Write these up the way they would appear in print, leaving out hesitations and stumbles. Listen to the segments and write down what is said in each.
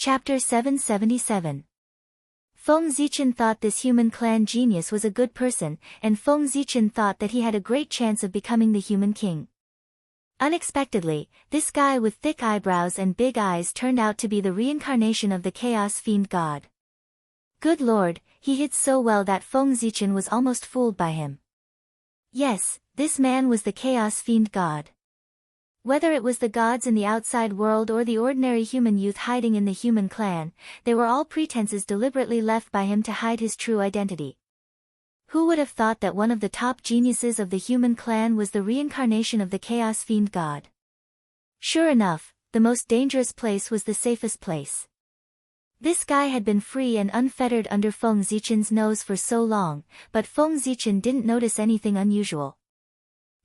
Chapter 777. Feng Zichen thought this human clan genius was a good person, and Feng Zichen thought that he had a great chance of becoming the human king. Unexpectedly, this guy with thick eyebrows and big eyes turned out to be the reincarnation of the Chaos Fiend God. Good lord, he hid so well that Feng Zichen was almost fooled by him. Yes, this man was the Chaos Fiend God. Whether it was the gods in the outside world or the ordinary human youth hiding in the human clan, they were all pretenses deliberately left by him to hide his true identity. Who would have thought that one of the top geniuses of the human clan was the reincarnation of the Chaos Fiend God? Sure enough, the most dangerous place was the safest place. This guy had been free and unfettered under Feng Zichen's nose for so long, but Feng Zichen didn't notice anything unusual.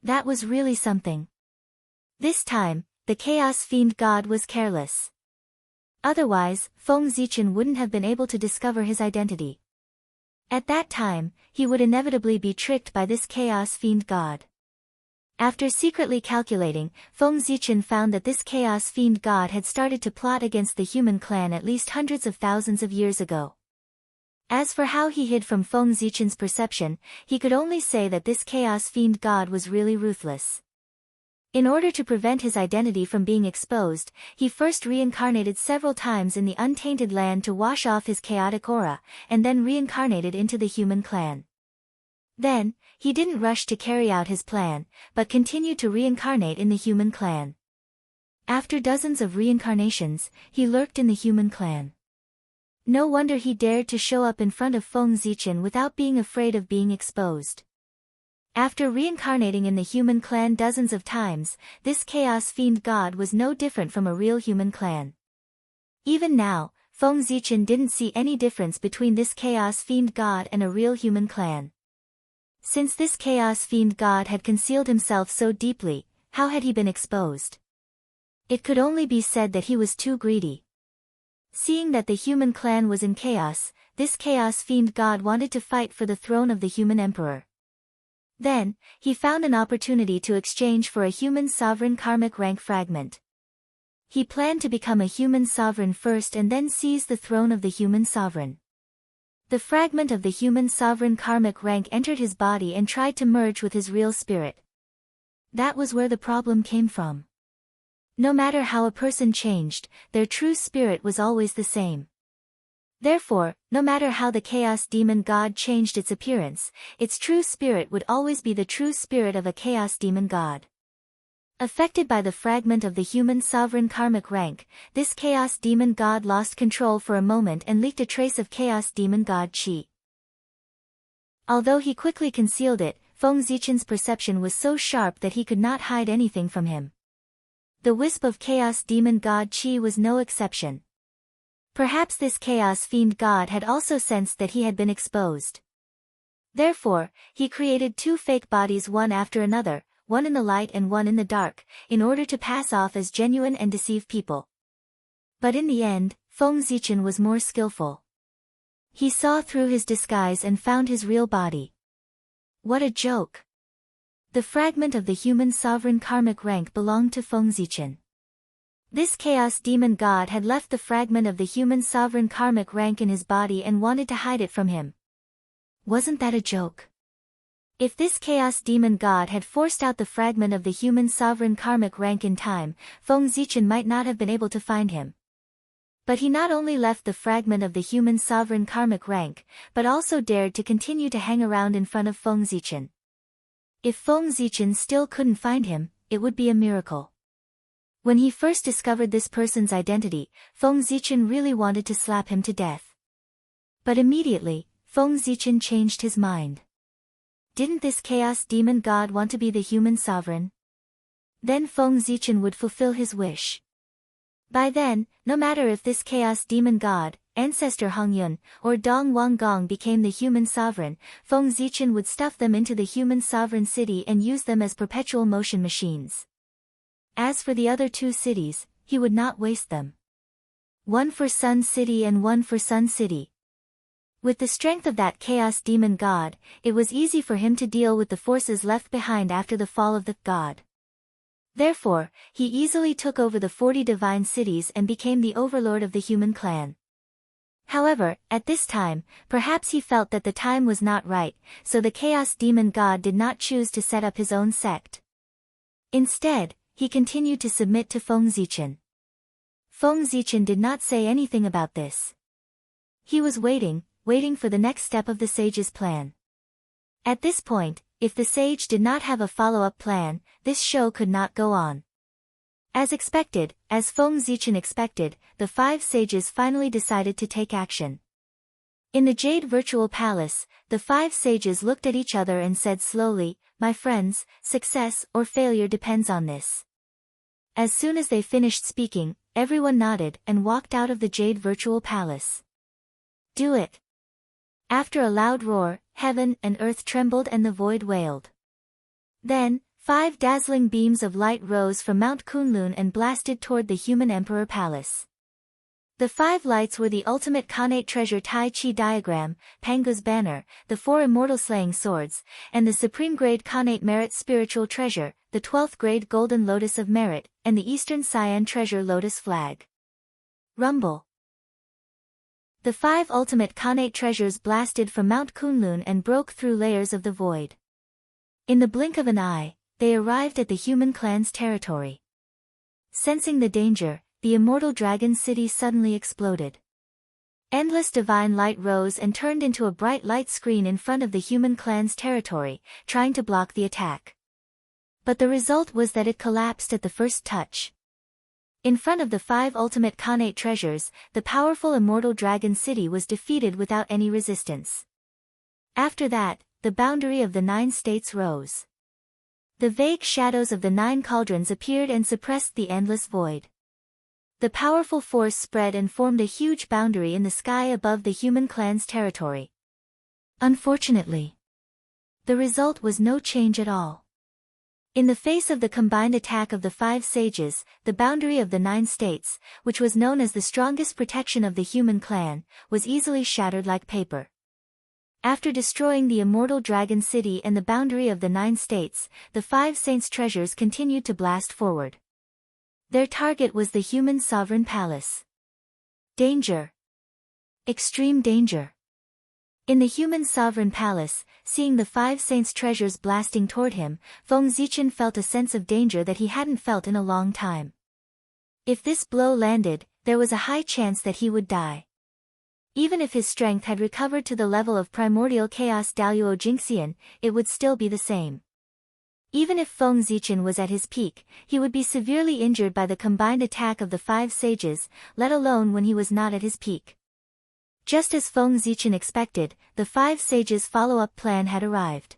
That was really something. This time, the Chaos Fiend God was careless. Otherwise, Feng Zichen wouldn't have been able to discover his identity. At that time, he would inevitably be tricked by this Chaos Fiend God. After secretly calculating, Feng Zichen found that this Chaos Fiend God had started to plot against the human clan at least hundreds of thousands of years ago. As for how he hid from Feng Zichen's perception, he could only say that this Chaos Fiend God was really ruthless. In order to prevent his identity from being exposed, he first reincarnated several times in the untainted land to wash off his chaotic aura, and then reincarnated into the human clan. Then, he didn't rush to carry out his plan, but continued to reincarnate in the human clan. After dozens of reincarnations, he lurked in the human clan. No wonder he dared to show up in front of Feng Zichen without being afraid of being exposed. After reincarnating in the human clan dozens of times, this Chaos Fiend God was no different from a real human clan. Even now, Feng Zichen didn't see any difference between this Chaos Fiend God and a real human clan. Since this Chaos Fiend God had concealed himself so deeply, how had he been exposed? It could only be said that he was too greedy. Seeing that the human clan was in chaos, this Chaos Fiend God wanted to fight for the throne of the human emperor. Then, he found an opportunity to exchange for a human sovereign karmic rank fragment. He planned to become a human sovereign first and then seize the throne of the human sovereign. The fragment of the human sovereign karmic rank entered his body and tried to merge with his real spirit. That was where the problem came from. No matter how a person changed, their true spirit was always the same. Therefore, no matter how the Chaos Demon God changed its appearance, its true spirit would always be the true spirit of a Chaos Demon God. Affected by the fragment of the human sovereign karmic rank, this Chaos Demon God lost control for a moment and leaked a trace of Chaos Demon God Qi. Although he quickly concealed it, Feng Zichen's perception was so sharp that he could not hide anything from him. The wisp of Chaos Demon God Qi was no exception. Perhaps this Chaos Fiend God had also sensed that he had been exposed. Therefore, he created two fake bodies one after another, one in the light and one in the dark, in order to pass off as genuine and deceive people. But in the end, Feng Zichen was more skillful. He saw through his disguise and found his real body. What a joke! The fragment of the human sovereign karmic rank belonged to Feng Zichen. This Chaos Demon God had left the fragment of the human sovereign karmic rank in his body and wanted to hide it from him. Wasn't that a joke? If this Chaos Demon God had forced out the fragment of the human sovereign karmic rank in time, Feng Zichen might not have been able to find him. But he not only left the fragment of the human sovereign karmic rank, but also dared to continue to hang around in front of Feng Zichen. If Feng Zichen still couldn't find him, it would be a miracle. When he first discovered this person's identity, Feng Zichen really wanted to slap him to death. But immediately, Feng Zichen changed his mind. Didn't this Chaos Demon God want to be the human sovereign? Then Feng Zichen would fulfill his wish. By then, no matter if this Chaos Demon God, Ancestor Hongyun, or Dong Wanggong became the human sovereign, Feng Zichen would stuff them into the human sovereign city and use them as perpetual motion machines. As for the other two cities, he would not waste them. One for Sun City and one for Sun City. With the strength of that Chaos Demon God, it was easy for him to deal with the forces left behind after the fall of the God. Therefore, he easily took over the 40 divine cities and became the overlord of the human clan. However, at this time, perhaps he felt that the time was not right, so the chaos demon god did not choose to set up his own sect. Instead, he continued to submit to Feng Zichen. Feng Zichen did not say anything about this. He was waiting for the next step of the sage's plan. At this point, if the sage did not have a follow-up plan, this show could not go on. As expected, as Feng Zichen expected, the 5 sages finally decided to take action. In the Jade Virtual Palace, the 5 sages looked at each other and said slowly, "My friends, success or failure depends on this." As soon as they finished speaking, everyone nodded and walked out of the Jade Virtual Palace. "Do it." After a loud roar, heaven and earth trembled and the void wailed. Then, 5 dazzling beams of light rose from Mount Kunlun and blasted toward the human emperor palace. The 5 lights were the ultimate Khanate treasure Tai Chi diagram, Pangu's banner, the 4 immortal slaying swords, and the supreme grade Khanate merit spiritual treasure, the 12th grade golden lotus of merit, and the eastern cyan treasure lotus flag. Rumble. The 5 ultimate Khanate treasures blasted from Mount Kunlun and broke through layers of the void. In the blink of an eye, they arrived at the human clan's territory. Sensing the danger, the immortal dragon city suddenly exploded. Endless divine light rose and turned into a bright light screen in front of the human clan's territory, trying to block the attack. But the result was that it collapsed at the first touch. In front of the 5 ultimate Khanate treasures, the powerful immortal dragon city was defeated without any resistance. After that, the boundary of the 9 states rose. The vague shadows of the 9 cauldrons appeared and suppressed the endless void. The powerful force spread and formed a huge boundary in the sky above the human clan's territory. Unfortunately, the result was no change at all. In the face of the combined attack of the 5 sages, the boundary of the 9 states, which was known as the strongest protection of the human clan, was easily shattered like paper. After destroying the immortal dragon city and the boundary of the 9 states, the 5 saints' treasures continued to blast forward. Their target was the human sovereign palace. Danger. Extreme danger. In the human sovereign palace, seeing the 5 saints' treasures blasting toward him, Feng Zichen felt a sense of danger that he hadn't felt in a long time. If this blow landed, there was a high chance that he would die. Even if his strength had recovered to the level of primordial chaos Daluo Jinxian, it would still be the same. Even if Feng Zichen was at his peak, he would be severely injured by the combined attack of the 5 sages, let alone when he was not at his peak. Just as Feng Zichen expected, the 5 sages' follow-up plan had arrived.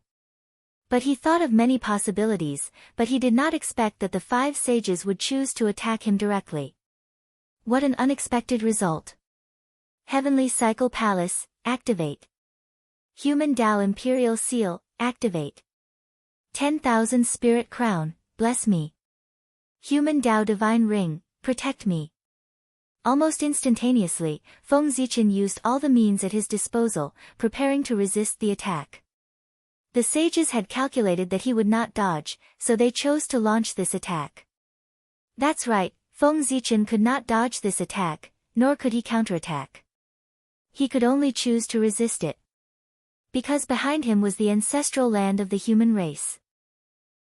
But he thought of many possibilities, but he did not expect that the 5 sages would choose to attack him directly. What an unexpected result. Heavenly Cycle Palace, activate. Human Tao Imperial Seal, activate. 10,000 Spirit Crown, bless me. Human Tao Divine Ring, protect me. Almost instantaneously, Feng Zichen used all the means at his disposal, preparing to resist the attack. The sages had calculated that he would not dodge, so they chose to launch this attack. That's right, Feng Zichen could not dodge this attack, nor could he counterattack. He could only choose to resist it. Because behind him was the ancestral land of the human race.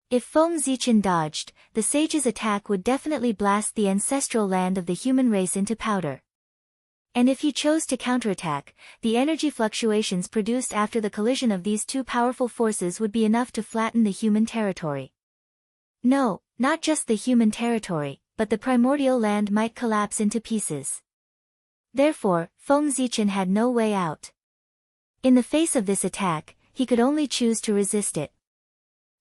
If Feng Zichen dodged, the sage's attack would definitely blast the ancestral land of the human race into powder. And if he chose to counterattack, the energy fluctuations produced after the collision of these 2 powerful forces would be enough to flatten the human territory. No, not just the human territory, but the primordial land might collapse into pieces. Therefore, Feng Zichen had no way out. In the face of this attack, he could only choose to resist it.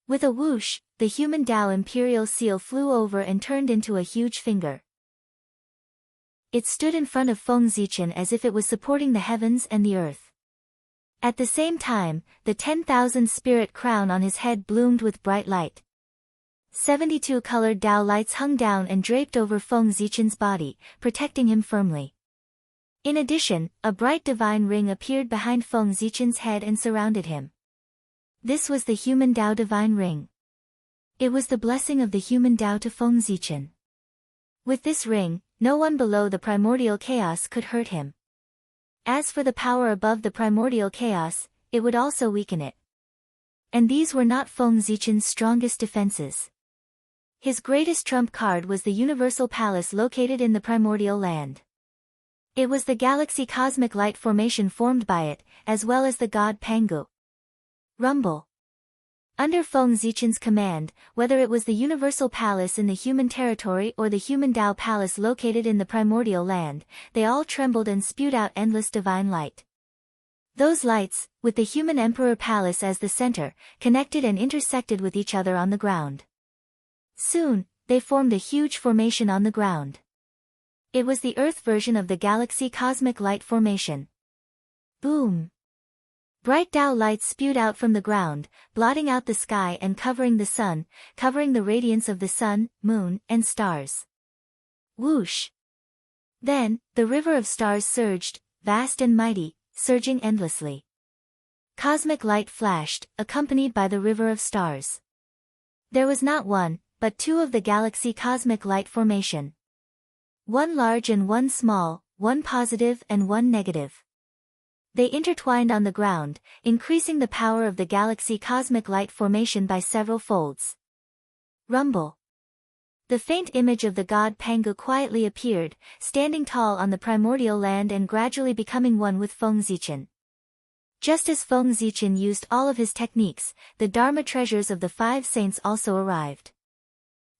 With a whoosh, the human Tao Imperial Seal flew over and turned into a huge finger. It stood in front of Feng Zichen as if it was supporting the heavens and the earth. At the same time, the 10,000 spirit crown on his head bloomed with bright light. 72 colored Tao lights hung down and draped over Feng Zichen's body, protecting him firmly. In addition, a bright divine ring appeared behind Feng Zichen's head and surrounded him. This was the human Tao divine ring. It was the blessing of the human Tao to Feng Zichen. With this ring, no one below the primordial chaos could hurt him. As for the power above the primordial chaos, it would also weaken it. And these were not Feng Zichen's strongest defenses. His greatest trump card was the universal palace located in the primordial land. It was the galaxy cosmic light formation formed by it, as well as the god Pangu. Rumble. Under Feng Zichen's command, whether it was the universal palace in the human territory or the human Tao palace located in the primordial land, they all trembled and spewed out endless divine light. Those lights, with the human emperor palace as the center, connected and intersected with each other on the ground. Soon, they formed a huge formation on the ground. It was the Earth version of the galaxy cosmic light formation. Boom! Bright Tao lights spewed out from the ground, blotting out the sky and covering the sun, covering the radiance of the sun, moon, and stars. Whoosh! Then, the river of stars surged, vast and mighty, surging endlessly. Cosmic light flashed, accompanied by the river of stars. There was not one, but two of the galaxy cosmic light formation. One large and one small, one positive and one negative. They intertwined on the ground, increasing the power of the galaxy cosmic light formation by several folds. Rumble. The faint image of the god Pangu quietly appeared, standing tall on the primordial land and gradually becoming one with Feng Zichen. Just as Feng Zichen used all of his techniques, the Dharma treasures of the five saints also arrived.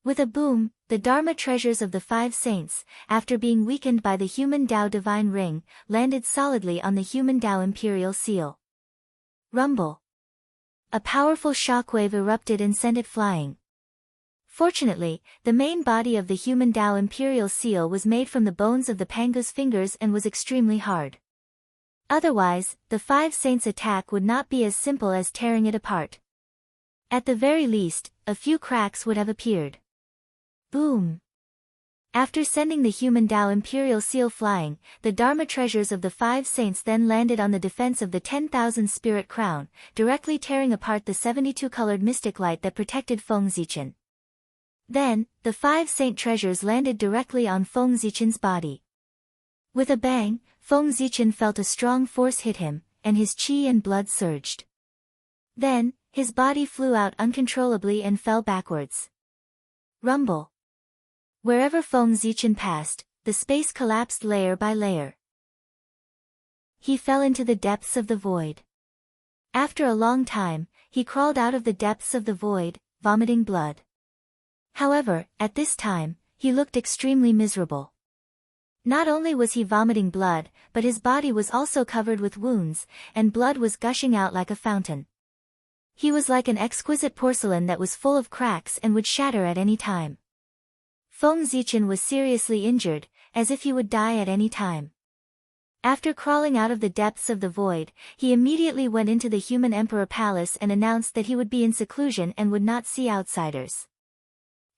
With a boom, the Dharma treasures of the five saints, after being weakened by the human Tao divine ring, landed solidly on the human Tao imperial seal. Rumble. A powerful shockwave erupted and sent it flying. Fortunately, the main body of the human Tao imperial seal was made from the bones of the Pangu's fingers and was extremely hard. Otherwise, the five saints' attack would not be as simple as tearing it apart. At the very least, a few cracks would have appeared. Boom! After sending the human Tao imperial seal flying, the Dharma treasures of the five saints then landed on the defense of the 10,000 spirit crown, directly tearing apart the 72-colored mystic light that protected Feng Zichen. Then, the five saint treasures landed directly on Feng Zichen's body. With a bang, Feng Zichen felt a strong force hit him, and his qi and blood surged. Then, his body flew out uncontrollably and fell backwards. Rumble. Wherever Feng Zichen passed, the space collapsed layer by layer. He fell into the depths of the void. After a long time, he crawled out of the depths of the void, vomiting blood. However, at this time, he looked extremely miserable. Not only was he vomiting blood, but his body was also covered with wounds, and blood was gushing out like a fountain. He was like an exquisite porcelain that was full of cracks and would shatter at any time. Feng Zichen was seriously injured, as if he would die at any time. After crawling out of the depths of the void, he immediately went into the human emperor palace and announced that he would be in seclusion and would not see outsiders.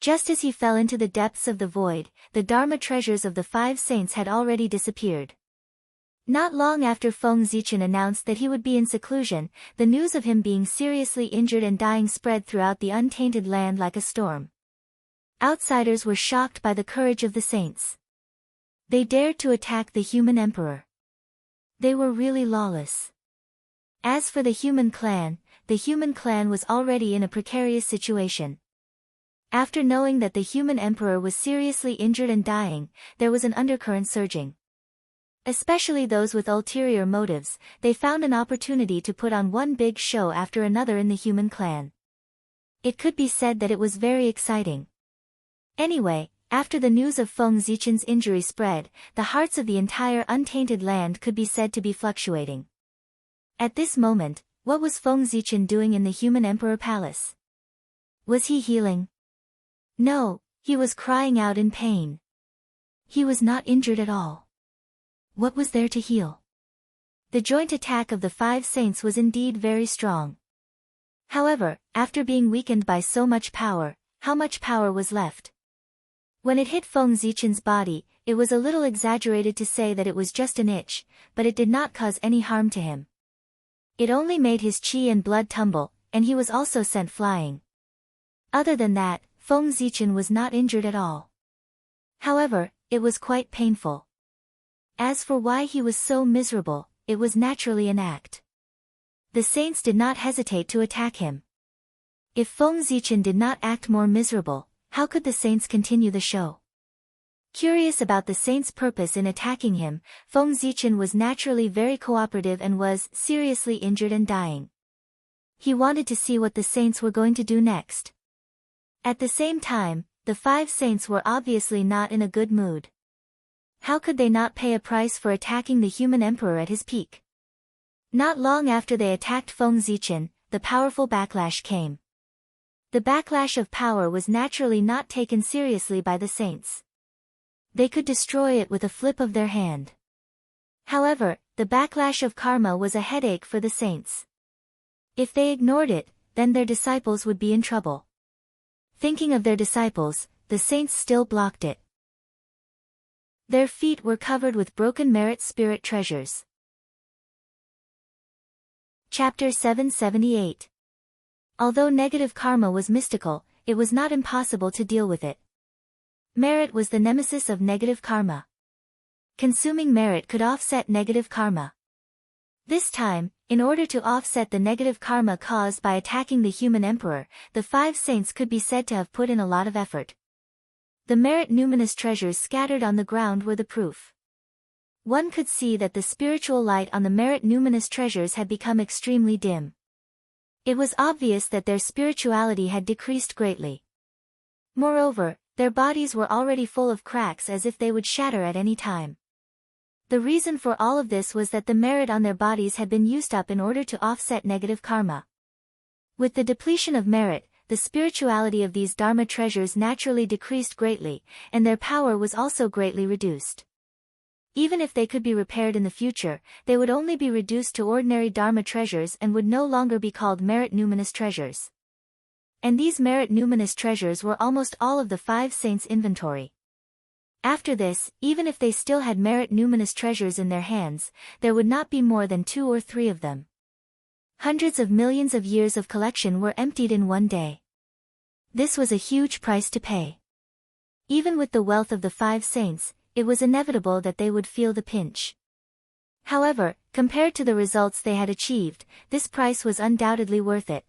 Just as he fell into the depths of the void, the Dharma treasures of the five saints had already disappeared. Not long after Feng Zichen announced that he would be in seclusion, the news of him being seriously injured and dying spread throughout the untainted land like a storm. Outsiders were shocked by the courage of the saints. They dared to attack the human emperor. They were really lawless. As for the human clan was already in a precarious situation. After knowing that the human emperor was seriously injured and dying, there was an undercurrent surging. Especially those with ulterior motives, they found an opportunity to put on one big show after another in the human clan. It could be said that it was very exciting. Anyway, after the news of Feng Zichen's injury spread, the hearts of the entire untainted land could be said to be fluctuating. At this moment, what was Feng Zichen doing in the human emperor palace? Was he healing? No, he was crying out in pain. He was not injured at all. What was there to heal? The joint attack of the five saints was indeed very strong. However, after being weakened by so much power, how much power was left? When it hit Feng Zichen's body, it was a little exaggerated to say that it was just an itch, but it did not cause any harm to him. It only made his qi and blood tumble, and he was also sent flying. Other than that, Feng Zichen was not injured at all. However, it was quite painful. As for why he was so miserable, it was naturally an act. The saints did not hesitate to attack him. If Feng Zichen did not act more miserable, how could the saints continue the show? Curious about the saints' purpose in attacking him, Feng Zichen was naturally very cooperative and was seriously injured and dying. He wanted to see what the saints were going to do next. At the same time, the 5 saints were obviously not in a good mood. How could they not pay a price for attacking the human emperor at his peak? Not long after they attacked Feng Zichen, the powerful backlash came. The backlash of power was naturally not taken seriously by the saints. They could destroy it with a flip of their hand. However, the backlash of karma was a headache for the saints. If they ignored it, then their disciples would be in trouble. Thinking of their disciples, the saints still blocked it. Their feet were covered with broken merit spirit treasures. Chapter 778. Although negative karma was mystical, it was not impossible to deal with it. Merit was the nemesis of negative karma. Consuming merit could offset negative karma. This time, in order to offset the negative karma caused by attacking the human emperor, the 5 saints could be said to have put in a lot of effort. The merit numinous treasures scattered on the ground were the proof. One could see that the spiritual light on the merit numinous treasures had become extremely dim. It was obvious that their spirituality had decreased greatly. Moreover, their bodies were already full of cracks as if they would shatter at any time. The reason for all of this was that the merit on their bodies had been used up in order to offset negative karma. With the depletion of merit, the spirituality of these dharma treasures naturally decreased greatly, and their power was also greatly reduced. Even if they could be repaired in the future, they would only be reduced to ordinary dharma treasures and would no longer be called merit numinous treasures. And these merit numinous treasures were almost all of the 5 saints' inventory. After this, even if they still had merit numinous treasures in their hands, there would not be more than 2 or 3 of them. Hundreds of millions of years of collection were emptied in one day. This was a huge price to pay. Even with the wealth of the 5 saints, it was inevitable that they would feel the pinch. However, compared to the results they had achieved, this price was undoubtedly worth it.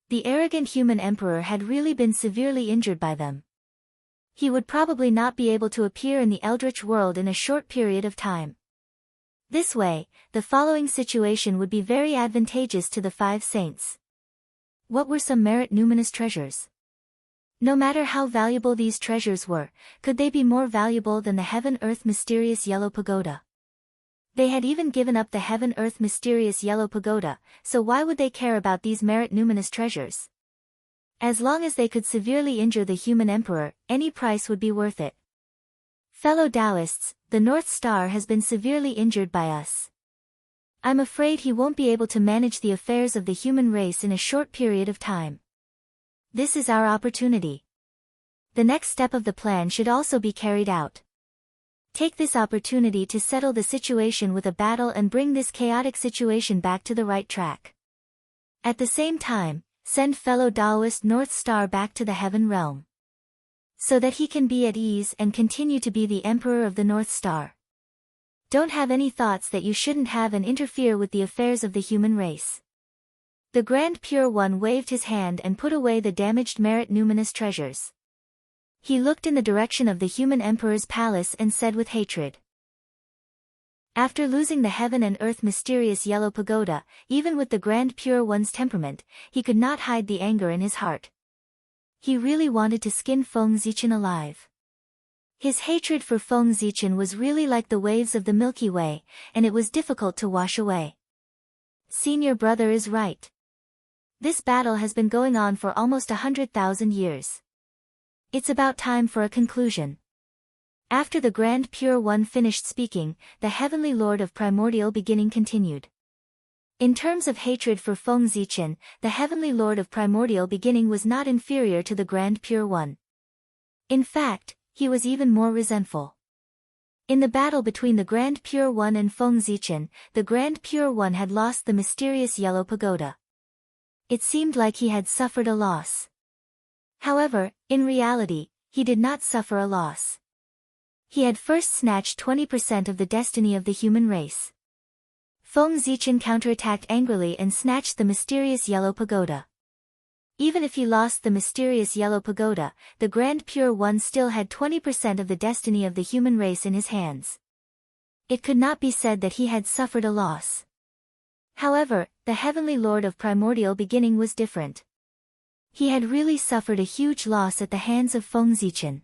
The arrogant human emperor had really been severely injured by them. He would probably not be able to appear in the eldritch world in a short period of time. This way, the following situation would be very advantageous to the 5 saints. What were some merit numinous treasures? No matter how valuable these treasures were, could they be more valuable than the heaven-earth mysterious yellow pagoda? They had even given up the heaven-earth mysterious yellow pagoda, so why would they care about these merit numinous treasures? As long as they could severely injure the human emperor, any price would be worth it. Fellow Taoists, the North Star has been severely injured by us. I'm afraid he won't be able to manage the affairs of the human race in a short period of time. This is our opportunity. The next step of the plan should also be carried out. Take this opportunity to settle the situation with a battle and bring this chaotic situation back to the right track. At the same time, send fellow Taoist North Star back to the heaven realm, so that he can be at ease and continue to be the Emperor of the North Star. Don't have any thoughts that you shouldn't have and interfere with the affairs of the human race. The Grand Pure One waved his hand and put away the damaged merit numinous treasures. He looked in the direction of the human emperor's palace and said with hatred. After losing the heaven and earth mysterious yellow pagoda, even with the Grand Pure One's temperament, he could not hide the anger in his heart. He really wanted to skin Feng Zichen alive. His hatred for Feng Zichen was really like the waves of the Milky Way, and it was difficult to wash away. Senior brother is right. This battle has been going on for almost 100,000 years. It's about time for a conclusion. After the Grand Pure One finished speaking, the Heavenly Lord of Primordial Beginning continued. In terms of hatred for Feng Zichen, the Heavenly Lord of Primordial Beginning was not inferior to the Grand Pure One. In fact, he was even more resentful. In the battle between the Grand Pure One and Feng Zichen, the Grand Pure One had lost the mysterious yellow pagoda. It seemed like he had suffered a loss. However, in reality, he did not suffer a loss. He had first snatched 20% of the destiny of the human race. Feng Zichen counterattacked angrily and snatched the mysterious yellow pagoda. Even if he lost the mysterious yellow pagoda, the Grand Pure One still had 20% of the destiny of the human race in his hands. It could not be said that he had suffered a loss. However, the Heavenly Lord of Primordial Beginning was different. He had really suffered a huge loss at the hands of Feng Zichen.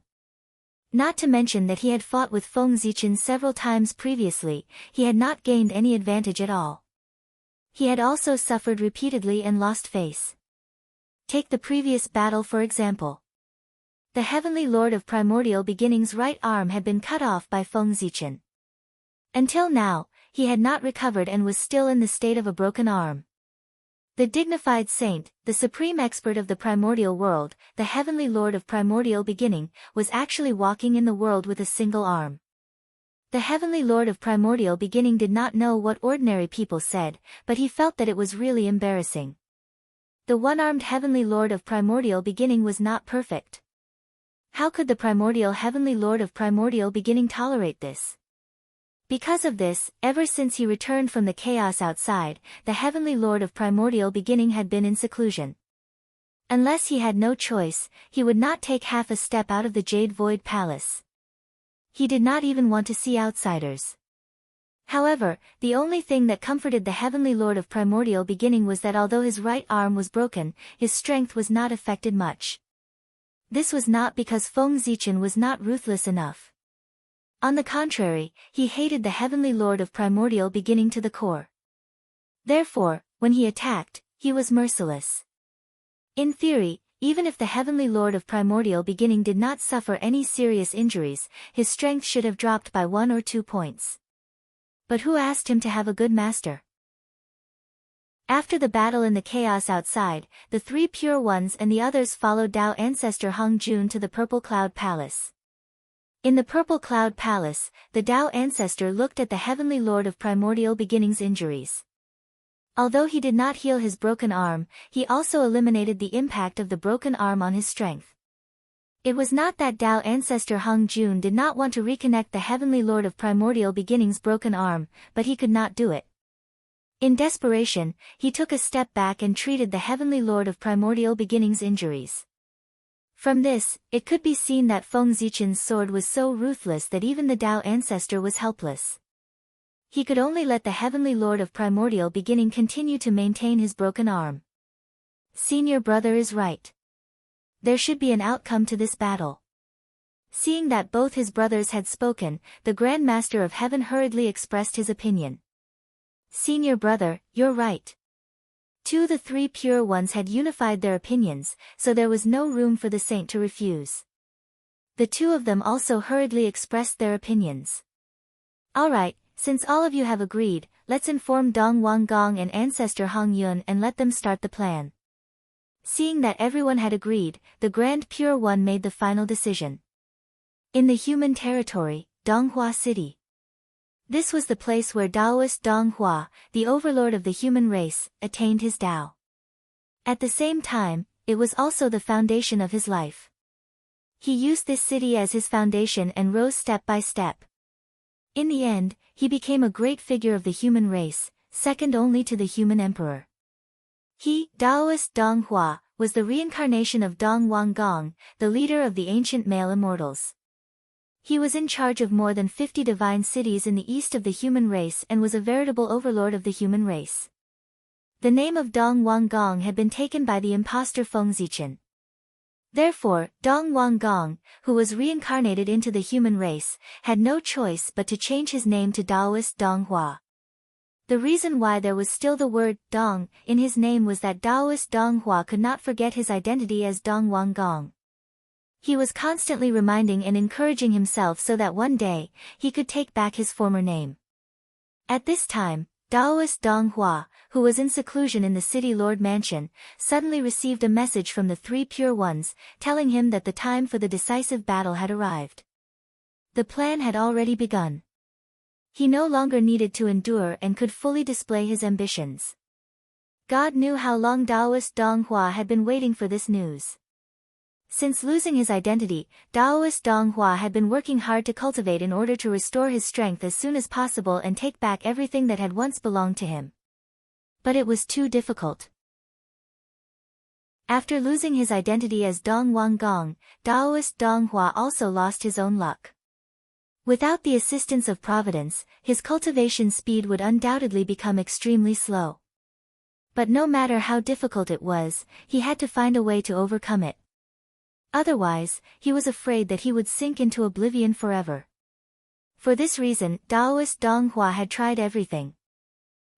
Not to mention that he had fought with Feng Zichen several times previously, he had not gained any advantage at all. He had also suffered repeatedly and lost face. Take the previous battle for example. The Heavenly Lord of Primordial Beginning's right arm had been cut off by Feng Zichen. Until now, he had not recovered and was still in the state of a broken arm. The dignified saint, the supreme expert of the primordial world, the Heavenly Lord of Primordial Beginning, was actually walking in the world with a single arm. The Heavenly Lord of Primordial Beginning did not know what ordinary people said, but he felt that it was really embarrassing. The one-armed Heavenly Lord of Primordial Beginning was not perfect. How could the primordial Heavenly Lord of Primordial Beginning tolerate this? Because of this, ever since he returned from the chaos outside, the Heavenly Lord of Primordial Beginning had been in seclusion. Unless he had no choice, he would not take half a step out of the Jade Void Palace. He did not even want to see outsiders. However, the only thing that comforted the Heavenly Lord of Primordial Beginning was that although his right arm was broken, his strength was not affected much. This was not because Feng Zichen was not ruthless enough. On the contrary, he hated the Heavenly Lord of Primordial Beginning to the core. Therefore, when he attacked, he was merciless. In theory, even if the Heavenly Lord of Primordial Beginning did not suffer any serious injuries, his strength should have dropped by 1 or 2 points. But who asked him to have a good master? After the battle in the chaos outside, the 3 pure ones and the others followed Tao Ancestor Hong Jun to the Purple Cloud Palace. In the Purple Cloud Palace, the Tao Ancestor looked at the Heavenly Lord of Primordial Beginning's injuries. Although he did not heal his broken arm, he also eliminated the impact of the broken arm on his strength. It was not that Tao Ancestor Hong Jun did not want to reconnect the Heavenly Lord of Primordial Beginning's broken arm, but he could not do it. In desperation, he took a step back and treated the Heavenly Lord of Primordial Beginning's injuries. From this, it could be seen that Feng Zichen's sword was so ruthless that even the Tao Ancestor was helpless. He could only let the Heavenly Lord of Primordial Beginning continue to maintain his broken arm. Senior brother is right. There should be an outcome to this battle. Seeing that both his brothers had spoken, the Grand Master of Heaven hurriedly expressed his opinion. Senior brother, you're right. 2 of the 3 pure ones had unified their opinions, so there was no room for the saint to refuse. The 2 of them also hurriedly expressed their opinions. Alright, since all of you have agreed, let's inform Dong Wang Gong and Ancestor Hong Yun and let them start the plan. Seeing that everyone had agreed, the Grand Pure One made the final decision. In the human territory, Donghua City. This was the place where Taoist Donghua, the overlord of the human race, attained his Tao. At the same time, it was also the foundation of his life. He used this city as his foundation and rose step by step. In the end, he became a great figure of the human race, second only to the human emperor. He, Taoist Donghua, was the reincarnation of Dong Wang Gong, the leader of the ancient male immortals. He was in charge of more than 50 divine cities in the east of the human race and was a veritable overlord of the human race. The name of Dong Wang Gong had been taken by the impostor Feng Zichen. Therefore, Dong Wang Gong, who was reincarnated into the human race, had no choice but to change his name to Taoist Donghua. The reason why there was still the word Dong in his name was that Taoist Donghua could not forget his identity as Dong Wang Gong. He was constantly reminding and encouraging himself so that one day, he could take back his former name. At this time, Taoist Donghua, who was in seclusion in the City Lord Mansion, suddenly received a message from the 3 pure ones, telling him that the time for the decisive battle had arrived. The plan had already begun. He no longer needed to endure and could fully display his ambitions. God knew how long Taoist Donghua had been waiting for this news. Since losing his identity, Daoist Dong Hua had been working hard to cultivate in order to restore his strength as soon as possible and take back everything that had once belonged to him. But it was too difficult. After losing his identity as Dong Wang Gong, Daoist Dong Hua also lost his own luck. Without the assistance of Providence, his cultivation speed would undoubtedly become extremely slow. But no matter how difficult it was, he had to find a way to overcome it. Otherwise, he was afraid that he would sink into oblivion forever. For this reason, Daoist Dong Hua had tried everything.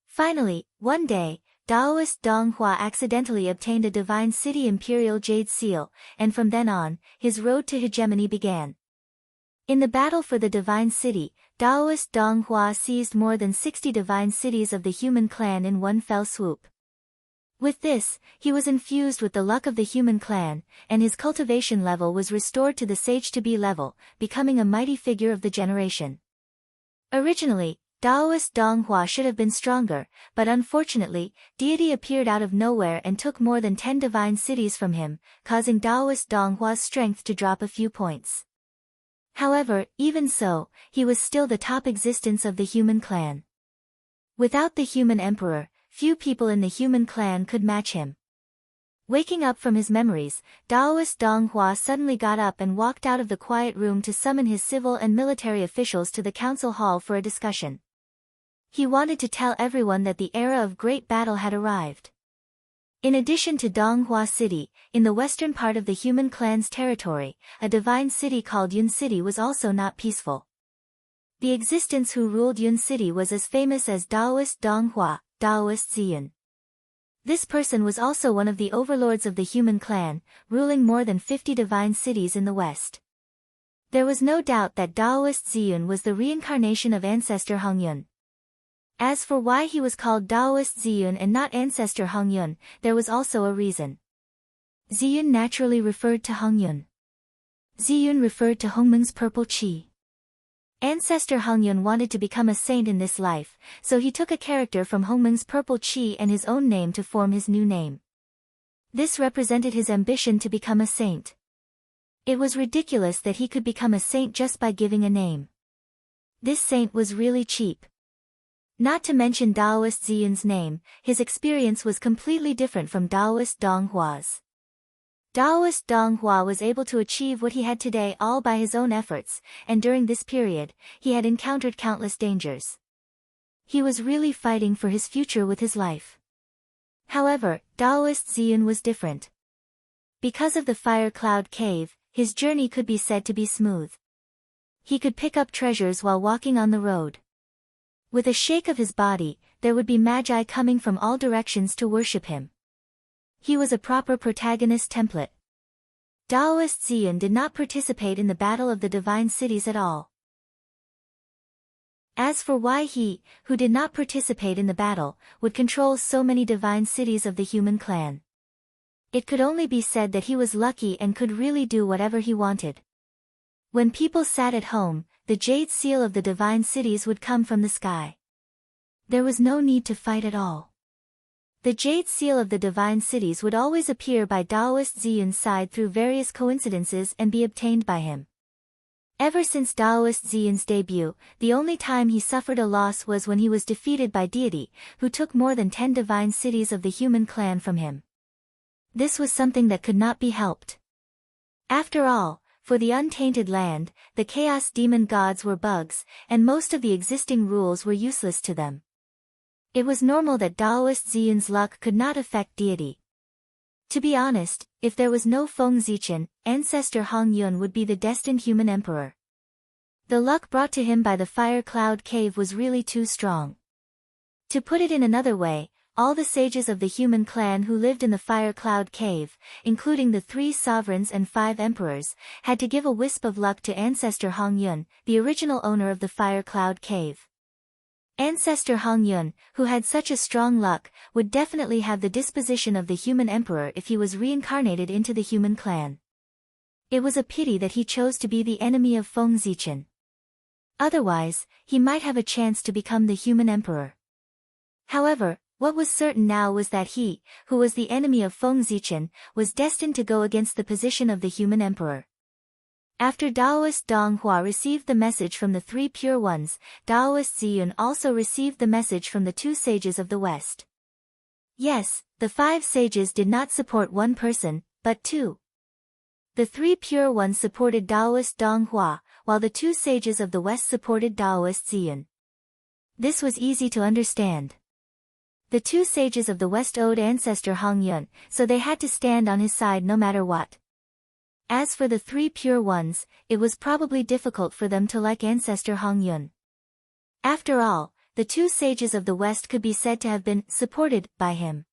Finally, one day, Daoist Dong Hua accidentally obtained a divine city imperial jade seal, and from then on, his road to hegemony began. In the battle for the divine city, Daoist Dong Hua seized more than 60 divine cities of the human clan in one fell swoop. With this, he was infused with the luck of the human clan, and his cultivation level was restored to the sage-to-be level, becoming a mighty figure of the generation. Originally, Daoist Dong Hua should have been stronger, but unfortunately, deity appeared out of nowhere and took more than 10 divine cities from him, causing Daoist Dong Hua's strength to drop a few points. However, even so, he was still the top existence of the human clan. Without the human emperor, few people in the human clan could match him. Waking up from his memories, Daoist Dong Hua suddenly got up and walked out of the quiet room to summon his civil and military officials to the council hall for a discussion. He wanted to tell everyone that the era of great battle had arrived. In addition to Dong Hua City, in the western part of the human clan's territory, a divine city called Yun City was also not peaceful. The existence who ruled Yun City was as famous as Daoist Dong Hua, Daoist Ziyun. This person was also one of the overlords of the human clan, ruling more than 50 divine cities in the west. There was no doubt that Daoist Ziyun was the reincarnation of ancestor Hongyun. As for why he was called Daoist Ziyun and not ancestor Hongyun, there was also a reason. Ziyun naturally referred to Hongyun. Ziyun referred to Hongmeng's purple qi. Ancestor Hongyun wanted to become a saint in this life, so he took a character from Hongmeng's purple qi and his own name to form his new name. This represented his ambition to become a saint. It was ridiculous that he could become a saint just by giving a name. This saint was really cheap. Not to mention Daoist Ziyun's name, his experience was completely different from Daoist Dong Hua's. Daoist Dong Hua was able to achieve what he had today all by his own efforts, and during this period, he had encountered countless dangers. He was really fighting for his future with his life. However, Daoist Ziyun was different. Because of the fire cloud cave, his journey could be said to be smooth. He could pick up treasures while walking on the road. With a shake of his body, there would be magi coming from all directions to worship him. He was a proper protagonist template. Daoist Ziyun did not participate in the Battle of the Divine Cities at all. As for why he, who did not participate in the battle, would control so many divine cities of the human clan. It could only be said that he was lucky and could really do whatever he wanted. When people sat at home, the jade seal of the divine cities would come from the sky. There was no need to fight at all. The jade seal of the divine cities would always appear by Daoist Ziyun's side through various coincidences and be obtained by him. Ever since Daoist Ziyun's debut, the only time he suffered a loss was when he was defeated by deity, who took more than 10 divine cities of the human clan from him. This was something that could not be helped. After all, for the untainted land, the chaos demon gods were bugs, and most of the existing rules were useless to them. It was normal that Daoist Ziyun's luck could not affect deity. To be honest, if there was no Feng Zichen, ancestor Hong Yun would be the destined human emperor. The luck brought to him by the fire cloud cave was really too strong. To put it in another way, all the sages of the human clan who lived in the fire cloud cave, including the 3 sovereigns and 5 emperors, had to give a wisp of luck to ancestor Hong Yun, the original owner of the fire cloud cave. Ancestor Hong Yun, who had such a strong luck, would definitely have the disposition of the human emperor if he was reincarnated into the human clan. It was a pity that he chose to be the enemy of Feng Zichen. Otherwise, he might have a chance to become the human emperor. However, What was certain now was that he, who was the enemy of Feng Zichen, was destined to go against the position of the human emperor. After Taoist Dong Hua received the message from the three pure ones, Taoist Ziyun also received the message from the two sages of the West. Yes, the five sages did not support one person, but two. The three pure ones supported Taoist Dong Hua, while the two sages of the West supported Taoist Ziyun. This was easy to understand. The two sages of the West owed ancestor Hong Yun, so they had to stand on his side no matter what. As for the three pure ones, it was probably difficult for them to like ancestor Hong Yun. After all, the two sages of the West could be said to have been supported by him.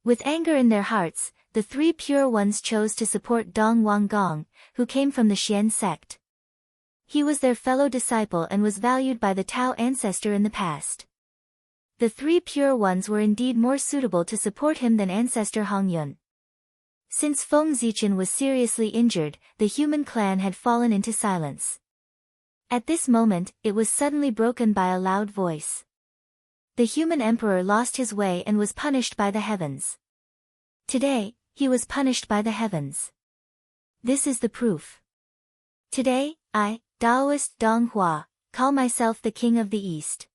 With anger in their hearts, the three pure ones chose to support Dong Wanggong, who came from the Xian sect. He was their fellow disciple and was valued by the Tao ancestor in the past. The three pure ones were indeed more suitable to support him than ancestor Hong Yun. Since Feng Zichen was seriously injured, the human clan had fallen into silence. At this moment, it was suddenly broken by a loud voice. The human emperor lost his way and was punished by the heavens. Today, he was punished by the heavens. This is the proof. Today, I, Taoist Dong Hua, call myself the King of the East.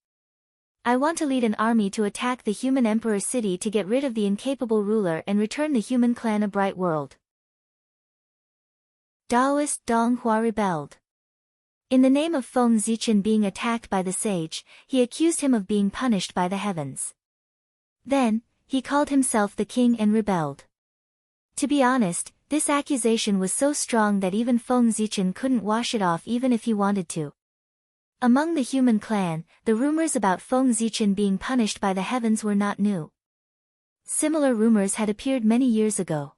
I want to lead an army to attack the human emperor's city to get rid of the incapable ruler and return the human clan a bright world. Taoist Dong Hua rebelled. In the name of Feng Zichen being attacked by the sage, he accused him of being punished by the heavens. Then, he called himself the king and rebelled. To be honest, this accusation was so strong that even Feng Zichen couldn't wash it off even if he wanted to. Among the human clan, the rumors about Feng Zichen being punished by the heavens were not new. Similar rumors had appeared many years ago.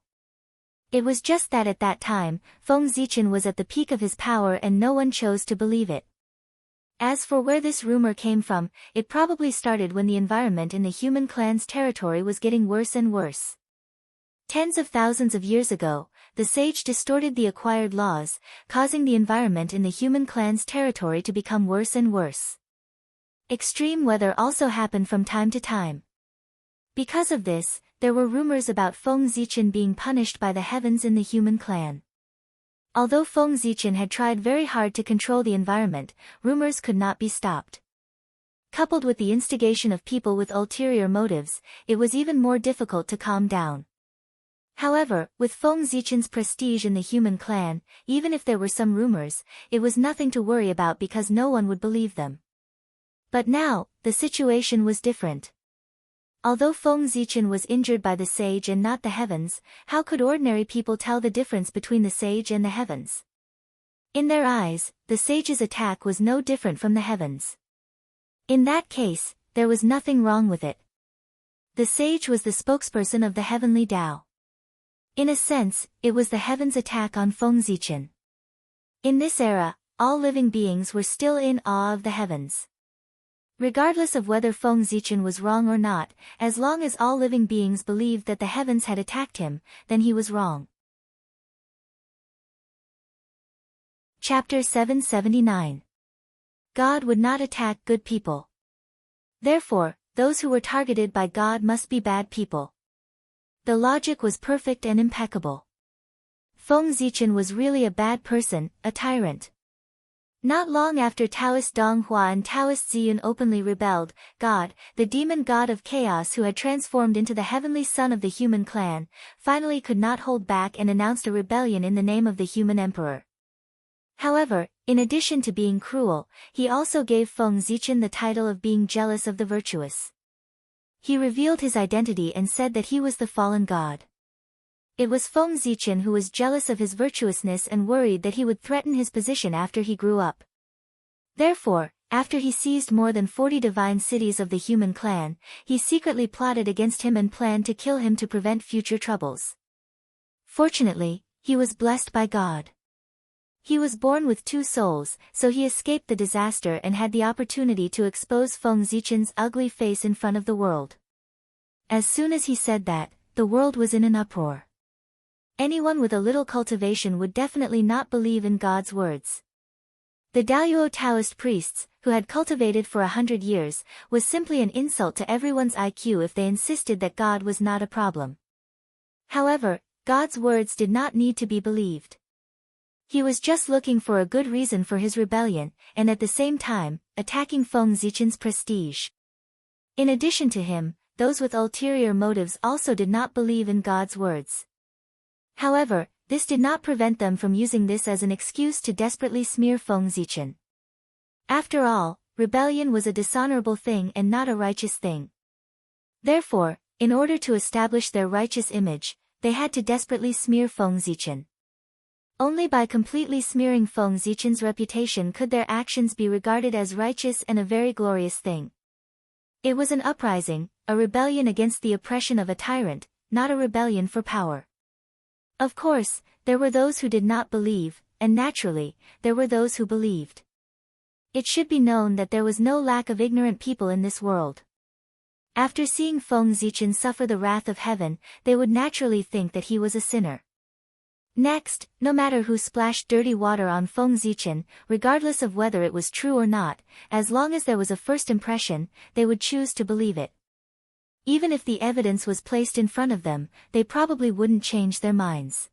It was just that at that time, Feng Zichen was at the peak of his power and no one chose to believe it. As for where this rumor came from, it probably started when the environment in the human clan's territory was getting worse and worse. Tens of thousands of years ago, the sage distorted the acquired laws, causing the environment in the human clan's territory to become worse and worse. Extreme weather also happened from time to time. Because of this, there were rumors about Feng Zichen being punished by the heavens in the human clan. Although Feng Zichen had tried very hard to control the environment, rumors could not be stopped. Coupled with the instigation of people with ulterior motives, it was even more difficult to calm down. However, with Feng Zichen's prestige in the human clan, even if there were some rumors, it was nothing to worry about because no one would believe them. But now, the situation was different. Although Feng Zichen was injured by the sage and not the heavens, how could ordinary people tell the difference between the sage and the heavens? In their eyes, the sage's attack was no different from the heavens. In that case, there was nothing wrong with it. The sage was the spokesperson of the heavenly Tao. In a sense, it was the heavens' attack on Feng Zichen. In this era, all living beings were still in awe of the heavens. Regardless of whether Feng Zichen was wrong or not, as long as all living beings believed that the heavens had attacked him, then he was wrong. Chapter 779. God would not attack good people. Therefore, those who were targeted by God must be bad people. The logic was perfect and impeccable. Feng Zichen was really a bad person, a tyrant. Not long after Taoist Dong Hua and Taoist Ziyun openly rebelled, God, the demon god of chaos who had transformed into the heavenly son of the human clan, finally could not hold back and announced a rebellion in the name of the human emperor. However, in addition to being cruel, he also gave Feng Zichen the title of being jealous of the virtuous. He revealed his identity and said that he was the fallen god. It was Feng Zichen who was jealous of his virtuousness and worried that he would threaten his position after he grew up. Therefore, after he seized more than 40 divine cities of the human clan, he secretly plotted against him and planned to kill him to prevent future troubles. Fortunately, he was blessed by God. He was born with 2 souls, so he escaped the disaster and had the opportunity to expose Feng Zichen's ugly face in front of the world. As soon as he said that, the world was in an uproar. Anyone with a little cultivation would definitely not believe in God's words. The Daluo Taoist priests, who had cultivated for 100 years, was simply an insult to everyone's IQ if they insisted that God was not a problem. However, God's words did not need to be believed. He was just looking for a good reason for his rebellion, and at the same time, attacking Feng Zichen's prestige. In addition to him, those with ulterior motives also did not believe in God's words. However, this did not prevent them from using this as an excuse to desperately smear Feng Zichen. After all, rebellion was a dishonorable thing and not a righteous thing. Therefore, in order to establish their righteous image, they had to desperately smear Feng Zichen. Only by completely smearing Feng Zichen's reputation could their actions be regarded as righteous and a very glorious thing. It was an uprising, a rebellion against the oppression of a tyrant, not a rebellion for power. Of course, there were those who did not believe, and naturally, there were those who believed. It should be known that there was no lack of ignorant people in this world. After seeing Feng Zichen suffer the wrath of heaven, they would naturally think that he was a sinner. Next, no matter who splashed dirty water on Feng Zichen, regardless of whether it was true or not, as long as there was a first impression, they would choose to believe it. Even if the evidence was placed in front of them, they probably wouldn't change their minds.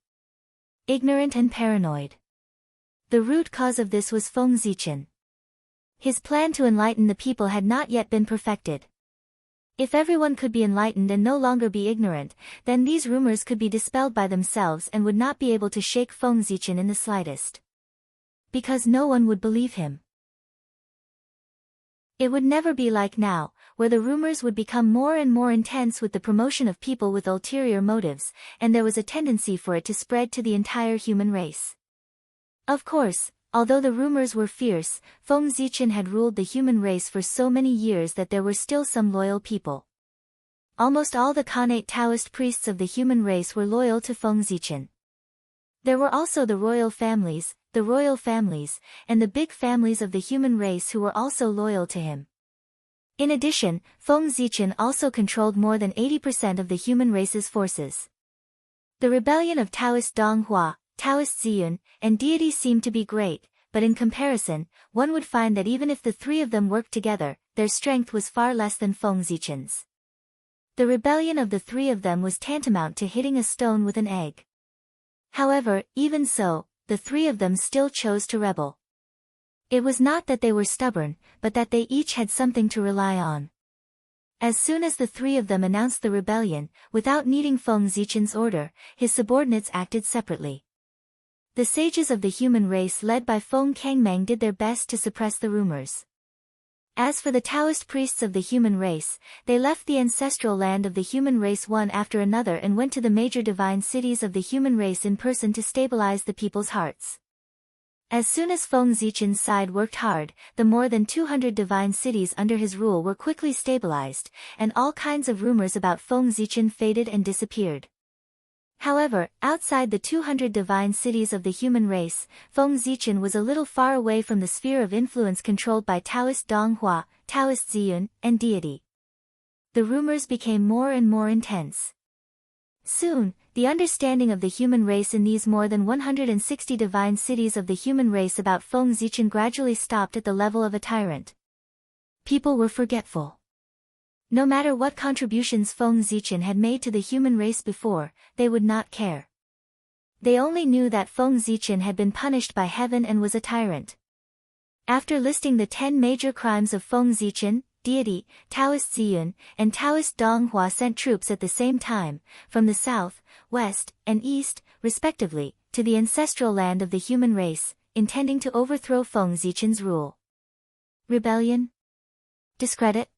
Ignorant and paranoid. The root cause of this was Feng Zichen. His plan to enlighten the people had not yet been perfected. If everyone could be enlightened and no longer be ignorant, then these rumors could be dispelled by themselves and would not be able to shake Feng Zichen in the slightest. Because no one would believe him. It would never be like now, where the rumors would become more and more intense with the promotion of people with ulterior motives, and there was a tendency for it to spread to the entire human race. Of course, although the rumors were fierce, Feng Zichen had ruled the human race for so many years that there were still some loyal people. Almost all the Khanate Taoist priests of the human race were loyal to Feng Zichen. There were also the royal families, and the big families of the human race who were also loyal to him. In addition, Feng Zichen also controlled more than 80% of the human race's forces. The rebellion of Taoist Donghua, Taoist Ziyun, and deity seemed to be great, but in comparison, one would find that even if the three of them worked together, their strength was far less than Feng Zichen's. The rebellion of the three of them was tantamount to hitting a stone with an egg. However, even so, the three of them still chose to rebel. It was not that they were stubborn, but that they each had something to rely on. As soon as the three of them announced the rebellion, without needing Feng Zichen's order, his subordinates acted separately. The sages of the human race led by Feng Kangmeng did their best to suppress the rumors. As for the Taoist priests of the human race, they left the ancestral land of the human race one after another and went to the major divine cities of the human race in person to stabilize the people's hearts. As soon as Feng Zichen's side worked hard, the more than 200 divine cities under his rule were quickly stabilized, and all kinds of rumors about Feng Zichen faded and disappeared. However, outside the 200 divine cities of the human race, Feng Zichen was a little far away from the sphere of influence controlled by Taoist Donghua, Taoist Ziyun, and deity. The rumors became more and more intense. Soon, the understanding of the human race in these more than 160 divine cities of the human race about Feng Zichen gradually stopped at the level of a tyrant. People were forgetful. No matter what contributions Feng Zichen had made to the human race before, they would not care. They only knew that Feng Zichen had been punished by heaven and was a tyrant. After listing the 10 major crimes of Feng Zichen, deity, Taoist Ziyun, and Taoist Donghua sent troops at the same time, from the south, west, and east, respectively, to the ancestral land of the human race, intending to overthrow Feng Zichen's rule. Rebellion? Discredit?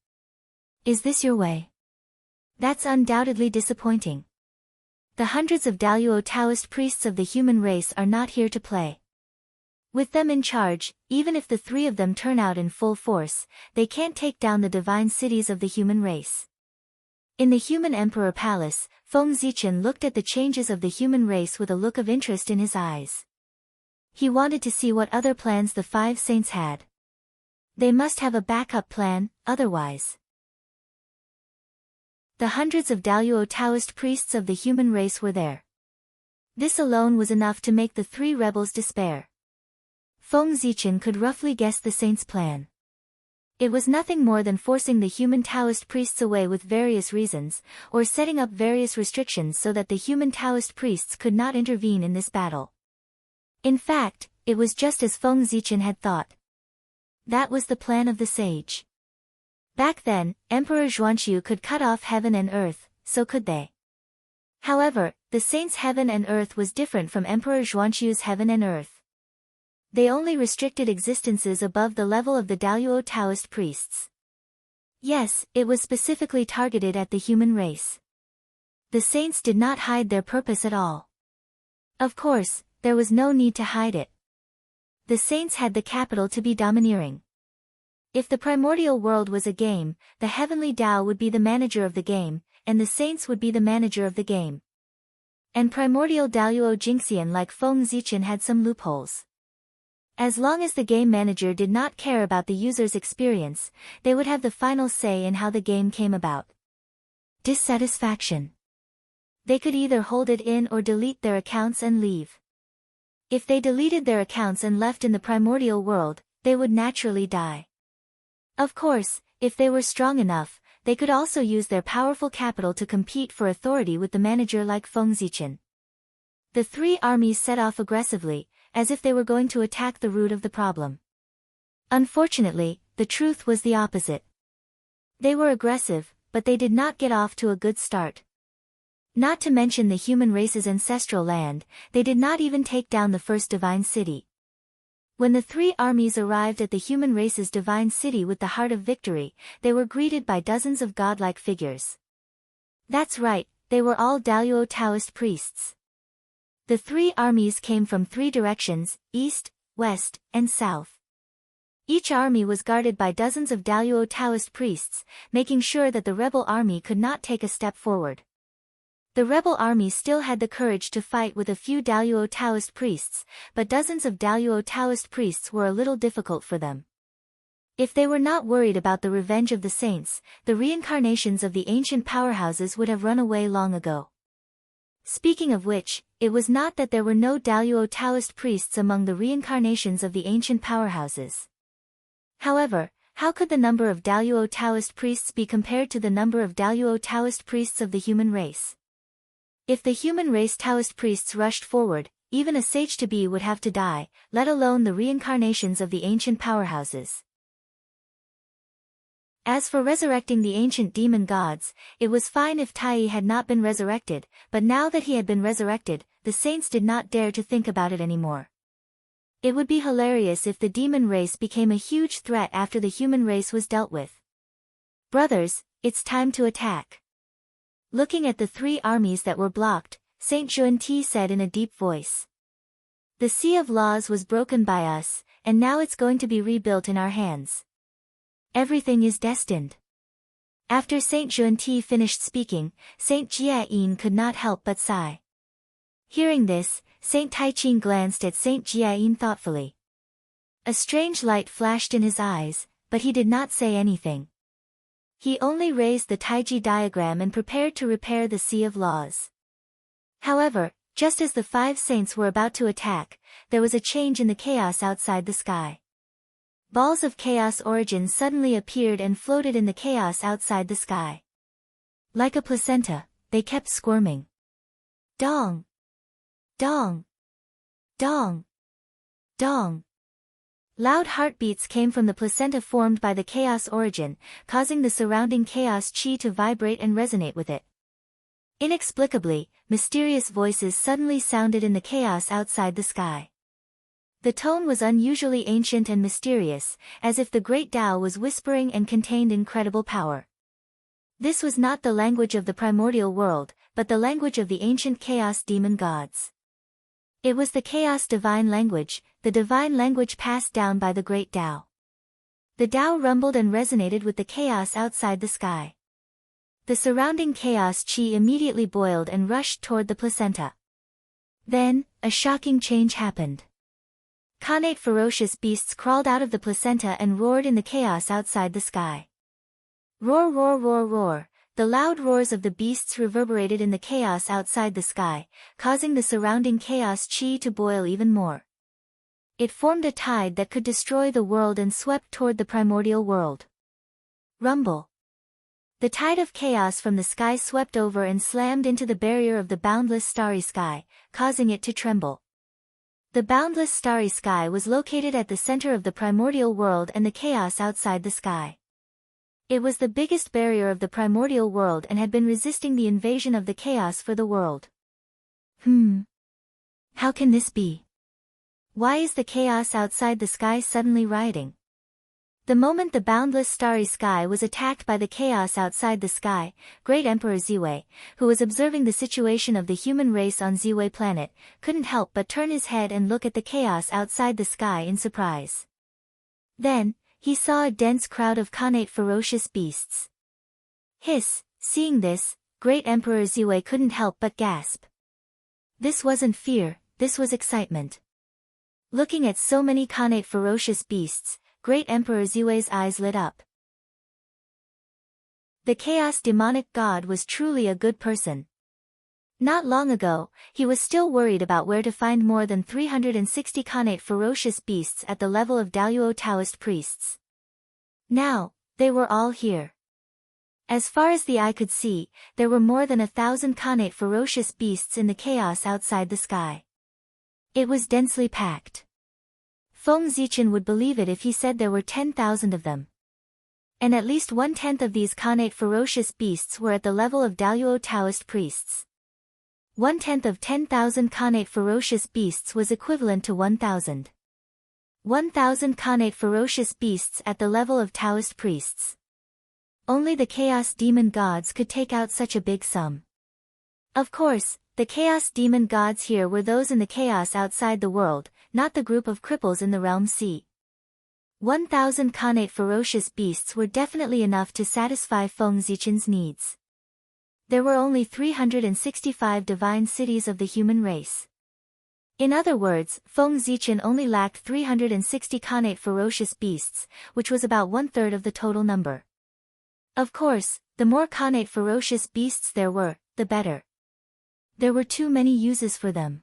Is this your way? That's undoubtedly disappointing. The hundreds of Daluo Taoist priests of the human race are not here to play. With them in charge, even if the three of them turn out in full force, they can't take down the divine cities of the human race. In the human emperor palace, Feng Zichen looked at the changes of the human race with a look of interest in his eyes. He wanted to see what other plans the five saints had. They must have a backup plan, otherwise. The hundreds of Daluo Taoist priests of the human race were there. This alone was enough to make the three rebels despair. Feng Zichen could roughly guess the saint's plan. It was nothing more than forcing the human Taoist priests away with various reasons, or setting up various restrictions so that the human Taoist priests could not intervene in this battle. In fact, it was just as Feng Zichen had thought. That was the plan of the sage. Back then, Emperor Xuanqiu could cut off heaven and earth, so could they. However, the saint's heaven and earth was different from Emperor Xuanqiu's heaven and earth. They only restricted existences above the level of the Daluo Taoist priests. Yes, it was specifically targeted at the human race. The saints did not hide their purpose at all. Of course, there was no need to hide it. The saints had the capital to be domineering. If the primordial world was a game, the heavenly Tao would be the manager of the game, and the saints would be the manager of the game. And primordial Daluo Jingxian like Feng Zichen had some loopholes. As long as the game manager did not care about the user's experience, they would have the final say in how the game came about. Dissatisfaction. They could either hold it in or delete their accounts and leave. If they deleted their accounts and left in the primordial world, they would naturally die. Of course, if they were strong enough, they could also use their powerful capital to compete for authority with the manager like Feng Zichen. The three armies set off aggressively, as if they were going to attack the root of the problem. Unfortunately, the truth was the opposite. They were aggressive, but they did not get off to a good start. Not to mention the human race's ancestral land, they did not even take down the first divine city. When the three armies arrived at the human race's divine city with the heart of victory, they were greeted by dozens of godlike figures. That's right, they were all Daluo Taoist priests. The three armies came from three directions, east, west, and south. Each army was guarded by dozens of Daluo Taoist priests, making sure that the rebel army could not take a step forward. The rebel army still had the courage to fight with a few Daluo Taoist priests, but dozens of Daluo Taoist priests were a little difficult for them. If they were not worried about the revenge of the saints, the reincarnations of the ancient powerhouses would have run away long ago. Speaking of which, it was not that there were no Daluo Taoist priests among the reincarnations of the ancient powerhouses. However, how could the number of Daluo Taoist priests be compared to the number of Daluo Taoist priests of the human race? If the human race Taoist priests rushed forward, even a sage-to-be would have to die, let alone the reincarnations of the ancient powerhouses. As for resurrecting the ancient demon gods, it was fine if Tai had not been resurrected, but now that he had been resurrected, the saints did not dare to think about it anymore. It would be hilarious if the demon race became a huge threat after the human race was dealt with. Brothers, it's time to attack. Looking at the three armies that were blocked, Saint Xuanti said in a deep voice. The sea of laws was broken by us, and now it's going to be rebuilt in our hands. Everything is destined. After Saint Xuanti finished speaking, Saint Jiayin could not help but sigh. Hearing this, Saint Taiqing glanced at Saint Jiayin thoughtfully. A strange light flashed in his eyes, but he did not say anything. He only raised the Taiji diagram and prepared to repair the Sea of Laws. However, just as the five saints were about to attack, there was a change in the chaos outside the sky. Balls of chaos origin suddenly appeared and floated in the chaos outside the sky. Like a placenta, they kept squirming. Dong! Dong! Dong! Dong! Loud heartbeats came from the placenta formed by the chaos origin, causing the surrounding chaos chi to vibrate and resonate with it. Inexplicably, mysterious voices suddenly sounded in the chaos outside the sky. The tone was unusually ancient and mysterious, as if the great Tao was whispering and contained incredible power. This was not the language of the primordial world, but the language of the ancient chaos demon gods. It was the chaos divine language, the divine language passed down by the great Tao. The Tao rumbled and resonated with the chaos outside the sky. The surrounding chaos chi immediately boiled and rushed toward the placenta. Then, a shocking change happened. Connate ferocious beasts crawled out of the placenta and roared in the chaos outside the sky. Roar, roar, roar, roar. The loud roars of the beasts reverberated in the chaos outside the sky, causing the surrounding chaos chi to boil even more. It formed a tide that could destroy the world and swept toward the primordial world. Rumble. The tide of chaos from the sky swept over and slammed into the barrier of the boundless starry sky, causing it to tremble. The boundless starry sky was located at the center of the primordial world and the chaos outside the sky. It was the biggest barrier of the primordial world and had been resisting the invasion of the chaos for the world. How can this be? Why is the chaos outside the sky suddenly rioting? The moment the boundless starry sky was attacked by the chaos outside the sky, Great Emperor Ziwei, who was observing the situation of the human race on Ziwei planet, couldn't help but turn his head and look at the chaos outside the sky in surprise. Then, he saw a dense crowd of connate ferocious beasts. Seeing this, Great Emperor Ziwei couldn't help but gasp. This wasn't fear, this was excitement. Looking at so many connate ferocious beasts, Great Emperor Ziwei's eyes lit up. The chaos demonic god was truly a good person. Not long ago, he was still worried about where to find more than 360 connate ferocious beasts at the level of Daluo Taoist priests. Now, they were all here. As far as the eye could see, there were more than 1,000 connate ferocious beasts in the chaos outside the sky. It was densely packed. Feng Zichen would believe it if he said there were 10,000 of them. And at least 1/10 of these connate ferocious beasts were at the level of Daluo Taoist priests. 1/10 of 10,000 connate ferocious beasts was equivalent to 1,000. 1,000 connate ferocious beasts at the level of Taoist priests. Only the chaos demon gods could take out such a big sum. Of course, the chaos demon gods here were those in the chaos outside the world, not the group of cripples in the realm sea. 1,000 connate ferocious beasts were definitely enough to satisfy Feng Zichen's needs. There were only 365 divine cities of the human race. In other words, Feng Zichen only lacked 360 connate ferocious beasts, which was about 1/3 of the total number. Of course, the more connate ferocious beasts there were, the better. There were too many uses for them.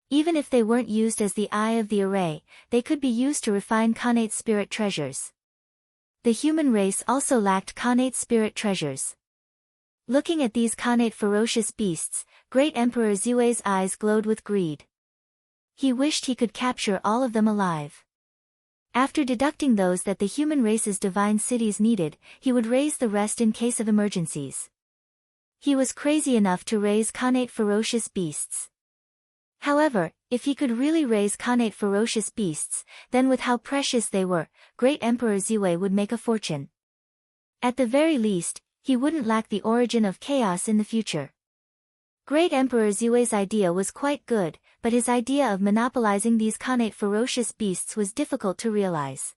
Even if they weren't used as the eye of the array, they could be used to refine connate spirit treasures. The human race also lacked connate spirit treasures. Looking at these connate ferocious beasts, Great Emperor Ziwei's eyes glowed with greed. He wished he could capture all of them alive. After deducting those that the human race's divine cities needed, he would raise the rest in case of emergencies. He was crazy enough to raise connate ferocious beasts. However, if he could really raise connate ferocious beasts, then with how precious they were, Great Emperor Ziwei would make a fortune. At the very least, he wouldn't lack the origin of chaos in the future. Great Emperor Ziwei's idea was quite good, but his idea of monopolizing these connate ferocious beasts was difficult to realize.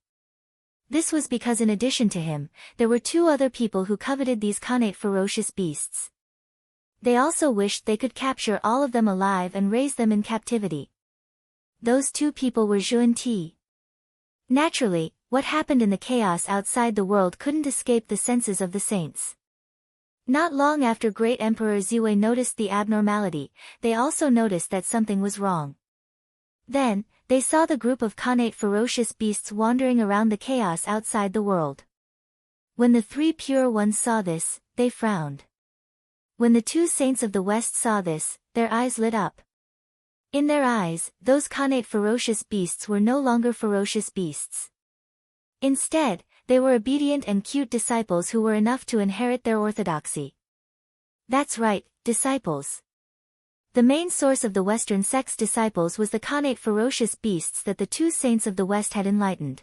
This was because in addition to him, there were 2 other people who coveted these connate ferocious beasts. They also wished they could capture all of them alive and raise them in captivity. Those 2 people were Zhu and Ti. Naturally, what happened in the chaos outside the world couldn't escape the senses of the saints. Not long after Great Emperor Ziwei noticed the abnormality, they also noticed that something was wrong. Then, they saw the group of connate ferocious beasts wandering around the chaos outside the world. When the 3 pure ones saw this, they frowned. When the 2 saints of the West saw this, their eyes lit up. In their eyes, those connate ferocious beasts were no longer ferocious beasts. Instead, they were obedient and cute disciples who were enough to inherit their orthodoxy. That's right, disciples. The main source of the Western sect's disciples was the connate ferocious beasts that the 2 saints of the West had enlightened.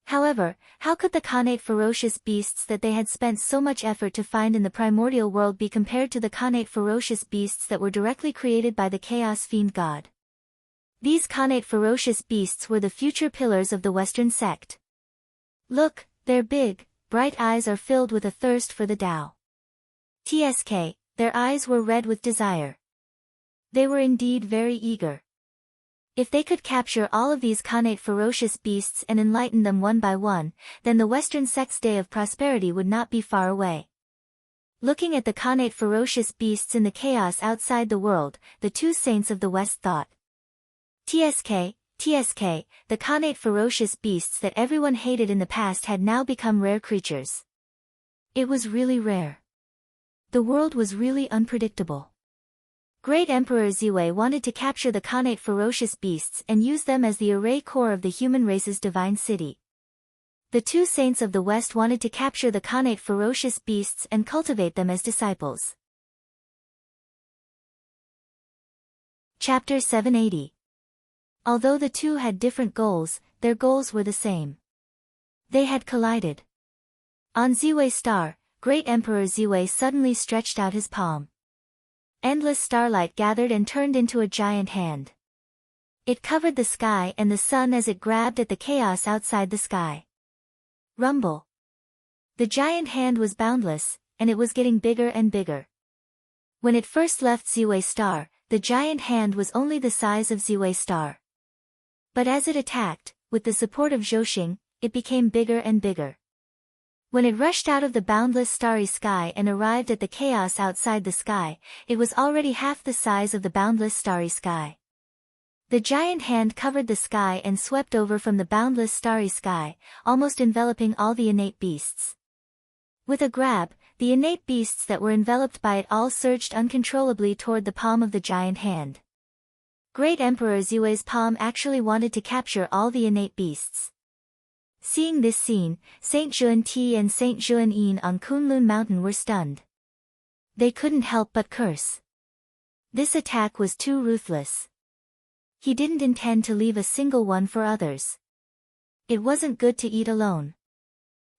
However, how could the connate ferocious beasts that they had spent so much effort to find in the primordial world be compared to the connate ferocious beasts that were directly created by the chaos fiend god? These connate ferocious beasts were the future pillars of the Western sect. Look, their big, bright eyes are filled with a thirst for the Tao. TSK, their eyes were red with desire. They were indeed very eager. If they could capture all of these connate ferocious beasts and enlighten them one by one, then the Western sect's day of prosperity would not be far away. Looking at the connate ferocious beasts in the chaos outside the world, the 2 saints of the West thought. TSK, the Khanate ferocious beasts that everyone hated in the past had now become rare creatures. It was really rare. The world was really unpredictable. Great Emperor Ziwei wanted to capture the Khanate ferocious beasts and use them as the array core of the human race's divine city. The two saints of the West wanted to capture the Khanate ferocious beasts and cultivate them as disciples. Chapter 780. Although the two had different goals, their goals were the same. They had collided. On Ziwei Star, Great Emperor Ziwei suddenly stretched out his palm. Endless starlight gathered and turned into a giant hand. It covered the sky and the sun as it grabbed at the chaos outside the sky. Rumble. The giant hand was boundless, and it was getting bigger and bigger. When it first left Ziwei Star, the giant hand was only the size of Ziwei Star. But as it attacked, with the support of Zhouxing, it became bigger and bigger. When it rushed out of the boundless starry sky and arrived at the chaos outside the sky, it was already half the size of the boundless starry sky. The giant hand covered the sky and swept over from the boundless starry sky, almost enveloping all the innate beasts. With a grab, the innate beasts that were enveloped by it all surged uncontrollably toward the palm of the giant hand. Great Emperor Ziwei's palm actually wanted to capture all the innate beasts. Seeing this scene, Saint Zhuan-Ti and Saint Zhuan-Yin on Kunlun Mountain were stunned. They couldn't help but curse. This attack was too ruthless. He didn't intend to leave a single one for others. It wasn't good to eat alone.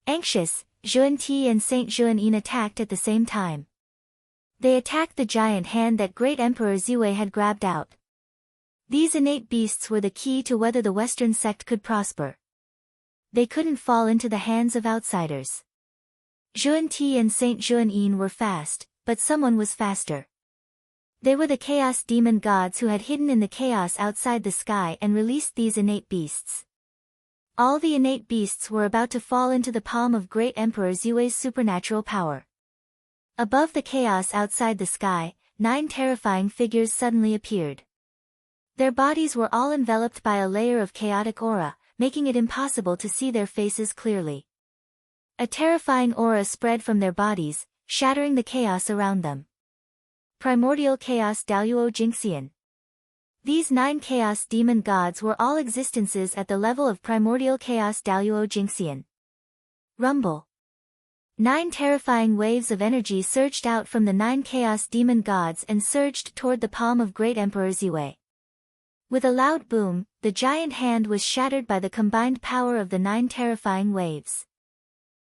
Anxious, Zhuan-Ti and Saint Zhuan-Yin attacked at the same time. They attacked the giant hand that Great Emperor Ziwei had grabbed out. These innate beasts were the key to whether the Western sect could prosper. They couldn't fall into the hands of outsiders. Zhuan-Ti and Saint Zhuan-Yin were fast, but someone was faster. They were the chaos demon gods who had hidden in the chaos outside the sky and released these innate beasts. All the innate beasts were about to fall into the palm of Great Emperor Ziwei's supernatural power. Above the chaos outside the sky, 9 terrifying figures suddenly appeared. Their bodies were all enveloped by a layer of chaotic aura, making it impossible to see their faces clearly. A terrifying aura spread from their bodies, shattering the chaos around them. Primordial Chaos Daluo Jingxian. These 9 chaos demon gods were all existences at the level of Primordial Chaos Daluo Jingxian. Rumble. 9 terrifying waves of energy surged out from the 9 chaos demon gods and surged toward the palm of Great Emperor Ziwei. With a loud boom, the giant hand was shattered by the combined power of the 9 terrifying waves.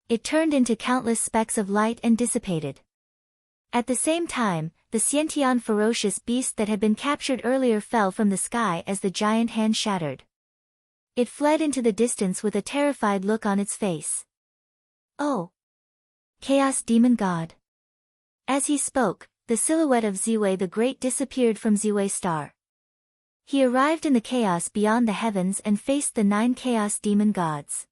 It turned into countless specks of light and dissipated. At the same time, the Xiantian ferocious beast that had been captured earlier fell from the sky as the giant hand shattered. It fled into the distance with a terrified look on its face. Oh! Chaos Demon God! As he spoke, the silhouette of Ziwei the Great disappeared from Ziwei Star. He arrived in the chaos beyond the heavens and faced the 9 chaos demon gods.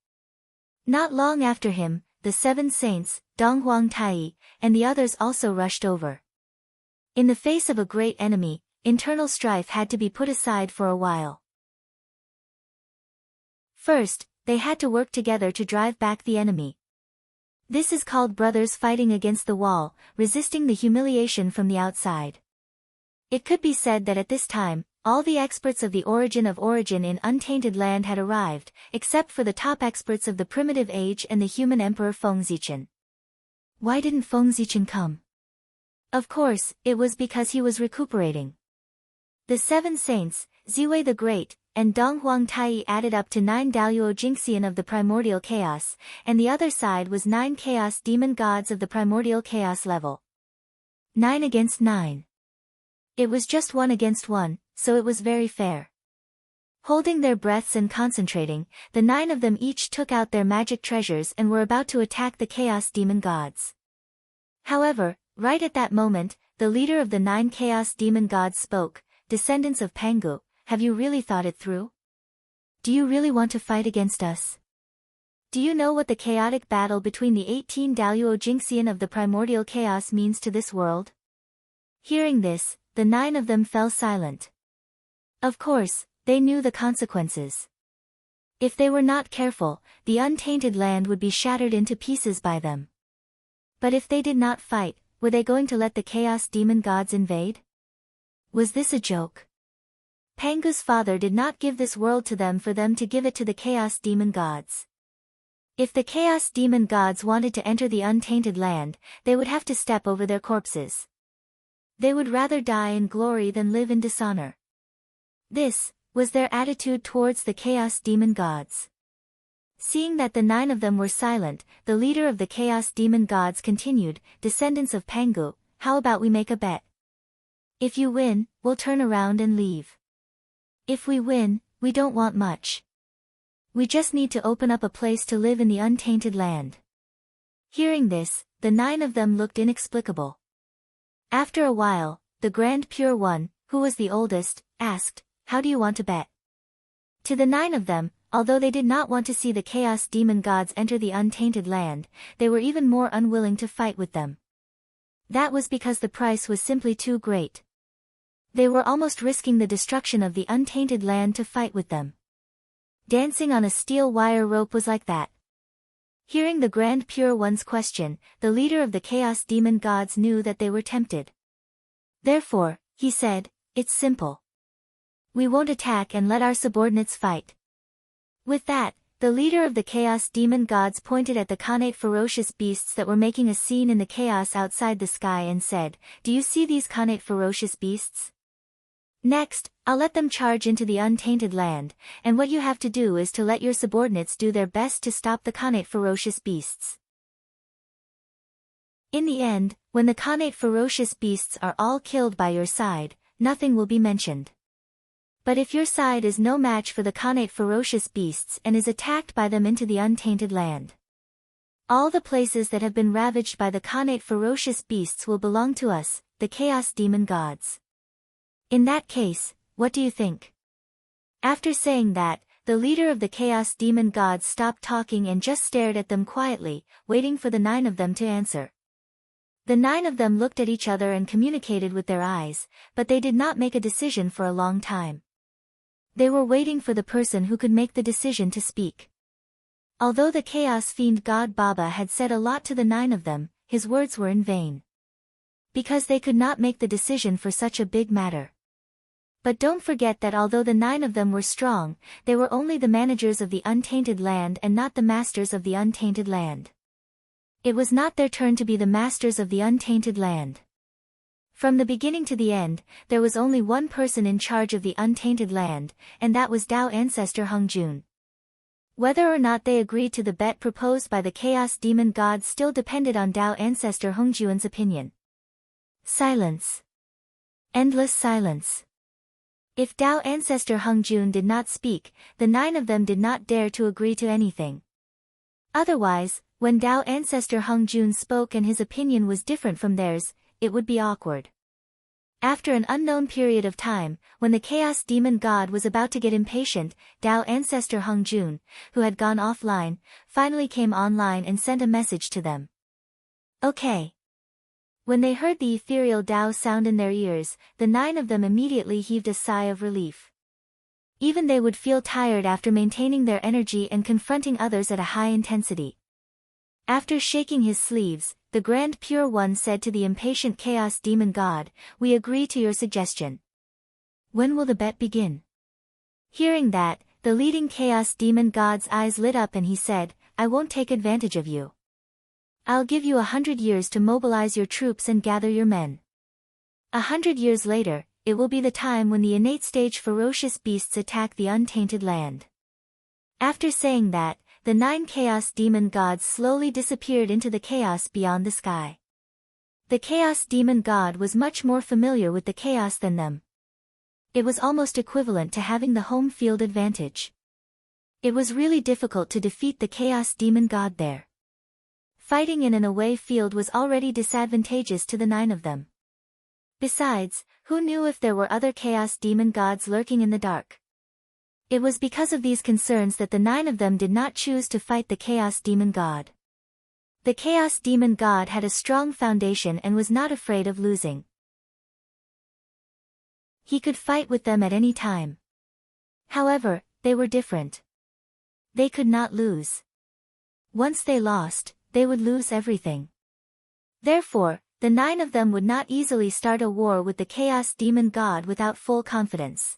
Not long after him, the 7 saints, Donghuang Tai, and the others also rushed over. In the face of a great enemy, internal strife had to be put aside for a while. First, they had to work together to drive back the enemy. This is called brothers fighting against the wall, resisting the humiliation from the outside. It could be said that at this time, all the experts of the origin in Untainted Land had arrived, except for the top experts of the primitive age and the human emperor Feng Zichen. Why didn't Feng Zichen come? Of course, it was because he was recuperating. The 7 saints, Ziwei the Great, and Donghuang Tai added up to 9 Daluo Jingxian of the primordial chaos, and the other side was 9 chaos demon gods of the primordial chaos level. 9 against 9. It was just 1 against 1, so it was very fair. Holding their breaths and concentrating, the 9 of them each took out their magic treasures and were about to attack the chaos demon gods. However, right at that moment, the leader of the 9 chaos demon gods spoke, "Descendants of Pangu, have you really thought it through? Do you really want to fight against us? Do you know what the chaotic battle between the 18 Daluo Jingxian of the primordial chaos means to this world?" Hearing this, the 9 of them fell silent. Of course, They knew the consequences. If they were not careful, the untainted land would be shattered into pieces by them. But if they did not fight, were they going to let the chaos demon gods invade? Was this a joke? Pangu's father did not give this world to them for them to give it to the chaos demon gods. If the chaos demon gods wanted to enter the untainted land, they would have to step over their corpses. They would rather die in glory than live in dishonor. This was their attitude towards the chaos demon gods. Seeing that the 9 of them were silent, the leader of the chaos demon gods continued, "Descendants of Pangu, how about we make a bet? If you win, we'll turn around and leave. If we win, we don't want much. We just need to open up a place to live in the untainted land." Hearing this, the 9 of them looked inexplicable. After a while, the Grand Pure One, who was the oldest, asked, "How do you want to bet?" To the 9 of them, although they did not want to see the chaos demon gods enter the untainted land, they were even more unwilling to fight with them. That was because the price was simply too great. They were almost risking the destruction of the untainted land to fight with them. Dancing on a steel wire rope was like that. Hearing the Grand Pure One's question, the leader of the chaos demon gods knew that they were tempted. Therefore, he said, "It's simple. We won't attack and let our subordinates fight." With that, the leader of the chaos demon gods pointed at the connate ferocious beasts that were making a scene in the chaos outside the sky and said, "Do you see these connate ferocious beasts? Next, I'll let them charge into the untainted land, and what you have to do is to let your subordinates do their best to stop the connate ferocious beasts." In the end, when the connate ferocious beasts are all killed by your side, nothing will be mentioned. But if your side is no match for the connate ferocious beasts and is attacked by them into the untainted land, all the places that have been ravaged by the connate ferocious beasts will belong to us, the chaos demon gods. In that case, what do you think? After saying that, the leader of the chaos demon gods stopped talking and just stared at them quietly, waiting for the 9 of them to answer. The 9 of them looked at each other and communicated with their eyes, but they did not make a decision for a long time. They were waiting for the person who could make the decision to speak. Although the chaos fiend god Baba had said a lot to the 9 of them, his words were in vain. Because they could not make the decision for such a big matter. But don't forget that although the 9 of them were strong, they were only the managers of the untainted land and not the masters of the untainted land. It was not their turn to be the masters of the untainted land. From the beginning to the end, there was only one person in charge of the untainted land, and that was Tao ancestor Hongjun. Whether or not they agreed to the bet proposed by the chaos demon gods still depended on Tao ancestor Hongjun's opinion. Silence. Endless silence. If Tao ancestor Hongjun did not speak, the 9 of them did not dare to agree to anything. Otherwise, when Tao ancestor Hongjun spoke and his opinion was different from theirs, it would be awkward. After an unknown period of time, when the chaos demon god was about to get impatient, Tao ancestor Hongjun, who had gone offline, finally came online and sent a message to them. Okay. When they heard the ethereal Tao sound in their ears, the 9 of them immediately heaved a sigh of relief. Even they would feel tired after maintaining their energy and confronting others at a high intensity. After shaking his sleeves, the Grand Pure One said to the impatient chaos demon god, "We agree to your suggestion. When will the bet begin?" Hearing that, the leading chaos demon god's eyes lit up and he said, "I won't take advantage of you. I'll give you 100 years to mobilize your troops and gather your men. 100 years later, it will be the time when the innate stage ferocious beasts attack the untainted land." After saying that, the 9 chaos demon gods slowly disappeared into the chaos beyond the sky. The chaos demon god was much more familiar with the chaos than them. It was almost equivalent to having the home field advantage. It was really difficult to defeat the chaos demon god there. Fighting in an away field was already disadvantageous to the 9 of them. Besides, who knew if there were other chaos demon gods lurking in the dark? It was because of these concerns that the 9 of them did not choose to fight the chaos demon god. The chaos demon god had a strong foundation and was not afraid of losing. He could fight with them at any time. However, they were different. They could not lose. Once they lost, they would lose everything. Therefore, the 9 of them would not easily start a war with the Chaos Demon God without full confidence.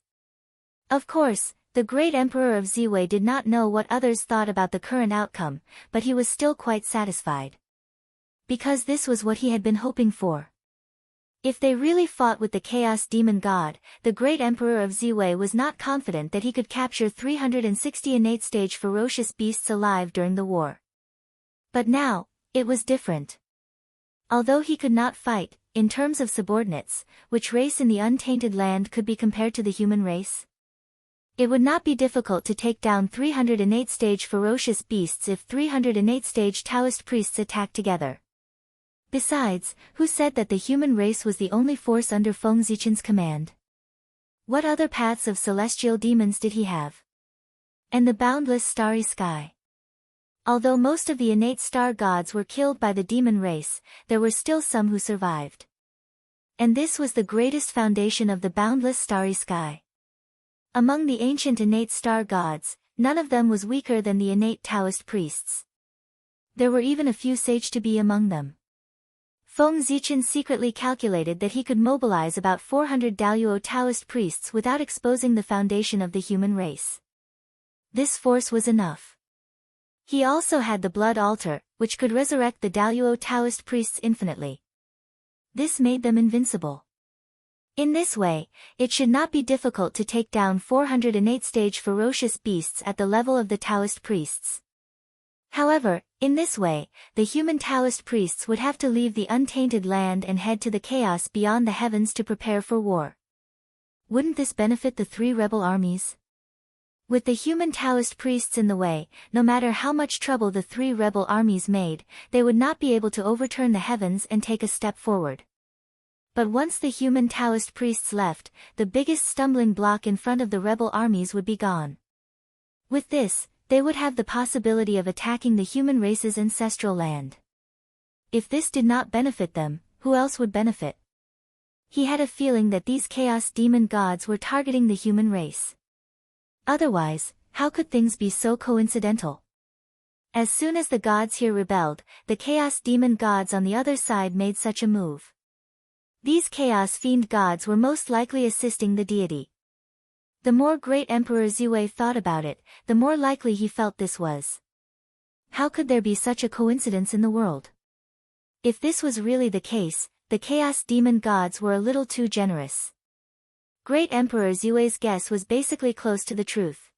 Of course, the great Emperor of Ziwei did not know what others thought about the current outcome, but he was still quite satisfied. Because this was what he had been hoping for. If they really fought with the Chaos Demon God, the great Emperor of Ziwei was not confident that he could capture 360 innate stage ferocious beasts alive during the war. But now, it was different. Although he could not fight, in terms of subordinates, which race in the untainted land could be compared to the human race? It would not be difficult to take down 300 innate stage ferocious beasts if 300 innate stage Taoist priests attacked together. Besides, who said that the human race was the only force under Feng Zichen's command? What other paths of celestial demons did he have? And the boundless starry sky. Although most of the innate star gods were killed by the demon race, there were still some who survived. And this was the greatest foundation of the boundless starry sky. Among the ancient innate star gods, none of them was weaker than the innate Taoist priests. There were even a few sage to be among them. Feng Zichen secretly calculated that he could mobilize about 400 Daluo Taoist priests without exposing the foundation of the human race. This force was enough. He also had the blood altar, which could resurrect the Daluo Taoist priests infinitely. This made them invincible. In this way, it should not be difficult to take down 400 innate stage ferocious beasts at the level of the Taoist priests. However, in this way, the human Taoist priests would have to leave the untainted land and head to the chaos beyond the heavens to prepare for war. Wouldn't this benefit the 3 rebel armies? With the human Taoist priests in the way, no matter how much trouble the 3 rebel armies made, they would not be able to overturn the heavens and take a step forward. But once the human Taoist priests left, the biggest stumbling block in front of the rebel armies would be gone. With this, they would have the possibility of attacking the human race's ancestral land. If this did not benefit them, who else would benefit? He had a feeling that these chaos demon gods were targeting the human race. Otherwise, how could things be so coincidental? As soon as the gods here rebelled, the chaos demon gods on the other side made such a move. These chaos fiend gods were most likely assisting the deity. The more great Emperor Ziwei thought about it, the more likely he felt this was. How could there be such a coincidence in the world? If this was really the case, the chaos demon gods were a little too generous. Great Emperor Ziwei's guess was basically close to the truth.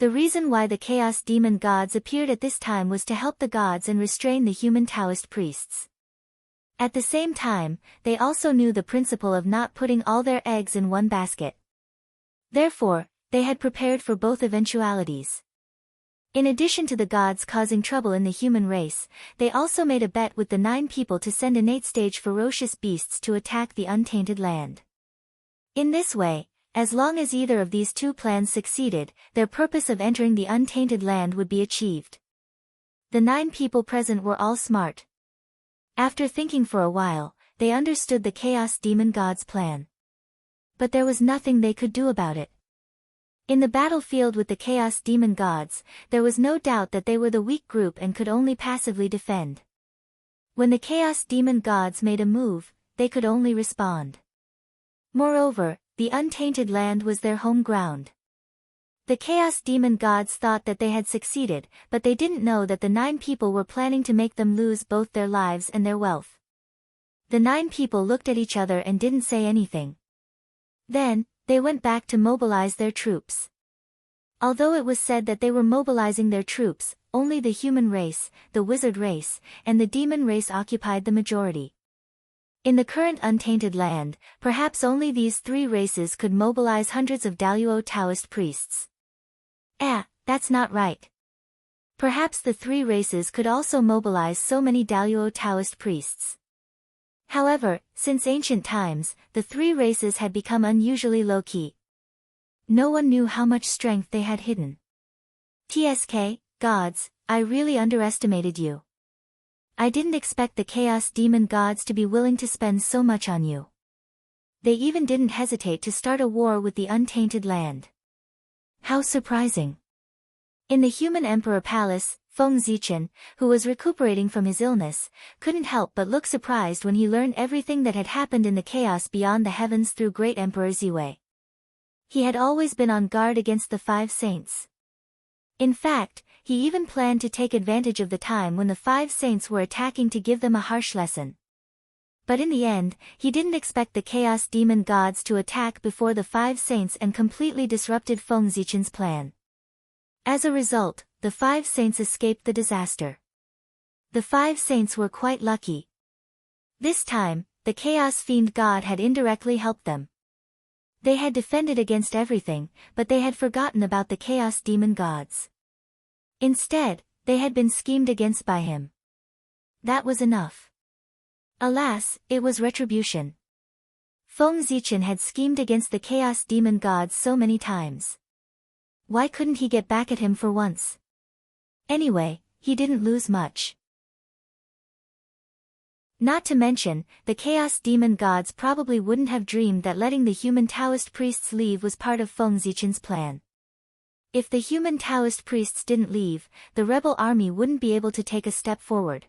The reason why the chaos demon gods appeared at this time was to help the gods and restrain the human Taoist priests. At the same time, they also knew the principle of not putting all their eggs in one basket. Therefore, they had prepared for both eventualities. In addition to the gods causing trouble in the human race, they also made a bet with the 9 people to send innate stage ferocious beasts to attack the untainted land. In this way, as long as either of these 2 plans succeeded, their purpose of entering the untainted land would be achieved. The 9 people present were all smart. After thinking for a while, they understood the chaos demon god's plan. But there was nothing they could do about it. In the battlefield with the chaos demon gods, there was no doubt that they were the weak group and could only passively defend. When the chaos demon gods made a move, they could only respond. Moreover, the untainted land was their home ground. The chaos demon gods thought that they had succeeded, but they didn't know that the 9 people were planning to make them lose both their lives and their wealth. The 9 people looked at each other and didn't say anything. Then, they went back to mobilize their troops. Although it was said that they were mobilizing their troops, only the human race, the wizard race, and the demon race occupied the majority. In the current untainted land, perhaps only these 3 races could mobilize hundreds of Daluo Taoist priests. That's not right. Perhaps the 3 races could also mobilize so many Daluo Taoist priests. However, since ancient times, the 3 races had become unusually low-key. No one knew how much strength they had hidden. TSK, gods, I really underestimated you. I didn't expect the chaos demon gods to be willing to spend so much on you. They even didn't hesitate to start a war with the untainted land. How surprising! In the human emperor palace, Feng Zichen, who was recuperating from his illness, couldn't help but look surprised when he learned everything that had happened in the chaos beyond the heavens through Great Emperor Ziwei. He had always been on guard against the five saints. In fact, he even planned to take advantage of the time when the five saints were attacking to give them a harsh lesson. But in the end, he didn't expect the chaos demon gods to attack before the five saints and completely disrupted Feng Zichen's plan. As a result, the five saints escaped the disaster. The five saints were quite lucky. This time, the chaos fiend god had indirectly helped them. They had defended against everything, but they had forgotten about the chaos demon gods. Instead, they had been schemed against by him. That was enough. Alas, it was retribution. Feng Zichen had schemed against the chaos demon gods so many times. Why couldn't he get back at him for once? Anyway, he didn't lose much. Not to mention, the chaos demon gods probably wouldn't have dreamed that letting the human Taoist priests leave was part of Feng Zichen's plan. If the human Taoist priests didn't leave, the rebel army wouldn't be able to take a step forward.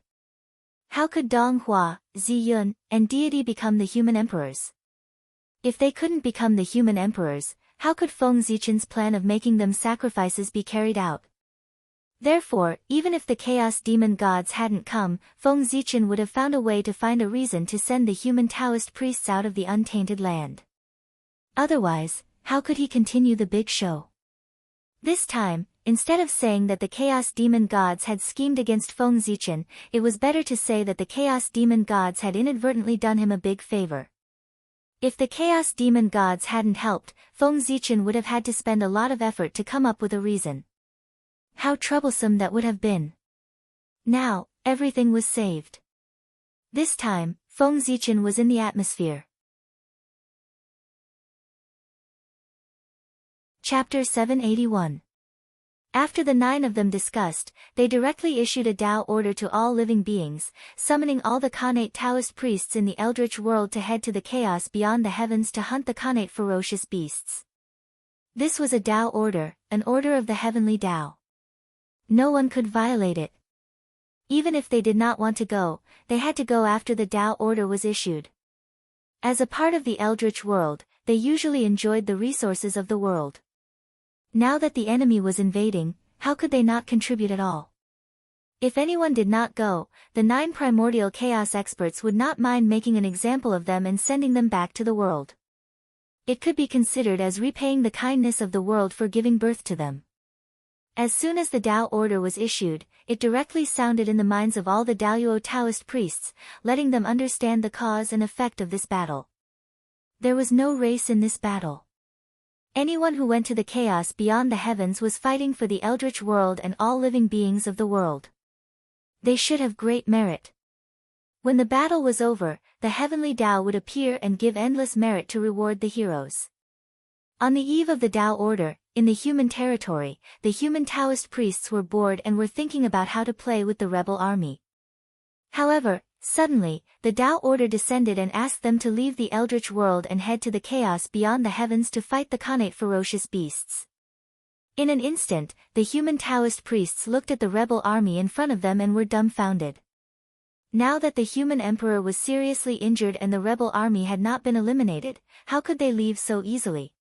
How could Dong Hua, Zi Yun, and Deity become the human emperors? If they couldn't become the human emperors, how could Feng Zichen's plan of making them sacrifices be carried out? Therefore, even if the chaos demon gods hadn't come, Feng Zichen would have found a way to find a reason to send the human Taoist priests out of the untainted land. Otherwise, how could he continue the big show? This time, instead of saying that the chaos demon gods had schemed against Feng Zichen, it was better to say that the chaos demon gods had inadvertently done him a big favor. If the chaos demon gods hadn't helped, Feng Zichen would have had to spend a lot of effort to come up with a reason. How troublesome that would have been. Now, everything was saved. This time, Feng Zichen was in the atmosphere. Chapter 781. After the 9 of them discussed, they directly issued a Tao order to all living beings, summoning all the Khanate Taoist priests in the Eldritch world to head to the chaos beyond the heavens to hunt the Khanate ferocious beasts. This was a Tao order, an order of the heavenly Tao. No one could violate it. Even if they did not want to go, they had to go after the Tao order was issued. As a part of the Eldritch world, they usually enjoyed the resources of the world. Now that the enemy was invading, how could they not contribute at all? If anyone did not go, the 9 primordial chaos experts would not mind making an example of them and sending them back to the world. It could be considered as repaying the kindness of the world for giving birth to them. As soon as the Tao order was issued, it directly sounded in the minds of all the Daoyuo Taoist priests, letting them understand the cause and effect of this battle. There was no race in this battle. Anyone who went to the chaos beyond the heavens was fighting for the Eldritch world and all living beings of the world. They should have great merit. When the battle was over, the heavenly Tao would appear and give endless merit to reward the heroes. On the eve of the Tao order, in the human territory, the human Taoist priests were bored and were thinking about how to play with the rebel army. However, suddenly, the Tao order descended and asked them to leave the Eldritch world and head to the chaos beyond the heavens to fight the Khanate ferocious beasts. In an instant, the human Taoist priests looked at the rebel army in front of them and were dumbfounded. Now that the human emperor was seriously injured and the rebel army had not been eliminated, how could they leave so easily?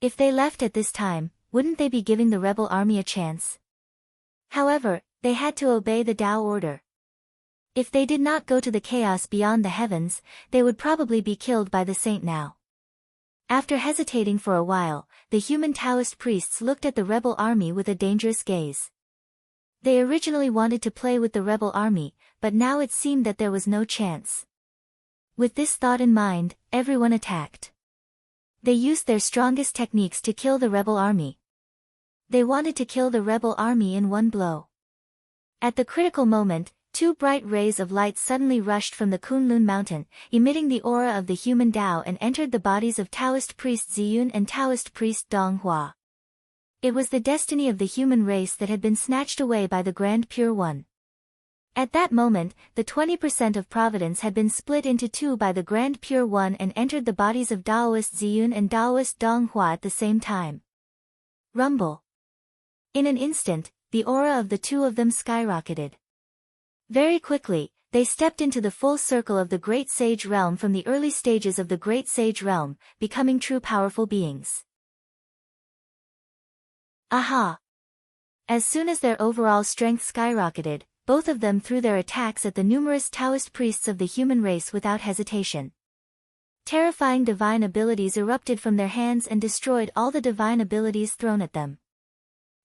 If they left at this time, wouldn't they be giving the rebel army a chance? However, they had to obey the Tao order. If they did not go to the chaos beyond the heavens, they would probably be killed by the saint now. After hesitating for a while, the human Taoist priests looked at the rebel army with a dangerous gaze. They originally wanted to play with the rebel army, but now it seemed that there was no chance. With this thought in mind, everyone attacked. They used their strongest techniques to kill the rebel army. They wanted to kill the rebel army in one blow. At the critical moment, 2 bright rays of light suddenly rushed from the Kunlun mountain, emitting the aura of the human Tao and entered the bodies of Taoist priest Ziyun and Taoist priest Dong Hua. It was the destiny of the human race that had been snatched away by the Grand Pure One. At that moment, the 20% of Providence had been split into two by the Grand Pure One and entered the bodies of Daoist Ziyun and Daoist Donghua at the same time. Rumble. In an instant, the aura of the two of them skyrocketed. Very quickly, they stepped into the full circle of the Great Sage Realm from the early stages of the Great Sage Realm, becoming true powerful beings. Aha! As soon as their overall strength skyrocketed, both of them threw their attacks at the numerous Taoist priests of the human race without hesitation. Terrifying divine abilities erupted from their hands and destroyed all the divine abilities thrown at them.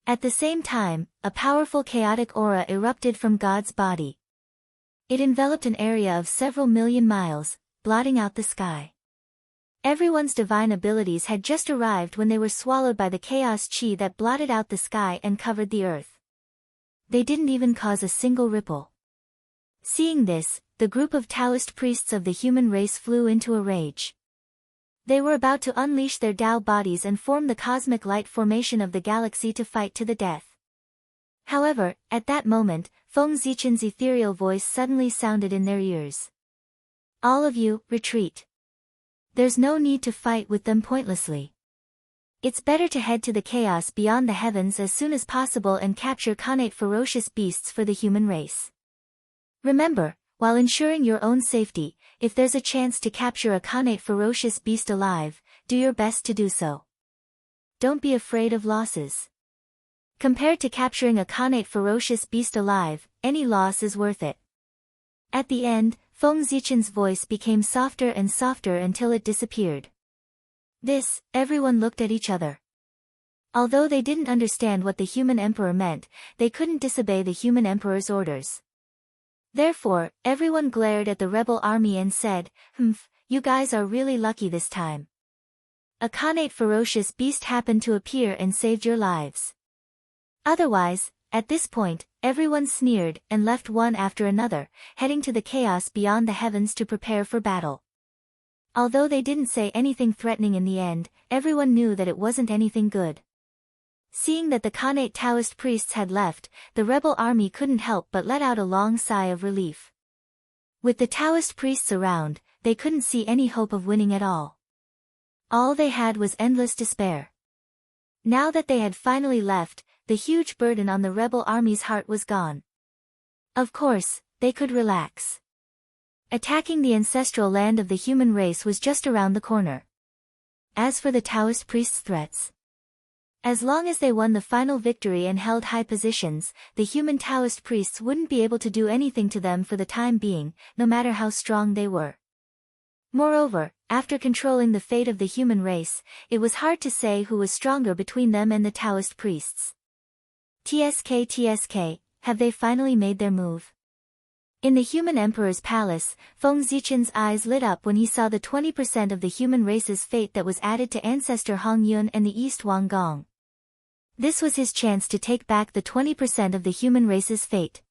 At the same time, a powerful chaotic aura erupted from God's body. It enveloped an area of several million miles, blotting out the sky. Everyone's divine abilities had just arrived when they were swallowed by the chaos chi that blotted out the sky and covered the earth. They didn't even cause a single ripple. Seeing this, the group of Taoist priests of the human race flew into a rage. They were about to unleash their Tao bodies and form the cosmic light formation of the galaxy to fight to the death. However, at that moment, Feng Zichen's ethereal voice suddenly sounded in their ears. All of you, retreat. There's no need to fight with them pointlessly. It's better to head to the chaos beyond the heavens as soon as possible and capture connate ferocious beasts for the human race. Remember, while ensuring your own safety, if there's a chance to capture a connate ferocious beast alive, do your best to do so. Don't be afraid of losses. Compared to capturing a connate ferocious beast alive, any loss is worth it. At the end, Feng Zichen's voice became softer and softer until it disappeared. Everyone looked at each other. Although they didn't understand what the human emperor meant, they couldn't disobey the human emperor's orders. Therefore, everyone glared at the rebel army and said, you guys are really lucky this time. A connate ferocious beast happened to appear and saved your lives. Otherwise, at this point, everyone sneered and left one after another, heading to the chaos beyond the heavens to prepare for battle. Although they didn't say anything threatening in the end, everyone knew that it wasn't anything good. Seeing that the connate Taoist priests had left, the rebel army couldn't help but let out a long sigh of relief. With the Taoist priests around, they couldn't see any hope of winning at all. All they had was endless despair. Now that they had finally left, the huge burden on the rebel army's heart was gone. Of course, they could relax. Attacking the ancestral land of the human race was just around the corner. As for the Taoist priests' threats, as long as they won the final victory and held high positions, the human Taoist priests wouldn't be able to do anything to them for the time being, no matter how strong they were. Moreover, after controlling the fate of the human race, it was hard to say who was stronger between them and the Taoist priests. TSK, have they finally made their move? In the human emperor's palace, Feng Zichen's eyes lit up when he saw the 20% of the human race's fate that was added to ancestor Hong Yun and the East Wang Gong. This was his chance to take back the 20% of the human race's fate.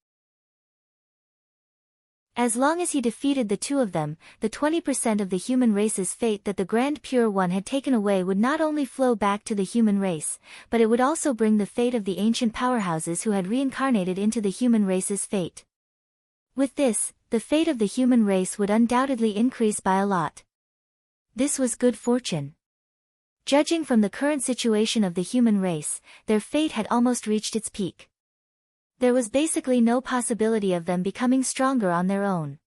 As long as he defeated the two of them, the 20% of the human race's fate that the Grand Pure One had taken away would not only flow back to the human race, but it would also bring the fate of the ancient powerhouses who had reincarnated into the human race's fate. With this, the fate of the human race would undoubtedly increase by a lot. This was good fortune. Judging from the current situation of the human race, their fate had almost reached its peak. There was basically no possibility of them becoming stronger on their own.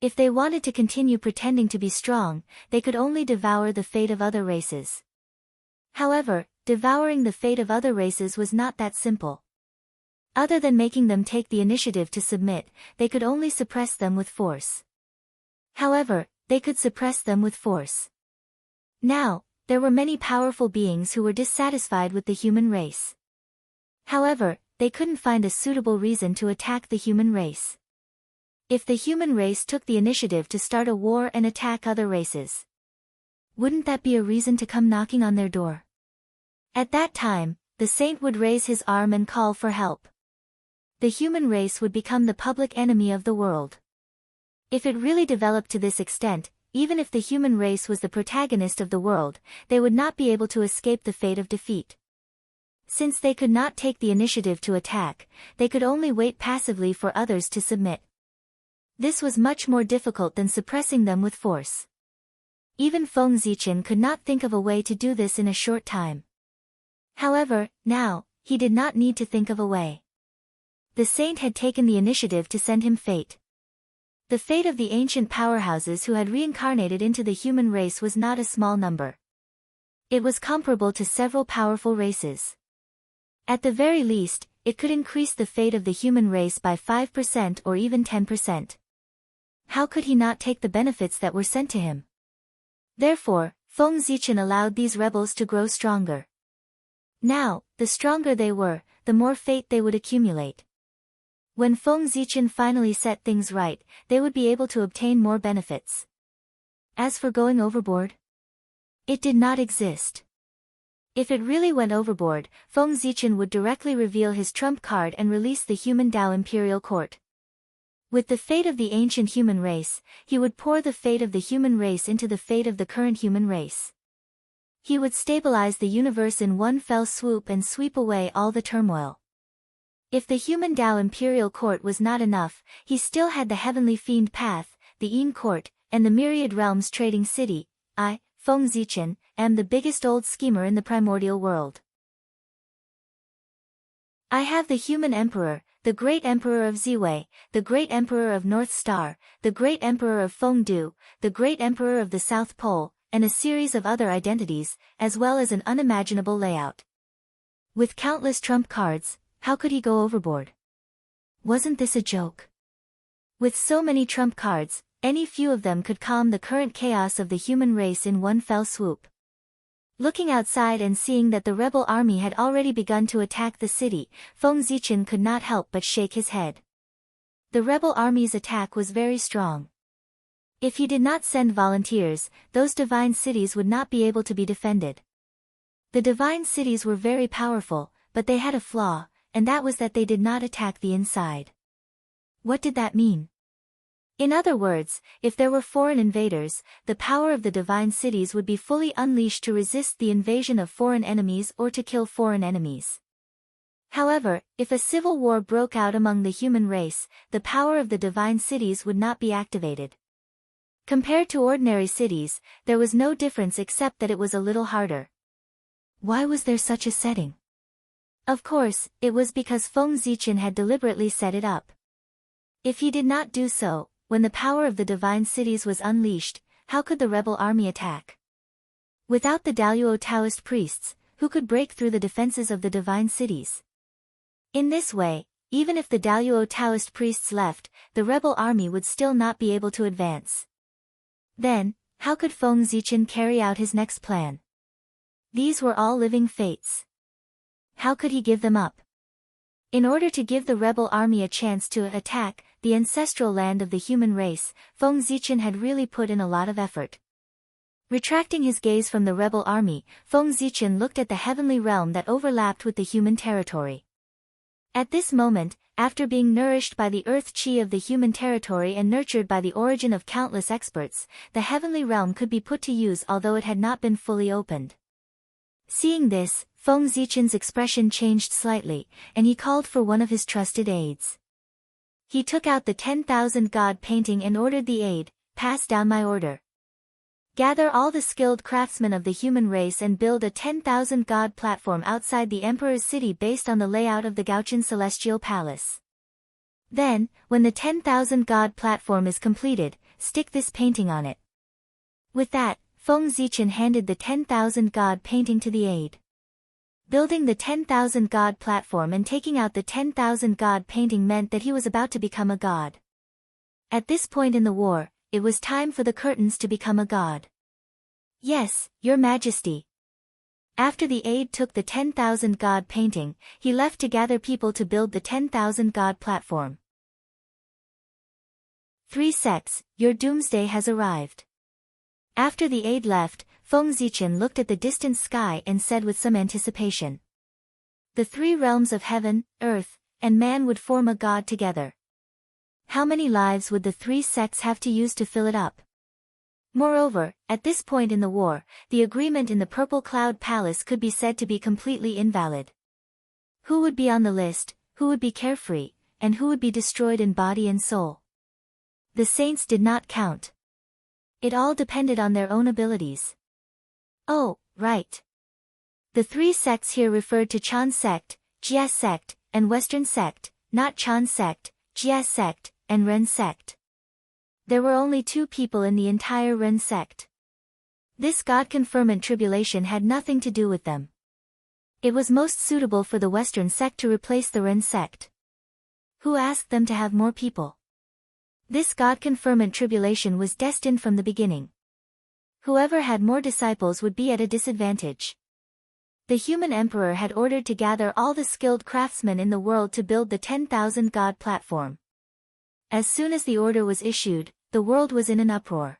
If they wanted to continue pretending to be strong, they could only devour the fate of other races. However, devouring the fate of other races was not that simple. Other than making them take the initiative to submit, they could only suppress them with force. However, they could suppress them with force. Now, there were many powerful beings who were dissatisfied with the human race. However, they couldn't find a suitable reason to attack the human race. If the human race took the initiative to start a war and attack other races, wouldn't that be a reason to come knocking on their door? At that time, the saint would raise his arm and call for help. The human race would become the public enemy of the world. If it really developed to this extent, even if the human race was the protagonist of the world, they would not be able to escape the fate of defeat. Since they could not take the initiative to attack, they could only wait passively for others to submit. This was much more difficult than suppressing them with force. Even Feng Zichen could not think of a way to do this in a short time. However, now, he did not need to think of a way. The saint had taken the initiative to send him fate. The fate of the ancient powerhouses who had reincarnated into the human race was not a small number. It was comparable to several powerful races. At the very least, it could increase the fate of the human race by 5% or even 10%. How could he not take the benefits that were sent to him? Therefore, Feng Zichen allowed these rebels to grow stronger. Now, the stronger they were, the more fate they would accumulate. When Feng Zichen finally set things right, they would be able to obtain more benefits. As for going overboard, it did not exist. If it really went overboard, Feng Zichen would directly reveal his trump card and release the human Tao Imperial Court. With the fate of the ancient human race, he would pour the fate of the human race into the fate of the current human race. He would stabilize the universe in one fell swoop and sweep away all the turmoil. If the human Tao Imperial Court was not enough, he still had the Heavenly Fiend Path, the Yin Court, and the Myriad Realms Trading City. I, Feng Zichen, am the biggest old schemer in the primordial world. I have the human emperor, the great emperor of Ziwei, the great emperor of North Star, the great emperor of Fengdu, the great emperor of the South Pole, and a series of other identities, as well as an unimaginable layout. With countless trump cards, how could he go overboard? Wasn't this a joke? With so many trump cards, any few of them could calm the current chaos of the human race in one fell swoop. Looking outside and seeing that the rebel army had already begun to attack the city, Feng Zichen could not help but shake his head. The rebel army's attack was very strong. If he did not send volunteers, those divine cities would not be able to be defended. The divine cities were very powerful, but they had a flaw, and that was that they did not attack the inside. What did that mean? In other words, if there were foreign invaders, the power of the divine cities would be fully unleashed to resist the invasion of foreign enemies or to kill foreign enemies. However, if a civil war broke out among the human race, the power of the divine cities would not be activated. Compared to ordinary cities, there was no difference except that it was a little harder. Why was there such a setting? Of course, it was because Feng Zichen had deliberately set it up. If he did not do so, when the power of the divine cities was unleashed, how could the rebel army attack? Without the Daluo Taoist priests, who could break through the defenses of the divine cities? In this way, even if the Daluo Taoist priests left, the rebel army would still not be able to advance. Then, how could Feng Zichen carry out his next plan? These were all living fates. How could he give them up? In order to give the rebel army a chance to attack the ancestral land of the human race, Feng Zichen had really put in a lot of effort. Retracting his gaze from the rebel army, Feng Zichen looked at the heavenly realm that overlapped with the human territory. At this moment, after being nourished by the earth chi of the human territory and nurtured by the origin of countless experts, the heavenly realm could be put to use although it had not been fully opened. Seeing this, Feng Zichen's expression changed slightly, and he called for one of his trusted aides. He took out the 10,000 God painting and ordered the aide, "Pass down my order. Gather all the skilled craftsmen of the human race and build a 10,000 God platform outside the Emperor's city based on the layout of the Gaochen Celestial Palace. Then, when the 10,000 God platform is completed, stick this painting on it." With that, Feng Zichen handed the 10,000 God painting to the aide. Building the 10,000 God platform and taking out the 10,000 God painting meant that he was about to become a god. At this point in the war, it was time for the curtains to become a god. "Yes, Your Majesty." After the aide took the 10,000 God painting, he left to gather people to build the 10,000 God platform. 3 sects, your doomsday has arrived. After the aide left, Feng Zichen looked at the distant sky and said with some anticipation. The 3 realms of heaven, earth, and man would form a god together. How many lives would the 3 sects have to use to fill it up? Moreover, at this point in the war, the agreement in the Purple Cloud Palace could be said to be completely invalid. Who would be on the list, who would be carefree, and who would be destroyed in body and soul? The saints did not count. It all depended on their own abilities. Oh, right. The three sects here referred to Chan sect, Jia sect, and Western sect, not Chan sect, Jia sect, and Ren sect. There were only 2 people in the entire Ren sect. This God-conferment tribulation had nothing to do with them. It was most suitable for the Western sect to replace the Ren sect. Who asked them to have more people? This God-conferment tribulation was destined from the beginning. Whoever had more disciples would be at a disadvantage. The human emperor had ordered to gather all the skilled craftsmen in the world to build the 10,000 God platform. As soon as the order was issued, the world was in an uproar.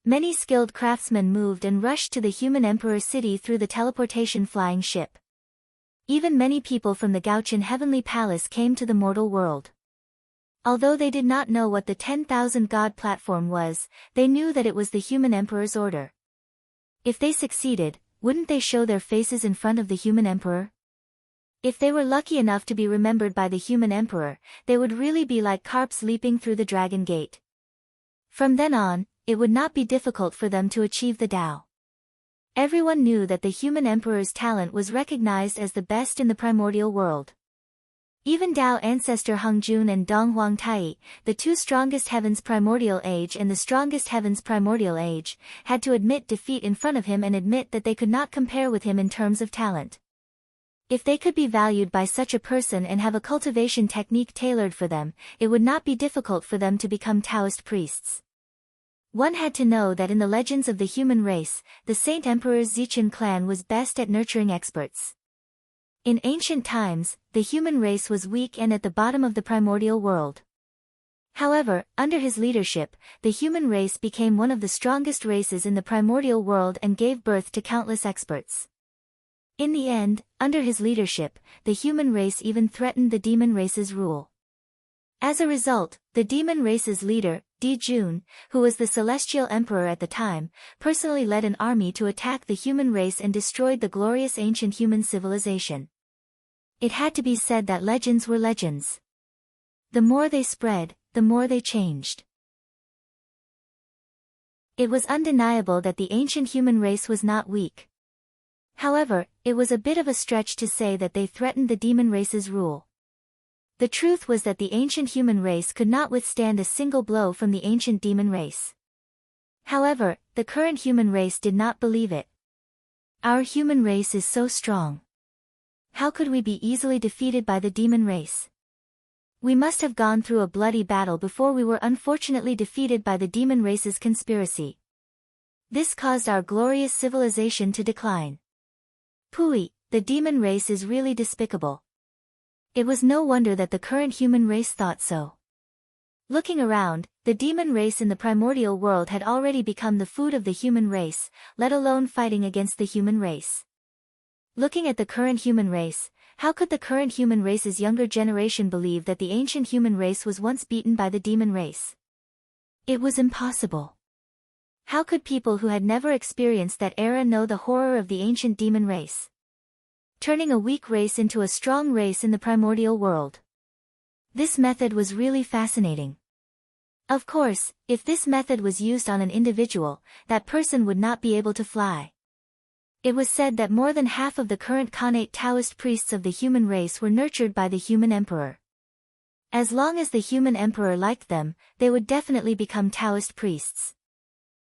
Many skilled craftsmen moved and rushed to the human emperor's city through the teleportation flying ship. Even many people from the Gaochen heavenly palace came to the mortal world. Although they did not know what the 10,000 God platform was, they knew that it was the human emperor's order. If they succeeded, wouldn't they show their faces in front of the human emperor? If they were lucky enough to be remembered by the human emperor, they would really be like carps leaping through the dragon gate. From then on, it would not be difficult for them to achieve the Tao. Everyone knew that the human emperor's talent was recognized as the best in the primordial world. Even Tao ancestor Hengjun and Dong Huang Tai, the 2 strongest heavens primordial age and the strongest heavens primordial age, had to admit defeat in front of him and admit that they could not compare with him in terms of talent. If they could be valued by such a person and have a cultivation technique tailored for them, it would not be difficult for them to become Taoist priests. One had to know that in the legends of the human race, the Saint Emperor's Zichen clan was best at nurturing experts. In ancient times, the human race was weak and at the bottom of the primordial world. However, under his leadership, the human race became one of the strongest races in the primordial world and gave birth to countless experts. In the end, under his leadership, the human race even threatened the demon race's rule. As a result, the demon race's leader, Di Jun, who was the celestial emperor at the time, personally led an army to attack the human race and destroyed the glorious ancient human civilization. It had to be said that legends were legends. The more they spread, the more they changed. It was undeniable that the ancient human race was not weak. However, it was a bit of a stretch to say that they threatened the demon race's rule. The truth was that the ancient human race could not withstand a single blow from the ancient demon race. However, the current human race did not believe it. Our human race is so strong. How could we be easily defeated by the demon race? We must have gone through a bloody battle before we were unfortunately defeated by the demon race's conspiracy. This caused our glorious civilization to decline. Pui, the demon race is really despicable. It was no wonder that the current human race thought so. Looking around, the demon race in the primordial world had already become the food of the human race, let alone fighting against the human race. Looking at the current human race, how could the current human race's younger generation believe that the ancient human race was once beaten by the demon race? It was impossible. How could people who had never experienced that era know the horror of the ancient demon race? Turning a weak race into a strong race in the primordial world. This method was really fascinating. Of course, if this method was used on an individual, that person would not be able to fly. It was said that more than half of the current Khanate Taoist priests of the human race were nurtured by the human emperor. As long as the human emperor liked them, they would definitely become Taoist priests.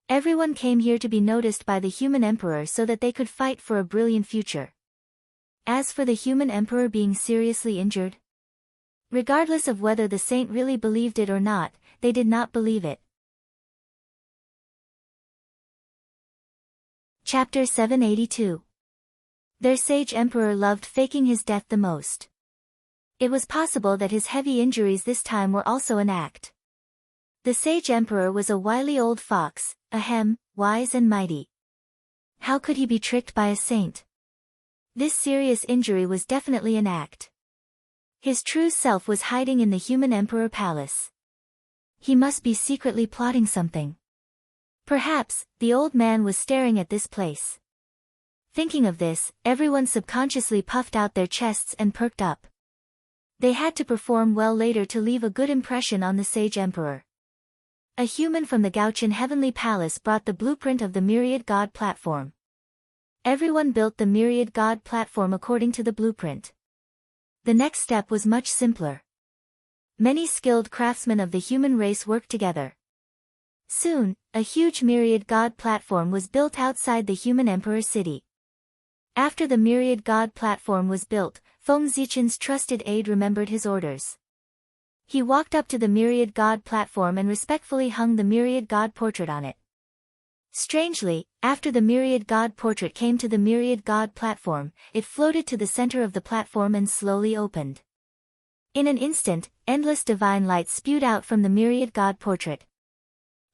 Everyone came here to be noticed by the human emperor so that they could fight for a brilliant future. As for the human emperor being seriously injured, regardless of whether the saint really believed it or not, they did not believe it. Chapter 782. Their sage emperor loved faking his death the most. It was possible that his heavy injuries this time were also an act. The sage emperor was a wily old fox, ahem, wise and mighty. How could he be tricked by a saint? This serious injury was definitely an act. His true self was hiding in the human emperor palace. He must be secretly plotting something. Perhaps, the old man was staring at this place. Thinking of this, everyone subconsciously puffed out their chests and perked up. They had to perform well later to leave a good impression on the sage emperor. A human from the Gauchan Heavenly Palace brought the blueprint of the Myriad God platform. Everyone built the Myriad God platform according to the blueprint. The next step was much simpler. Many skilled craftsmen of the human race worked together. Soon, a huge Myriad God platform was built outside the human emperor city. After the Myriad God platform was built, Feng Zichen's trusted aide remembered his orders. He walked up to the Myriad God platform and respectfully hung the Myriad God portrait on it. Strangely, after the Myriad God portrait came to the Myriad God platform, it floated to the center of the platform and slowly opened. In an instant, endless divine light spewed out from the Myriad God portrait.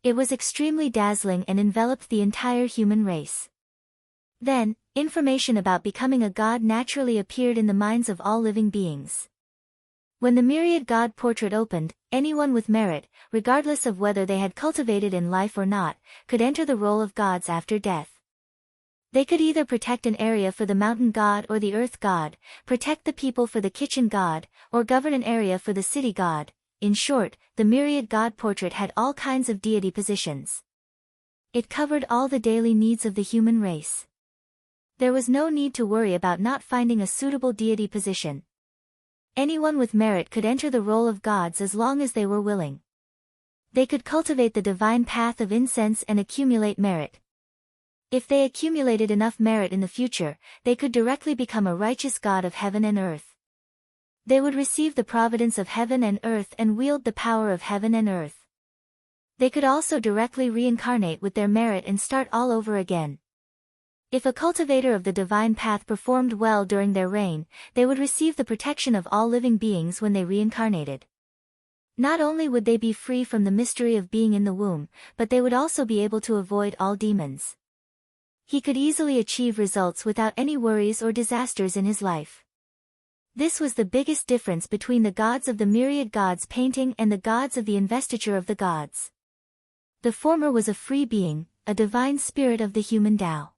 It was extremely dazzling and enveloped the entire human race. Then, information about becoming a god naturally appeared in the minds of all living beings. When the Myriad God portrait opened, anyone with merit, regardless of whether they had cultivated in life or not, could enter the role of gods after death. They could either protect an area for the mountain god or the earth god, protect the people for the kitchen god, or govern an area for the city god. In short, the Myriad God portrait had all kinds of deity positions. It covered all the daily needs of the human race. There was no need to worry about not finding a suitable deity position. Anyone with merit could enter the role of gods as long as they were willing. They could cultivate the divine path of incense and accumulate merit. If they accumulated enough merit in the future, they could directly become a righteous god of heaven and earth. They would receive the providence of heaven and earth and wield the power of heaven and earth. They could also directly reincarnate with their merit and start all over again. If a cultivator of the divine path performed well during their reign, they would receive the protection of all living beings when they reincarnated. Not only would they be free from the mystery of being in the womb, but they would also be able to avoid all demons. He could easily achieve results without any worries or disasters in his life. This was the biggest difference between the gods of the Myriad Gods painting and the gods of the investiture of the gods. The former was a free being, a divine spirit of the human Tao.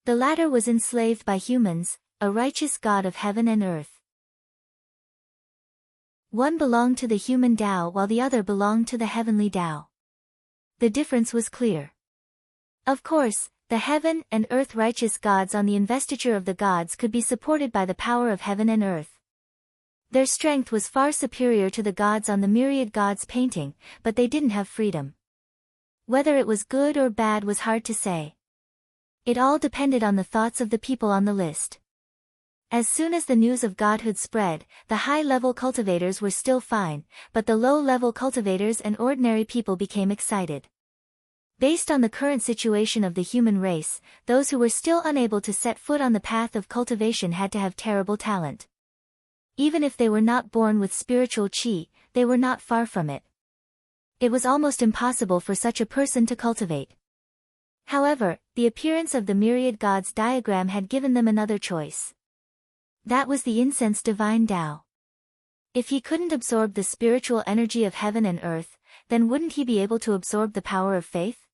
The latter was enslaved by humans, a righteous god of heaven and earth. One belonged to the human Tao while the other belonged to the heavenly Tao. The difference was clear. Of course, the heaven and earth righteous gods on the investiture of the gods could be supported by the power of heaven and earth. Their strength was far superior to the gods on the Myriad Gods painting, but they didn't have freedom. Whether it was good or bad was hard to say. It all depended on the thoughts of the people on the list. As soon as the news of godhood spread, the high-level cultivators were still fine, but the low-level cultivators and ordinary people became excited. Based on the current situation of the human race, those who were still unable to set foot on the path of cultivation had to have terrible talent. Even if they were not born with spiritual chi, they were not far from it. It was almost impossible for such a person to cultivate. However, the appearance of the Myriad Gods diagram had given them another choice. That was the incense divine Tao. If he couldn't absorb the spiritual energy of heaven and earth, then wouldn't he be able to absorb the power of faith?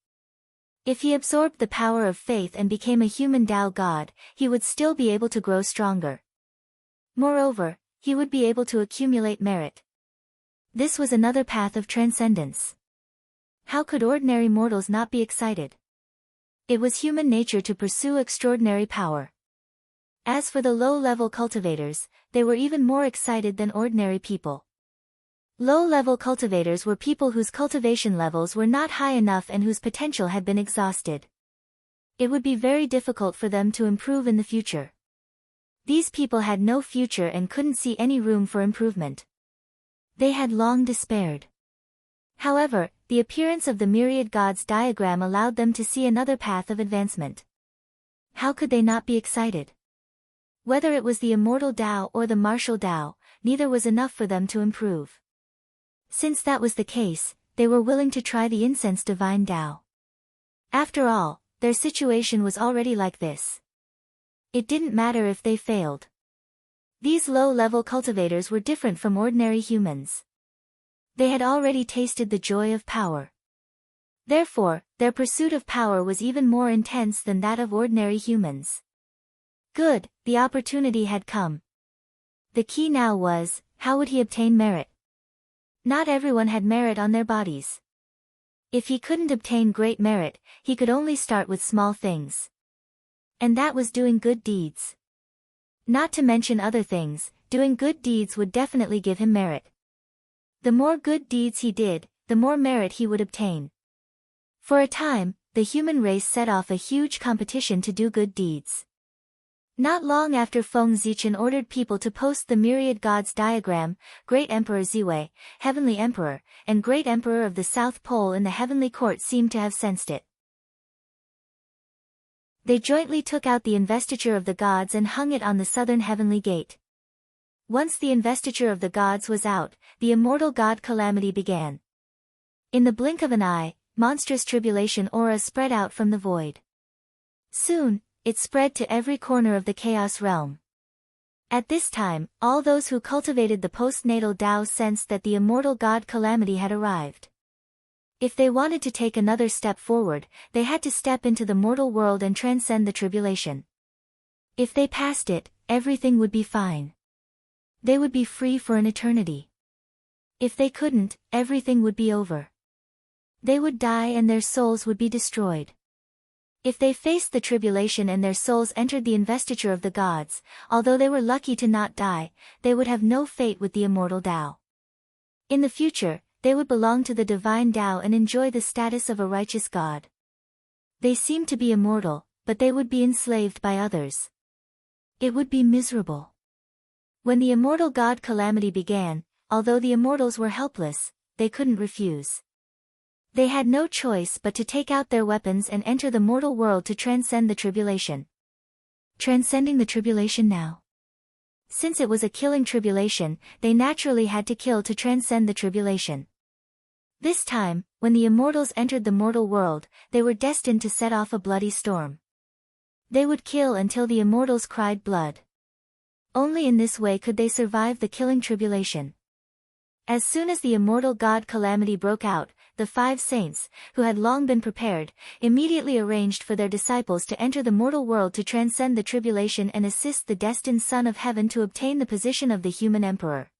If he absorbed the power of faith and became a human Tao god, he would still be able to grow stronger. Moreover, he would be able to accumulate merit. This was another path of transcendence. How could ordinary mortals not be excited? It was human nature to pursue extraordinary power. As for the low-level cultivators, they were even more excited than ordinary people. Low-level cultivators were people whose cultivation levels were not high enough and whose potential had been exhausted. It would be very difficult for them to improve in the future. These people had no future and couldn't see any room for improvement. They had long despaired. However, the appearance of the Myriad Gods diagram allowed them to see another path of advancement. How could they not be excited? Whether it was the immortal Tao or the martial Tao, neither was enough for them to improve. Since that was the case, they were willing to try the incense divine Tao. After all, their situation was already like this. It didn't matter if they failed. These low-level cultivators were different from ordinary humans. They had already tasted the joy of power. Therefore, their pursuit of power was even more intense than that of ordinary humans. Good, the opportunity had come. The key now was, how would he obtain merit? Not everyone had merit on their bodies. If he couldn't obtain great merit, he could only start with small things. And that was doing good deeds. Not to mention other things, doing good deeds would definitely give him merit. The more good deeds he did, the more merit he would obtain. For a time, the human race set off a huge competition to do good deeds. Not long after Feng Zichen ordered people to post the myriad gods diagram, Great Emperor Ziwei, Heavenly Emperor, and Great Emperor of the South Pole in the Heavenly Court seemed to have sensed it. They jointly took out the investiture of the gods and hung it on the southern heavenly gate. Once the investiture of the gods was out, the immortal god calamity began. In the blink of an eye, monstrous tribulation aura spread out from the void. Soon, it spread to every corner of the chaos realm. At this time, all those who cultivated the postnatal Tao sensed that the immortal god calamity had arrived. If they wanted to take another step forward, they had to step into the mortal world and transcend the tribulation. If they passed it, everything would be fine. They would be free for an eternity. If they couldn't, everything would be over. They would die and their souls would be destroyed. If they faced the tribulation and their souls entered the investiture of the gods, although they were lucky to not die, they would have no fate with the immortal Tao. In the future, they would belong to the divine Tao and enjoy the status of a righteous god. They seemed to be immortal, but they would be enslaved by others. It would be miserable. When the immortal god calamity began, although the immortals were helpless, they couldn't refuse. They had no choice but to take out their weapons and enter the mortal world to transcend the tribulation. Transcending the tribulation now. Since it was a killing tribulation, they naturally had to kill to transcend the tribulation. This time, when the immortals entered the mortal world, they were destined to set off a bloody storm. They would kill until the immortals cried blood. Only in this way could they survive the killing tribulation. As soon as the immortal god calamity broke out, the 5 saints, who had long been prepared, immediately arranged for their disciples to enter the mortal world to transcend the tribulation and assist the destined Son of Heaven to obtain the position of the human emperor.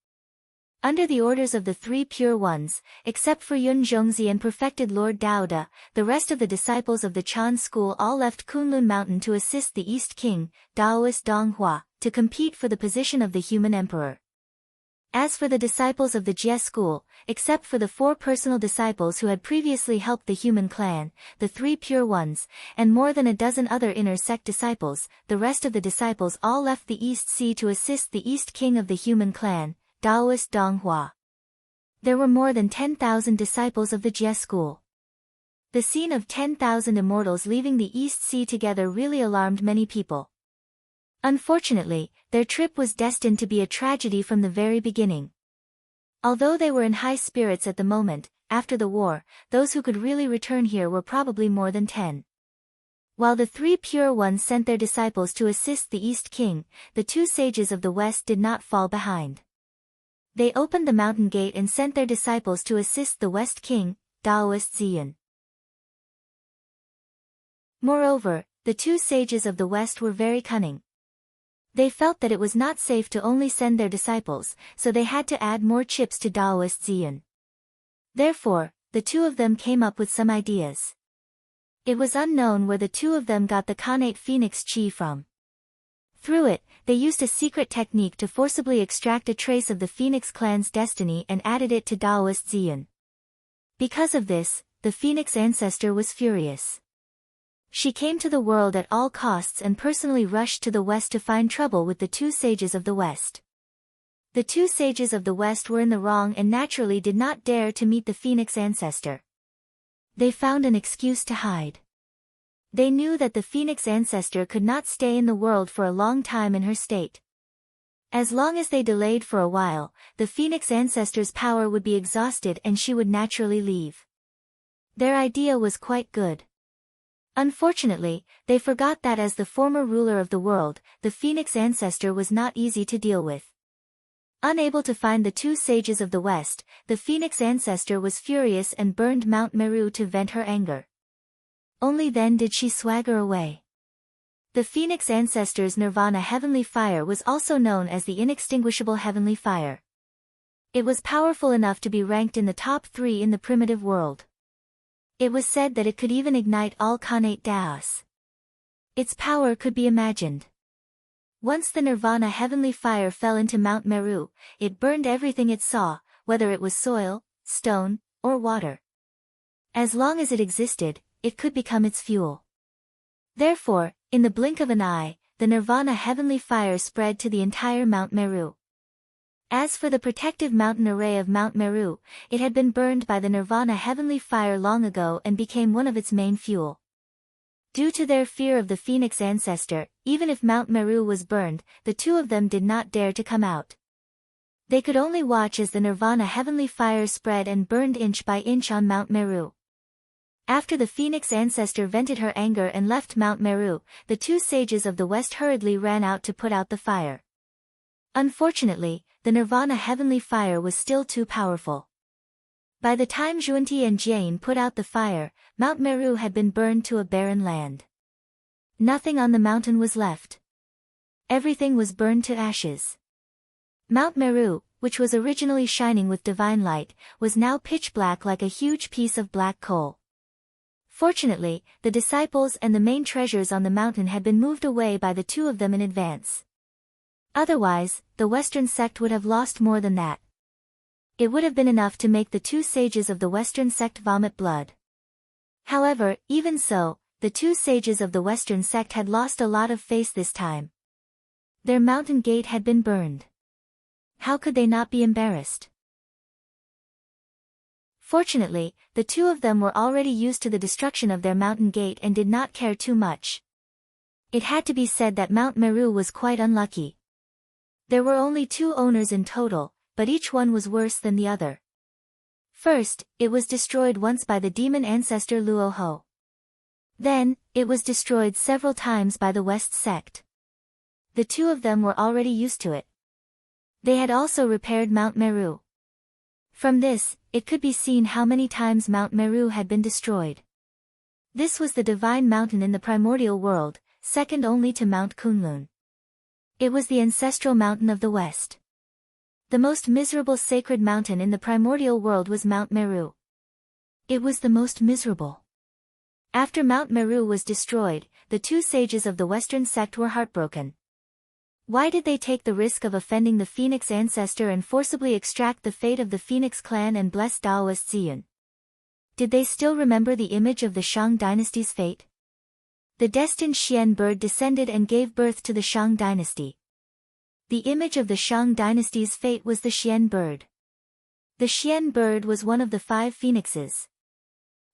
Under the orders of the 3 pure ones, except for Yun Zhongzi and perfected Lord Daoda, the rest of the disciples of the Chan school all left Kunlun Mountain to assist the East King, Daoist Dong Hua, to compete for the position of the human emperor. As for the disciples of the Jie school, except for the 4 personal disciples who had previously helped the human clan, the 3 pure ones, and more than a dozen other inner sect disciples, the rest of the disciples all left the East Sea to assist the East King of the human clan, Daoist Dong Hua. There were more than 10,000 disciples of the Jie school. The scene of 10,000 immortals leaving the East Sea together really alarmed many people. Unfortunately, their trip was destined to be a tragedy from the very beginning. Although they were in high spirits at the moment, after the war, those who could really return here were probably more than 10. While the 3 pure ones sent their disciples to assist the East King, the 2 sages of the West did not fall behind. They opened the mountain gate and sent their disciples to assist the West King, Daoist Ziyan. Moreover, the 2 sages of the West were very cunning. They felt that it was not safe to only send their disciples, so they had to add more chips to Daoist Ziyan. Therefore, the 2 of them came up with some ideas. It was unknown where the 2 of them got the Khanate Phoenix Chi from. Through it, they used a secret technique to forcibly extract a trace of the Phoenix clan's destiny and added it to Daoist Ziyan. Because of this, the Phoenix ancestor was furious. She came to the world at all costs and personally rushed to the West to find trouble with the 2 sages of the West. The 2 sages of the West were in the wrong and naturally did not dare to meet the Phoenix ancestor. They found an excuse to hide. They knew that the Phoenix ancestor could not stay in the world for a long time in her state. As long as they delayed for a while, the Phoenix ancestor's power would be exhausted and she would naturally leave. Their idea was quite good. Unfortunately, they forgot that as the former ruler of the world, the Phoenix ancestor was not easy to deal with. Unable to find the 2 sages of the West, the Phoenix ancestor was furious and burned Mount Meru to vent her anger. Only then did she swagger away. The Phoenix ancestors' nirvana heavenly fire was also known as the inextinguishable heavenly fire. It was powerful enough to be ranked in the top 3 in the primitive world. It was said that it could even ignite all Khanate Daos. Its power could be imagined. Once the nirvana heavenly fire fell into Mount Meru, it burned everything it saw, whether it was soil, stone, or water. As long as it existed, it could become its fuel. Therefore, in the blink of an eye, the nirvana heavenly fire spread to the entire Mount Meru. As for the protective mountain array of Mount Meru, it had been burned by the nirvana heavenly fire long ago and became one of its main fuel. Due to their fear of the Phoenix ancestor, even if Mount Meru was burned, the two of them did not dare to come out. They could only watch as the nirvana heavenly fire spread and burned inch by inch on Mount Meru. After the Phoenix ancestor vented her anger and left Mount Meru, the two sages of the west hurriedly ran out to put out the fire. Unfortunately, the nirvana heavenly fire was still too powerful. By the time Junti and Jane put out the fire, Mount Meru had been burned to a barren land. Nothing on the mountain was left. Everything was burned to ashes. Mount Meru, which was originally shining with divine light, was now pitch black like a huge piece of black coal. Fortunately, the disciples and the main treasures on the mountain had been moved away by the two of them in advance. Otherwise, the Western sect would have lost more than that. It would have been enough to make the two sages of the Western sect vomit blood. However, even so, the two sages of the Western sect had lost a lot of face this time. Their mountain gate had been burned. How could they not be embarrassed? Fortunately, the two of them were already used to the destruction of their mountain gate and did not care too much. It had to be said that Mount Meru was quite unlucky. There were only 2 owners in total, but each one was worse than the other. First, it was destroyed once by the demon ancestor Luoho. Then, it was destroyed several times by the West sect. The two of them were already used to it. They had also repaired Mount Meru. From this, it could be seen how many times Mount Meru had been destroyed. This was the divine mountain in the primordial world, second only to Mount Kunlun. It was the ancestral mountain of the West. The most miserable sacred mountain in the primordial world was Mount Meru. It was the most miserable. After Mount Meru was destroyed, the two sages of the Western sect were heartbroken. Why did they take the risk of offending the Phoenix ancestor and forcibly extract the fate of the Phoenix clan and bless Daoist Ziyun? Did they still remember the image of the Shang dynasty's fate? The destined Xian bird descended and gave birth to the Shang dynasty. The image of the Shang dynasty's fate was the Xian bird. The Xian bird was one of the 5 phoenixes.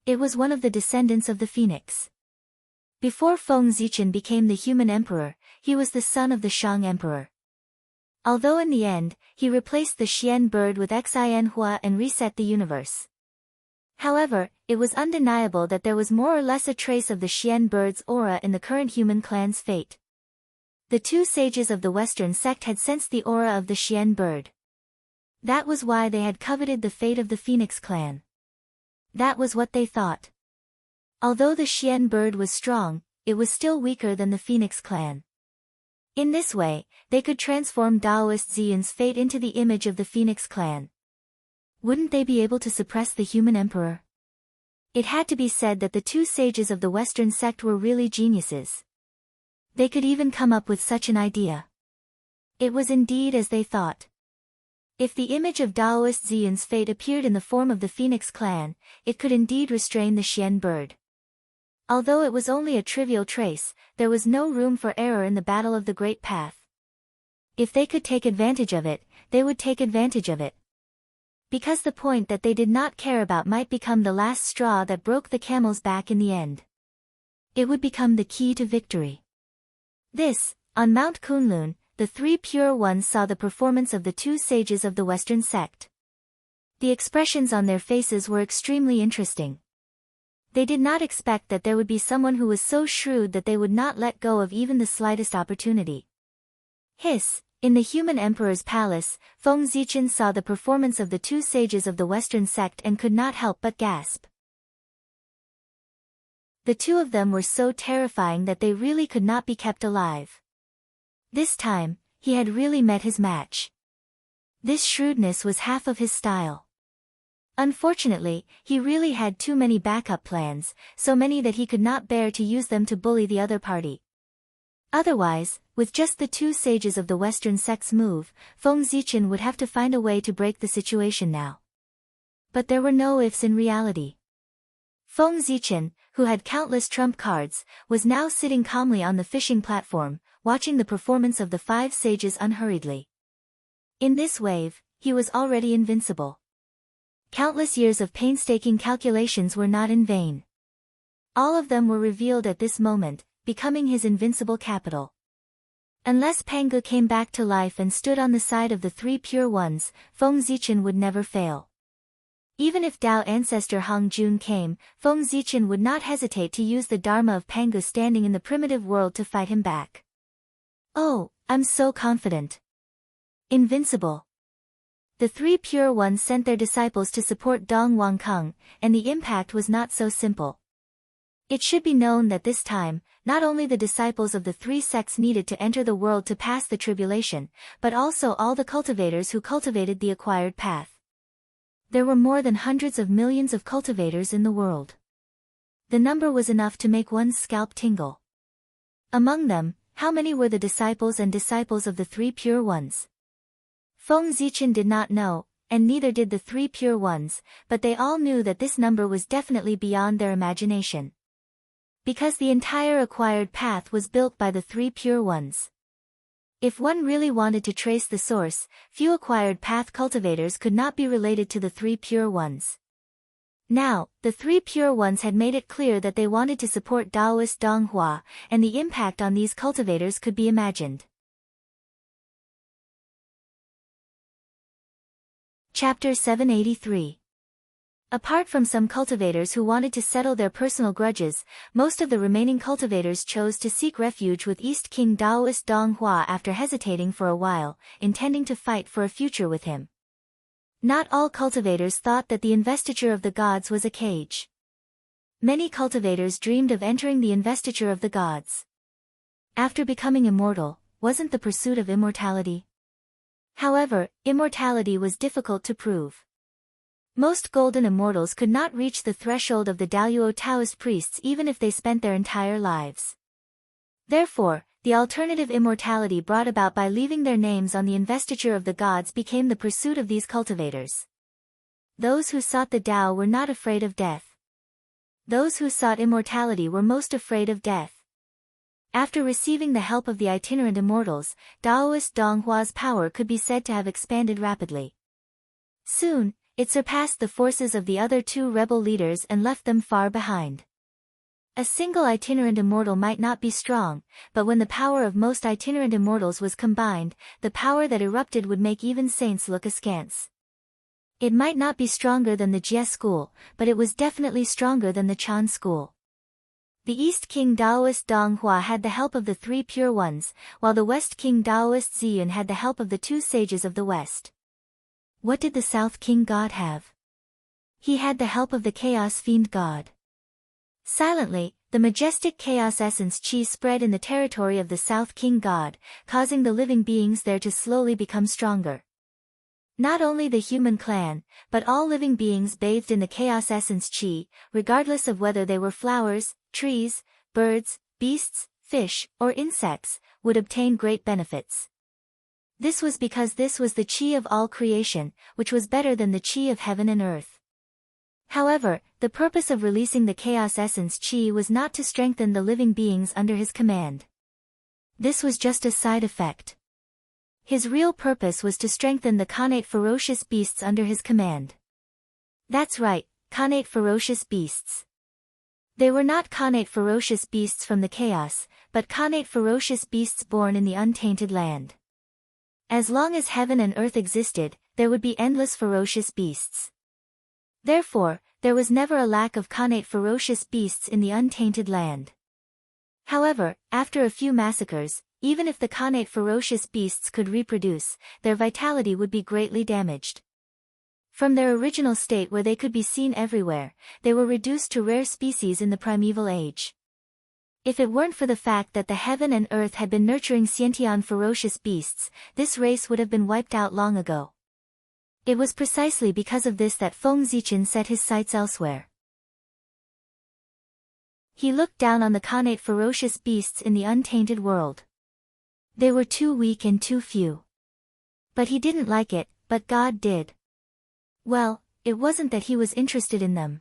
It was one of the descendants of the phoenix. Before Feng Zichen became the human emperor, he was the son of the Shang emperor. Although in the end, he replaced the Xian bird with Xin Hua and reset the universe. However, it was undeniable that there was more or less a trace of the Xian bird's aura in the current human clan's fate. The two sages of the Western sect had sensed the aura of the Xian bird. That was why they had coveted the fate of the Phoenix clan. That was what they thought. Although the Xian bird was strong, it was still weaker than the Phoenix clan. In this way, they could transform Daoist Ziyun's fate into the image of the Phoenix clan. Wouldn't they be able to suppress the human emperor? It had to be said that the two sages of the Western sect were really geniuses. They could even come up with such an idea. It was indeed as they thought. If the image of Daoist Ziyun's fate appeared in the form of the Phoenix clan, it could indeed restrain the Xian bird. Although it was only a trivial trace, there was no room for error in the battle of the Great Path. If they could take advantage of it, they would take advantage of it. Because the point that they did not care about might become the last straw that broke the camel's back in the end. It would become the key to victory. This, on Mount Kunlun, the 3 pure ones saw the performance of the two sages of the Western sect. The expressions on their faces were extremely interesting. They did not expect that there would be someone who was so shrewd that they would not let go of even the slightest opportunity. Hiss! In the human emperor's palace, Feng Zichen saw the performance of the two sages of the Western sect and could not help but gasp. the two of them were so terrifying that they really could not be kept alive. This time, he had really met his match. This shrewdness was half of his style. Unfortunately, he really had too many backup plans, so many that he could not bear to use them to bully the other party. Otherwise, with just the two sages of the Western sex move, Feng Zichen would have to find a way to break the situation now. But there were no ifs in reality. Feng Zichen, who had countless trump cards, was now sitting calmly on the fishing platform, watching the performance of the five sages unhurriedly. In this wave, he was already invincible. Countless years of painstaking calculations were not in vain. All of them were revealed at this moment, becoming his invincible capital. Unless Pangu came back to life and stood on the side of the three pure ones, Feng Zichen would never fail. Even if Tao ancestor Hong Jun came, Feng Zichen would not hesitate to use the Dharma of Pangu standing in the primitive world to fight him back. Oh, I'm so confident. Invincible. The three pure ones sent their disciples to support Dong Wangkeng, and the impact was not so simple. It should be known that this time, not only the disciples of the three sects needed to enter the world to pass the tribulation, but also all the cultivators who cultivated the acquired path. There were more than hundreds of millions of cultivators in the world. The number was enough to make one's scalp tingle. Among them, how many were the disciples and disciples of the three pure ones? Feng Zichen did not know, and neither did the three pure ones, but they all knew that this number was definitely beyond their imagination. Because the entire acquired path was built by the three pure ones. If one really wanted to trace the source, few acquired path cultivators could not be related to the three pure ones. Now, the three pure ones had made it clear that they wanted to support Taoist Donghua, and the impact on these cultivators could be imagined. Chapter 783. Apart from some cultivators who wanted to settle their personal grudges, most of the remaining cultivators chose to seek refuge with East King Taoist Donghua after hesitating for a while, intending to fight for a future with him. Not all cultivators thought that the investiture of the gods was a cage. Many cultivators dreamed of entering the investiture of the gods. After becoming immortal, wasn't the pursuit of immortality? However, immortality was difficult to prove. Most golden immortals could not reach the threshold of the Daluo Taoist priests even if they spent their entire lives. Therefore, the alternative immortality brought about by leaving their names on the investiture of the gods became the pursuit of these cultivators. Those who sought the Tao were not afraid of death. Those who sought immortality were most afraid of death. After receiving the help of the itinerant immortals, Taoist Donghua's power could be said to have expanded rapidly. Soon, it surpassed the forces of the other two rebel leaders and left them far behind. A single itinerant immortal might not be strong, but when the power of most itinerant immortals was combined, the power that erupted would make even saints look askance. It might not be stronger than the Jie school, but it was definitely stronger than the Chan school. The East King Taoist Donghua had the help of the three pure ones, while the West King Taoist Ziyun had the help of the two sages of the West. What did the South King God have? He had the help of the Chaos Fiend God. Silently, the majestic chaos essence Qi spread in the territory of the South King God, causing the living beings there to slowly become stronger. Not only the human clan, but all living beings bathed in the chaos essence Qi, regardless of whether they were flowers, trees, birds, beasts, fish, or insects, would obtain great benefits. This was because this was the Qi of all creation, which was better than the Qi of heaven and earth. However, the purpose of releasing the chaos essence Qi was not to strengthen the living beings under his command. This was just a side effect. His real purpose was to strengthen the connate ferocious beasts under his command. That's right, connate ferocious beasts. They were not connate ferocious beasts from the chaos, but connate ferocious beasts born in the untainted land. As long as heaven and earth existed, there would be endless ferocious beasts. Therefore, there was never a lack of connate ferocious beasts in the untainted land. However, after a few massacres, even if the connate ferocious beasts could reproduce, their vitality would be greatly damaged. From their original state where they could be seen everywhere, they were reduced to rare species in the primeval age. If it weren't for the fact that the heaven and earth had been nurturing sentient ferocious beasts, this race would have been wiped out long ago. It was precisely because of this that Feng Zichen set his sights elsewhere. He looked down on the connate ferocious beasts in the untainted world. They were too weak and too few. But he didn't like it, but God did. Well, it wasn't that he was interested in them.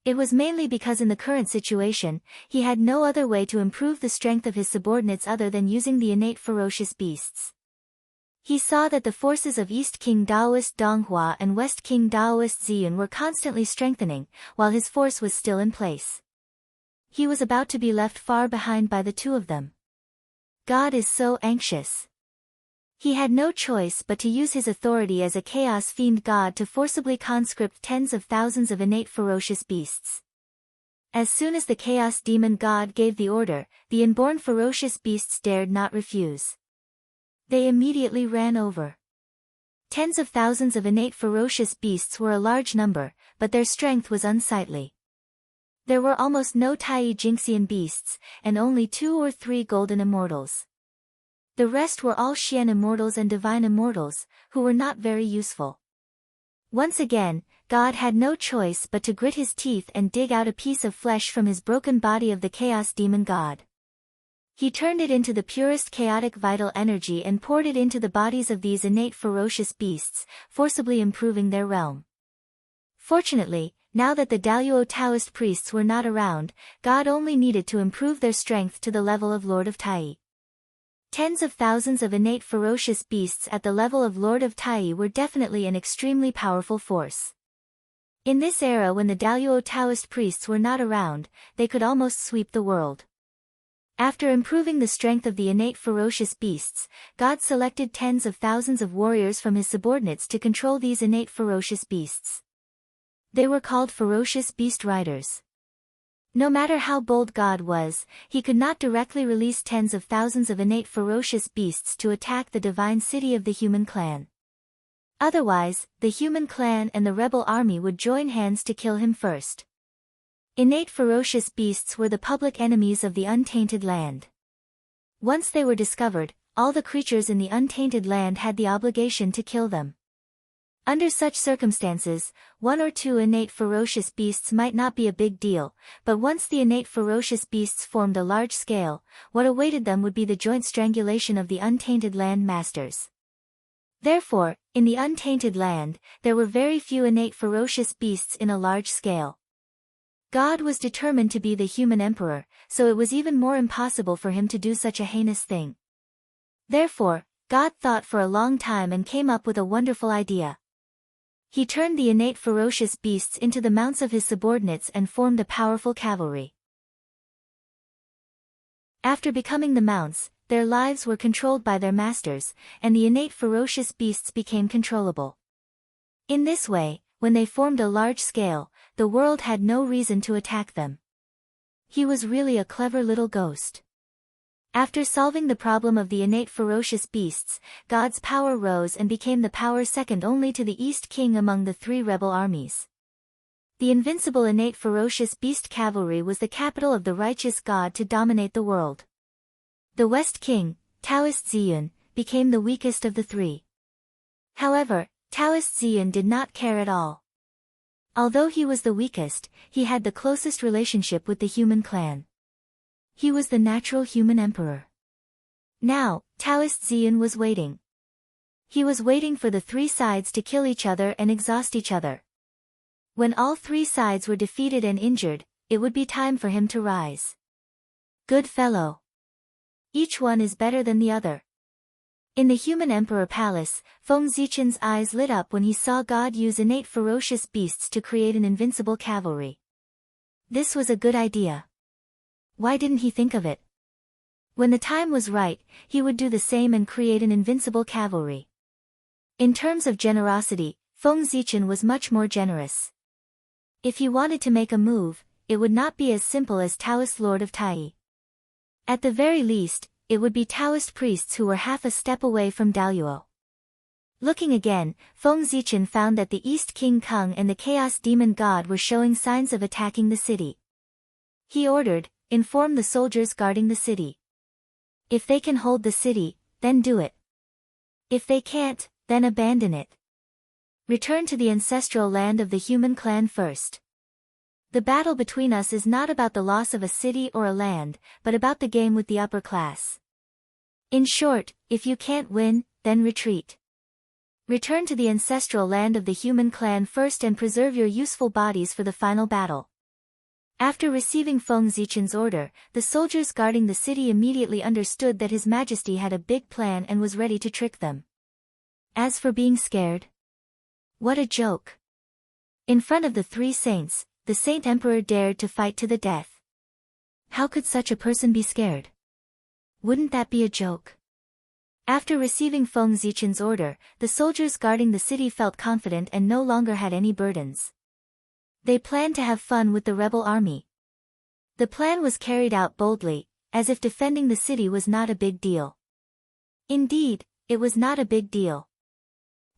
It was mainly because in the current situation, he had no other way to improve the strength of his subordinates other than using the innate ferocious beasts. He saw that the forces of East King Daoist Donghua and West King Daoist Ziyun were constantly strengthening, while his force was still in place. He was about to be left far behind by the two of them. God is so anxious. He had no choice but to use his authority as a chaos fiend god to forcibly conscript tens of thousands of innate ferocious beasts. As soon as the chaos demon god gave the order, the inborn ferocious beasts dared not refuse. They immediately ran over. Tens of thousands of innate ferocious beasts were a large number, but their strength was unsightly. There were almost no Tai Jinxian beasts, and only 2 or 3 golden immortals. The rest were all Xian immortals and divine immortals, who were not very useful. Once again, God had no choice but to grit his teeth and dig out a piece of flesh from his broken body of the chaos demon god. He turned it into the purest chaotic vital energy and poured it into the bodies of these innate ferocious beasts, forcibly improving their realm. Fortunately, now that the Daluo Taoist priests were not around, God only needed to improve their strength to the level of Lord of Tai. Tens of thousands of innate ferocious beasts at the level of Lord of Tai were definitely an extremely powerful force. In this era when the Daluo Taoist priests were not around, they could almost sweep the world. After improving the strength of the innate ferocious beasts, God selected tens of thousands of warriors from his subordinates to control these innate ferocious beasts. They were called ferocious beast riders. No matter how bold God was, he could not directly release tens of thousands of innate ferocious beasts to attack the divine city of the human clan. Otherwise, the human clan and the rebel army would join hands to kill him first. Innate ferocious beasts were the public enemies of the untainted land. Once they were discovered, all the creatures in the untainted land had the obligation to kill them. Under such circumstances, 1 or 2 innate ferocious beasts might not be a big deal, but once the innate ferocious beasts formed a large scale, what awaited them would be the joint strangulation of the untainted land masters. Therefore, in the untainted land, there were very few innate ferocious beasts in a large scale. God was determined to be the human emperor, so it was even more impossible for him to do such a heinous thing. Therefore, God thought for a long time and came up with a wonderful idea. He turned the innate ferocious beasts into the mounts of his subordinates and formed a powerful cavalry. After becoming the mounts, their lives were controlled by their masters, and the innate ferocious beasts became controllable. In this way, when they formed a large scale, the world had no reason to attack them. He was really a clever little ghost. After solving the problem of the innate ferocious beasts, God's power rose and became the power second only to the East King among the 3 rebel armies. The invincible innate ferocious beast cavalry was the capital of the righteous God to dominate the world. The West King, Taoist Ziyun, became the weakest of the 3. However, Taoist Ziyun did not care at all. Although he was the weakest, he had the closest relationship with the human clan. He was the natural human emperor. Now, Taoist Ziyun was waiting. He was waiting for the 3 sides to kill each other and exhaust each other. When all 3 sides were defeated and injured, it would be time for him to rise. Good fellow. Each one is better than the other. In the human emperor palace, Feng Zichen's eyes lit up when he saw God use innate ferocious beasts to create an invincible cavalry. This was a good idea. Why didn't he think of it? When the time was right, he would do the same and create an invincible cavalry. In terms of generosity, Feng Zichen was much more generous. If he wanted to make a move, it would not be as simple as Taoist Lord of Tai. At the very least, it would be Taoist priests who were half a step away from Daluo. Looking again, Feng Zichen found that the East King Kung and the Chaos Demon God were showing signs of attacking the city. He ordered, inform the soldiers guarding the city. If they can hold the city, then do it. If they can't, then abandon it. Return to the ancestral land of the human clan first. The battle between us is not about the loss of a city or a land, but about the game with the upper class. In short, if you can't win, then retreat. Return to the ancestral land of the human clan first and preserve your useful bodies for the final battle. After receiving Feng Zichen's order, the soldiers guarding the city immediately understood that His Majesty had a big plan and was ready to trick them. As for being scared, what a joke! In front of the three saints, the Saint Emperor dared to fight to the death. How could such a person be scared? Wouldn't that be a joke? After receiving Feng Zichen's order, the soldiers guarding the city felt confident and no longer had any burdens. They planned to have fun with the rebel army. The plan was carried out boldly, as if defending the city was not a big deal. Indeed, it was not a big deal.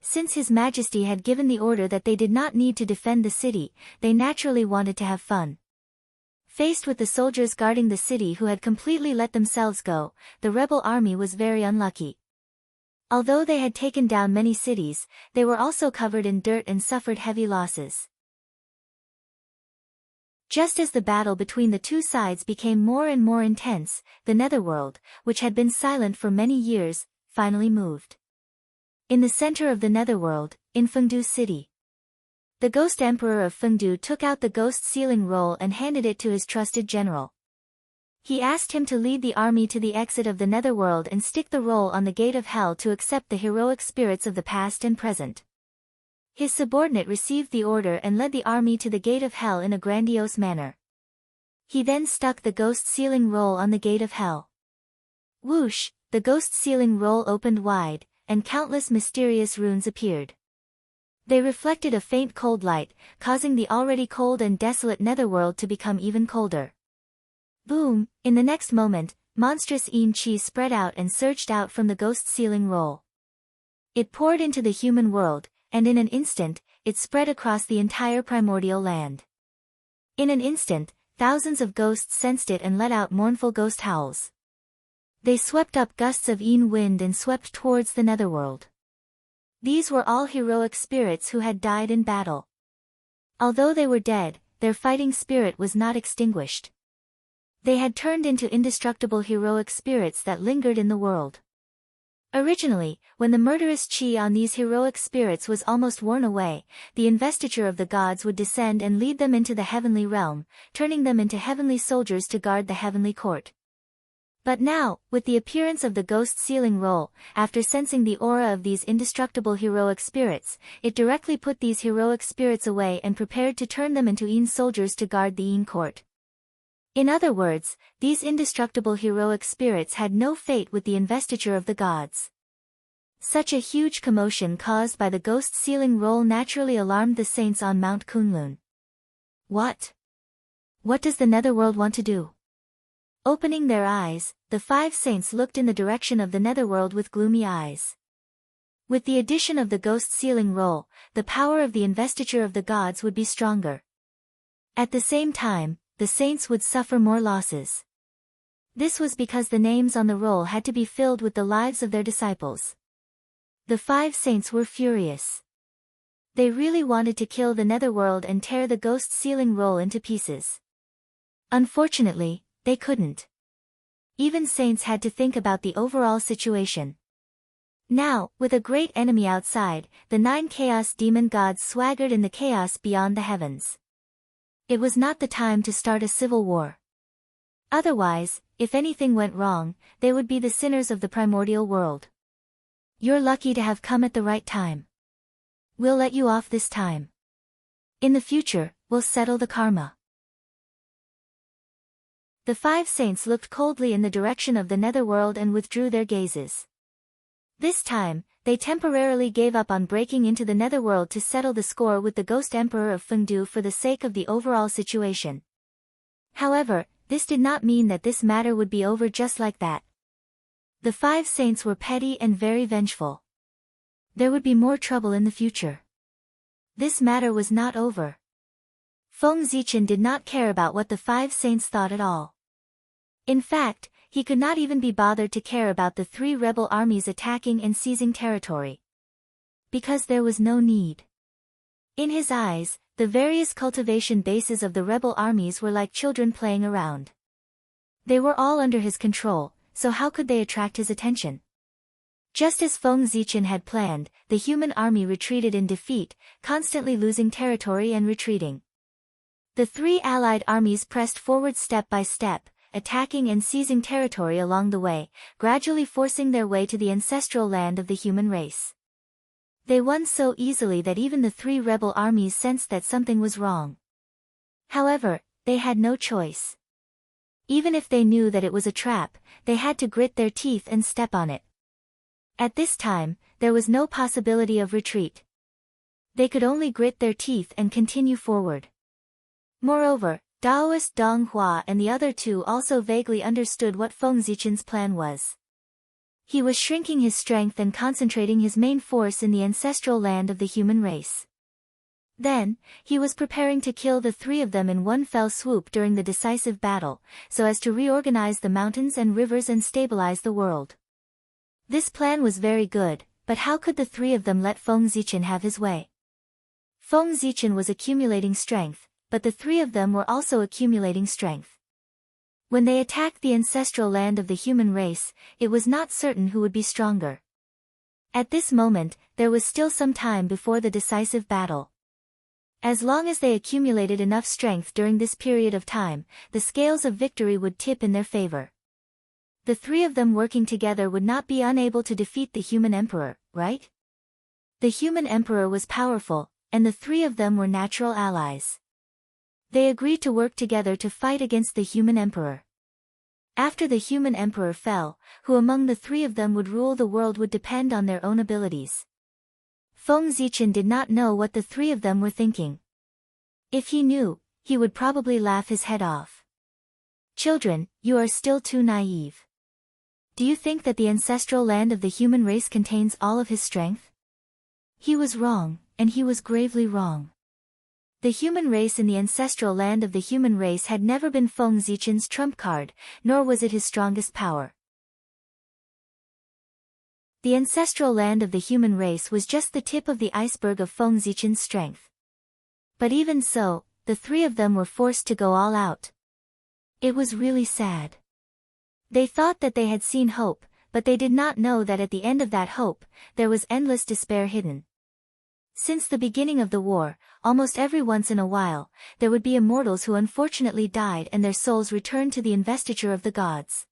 Since His Majesty had given the order that they did not need to defend the city, they naturally wanted to have fun. Faced with the soldiers guarding the city who had completely let themselves go, the rebel army was very unlucky. Although they had taken down many cities, they were also covered in dirt and suffered heavy losses. Just as the battle between the two sides became more and more intense, the Netherworld, which had been silent for many years, finally moved. In the center of the Netherworld, in Fengdu City, the Ghost Emperor of Fengdu took out the ghost sealing roll and handed it to his trusted general. He asked him to lead the army to the exit of the Netherworld and stick the roll on the gate of hell to accept the heroic spirits of the past and present. His subordinate received the order and led the army to the gate of hell in a grandiose manner. He then stuck the ghost sealing roll on the gate of hell. Whoosh, the ghost sealing roll opened wide, and countless mysterious runes appeared. They reflected a faint cold light, causing the already cold and desolate Netherworld to become even colder. Boom, in the next moment, monstrous Yin Qi spread out and surged out from the ghost sealing roll. It poured into the human world, and in an instant, it spread across the entire primordial land. In an instant, thousands of ghosts sensed it and let out mournful ghost howls. They swept up gusts of Yin wind and swept towards the Netherworld. These were all heroic spirits who had died in battle. Although they were dead, their fighting spirit was not extinguished. They had turned into indestructible heroic spirits that lingered in the world. Originally, when the murderous chi on these heroic spirits was almost worn away, the investiture of the gods would descend and lead them into the heavenly realm, turning them into heavenly soldiers to guard the heavenly court. But now, with the appearance of the ghost sealing roll, after sensing the aura of these indestructible heroic spirits, it directly put these heroic spirits away and prepared to turn them into Yin soldiers to guard the Yin court. In other words, these indestructible heroic spirits had no fate with the investiture of the gods. Such a huge commotion caused by the ghost sealing roll naturally alarmed the saints on Mount Kunlun. What? What does the Netherworld want to do? Opening their eyes, the five saints looked in the direction of the Netherworld with gloomy eyes. With the addition of the ghost sealing roll, the power of the investiture of the gods would be stronger. At the same time, the saints would suffer more losses. This was because the names on the roll had to be filled with the lives of their disciples. The five saints were furious. They really wanted to kill the Netherworld and tear the ghost sealing roll into pieces. Unfortunately, they couldn't. Even saints had to think about the overall situation. Now, with a great enemy outside, the 9 chaos demon gods swaggered in the chaos beyond the heavens. It was not the time to start a civil war. Otherwise, if anything went wrong, they would be the sinners of the primordial world. You're lucky to have come at the right time. We'll let you off this time. In the future, we'll settle the karma. The five saints looked coldly in the direction of the Netherworld and withdrew their gazes. This time, they temporarily gave up on breaking into the Netherworld to settle the score with the Ghost Emperor of Fengdu for the sake of the overall situation. However, this did not mean that this matter would be over just like that. The five saints were petty and very vengeful. there would be more trouble in the future. This matter was not over. Feng Zichen did not care about what the 5 saints thought at all. In fact, he could not even be bothered to care about the 3 rebel armies attacking and seizing territory. Because there was no need. In his eyes, the various cultivation bases of the rebel armies were like children playing around. They were all under his control, so how could they attract his attention? Just as Feng Zichen had planned, the human army retreated in defeat, constantly losing territory and retreating. The 3 allied armies pressed forward step by step, attacking and seizing territory along the way, gradually forcing their way to the ancestral land of the human race. They won so easily that even the 3 rebel armies sensed that something was wrong. However, they had no choice. Even if they knew that it was a trap, they had to grit their teeth and step on it. At this time, there was no possibility of retreat. They could only grit their teeth and continue forward. Moreover, Daoist Dong Hua and the other 2 also vaguely understood what Feng Zichen's plan was. He was shrinking his strength and concentrating his main force in the ancestral land of the human race. Then, he was preparing to kill the 3 of them in one fell swoop during the decisive battle, so as to reorganize the mountains and rivers and stabilize the world. This plan was very good, but how could the 3 of them let Feng Zichen have his way? Feng Zichen was accumulating strength, but the 3 of them were also accumulating strength. When they attacked the ancestral land of the human race, it was not certain who would be stronger. At this moment, there was still some time before the decisive battle. As long as they accumulated enough strength during this period of time, the scales of victory would tip in their favor. The 3 of them working together would not be unable to defeat the human emperor, right? The human emperor was powerful, and the 3 of them were natural allies. They agreed to work together to fight against the human emperor. After the human emperor fell, who among the 3 of them would rule the world would depend on their own abilities. Feng Zichen did not know what the 3 of them were thinking. If he knew, he would probably laugh his head off. Children, you are still too naive. Do you think that the ancestral land of the human race contains all of his strength? He was wrong, and he was gravely wrong. The human race in the ancestral land of the human race had never been Feng Zichen's trump card, nor was it his strongest power. The ancestral land of the human race was just the tip of the iceberg of Feng Zichen's strength. But even so, the 3 of them were forced to go all out. It was really sad. They thought that they had seen hope, but they did not know that at the end of that hope, there was endless despair hidden. Since the beginning of the war, almost every once in a while, there would be immortals who unfortunately died and their souls returned to the investiture of the gods.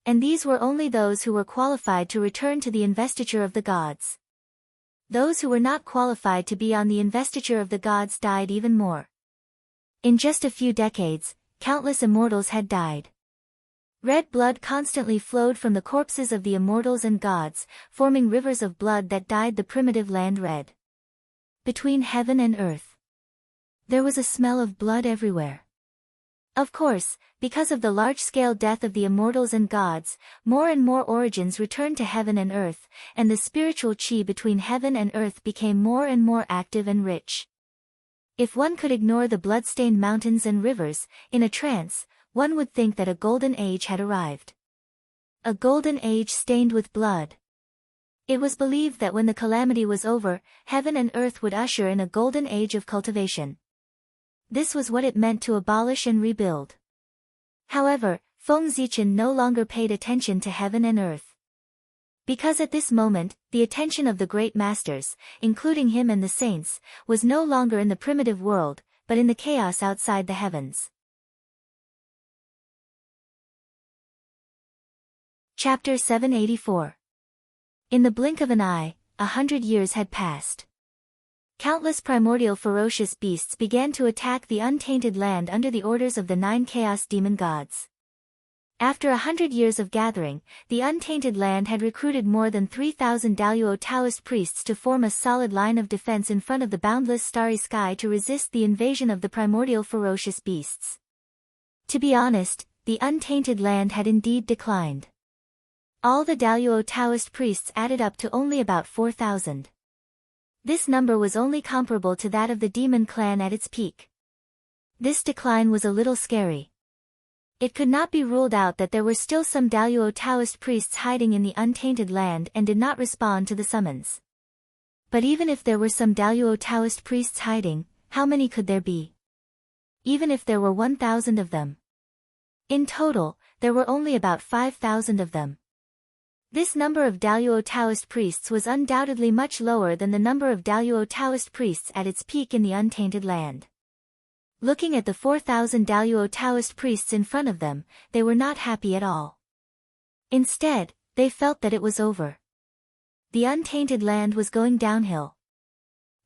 And these were only those who were qualified to return to the investiture of the gods. Those who were not qualified to be on the investiture of the gods died even more. In just a few decades, countless immortals had died. Red blood constantly flowed from the corpses of the immortals and gods, forming rivers of blood that dyed the primitive land red. Between heaven and earth, there was a smell of blood everywhere. Of course, because of the large-scale death of the immortals and gods, more and more origins returned to heaven and earth, and the spiritual chi between heaven and earth became more and more active and rich. If one could ignore the blood-stained mountains and rivers, in a trance, one would think that a golden age had arrived. A golden age stained with blood. It was believed that when the calamity was over, heaven and earth would usher in a golden age of cultivation. This was what it meant to abolish and rebuild. However, Feng Zichen no longer paid attention to heaven and earth. Because at this moment, the attention of the great masters, including him and the saints, was no longer in the primitive world, but in the chaos outside the heavens. Chapter 784. In the blink of an eye, 100 years had passed. Countless primordial ferocious beasts began to attack the untainted land under the orders of the 9 chaos demon gods. After 100 years of gathering, the untainted land had recruited more than 3,000 Daluo Taoist priests to form a solid line of defense in front of the boundless starry sky to resist the invasion of the primordial ferocious beasts. To be honest, the untainted land had indeed declined. All the Daluo Taoist priests added up to only about 4,000. This number was only comparable to that of the demon clan at its peak. This decline was a little scary. It could not be ruled out that there were still some Daluo Taoist priests hiding in the untainted land and did not respond to the summons. But even if there were some Daluo Taoist priests hiding, how many could there be? Even if there were 1,000 of them. In total, there were only about 5,000 of them. This number of Daluo Taoist priests was undoubtedly much lower than the number of Daluo Taoist priests at its peak in the untainted land. Looking at the 4,000 Daluo Taoist priests in front of them, they were not happy at all. Instead, they felt that it was over. The untainted land was going downhill.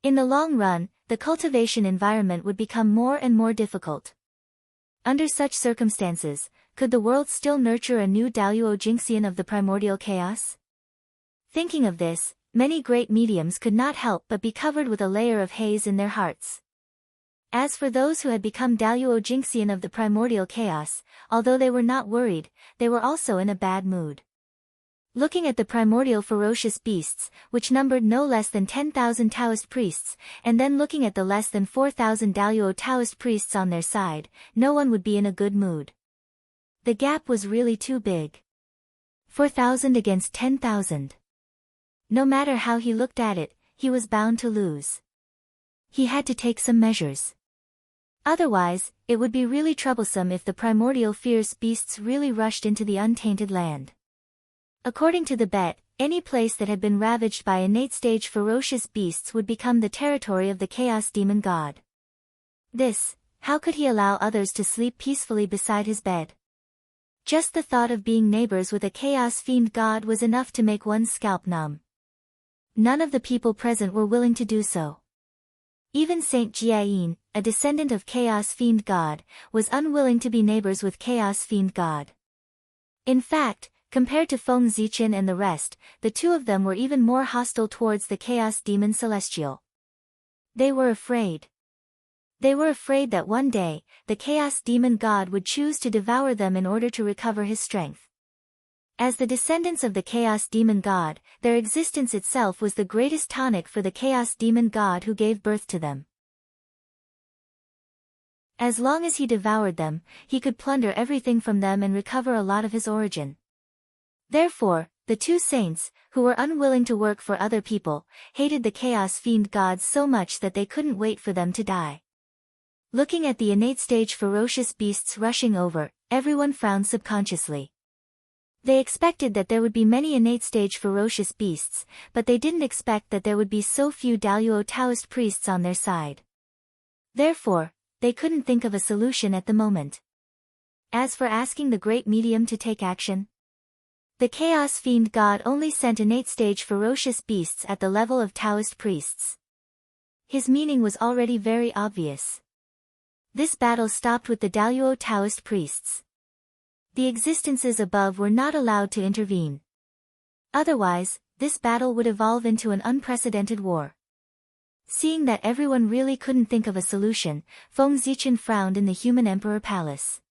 In the long run, the cultivation environment would become more and more difficult. Under such circumstances, could the world still nurture a new Daluo Jinxian of the primordial chaos? Thinking of this, many great mediums could not help but be covered with a layer of haze in their hearts. As for those who had become Daluo Jinxian of the primordial chaos, although they were not worried, they were also in a bad mood. Looking at the primordial ferocious beasts, which numbered no less than 10,000 Taoist priests, and then looking at the less than 4,000 Daluo Taoist priests on their side, no one would be in a good mood. The gap was really too big. 4,000 against 10,000. No matter how he looked at it, he was bound to lose. He had to take some measures. Otherwise, it would be really troublesome if the primordial fierce beasts really rushed into the untainted land. According to the bet, any place that had been ravaged by innate stage ferocious beasts would become the territory of the Chaos Demon God. How could he allow others to sleep peacefully beside his bed? Just the thought of being neighbors with a Chaos Fiend God was enough to make one's scalp numb. None of the people present were willing to do so. Even Saint Jiayin, a descendant of Chaos Fiend God, was unwilling to be neighbors with Chaos Fiend God. In fact, compared to Feng Zichen and the rest, the two of them were even more hostile towards the Chaos Demon Celestial. They were afraid. They were afraid that one day, the Chaos Demon God would choose to devour them in order to recover his strength. As the descendants of the Chaos Demon God, their existence itself was the greatest tonic for the Chaos Demon God who gave birth to them. As long as he devoured them, he could plunder everything from them and recover a lot of his origin. Therefore, the two saints, who were unwilling to work for other people, hated the Chaos Fiend gods so much that they couldn't wait for them to die. Looking at the innate stage ferocious beasts rushing over, everyone frowned subconsciously. They expected that there would be many innate stage ferocious beasts, but they didn't expect that there would be so few Daluo Taoist priests on their side. Therefore, they couldn't think of a solution at the moment. As for asking the great medium to take action, the Chaos Fiend God only sent innate stage ferocious beasts at the level of Taoist priests. His meaning was already very obvious. This battle stopped with the Daluo Taoist priests. The existences above were not allowed to intervene. Otherwise, this battle would evolve into an unprecedented war. Seeing that everyone really couldn't think of a solution, Feng Zichen frowned in the Human Emperor Palace.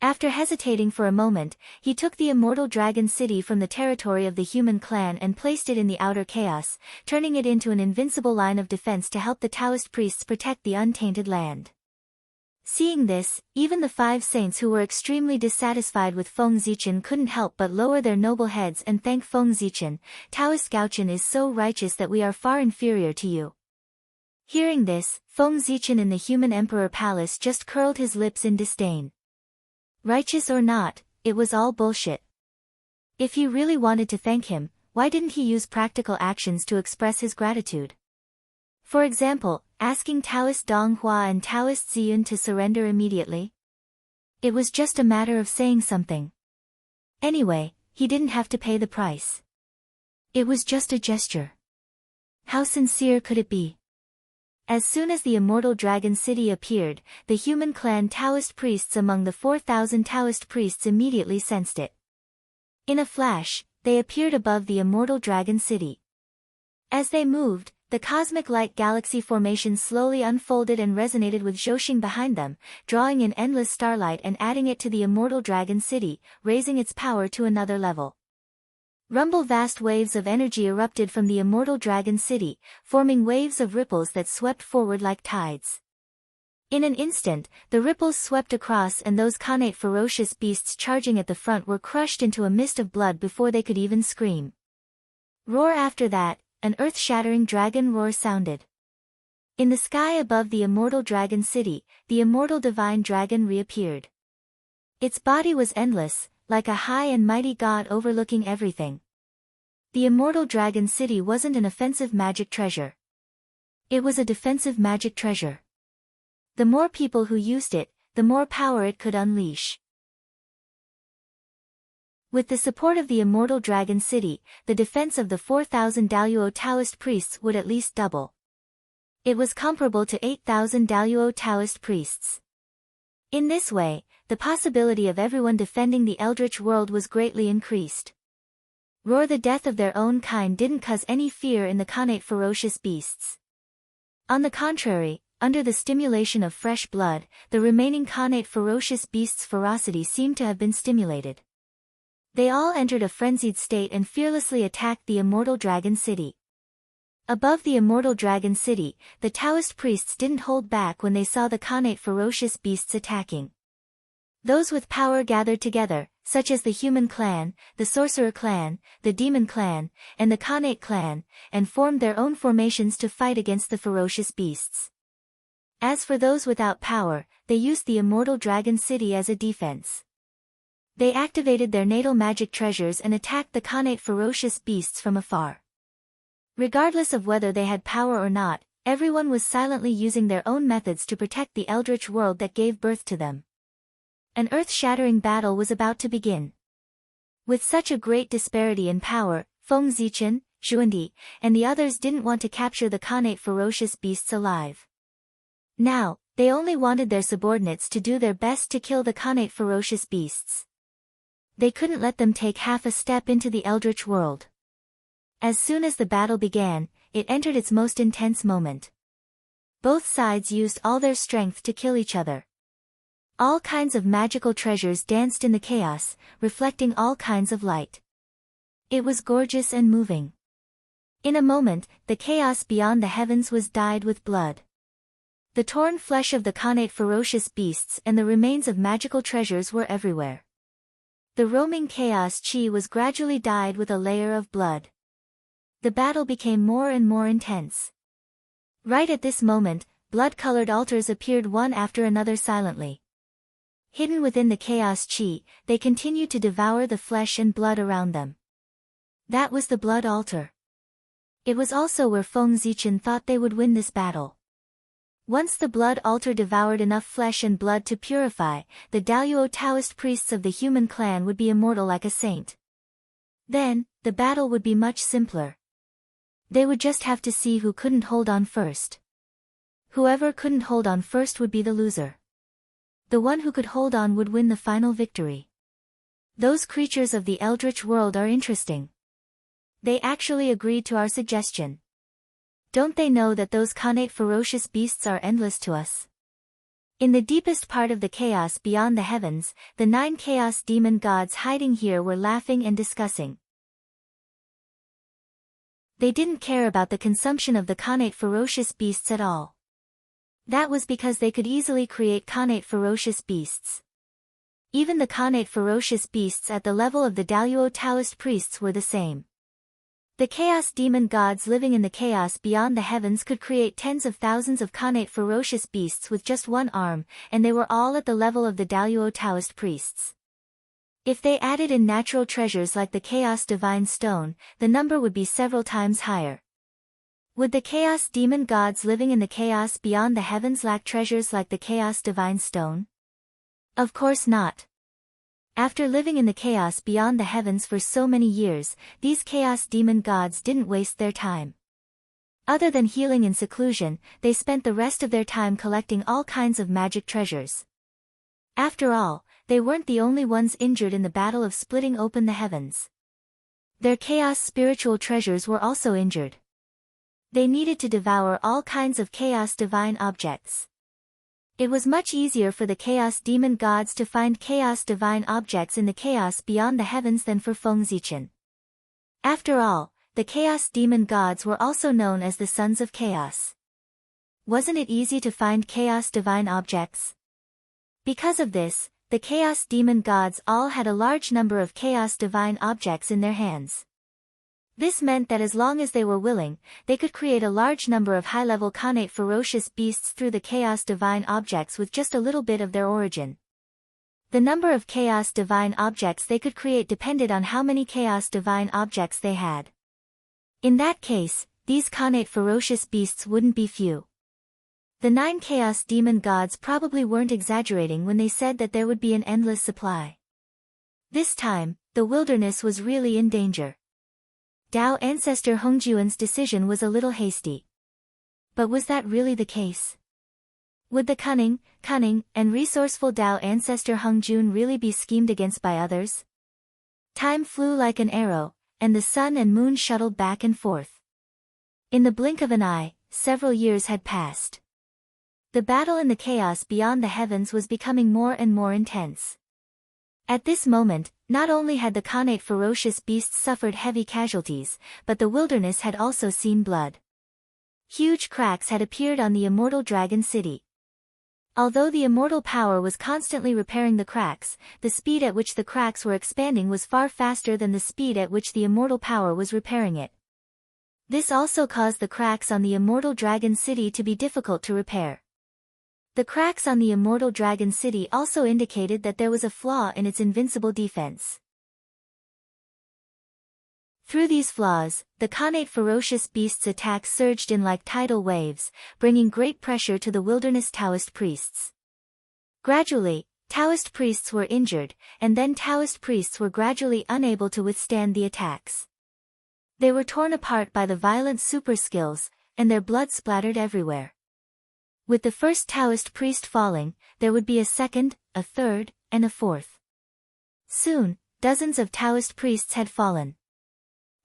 After hesitating for a moment, he took the immortal dragon city from the territory of the human clan and placed it in the outer chaos, turning it into an invincible line of defense to help the Taoist priests protect the untainted land. Seeing this, even the 5 saints who were extremely dissatisfied with Feng Zichen couldn't help but lower their noble heads and thank Feng Zichen. Taoist Gaochen is so righteous that we are far inferior to you. Hearing this, Feng Zichen in the Human Emperor Palace just curled his lips in disdain. Righteous or not, it was all bullshit. If he really wanted to thank him, why didn't he use practical actions to express his gratitude? For example, asking Taoist Dong Hua and Taoist Ziyun to surrender immediately? It was just a matter of saying something. Anyway, he didn't have to pay the price. It was just a gesture. How sincere could it be? As soon as the immortal dragon city appeared, the human clan Taoist priests among the 4,000 Taoist priests immediately sensed it. In a flash, they appeared above the immortal dragon city. As they moved, the cosmic light galaxy formation slowly unfolded and resonated with Zhouxing behind them, drawing in endless starlight and adding it to the immortal dragon city, raising its power to another level. Rumble vast waves of energy erupted from the immortal dragon city, forming waves of ripples that swept forward like tides. In an instant, the ripples swept across and those connate ferocious beasts charging at the front were crushed into a mist of blood before they could even scream. Roar after that, an earth-shattering dragon roar sounded. In the sky above the immortal dragon city, the immortal divine dragon reappeared. Its body was endless, like a high and mighty god overlooking everything. The immortal dragon city wasn't an offensive magic treasure. It was a defensive magic treasure. The more people who used it, the more power it could unleash. With the support of the immortal dragon city, the defense of the 4,000 Daluo Taoist priests would at least double. It was comparable to 8,000 Daluo Taoist priests. In this way, the possibility of everyone defending the eldritch world was greatly increased. Roar the death of their own kind didn't cause any fear in the connate ferocious beasts. On the contrary, under the stimulation of fresh blood, the remaining connate ferocious beasts' ferocity seemed to have been stimulated. They all entered a frenzied state and fearlessly attacked the immortal dragon city. Above the immortal dragon city, the Taoist priests didn't hold back when they saw the connate ferocious beasts attacking. Those with power gathered together, such as the human clan, the sorcerer clan, the demon clan, and the connate clan, and formed their own formations to fight against the ferocious beasts. As for those without power, they used the immortal dragon city as a defense. They activated their natal magic treasures and attacked the connate ferocious beasts from afar. Regardless of whether they had power or not, everyone was silently using their own methods to protect the eldritch world that gave birth to them. An earth-shattering battle was about to begin. With such a great disparity in power, Feng Zichen, Xuandi, and the others didn't want to capture the connate ferocious beasts alive. Now, they only wanted their subordinates to do their best to kill the connate ferocious beasts. They couldn't let them take half a step into the eldritch world. As soon as the battle began, it entered its most intense moment. Both sides used all their strength to kill each other. All kinds of magical treasures danced in the chaos, reflecting all kinds of light. It was gorgeous and moving. In a moment, the chaos beyond the heavens was dyed with blood. The torn flesh of the connate ferocious beasts and the remains of magical treasures were everywhere. The roaming chaos chi was gradually dyed with a layer of blood. The battle became more and more intense. Right at this moment, blood-colored altars appeared one after another silently. Hidden within the chaos chi, they continued to devour the flesh and blood around them. That was the blood altar. It was also where Feng Zichen thought they would win this battle. Once the blood altar devoured enough flesh and blood to purify, the Daluo Taoist priests of the human clan would be immortal like a saint. Then, the battle would be much simpler. They would just have to see who couldn't hold on first. Whoever couldn't hold on first would be the loser. The one who could hold on would win the final victory. Those creatures of the eldritch world are interesting. They actually agreed to our suggestion. Don't they know that those connate ferocious beasts are endless to us? In the deepest part of the chaos beyond the heavens, the 9 chaos demon gods hiding here were laughing and discussing. They didn't care about the consumption of the connate ferocious beasts at all. That was because they could easily create connate ferocious beasts. Even the connate ferocious beasts at the level of the Daluo Taoist priests were the same. The chaos demon gods living in the chaos beyond the heavens could create tens of thousands of connate ferocious beasts with just one arm, and they were all at the level of the Daluo Taoist priests. If they added in natural treasures like the chaos divine stone, the number would be several times higher. Would the chaos demon gods living in the chaos beyond the heavens lack treasures like the chaos divine stone? Of course not. After living in the chaos beyond the heavens for so many years, these chaos demon gods didn't waste their time. Other than healing in seclusion, they spent the rest of their time collecting all kinds of magic treasures. After all, they weren't the only ones injured in the battle of splitting open the heavens. Their chaos spiritual treasures were also injured. They needed to devour all kinds of chaos divine objects. It was much easier for the chaos demon gods to find chaos divine objects in the chaos beyond the heavens than for Feng Zichen. After all, the Chaos Demon gods were also known as the Sons of Chaos. Wasn't it easy to find Chaos Divine objects? Because of this, the Chaos Demon gods all had a large number of Chaos Divine objects in their hands. This meant that as long as they were willing, they could create a large number of high-level Khanate ferocious beasts through the Chaos Divine objects with just a little bit of their origin. The number of Chaos Divine objects they could create depended on how many Chaos Divine objects they had. In that case, these Khanate ferocious beasts wouldn't be few. The 9 Chaos Demon gods probably weren't exaggerating when they said that there would be an endless supply. This time, the wilderness was really in danger. Tao ancestor Hongjuan's decision was a little hasty. But was that really the case? Would the cunning, and resourceful Tao ancestor Hongjun really be schemed against by others? Time flew like an arrow, and the sun and moon shuttled back and forth. In the blink of an eye, several years had passed. The battle in the chaos beyond the heavens was becoming more and more intense. At this moment, not only had the Khanate ferocious beasts suffered heavy casualties, but the wilderness had also seen blood. Huge cracks had appeared on the immortal dragon city. Although the immortal power was constantly repairing the cracks, the speed at which the cracks were expanding was far faster than the speed at which the immortal power was repairing it. This also caused the cracks on the immortal dragon city to be difficult to repair. The cracks on the immortal dragon city also indicated that there was a flaw in its invincible defense. Through these flaws, the Khanate ferocious beasts' attacks surged in like tidal waves, bringing great pressure to the wilderness Taoist priests. Gradually, Taoist priests were injured, and then Taoist priests were gradually unable to withstand the attacks. They were torn apart by the violent super skills, and their blood splattered everywhere. With the first Taoist priest falling, there would be a second, a third, and a fourth. Soon, dozens of Taoist priests had fallen.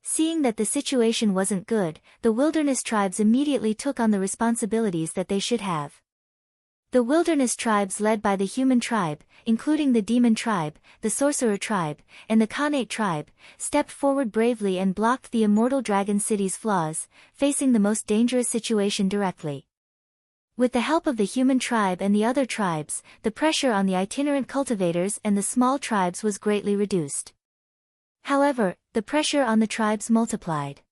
Seeing that the situation wasn't good, the wilderness tribes immediately took on the responsibilities that they should have. The wilderness tribes led by the human tribe, including the demon tribe, the sorcerer tribe, and the Khanate tribe, stepped forward bravely and blocked the immortal dragon city's flaws, facing the most dangerous situation directly. With the help of the human tribe and the other tribes, the pressure on the itinerant cultivators and the small tribes was greatly reduced. However, the pressure on the tribes multiplied.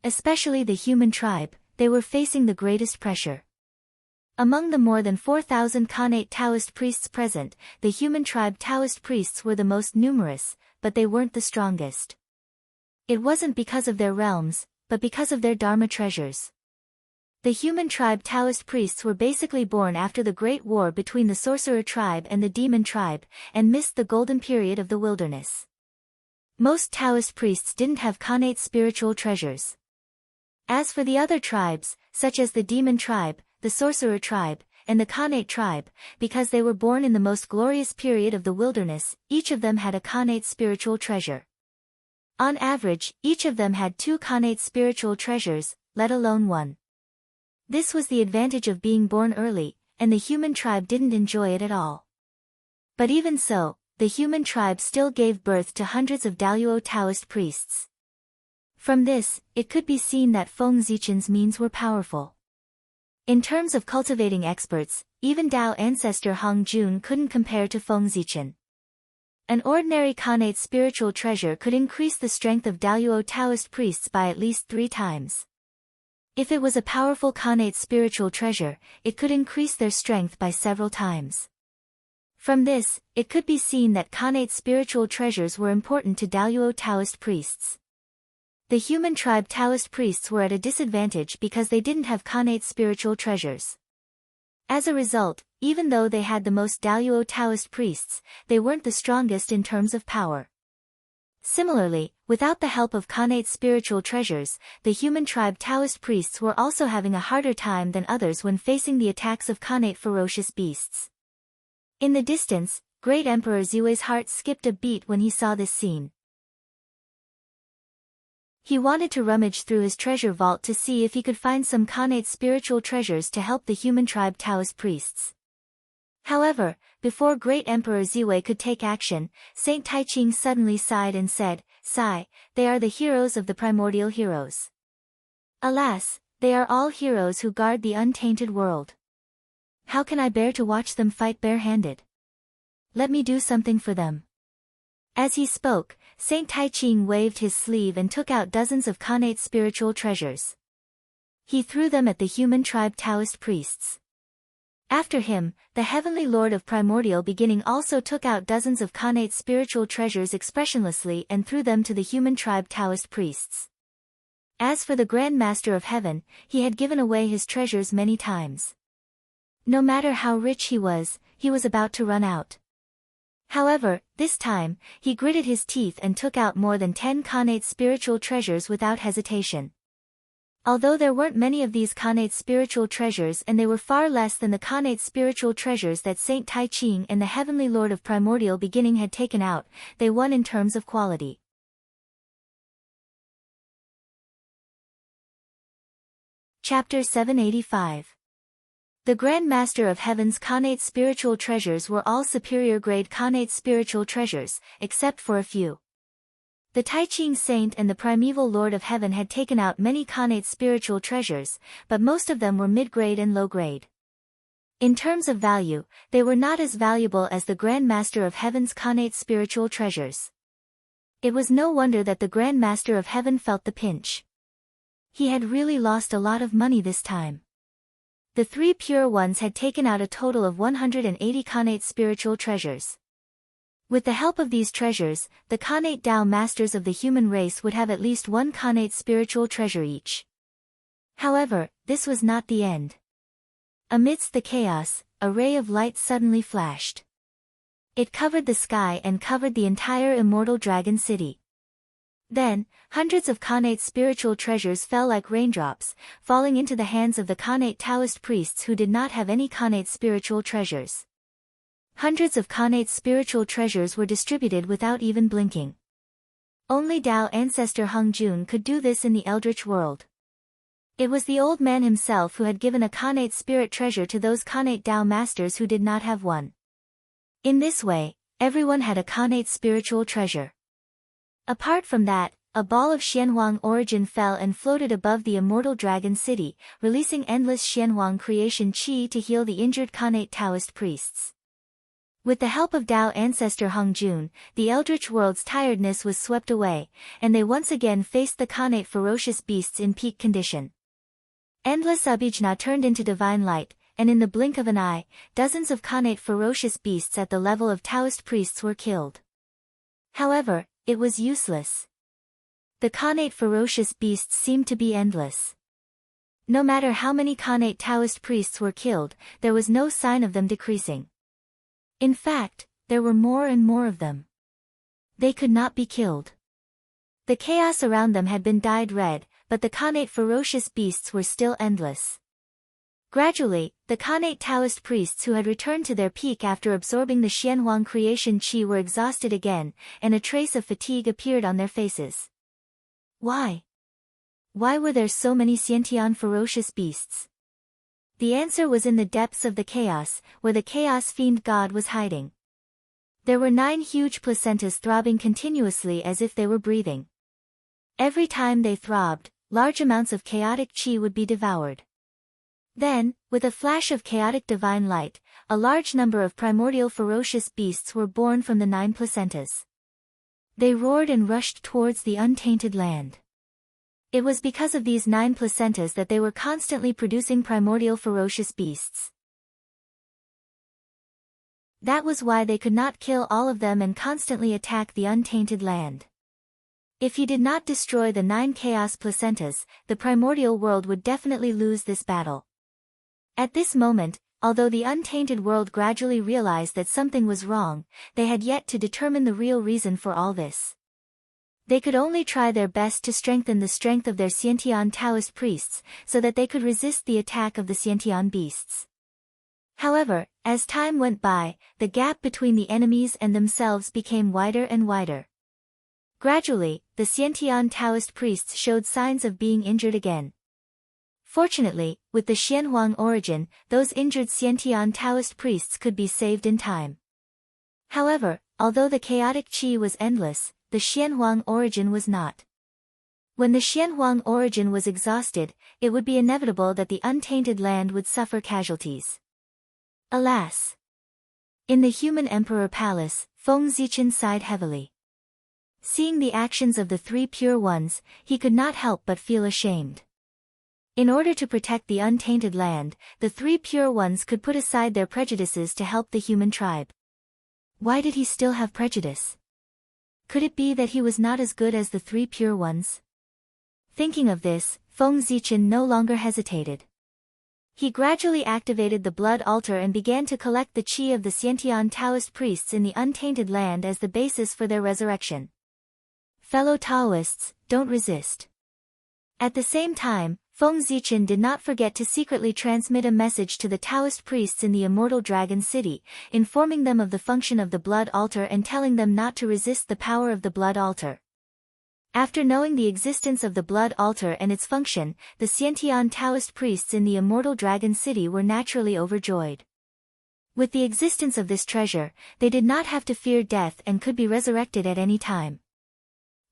Especially the human tribe, they were facing the greatest pressure. Among the more than 4,000 Khanate Taoist priests present, the human tribe Taoist priests were the most numerous, but they weren't the strongest. It wasn't because of their realms, but because of their Dharma treasures. The human tribe Taoist priests were basically born after the Great War between the sorcerer tribe and the demon tribe, and missed the golden period of the wilderness. Most Taoist priests didn't have Khanate spiritual treasures. As for the other tribes, such as the demon tribe, the sorcerer tribe, and the Khanate tribe, because they were born in the most glorious period of the wilderness, each of them had a Khanate spiritual treasure. On average, each of them had 2 Khanate spiritual treasures, let alone 1. This was the advantage of being born early, and the human tribe didn't enjoy it at all. But even so, the human tribe still gave birth to hundreds of Daluo Taoist priests. From this, it could be seen that Feng Zichen's means were powerful. In terms of cultivating experts, even Tao ancestor Hong Jun couldn't compare to Feng Zichen. An ordinary Khanate spiritual treasure could increase the strength of Daluo Taoist priests by at least 3 times. If it was a powerful Khanate spiritual treasure, it could increase their strength by several times. From this, it could be seen that Khanate spiritual treasures were important to Daluo Taoist priests. The human tribe Taoist priests were at a disadvantage because they didn't have Khanate spiritual treasures. As a result, even though they had the most Daluo Taoist priests, they weren't the strongest in terms of power. Similarly, without the help of Khanate spiritual treasures, the human tribe Taoist priests were also having a harder time than others when facing the attacks of Khanate ferocious beasts. In the distance, Great Emperor Ziwei's heart skipped a beat when he saw this scene. He wanted to rummage through his treasure vault to see if he could find some Khanate spiritual treasures to help the human tribe Taoist priests. However, before great Emperor Ziwei could take action, Saint Taiching suddenly sighed and said, "Sigh, they are the heroes of the primordial heroes. Alas, they are all heroes who guard the untainted world. How can I bear to watch them fight barehanded? Let me do something for them." As he spoke, Saint Taiching waved his sleeve and took out dozens of connate spiritual treasures. He threw them at the human tribe Taoist priests. After him, the heavenly lord of primordial beginning also took out dozens of connate spiritual treasures expressionlessly and threw them to the human tribe Taoist priests. As for the Grand Master of Heaven, he had given away his treasures many times. No matter how rich he was about to run out. However, this time, he gritted his teeth and took out more than 10 connate spiritual treasures without hesitation. Although there weren't many of these connate spiritual treasures and they were far less than the connate spiritual treasures that Saint Taiching and the Heavenly Lord of Primordial Beginning had taken out, they won in terms of quality. Chapter 785. The Grand Master of Heaven's connate spiritual treasures were all superior grade connate spiritual treasures, except for a few. The Taiching Saint and the Primeval Lord of Heaven had taken out many connate spiritual treasures, but most of them were mid-grade and low-grade. In terms of value, they were not as valuable as the Grand Master of Heaven's connate spiritual treasures. It was no wonder that the Grand Master of Heaven felt the pinch. He had really lost a lot of money this time. The three pure ones had taken out a total of 180 connate spiritual treasures. With the help of these treasures, the connate Tao masters of the human race would have at least one connate spiritual treasure each. However, this was not the end. Amidst the chaos, a ray of light suddenly flashed. It covered the sky and covered the entire immortal dragon city. Then, hundreds of connate spiritual treasures fell like raindrops, falling into the hands of the connate Taoist priests who did not have any connate spiritual treasures. Hundreds of connate spiritual treasures were distributed without even blinking. Only Tao ancestor Hung Jun could do this in the Eldritch world. It was the old man himself who had given a connate spirit treasure to those connate Tao masters who did not have one. In this way, everyone had a connate spiritual treasure. Apart from that, a ball of Xianhuang origin fell and floated above the immortal dragon city, releasing endless Xianhuang creation qi to heal the injured connate Taoist priests. With the help of Tao ancestor Hung Jun, the Eldritch world's tiredness was swept away, and they once again faced the connate ferocious beasts in peak condition. Endless Abhijna turned into divine light, and in the blink of an eye, dozens of connate ferocious beasts at the level of Taoist priests were killed. However, it was useless. The connate ferocious beasts seemed to be endless. No matter how many connate Taoist priests were killed, there was no sign of them decreasing. In fact, there were more and more of them. They could not be killed. The chaos around them had been dyed red, but the connate ferocious beasts were still endless. Gradually, the connate Taoist priests who had returned to their peak after absorbing the Xianhuang creation qi were exhausted again, and a trace of fatigue appeared on their faces. Why? Why were there so many Xiantian ferocious beasts? The answer was in the depths of the chaos, where the chaos fiend god was hiding. There were 9 huge placentas throbbing continuously as if they were breathing. Every time they throbbed, large amounts of chaotic qi would be devoured. Then, with a flash of chaotic divine light, a large number of primordial ferocious beasts were born from the 9 placentas. They roared and rushed towards the untainted land. It was because of these 9 placentas that they were constantly producing primordial ferocious beasts. That was why they could not kill all of them and constantly attack the untainted land. If he did not destroy the 9 chaos placentas, the primordial world would definitely lose this battle. At this moment, although the untainted world gradually realized that something was wrong, they had yet to determine the real reason for all this. They could only try their best to strengthen the strength of their Xiantian Taoist priests, so that they could resist the attack of the Xiantian beasts. However, as time went by, the gap between the enemies and themselves became wider and wider. Gradually, the Xiantian Taoist priests showed signs of being injured again. Fortunately, with the Xianhuang origin, those injured Xiantian Taoist priests could be saved in time. However, although the chaotic qi was endless, the Xianhuang origin was not. When the Xianhuang origin was exhausted, it would be inevitable that the untainted land would suffer casualties. Alas! In the human emperor palace, Feng Zichen sighed heavily. Seeing the actions of the three pure ones, he could not help but feel ashamed. In order to protect the untainted land, the three pure ones could put aside their prejudices to help the human tribe. Why did he still have prejudice? Could it be that he was not as good as the three pure ones? Thinking of this, Feng Zichen no longer hesitated. He gradually activated the blood altar and began to collect the qi of the Xiantian Taoist priests in the untainted land as the basis for their resurrection. Fellow Taoists, don't resist. At the same time, Feng Zichen did not forget to secretly transmit a message to the Taoist priests in the immortal Dragon City, informing them of the function of the blood altar and telling them not to resist the power of the blood altar. After knowing the existence of the blood altar and its function, the Xiantian Taoist priests in the immortal Dragon City were naturally overjoyed. With the existence of this treasure, they did not have to fear death and could be resurrected at any time.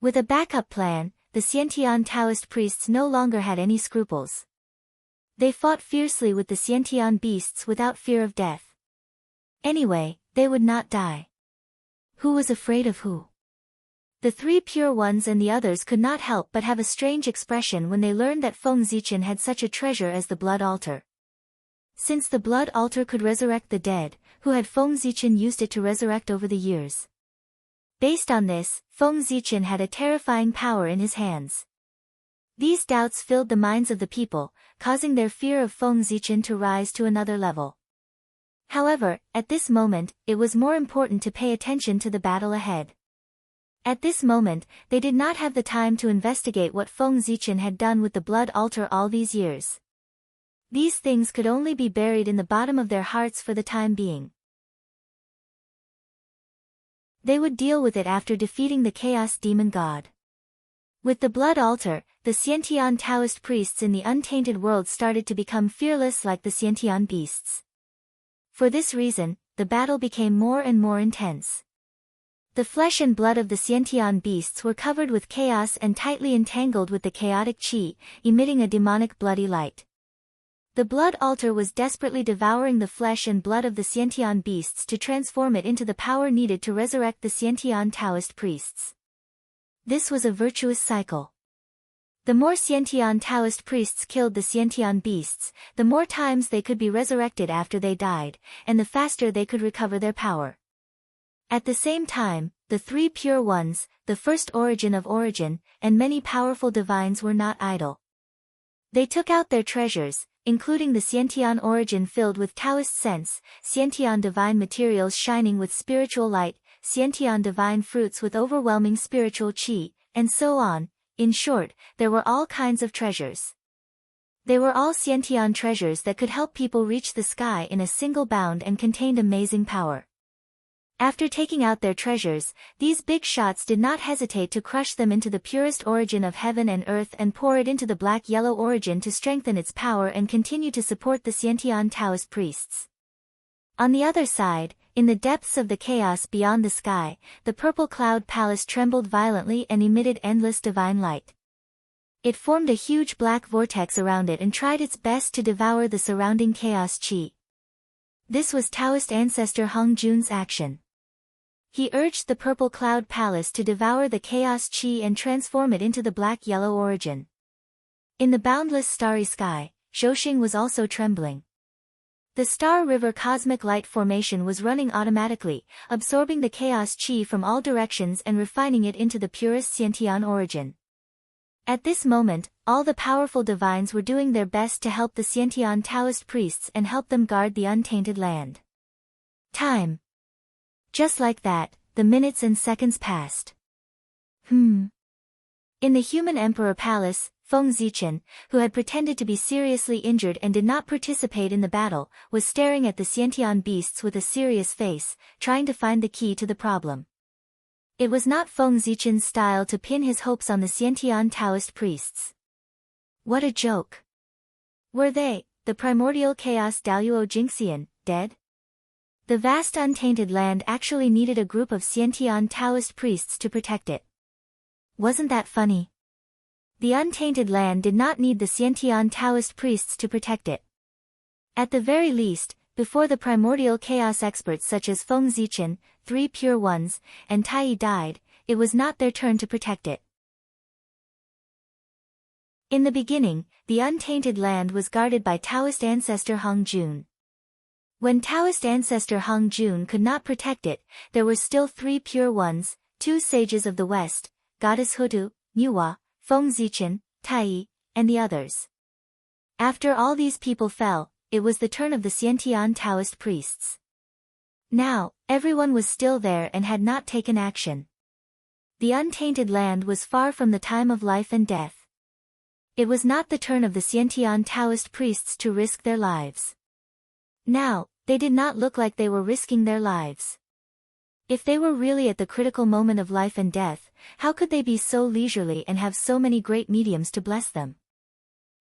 With a backup plan, the Xiantian Taoist priests no longer had any scruples. They fought fiercely with the Xiantian beasts without fear of death. Anyway, they would not die. Who was afraid of who? The three pure ones and the others could not help but have a strange expression when they learned that Feng Zichen had such a treasure as the blood altar. Since the blood altar could resurrect the dead, who had Feng Zichen used it to resurrect over the years? Based on this, Feng Zichen had a terrifying power in his hands. These doubts filled the minds of the people, causing their fear of Feng Zichen to rise to another level. However, at this moment, it was more important to pay attention to the battle ahead. At this moment, they did not have the time to investigate what Feng Zichen had done with the blood altar all these years. These things could only be buried in the bottom of their hearts for the time being. They would deal with it after defeating the Chaos Demon God. With the blood altar, the Xiantian Taoist priests in the untainted world started to become fearless like the Xiantian beasts. For this reason, the battle became more and more intense. The flesh and blood of the Xiantian beasts were covered with chaos and tightly entangled with the chaotic qi, emitting a demonic bloody light. The blood altar was desperately devouring the flesh and blood of the Xiantian beasts to transform it into the power needed to resurrect the Xiantian Taoist priests. This was a virtuous cycle. The more Xiantian Taoist priests killed the Xiantian beasts, the more times they could be resurrected after they died, and the faster they could recover their power. At the same time, the three pure ones, the first origin of origin, and many powerful divines were not idle. They took out their treasures, including the Xiantian origin filled with Taoist sense, Xiantian divine materials shining with spiritual light, Xiantian divine fruits with overwhelming spiritual qi, and so on. In short, there were all kinds of treasures. They were all Xiantian treasures that could help people reach the sky in a single bound and contained amazing power. After taking out their treasures, these big shots did not hesitate to crush them into the purest origin of heaven and earth and pour it into the black-yellow origin to strengthen its power and continue to support the Xiantian Taoist priests. On the other side, in the depths of the chaos beyond the sky, the purple cloud palace trembled violently and emitted endless divine light. It formed a huge black vortex around it and tried its best to devour the surrounding chaos qi. This was Taoist ancestor Hung Jun's action. He urged the purple cloud palace to devour the chaos qi and transform it into the black-yellow origin. In the boundless starry sky, Zhouxing was also trembling. The Star River cosmic light formation was running automatically, absorbing the chaos qi from all directions and refining it into the purest Xiantian origin. At this moment, all the powerful divines were doing their best to help the Xiantian Taoist priests and help them guard the untainted land. Time. Just like that, the minutes and seconds passed. In the human emperor palace, Feng Zichen, who had pretended to be seriously injured and did not participate in the battle, was staring at the Xiantian beasts with a serious face, trying to find the key to the problem. It was not Feng Zichen's style to pin his hopes on the Xiantian Taoist priests. What a joke! Were they, the primordial chaos Daluo Jinxian, dead? The vast untainted land actually needed a group of Xiantian Taoist priests to protect it. Wasn't that funny? The untainted land did not need the Xiantian Taoist priests to protect it. At the very least, before the primordial chaos experts such as Feng Zichen, 3 Pure Ones, and Tai died, it was not their turn to protect it. In the beginning, the untainted land was guarded by Taoist ancestor Hong Jun. When Taoist ancestor Hong Jun could not protect it, there were still 3 Pure Ones, 2 sages of the West, Goddess Hutu, Nuwa, Feng Zichen, Tai, and the others. After all these people fell, it was the turn of the Xiantian Taoist priests. Now, everyone was still there and had not taken action. The untainted land was far from the time of life and death. It was not the turn of the Xiantian Taoist priests to risk their lives. Now, they did not look like they were risking their lives. If they were really at the critical moment of life and death, how could they be so leisurely and have so many great mediums to bless them?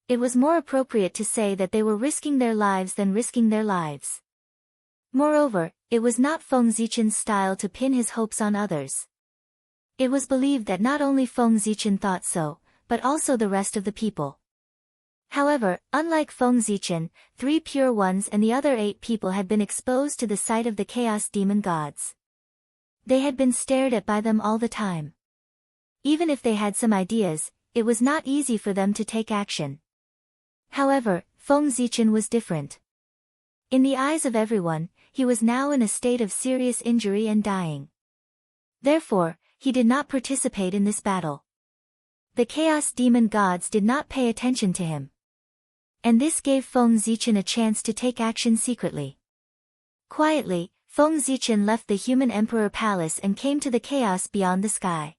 It was more appropriate to say that they were risking their lives than risking their lives. Moreover, it was not Feng Zichen's style to pin his hopes on others. It was believed that not only Feng Zichen thought so, but also the rest of the people. However, unlike Feng Zichen, 3 Pure Ones and the other 8 people had been exposed to the sight of the chaos demon gods. They had been stared at by them all the time. Even if they had some ideas, it was not easy for them to take action. However, Feng Zichen was different. In the eyes of everyone, he was now in a state of serious injury and dying. Therefore, he did not participate in this battle. The chaos demon gods did not pay attention to him. And this gave Feng Zichen a chance to take action secretly. Quietly, Feng Zichen left the human emperor palace and came to the chaos beyond the sky.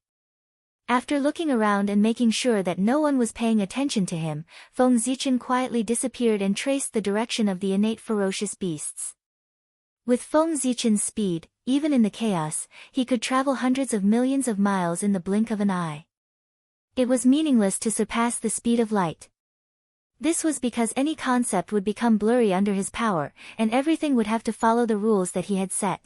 After looking around and making sure that no one was paying attention to him, Feng Zichen quietly disappeared and traced the direction of the innate ferocious beasts. With Feng Zichen's speed, even in the chaos, he could travel hundreds of millions of miles in the blink of an eye. It was meaningless to surpass the speed of light. This was because any concept would become blurry under his power, and everything would have to follow the rules that he had set.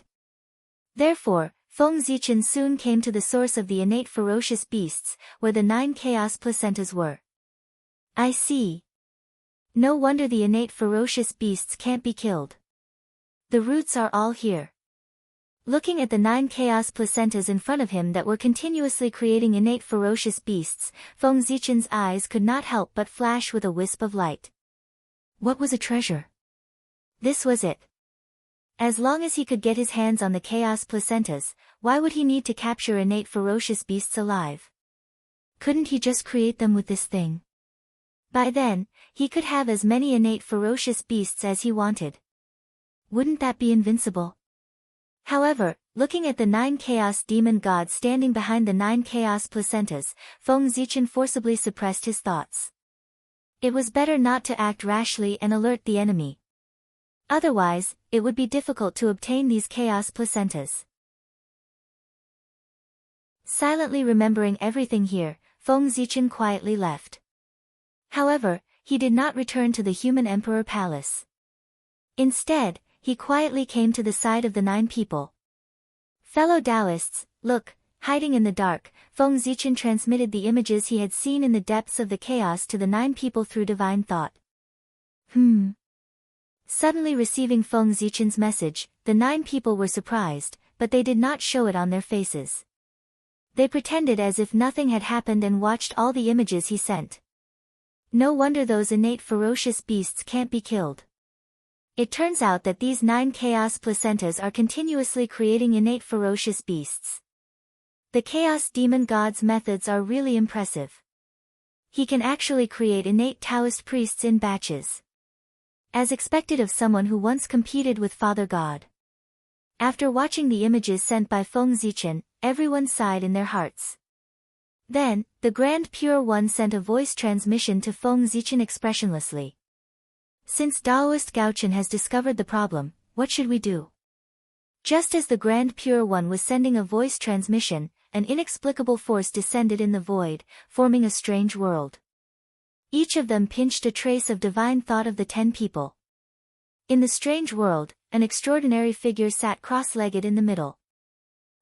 Therefore, Feng Zichen soon came to the source of the innate ferocious beasts, where the 9 chaos placentas were. I see. No wonder the innate ferocious beasts can't be killed. The roots are all here. Looking at the 9 chaos placentas in front of him that were continuously creating innate ferocious beasts, Feng Zichen's eyes could not help but flash with a wisp of light. What was a treasure? This was it. As long as he could get his hands on the chaos placentas, why would he need to capture innate ferocious beasts alive? Couldn't he just create them with this thing? By then, he could have as many innate ferocious beasts as he wanted. Wouldn't that be invincible? However, looking at the 9 chaos demon gods standing behind the 9 chaos placentas, Feng Zichen forcibly suppressed his thoughts. It was better not to act rashly and alert the enemy. Otherwise, it would be difficult to obtain these chaos placentas. Silently remembering everything here, Feng Zichen quietly left. However, he did not return to the human emperor palace. Instead, he quietly came to the side of the 9 people. Fellow Taoists, look, hiding in the dark, Feng Zichen transmitted the images he had seen in the depths of the chaos to the 9 people through divine thought. Suddenly receiving Feng Zichen's message, the 9 people were surprised, but they did not show it on their faces. They pretended as if nothing had happened and watched all the images he sent. No wonder those innate ferocious beasts can't be killed. It turns out that these 9 chaos placentas are continuously creating innate ferocious beasts. The chaos demon god's methods are really impressive. He can actually create innate Taoist priests in batches. As expected of someone who once competed with Father God. After watching the images sent by Feng Zichen, everyone sighed in their hearts. Then, the Grand Pure One sent a voice transmission to Feng Zichen expressionlessly. Since Daoist Gaochen has discovered the problem, what should we do? Just as the Grand Pure One was sending a voice transmission, an inexplicable force descended in the void, forming a strange world. Each of them pinched a trace of divine thought of the 10 people. In the strange world, an extraordinary figure sat cross-legged in the middle.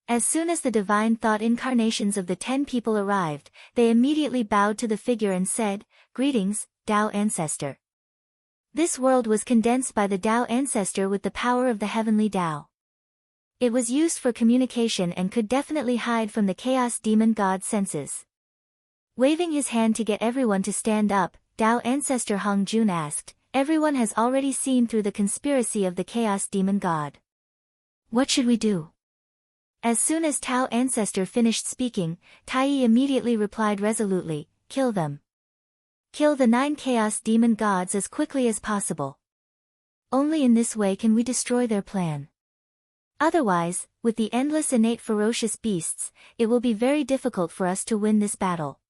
As soon as the divine thought incarnations of the 10 people arrived, they immediately bowed to the figure and said, "Greetings, Tao Ancestor." This world was condensed by the Tao Ancestor with the power of the heavenly Tao. It was used for communication and could definitely hide from the chaos demon god senses. Waving his hand to get everyone to stand up, Tao Ancestor Hong Jun asked, "Everyone has already seen through the conspiracy of the chaos demon god. What should we do?" As soon as Tao Ancestor finished speaking, Tai immediately replied resolutely, "Kill them. Kill the 9 chaos demon gods as quickly as possible. Only in this way can we destroy their plan. Otherwise, with the endless innate ferocious beasts, it will be very difficult for us to win this battle."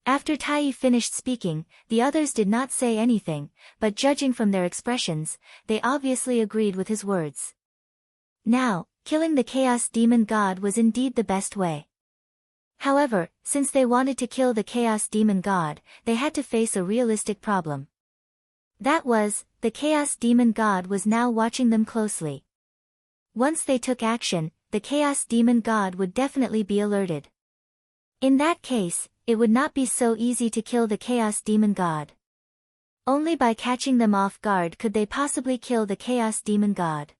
After Tai finished speaking, the others did not say anything, but judging from their expressions, they obviously agreed with his words. Now, killing the chaos demon god was indeed the best way. However, since they wanted to kill the chaos demon god, they had to face a realistic problem. That was, the chaos demon god was now watching them closely. Once they took action, the chaos demon god would definitely be alerted. In that case, it would not be so easy to kill the chaos demon god. Only by catching them off guard could they possibly kill the chaos demon god.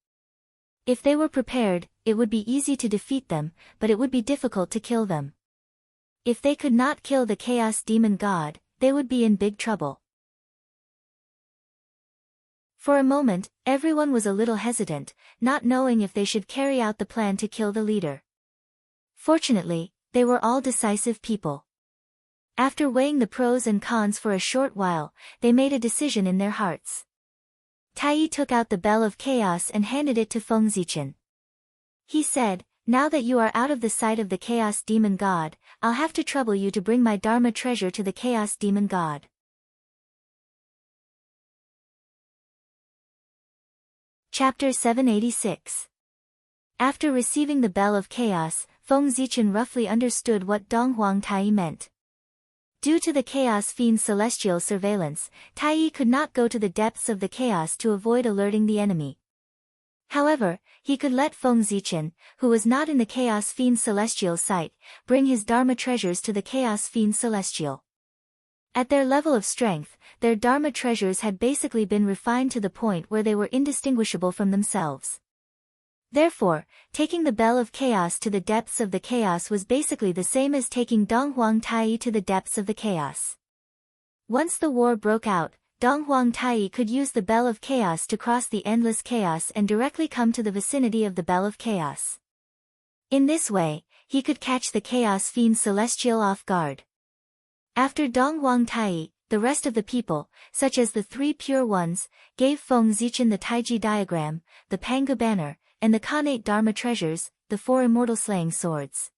If they were prepared, it would be easy to defeat them, but it would be difficult to kill them. If they could not kill the chaos demon god, they would be in big trouble. For a moment, everyone was a little hesitant, not knowing if they should carry out the plan to kill the leader. Fortunately, they were all decisive people. After weighing the pros and cons for a short while, they made a decision in their hearts. Tai took out the Bell of Chaos and handed it to Feng Zichen. He said, "Now that you are out of the sight of the Chaos Demon God, I'll have to trouble you to bring my Dharma treasure to the Chaos Demon God." Chapter 786. After receiving the Bell of Chaos, Feng Zichen roughly understood what Donghuang Tai meant. Due to the Chaos Fiend's celestial surveillance, Tai could not go to the depths of the chaos to avoid alerting the enemy. However, he could let Feng Zichen, who was not in the Chaos Fiend's celestial sight, bring his Dharma treasures to the Chaos Fiend's celestial. At their level of strength, their Dharma treasures had basically been refined to the point where they were indistinguishable from themselves. Therefore, taking the Bell of Chaos to the depths of the chaos was basically the same as taking Donghuang Tai to the depths of the chaos. Once the war broke out, Donghuang Tai could use the Bell of Chaos to cross the endless chaos and directly come to the vicinity of the Bell of Chaos. In this way, he could catch the Chaos Fiend Celestial off guard. After Donghuang Tai, the rest of the people, such as the 3 pure ones, gave Feng Zichen the Taiji diagram, the Panga banner, and the Khanate Dharma treasures, the 4 immortal slaying swords.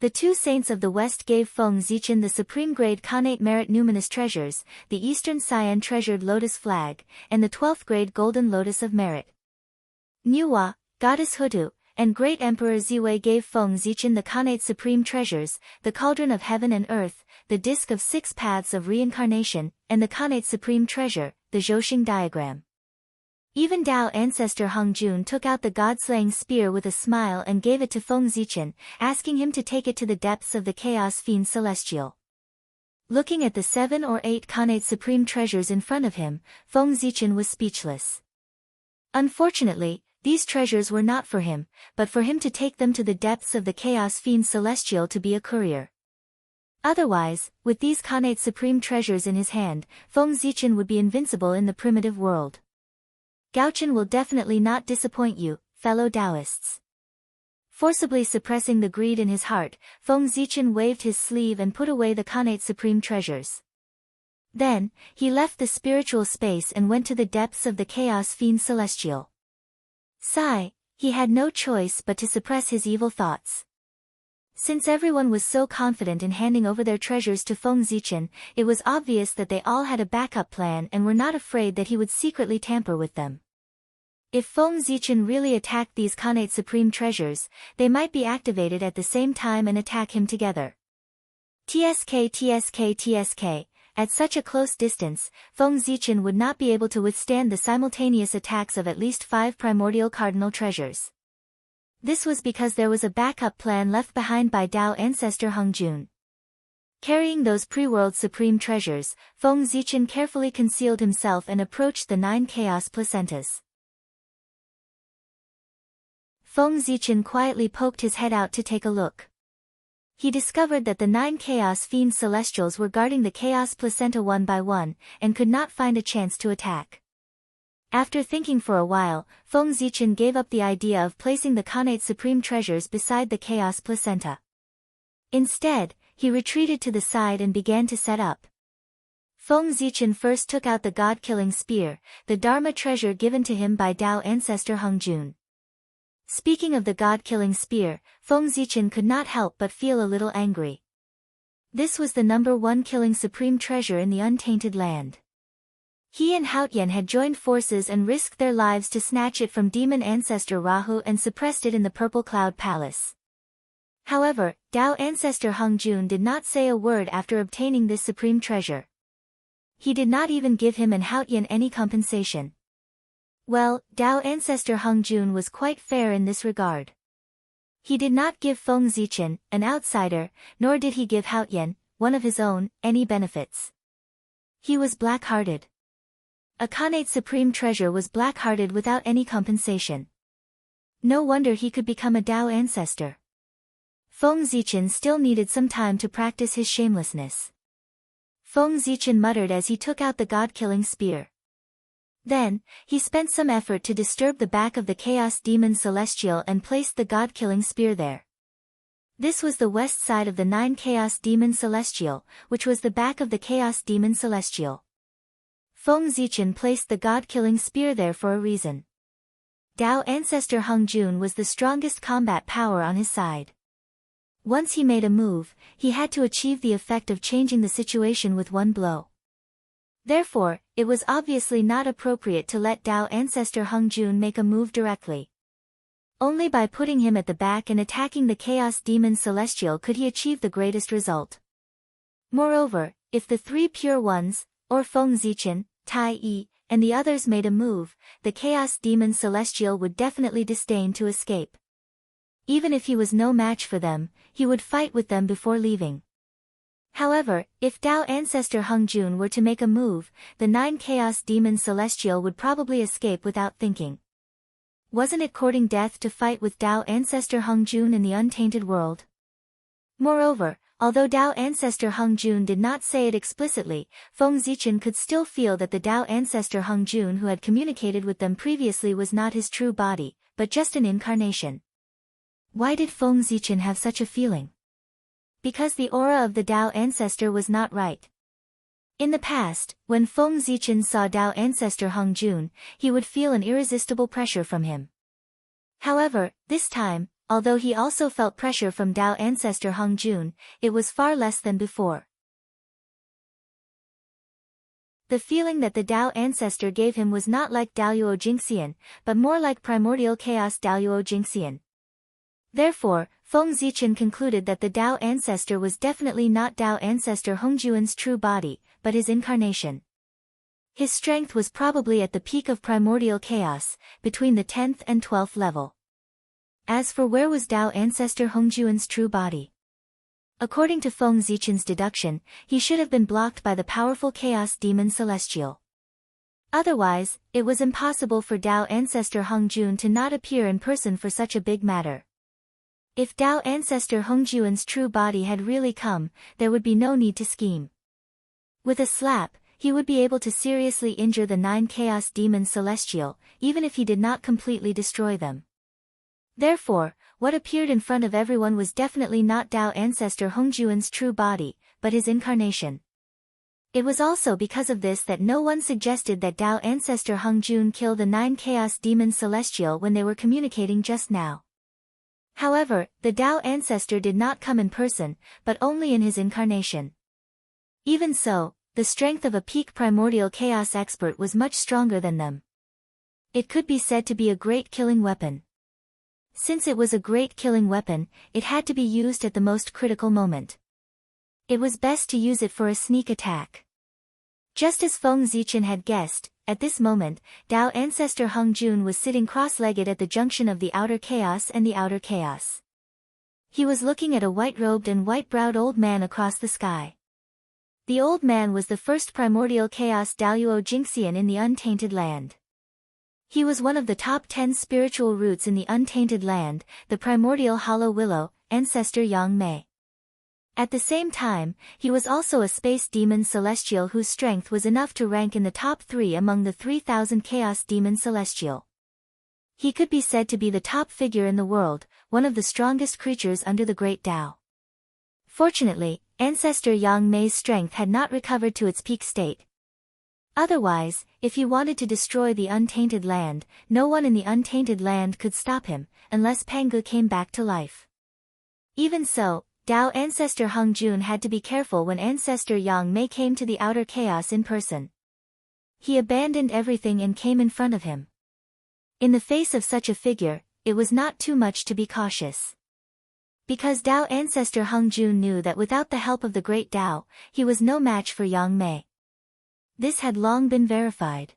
The 2 saints of the West gave Feng Zichen the supreme grade Khanate merit numinous treasures, the Eastern Cyan treasured lotus flag, and the 12th grade golden lotus of merit. Nuwa, goddess Hutu, and great emperor Ziwei gave Feng Zichen the Khanate supreme treasures, the cauldron of heaven and earth, the disc of 6 paths of reincarnation, and the Khanate supreme treasure, the Zhouxing diagram. Even Tao Ancestor Hong Jun took out the god-slaying spear with a smile and gave it to Feng Zichen, asking him to take it to the depths of the Chaos Fiend Celestial. Looking at the 7 or 8 Khanate supreme treasures in front of him, Feng Zichen was speechless. Unfortunately, these treasures were not for him, but for him to take them to the depths of the Chaos Fiend Celestial to be a courier. Otherwise, with these Khanate supreme treasures in his hand, Feng Zichen would be invincible in the primitive world. Gaochen will definitely not disappoint you, fellow Taoists. Forcibly suppressing the greed in his heart, Feng Zichen waved his sleeve and put away the Khanate supreme treasures. Then, he left the spiritual space and went to the depths of the Chaos Fiend Celestial. Sigh, he had no choice but to suppress his evil thoughts. Since everyone was so confident in handing over their treasures to Feng Zichen, it was obvious that they all had a backup plan and were not afraid that he would secretly tamper with them. If Feng Zichen really attacked these Khanate supreme treasures, they might be activated at the same time and attack him together. TSK TSK TSK, at such a close distance, Feng Zichen would not be able to withstand the simultaneous attacks of at least 5 primordial cardinal treasures. This was because there was a backup plan left behind by Dao ancestor Hengjun. Carrying those pre-world supreme treasures, Feng Zichen carefully concealed himself and approached the 9 chaos placentas. Feng Zichen quietly poked his head out to take a look. He discovered that the 9 chaos fiend celestials were guarding the chaos placenta one by one, and could not find a chance to attack. After thinking for a while, Feng Zichen gave up the idea of placing the Khanate supreme treasures beside the chaos placenta. Instead, he retreated to the side and began to set up. Feng Zichen first took out the god-killing spear, the Dharma treasure given to him by Dao ancestor Hengjun. Speaking of the god-killing spear, Feng Zichen could not help but feel a little angry. This was the number 1 killing supreme treasure in the untainted land. He and Haotian had joined forces and risked their lives to snatch it from demon ancestor Rahu and suppressed it in the Purple Cloud Palace. However, Dao ancestor Hengjun did not say a word after obtaining this supreme treasure. He did not even give him and Haotian any compensation. Well, Dao ancestor Hengjun was quite fair in this regard. He did not give Feng Zichen, an outsider, nor did he give Haotian, one of his own, any benefits. He was black-hearted. A Khanate supreme treasure was black-hearted without any compensation. No wonder he could become a Dao ancestor. Feng Zichen still needed some time to practice his shamelessness. Feng Zichen muttered as he took out the god-killing spear. Then, he spent some effort to disturb the back of the Chaos Demon Celestial and placed the god-killing spear there. This was the west side of the 9 Chaos Demon Celestial, which was the back of the Chaos Demon Celestial. Feng Zichen placed the god-killing spear there for a reason. Dao ancestor Hengjun was the strongest combat power on his side. Once he made a move, he had to achieve the effect of changing the situation with one blow. Therefore, it was obviously not appropriate to let Dao ancestor Hengjun make a move directly. Only by putting him at the back and attacking the Chaos Demon Celestial could he achieve the greatest result. Moreover, if the 3 pure ones, or Feng Zichen, Tai Yi, and the others made a move, the Chaos Demon Celestial would definitely disdain to escape. Even if he was no match for them, he would fight with them before leaving. However, if Dao ancestor Hengjun were to make a move, the 9 Chaos Demon Celestial would probably escape without thinking. Wasn't it courting death to fight with Dao ancestor Hengjun in the untainted world? Moreover, although Dao ancestor Hengjun did not say it explicitly, Feng Zichen could still feel that the Dao ancestor Hengjun who had communicated with them previously was not his true body, but just an incarnation. Why did Feng Zichen have such a feeling? Because the aura of the Dao ancestor was not right. In the past, when Feng Zichen saw Dao ancestor Hengjun, he would feel an irresistible pressure from him. However, this time, although he also felt pressure from Dao ancestor Hengjun, it was far less than before. The feeling that the Dao ancestor gave him was not like Daoyuo Jingxian, but more like primordial chaos Daoyuo Jingxian. Therefore, Feng Zichen concluded that the Dao ancestor was definitely not Dao ancestor Hengjun's true body, but his incarnation. His strength was probably at the peak of primordial chaos, between the 10th and 12th level. As for where was Dao ancestor Hengjun's true body? According to Feng Zichen's deduction, he should have been blocked by the powerful Chaos Demon Celestial. Otherwise, it was impossible for Dao ancestor Hengjun to not appear in person for such a big matter. If Dao ancestor Hengjun's true body had really come, there would be no need to scheme. With a slap, he would be able to seriously injure the 9 Chaos Demon Celestial, even if he did not completely destroy them. Therefore, what appeared in front of everyone was definitely not Dao ancestor Hengjun's true body, but his incarnation. It was also because of this that no one suggested that Dao ancestor Hengjun kill the 9 Chaos Demon Celestial when they were communicating just now. However, the Dao ancestor did not come in person, but only in his incarnation. Even so, the strength of a peak primordial chaos expert was much stronger than them. It could be said to be a great killing weapon. Since it was a great killing weapon, it had to be used at the most critical moment. It was best to use it for a sneak attack. Just as Feng Zichen had guessed, at this moment, Tao ancestor Hung Jun was sitting cross-legged at the junction of the outer chaos and the outer chaos. He was looking at a white-robed and white-browed old man across the sky. The old man was the first primordial chaos Daluo Jingxian in the Untainted Land. He was one of the top 10 spiritual roots in the Untainted Land, the primordial hollow willow, ancestor Yang Mei. At the same time, he was also a space demon celestial whose strength was enough to rank in the top 3 among the 3,000 chaos demon celestial. He could be said to be the top figure in the world, one of the strongest creatures under the Great Tao. Fortunately, ancestor Yang Mei's strength had not recovered to its peak state. Otherwise, if he wanted to destroy the Untainted Land, no one in the Untainted Land could stop him, unless Pangu came back to life. Even so, Tao ancestor Hung Jun had to be careful when ancestor Yang Mei came to the outer chaos in person. He abandoned everything and came in front of him. In the face of such a figure, it was not too much to be cautious. Because Tao ancestor Hung Jun knew that without the help of the great Tao, he was no match for Yang Mei. This had long been verified.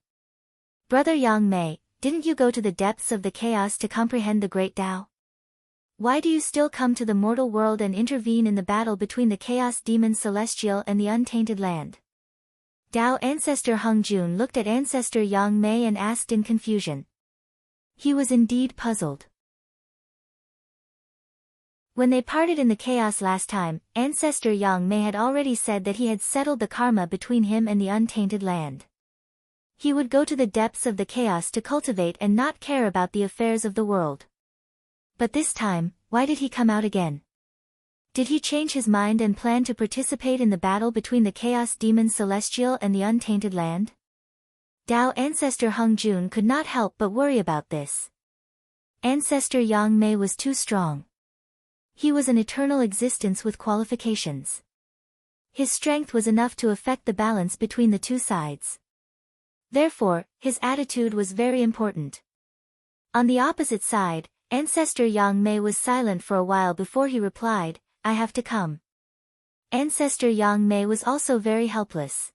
Brother Yang Mei, didn't you go to the depths of the chaos to comprehend the great Tao? Why do you still come to the mortal world and intervene in the battle between the chaos demon celestial and the Untainted Land? Tao ancestor Hung Jun looked at ancestor Yang Mei and asked in confusion. He was indeed puzzled. When they parted in the chaos last time, ancestor Yang Mei had already said that he had settled the karma between him and the Untainted Land. He would go to the depths of the chaos to cultivate and not care about the affairs of the world. But this time, why did he come out again? Did he change his mind and plan to participate in the battle between the chaos demon celestial and the Untainted Land? Tao ancestor Hung Jun could not help but worry about this. Ancestor Yang Mei was too strong. He was an eternal existence with qualifications. His strength was enough to affect the balance between the two sides. Therefore, his attitude was very important. On the opposite side, ancestor Yang Mei was silent for a while before he replied, I have to come. Ancestor Yang Mei was also very helpless.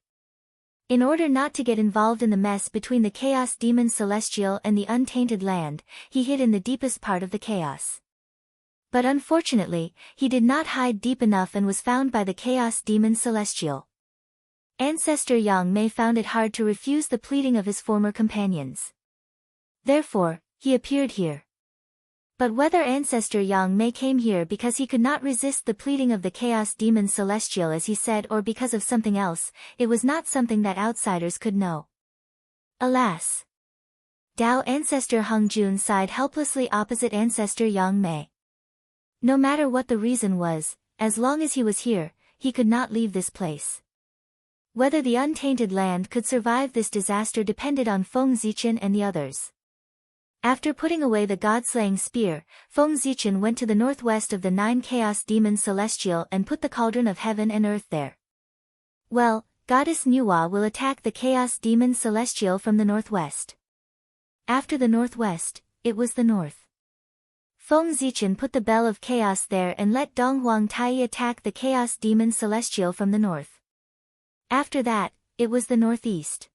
In order not to get involved in the mess between the chaos demon celestial and the Untainted Land, he hid in the deepest part of the chaos. But unfortunately, he did not hide deep enough and was found by the chaos demon celestial. Ancestor Yang Mei found it hard to refuse the pleading of his former companions. Therefore, he appeared here. But whether ancestor Yang Mei came here because he could not resist the pleading of the chaos demon celestial as he said or because of something else, it was not something that outsiders could know. Alas! Tao ancestor Hung Jun sighed helplessly opposite ancestor Yang Mei. No matter what the reason was, as long as he was here, he could not leave this place. Whether the Untainted Land could survive this disaster depended on Feng Zichen and the others. After putting away the god-slaying spear, Feng Zichen went to the northwest of the 9 chaos demons celestial and put the cauldron of heaven and earth there. Well, goddess Nuwa will attack the chaos demons celestial from the northwest. After the northwest, it was the north. Feng Zichen put the bell of chaos there and let Donghuang Tai attack the chaos demon celestial from the north. After that, it was the northeast.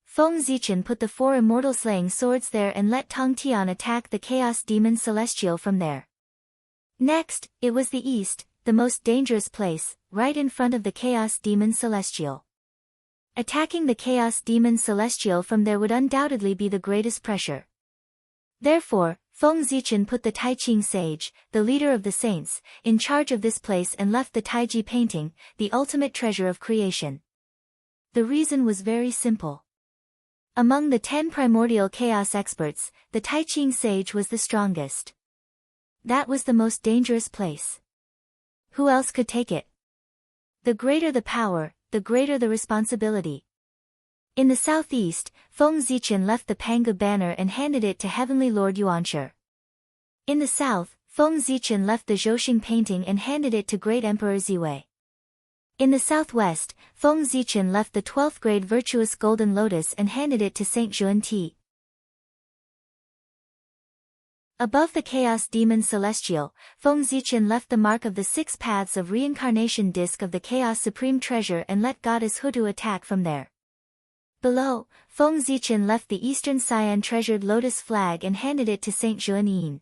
Feng Zichen put the 4 immortal slaying swords there and let Tong Tian attack the chaos demon celestial from there. Next, it was the east, the most dangerous place, right in front of the chaos demon celestial. Attacking the chaos demon celestial from there would undoubtedly be the greatest pressure. Therefore, Feng Zichen put the Taiching sage, the leader of the saints, in charge of this place and left the Taiji painting, the ultimate treasure of creation. The reason was very simple. Among the 10 primordial chaos experts, the Taiching sage was the strongest. That was the most dangerous place. Who else could take it? The greater the power, the greater the responsibility. In the southeast, Feng Zichen left the Pangu banner and handed it to Heavenly Lord Yuanshi. In the south, Feng Zichen left the Zhouxing painting and handed it to Great Emperor Ziwei. In the southwest, Feng Zichen left the 12th grade virtuous golden lotus and handed it to Saint Zhuan Ti. Above the Chaos Demon Celestial, Feng Zichen left the mark of the 6 paths of reincarnation disc of the Chaos Supreme Treasure and let Goddess Hutu attack from there. Below, Feng Zichen left the Eastern Cyan treasured lotus flag and handed it to Saint Juanyin.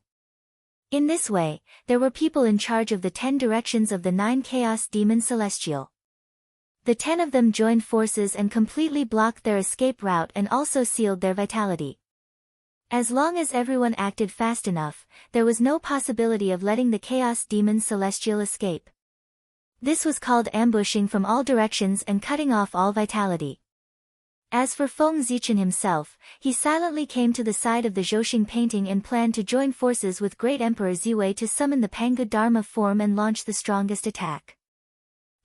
In this way, there were people in charge of the 10 directions of the 9 Chaos Demon Celestial. The 10 of them joined forces and completely blocked their escape route and also sealed their vitality. As long as everyone acted fast enough, there was no possibility of letting the Chaos Demon Celestial escape. This was called ambushing from all directions and cutting off all vitality. As for Feng Zichen himself, he silently came to the side of the Zhouxing painting and planned to join forces with Great Emperor Ziwei to summon the Pangu Dharma form and launch the strongest attack.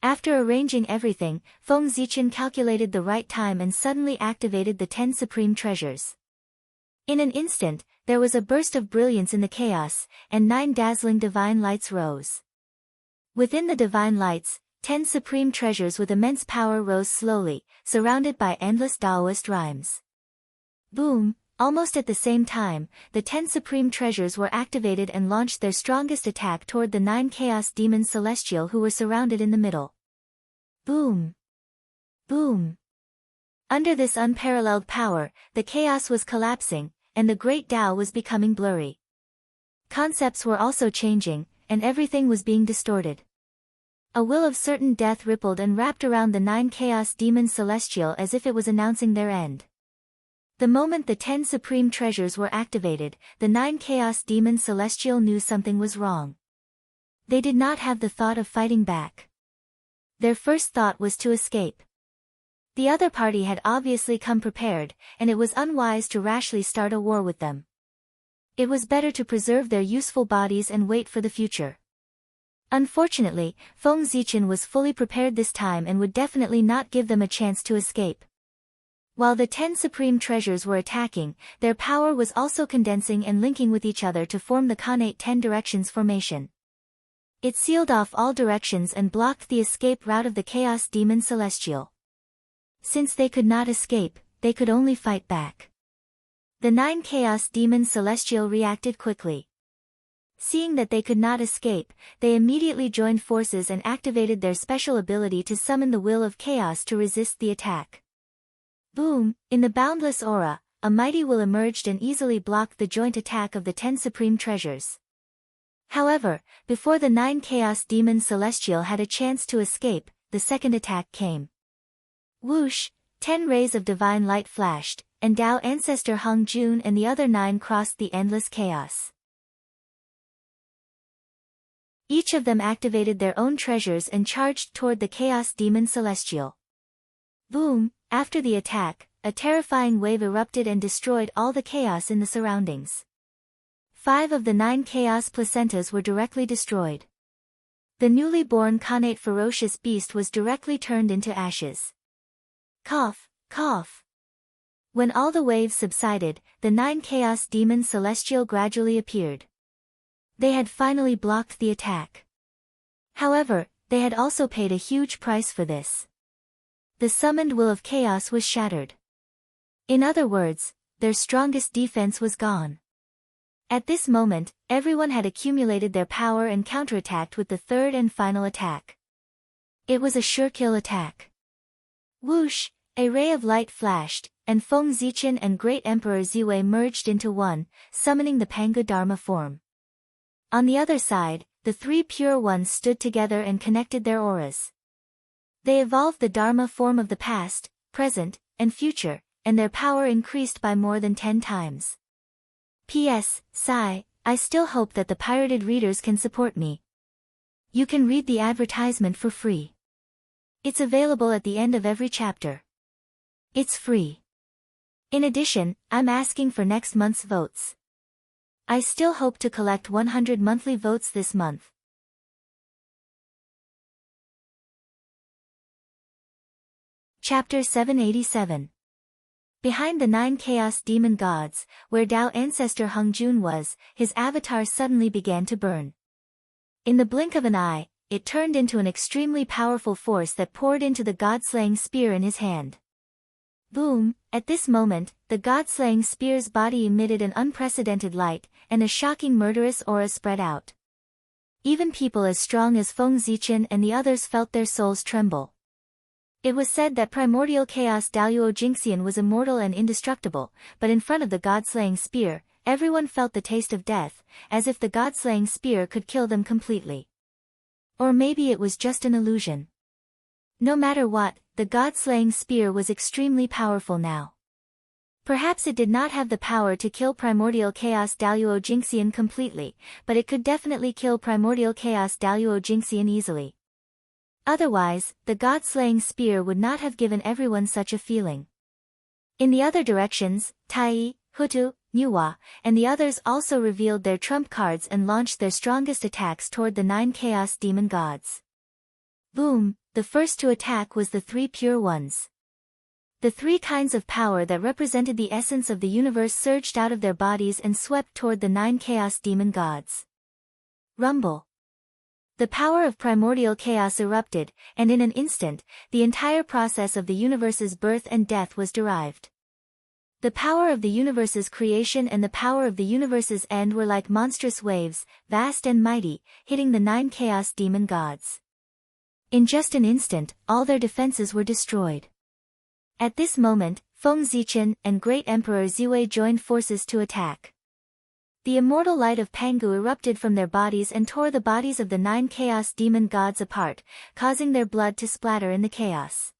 After arranging everything, Feng Zichen calculated the right time and suddenly activated the 10 supreme treasures. In an instant, there was a burst of brilliance in the chaos, and 9 dazzling divine lights rose. Within the divine lights, 10 supreme treasures with immense power rose slowly, surrounded by endless Taoist rhymes. Boom! Almost at the same time, the 10 supreme treasures were activated and launched their strongest attack toward the 9 Chaos Demons Celestial who were surrounded in the middle. Boom! Boom! Under this unparalleled power, the chaos was collapsing, and the great Tao was becoming blurry. Concepts were also changing, and everything was being distorted. A will of certain death rippled and wrapped around the 9 Chaos Demons Celestial as if it was announcing their end. The moment the 10 supreme treasures were activated, the 9 Chaos Demons Celestial knew something was wrong. They did not have the thought of fighting back. Their first thought was to escape. The other party had obviously come prepared, and it was unwise to rashly start a war with them. It was better to preserve their useful bodies and wait for the future. Unfortunately, Feng Zichen was fully prepared this time and would definitely not give them a chance to escape. While the 10 supreme treasures were attacking, their power was also condensing and linking with each other to form the Khanate 10 Directions formation. It sealed off all directions and blocked the escape route of the Chaos Demon Celestial. Since they could not escape, they could only fight back. The 9 Chaos Demons Celestial reacted quickly. Seeing that they could not escape, they immediately joined forces and activated their special ability to summon the will of chaos to resist the attack. Boom! In the boundless aura, a mighty will emerged and easily blocked the joint attack of the 10 supreme treasures. However, before the 9 Chaos Demons Celestial had a chance to escape, the second attack came. Whoosh! 10 rays of divine light flashed, and Tao Ancestor Hung Jun and the other 9 crossed the endless chaos. Each of them activated their own treasures and charged toward the Chaos Demon Celestial. Boom! After the attack, a terrifying wave erupted and destroyed all the chaos in the surroundings. 5 of the 9 chaos placentas were directly destroyed. The newly born Khanate ferocious beast was directly turned into ashes. Cough, cough. When all the waves subsided, the 9 Chaos Demons Celestial gradually appeared. They had finally blocked the attack. However, they had also paid a huge price for this. The summoned will of chaos was shattered. In other words, their strongest defense was gone. At this moment, everyone had accumulated their power and counterattacked with the third and final attack. It was a sure kill attack. Whoosh! A ray of light flashed, and Feng Zichen and Great Emperor Ziwei merged into one, summoning the Pangu Dharma form. On the other side, the 3 pure ones stood together and connected their auras. They evolved the Dharma form of the past, present, and future, and their power increased by more than 10 times. P.S. Sigh, I still hope that the pirated readers can support me. You can read the advertisement for free. It's available at the end of every chapter. It's free. In addition, I'm asking for next month's votes. I still hope to collect 100 monthly votes this month. Chapter 787. Behind the 9 Chaos Demon Gods, where Tao Ancestor Hung Jun was, his avatar suddenly began to burn. In the blink of an eye, it turned into an extremely powerful force that poured into the god-slaying spear in his hand. Boom! At this moment, the god-slaying spear's body emitted an unprecedented light, and a shocking murderous aura spread out. Even people as strong as Feng Zichen and the others felt their souls tremble. It was said that primordial chaos Daluo Jingxian was immortal and indestructible, but in front of the god-slaying spear, everyone felt the taste of death, as if the god-slaying spear could kill them completely. Or maybe it was just an illusion. No matter what, the god-slaying spear was extremely powerful now. Perhaps it did not have the power to kill primordial chaos Daluo Jingxian completely, but it could definitely kill primordial chaos Daluo Jingxian easily. Otherwise, the god-slaying spear would not have given everyone such a feeling. In the other directions, Tai, Hutu, Nuwa, and the others also revealed their trump cards and launched their strongest attacks toward the 9 chaos demon gods. Boom! The first to attack was the 3 pure ones. The 3 kinds of power that represented the essence of the universe surged out of their bodies and swept toward the 9 chaos demon gods. Rumble. The power of primordial chaos erupted, and in an instant, the entire process of the universe's birth and death was derived. The power of the universe's creation and the power of the universe's end were like monstrous waves, vast and mighty, hitting the 9 chaos demon gods. In just an instant, all their defenses were destroyed. At this moment, Feng Zichen and Great Emperor Ziwei joined forces to attack. The immortal light of Pangu erupted from their bodies and tore the bodies of the 9 chaos demon gods apart, causing their blood to splatter in the chaos.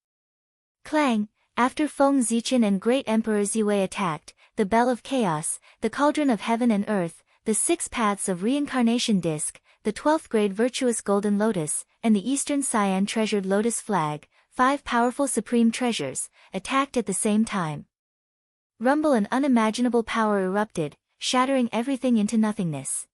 Clang! After Feng Zichen and Great Emperor Ziwei attacked, the Bell of Chaos, the Cauldron of Heaven and Earth, the 6 Paths of Reincarnation Disc, the 12th grade Virtuous Golden Lotus, and the Eastern Cyan Treasured Lotus Flag, 5 powerful supreme treasures, attacked at the same time. Rumble and unimaginable power erupted, shattering everything into nothingness.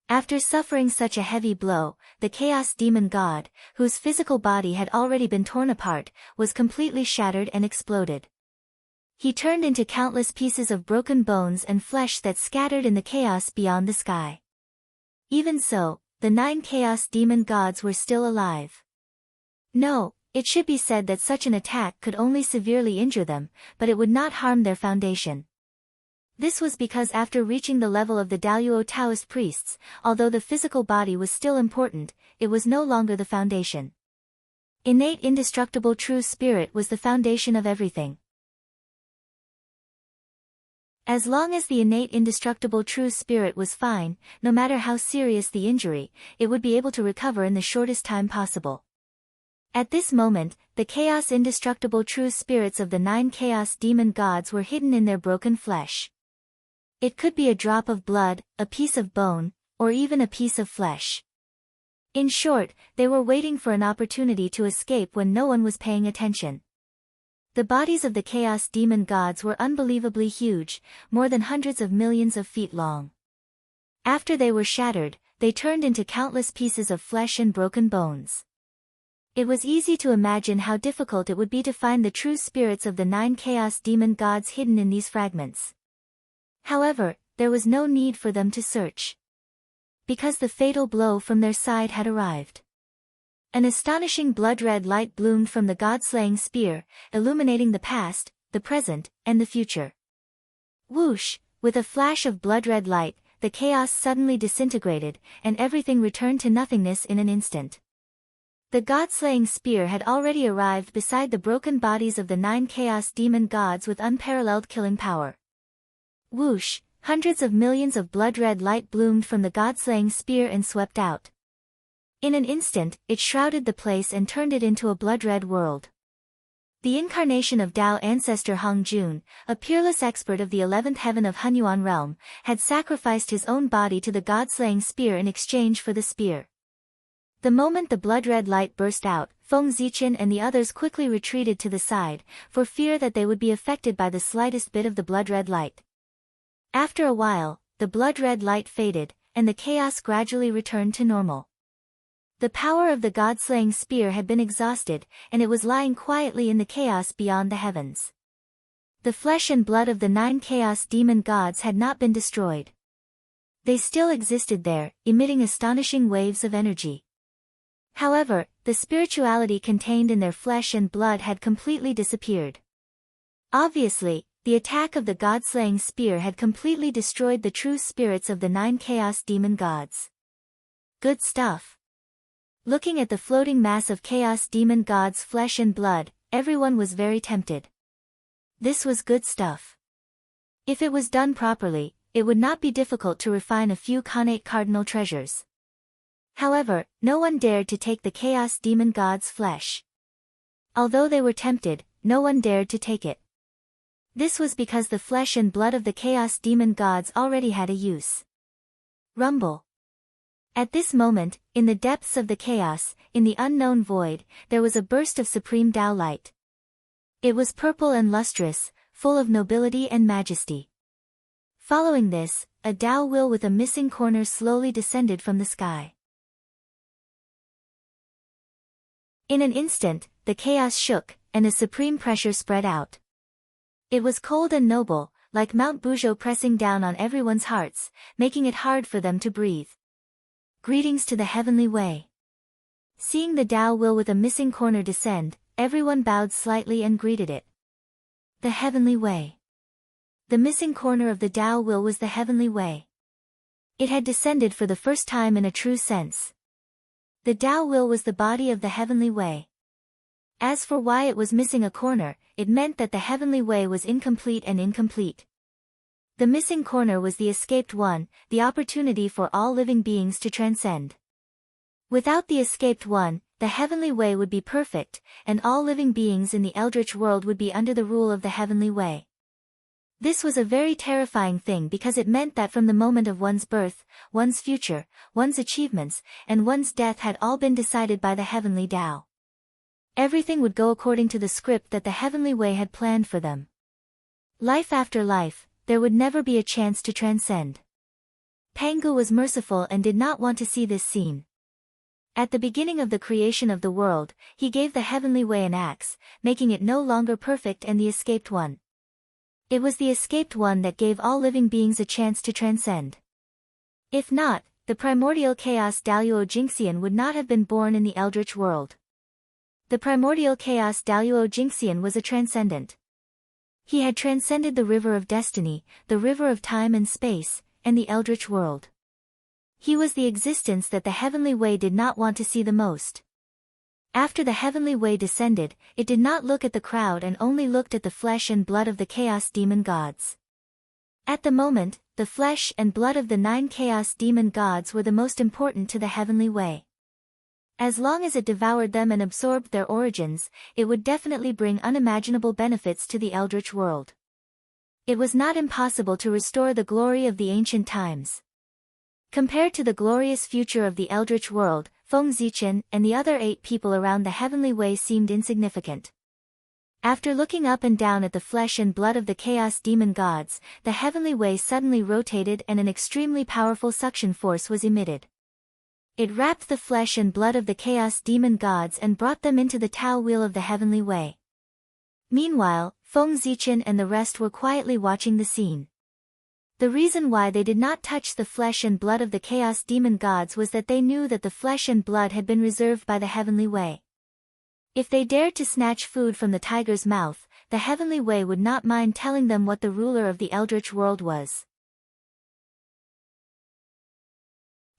After suffering such a heavy blow, the Chaos Demon God, whose physical body had already been torn apart, was completely shattered and exploded. He turned into countless pieces of broken bones and flesh that scattered in the chaos beyond the sky. Even so, the 9 Chaos Demon Gods were still alive. No, it should be said that such an attack could only severely injure them, but it would not harm their foundation. This was because after reaching the level of the Daluo Taoist priests, although the physical body was still important, it was no longer the foundation. Innate indestructible true spirit was the foundation of everything. As long as the innate indestructible true spirit was fine, no matter how serious the injury, it would be able to recover in the shortest time possible. At this moment, the chaos indestructible true spirits of the 9 chaos demon gods were hidden in their broken flesh. It could be a drop of blood, a piece of bone, or even a piece of flesh. In short, they were waiting for an opportunity to escape when no one was paying attention. The bodies of the Chaos Demon Gods were unbelievably huge, more than hundreds of millions of feet long. After they were shattered, they turned into countless pieces of flesh and broken bones. It was easy to imagine how difficult it would be to find the true spirits of the 9 Chaos Demon Gods hidden in these fragments. However, there was no need for them to search. Because the fatal blow from their side had arrived. An astonishing blood-red light bloomed from the god-slaying spear, illuminating the past, the present, and the future. Whoosh! With a flash of blood-red light, the chaos suddenly disintegrated, and everything returned to nothingness in an instant. The god-slaying spear had already arrived beside the broken bodies of the 9 chaos demon gods with unparalleled killing power. Whoosh! Hundreds of millions of blood-red light bloomed from the god-slaying spear and swept out. In an instant, it shrouded the place and turned it into a blood-red world. The incarnation of Tao ancestor Hong Jun, a peerless expert of the 11th heaven of Hunyuan realm, had sacrificed his own body to the god-slaying spear in exchange for the spear. The moment the blood-red light burst out, Feng Zichen and the others quickly retreated to the side, for fear that they would be affected by the slightest bit of the blood-red light. After a while, the blood-red light faded, and the chaos gradually returned to normal. The power of the god-slaying spear had been exhausted, and it was lying quietly in the chaos beyond the heavens. The flesh and blood of the 9 chaos demon gods had not been destroyed. They still existed there, emitting astonishing waves of energy. However, the spirituality contained in their flesh and blood had completely disappeared. Obviously, the attack of the god-slaying spear had completely destroyed the true spirits of the 9 chaos demon gods. Good stuff. Looking at the floating mass of chaos demon gods' flesh and blood, everyone was very tempted. This was good stuff. If it was done properly, it would not be difficult to refine a few connate cardinal treasures. However, no one dared to take the chaos demon gods' flesh. Although they were tempted, no one dared to take it. This was because the flesh and blood of the chaos demon gods already had a use. Rumble. At this moment, in the depths of the chaos, in the unknown void, there was a burst of supreme Tao light. It was purple and lustrous, full of nobility and majesty. Following this, a Tao wheel with a missing corner slowly descended from the sky. In an instant, the chaos shook, and a supreme pressure spread out. It was cold and noble, like Mount Buzhou pressing down on everyone's hearts, making it hard for them to breathe. Greetings to the heavenly way. Seeing the Tao wheel with a missing corner descend, everyone bowed slightly and greeted it. The heavenly way. The missing corner of the Tao wheel was the heavenly way. It had descended for the first time in a true sense. The Tao wheel was the body of the heavenly way. As for why it was missing a corner, it meant that the heavenly way was incomplete and incomplete. The missing corner was the escaped one, the opportunity for all living beings to transcend. Without the escaped one, the heavenly way would be perfect, and all living beings in the eldritch world would be under the rule of the heavenly way. This was a very terrifying thing because it meant that from the moment of one's birth, one's future, one's achievements, and one's death had all been decided by the heavenly Tao. Everything would go according to the script that the heavenly way had planned for them. Life after life, there would never be a chance to transcend. Pangu was merciful and did not want to see this scene. At the beginning of the creation of the world, he gave the heavenly way an axe, making it no longer perfect and the escaped one. It was the escaped one that gave all living beings a chance to transcend. If not, the primordial chaos Daluo Jingxian would not have been born in the eldritch world. The primordial chaos Daluo Jingxian was a transcendent. He had transcended the river of destiny, the river of time and space, and the eldritch world. He was the existence that the heavenly way did not want to see the most. After the heavenly way descended, it did not look at the crowd and only looked at the flesh and blood of the chaos demon gods. At the moment, the flesh and blood of the 9 chaos demon gods were the most important to the heavenly way. As long as it devoured them and absorbed their origins, it would definitely bring unimaginable benefits to the eldritch world. It was not impossible to restore the glory of the ancient times. Compared to the glorious future of the eldritch world, Feng Zichen and the other 8 people around the heavenly way seemed insignificant. After looking up and down at the flesh and blood of the chaos demon gods, the heavenly way suddenly rotated and an extremely powerful suction force was emitted. It wrapped the flesh and blood of the chaos demon gods and brought them into the Tao wheel of the heavenly way. Meanwhile, Feng Zichen and the rest were quietly watching the scene. The reason why they did not touch the flesh and blood of the chaos demon gods was that they knew that the flesh and blood had been reserved by the heavenly way. If they dared to snatch food from the tiger's mouth, the heavenly way would not mind telling them what the ruler of the eldritch world was.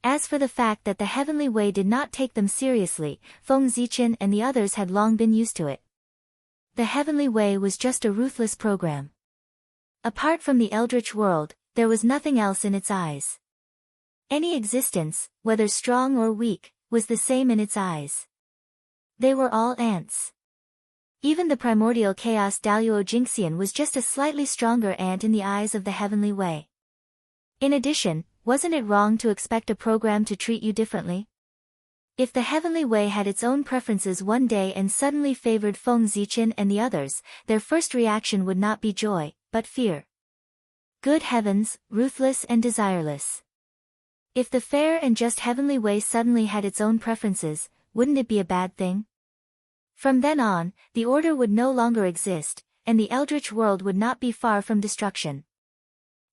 As for the fact that the heavenly way did not take them seriously, Feng Zichen and the others had long been used to it. The heavenly way was just a ruthless program. Apart from the eldritch world, there was nothing else in its eyes. Any existence, whether strong or weak, was the same in its eyes. They were all ants. Even the primordial chaos Daluo Jingxian was just a slightly stronger ant in the eyes of the heavenly way. In addition, wasn't it wrong to expect a program to treat you differently? If the heavenly way had its own preferences one day and suddenly favored Feng Zichen and the others, their first reaction would not be joy, but fear. Good heavens, ruthless and desireless. If the fair and just heavenly way suddenly had its own preferences, wouldn't it be a bad thing? From then on, the order would no longer exist, and the eldritch world would not be far from destruction.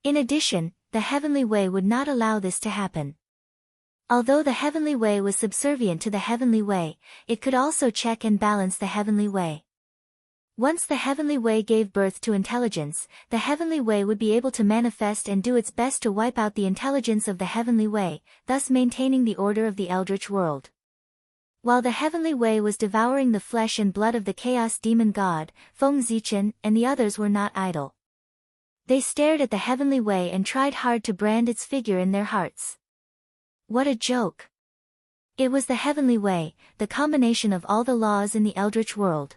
In addition, the heavenly way would not allow this to happen. Although the heavenly way was subservient to the heavenly way, it could also check and balance the heavenly way. Once the heavenly way gave birth to intelligence, the heavenly way would be able to manifest and do its best to wipe out the intelligence of the heavenly way, thus maintaining the order of the eldritch world. While the heavenly way was devouring the flesh and blood of the chaos demon god, Feng Zichen and the others were not idle. They stared at the heavenly way and tried hard to brand its figure in their hearts. What a joke! It was the heavenly way, the combination of all the laws in the eldritch world.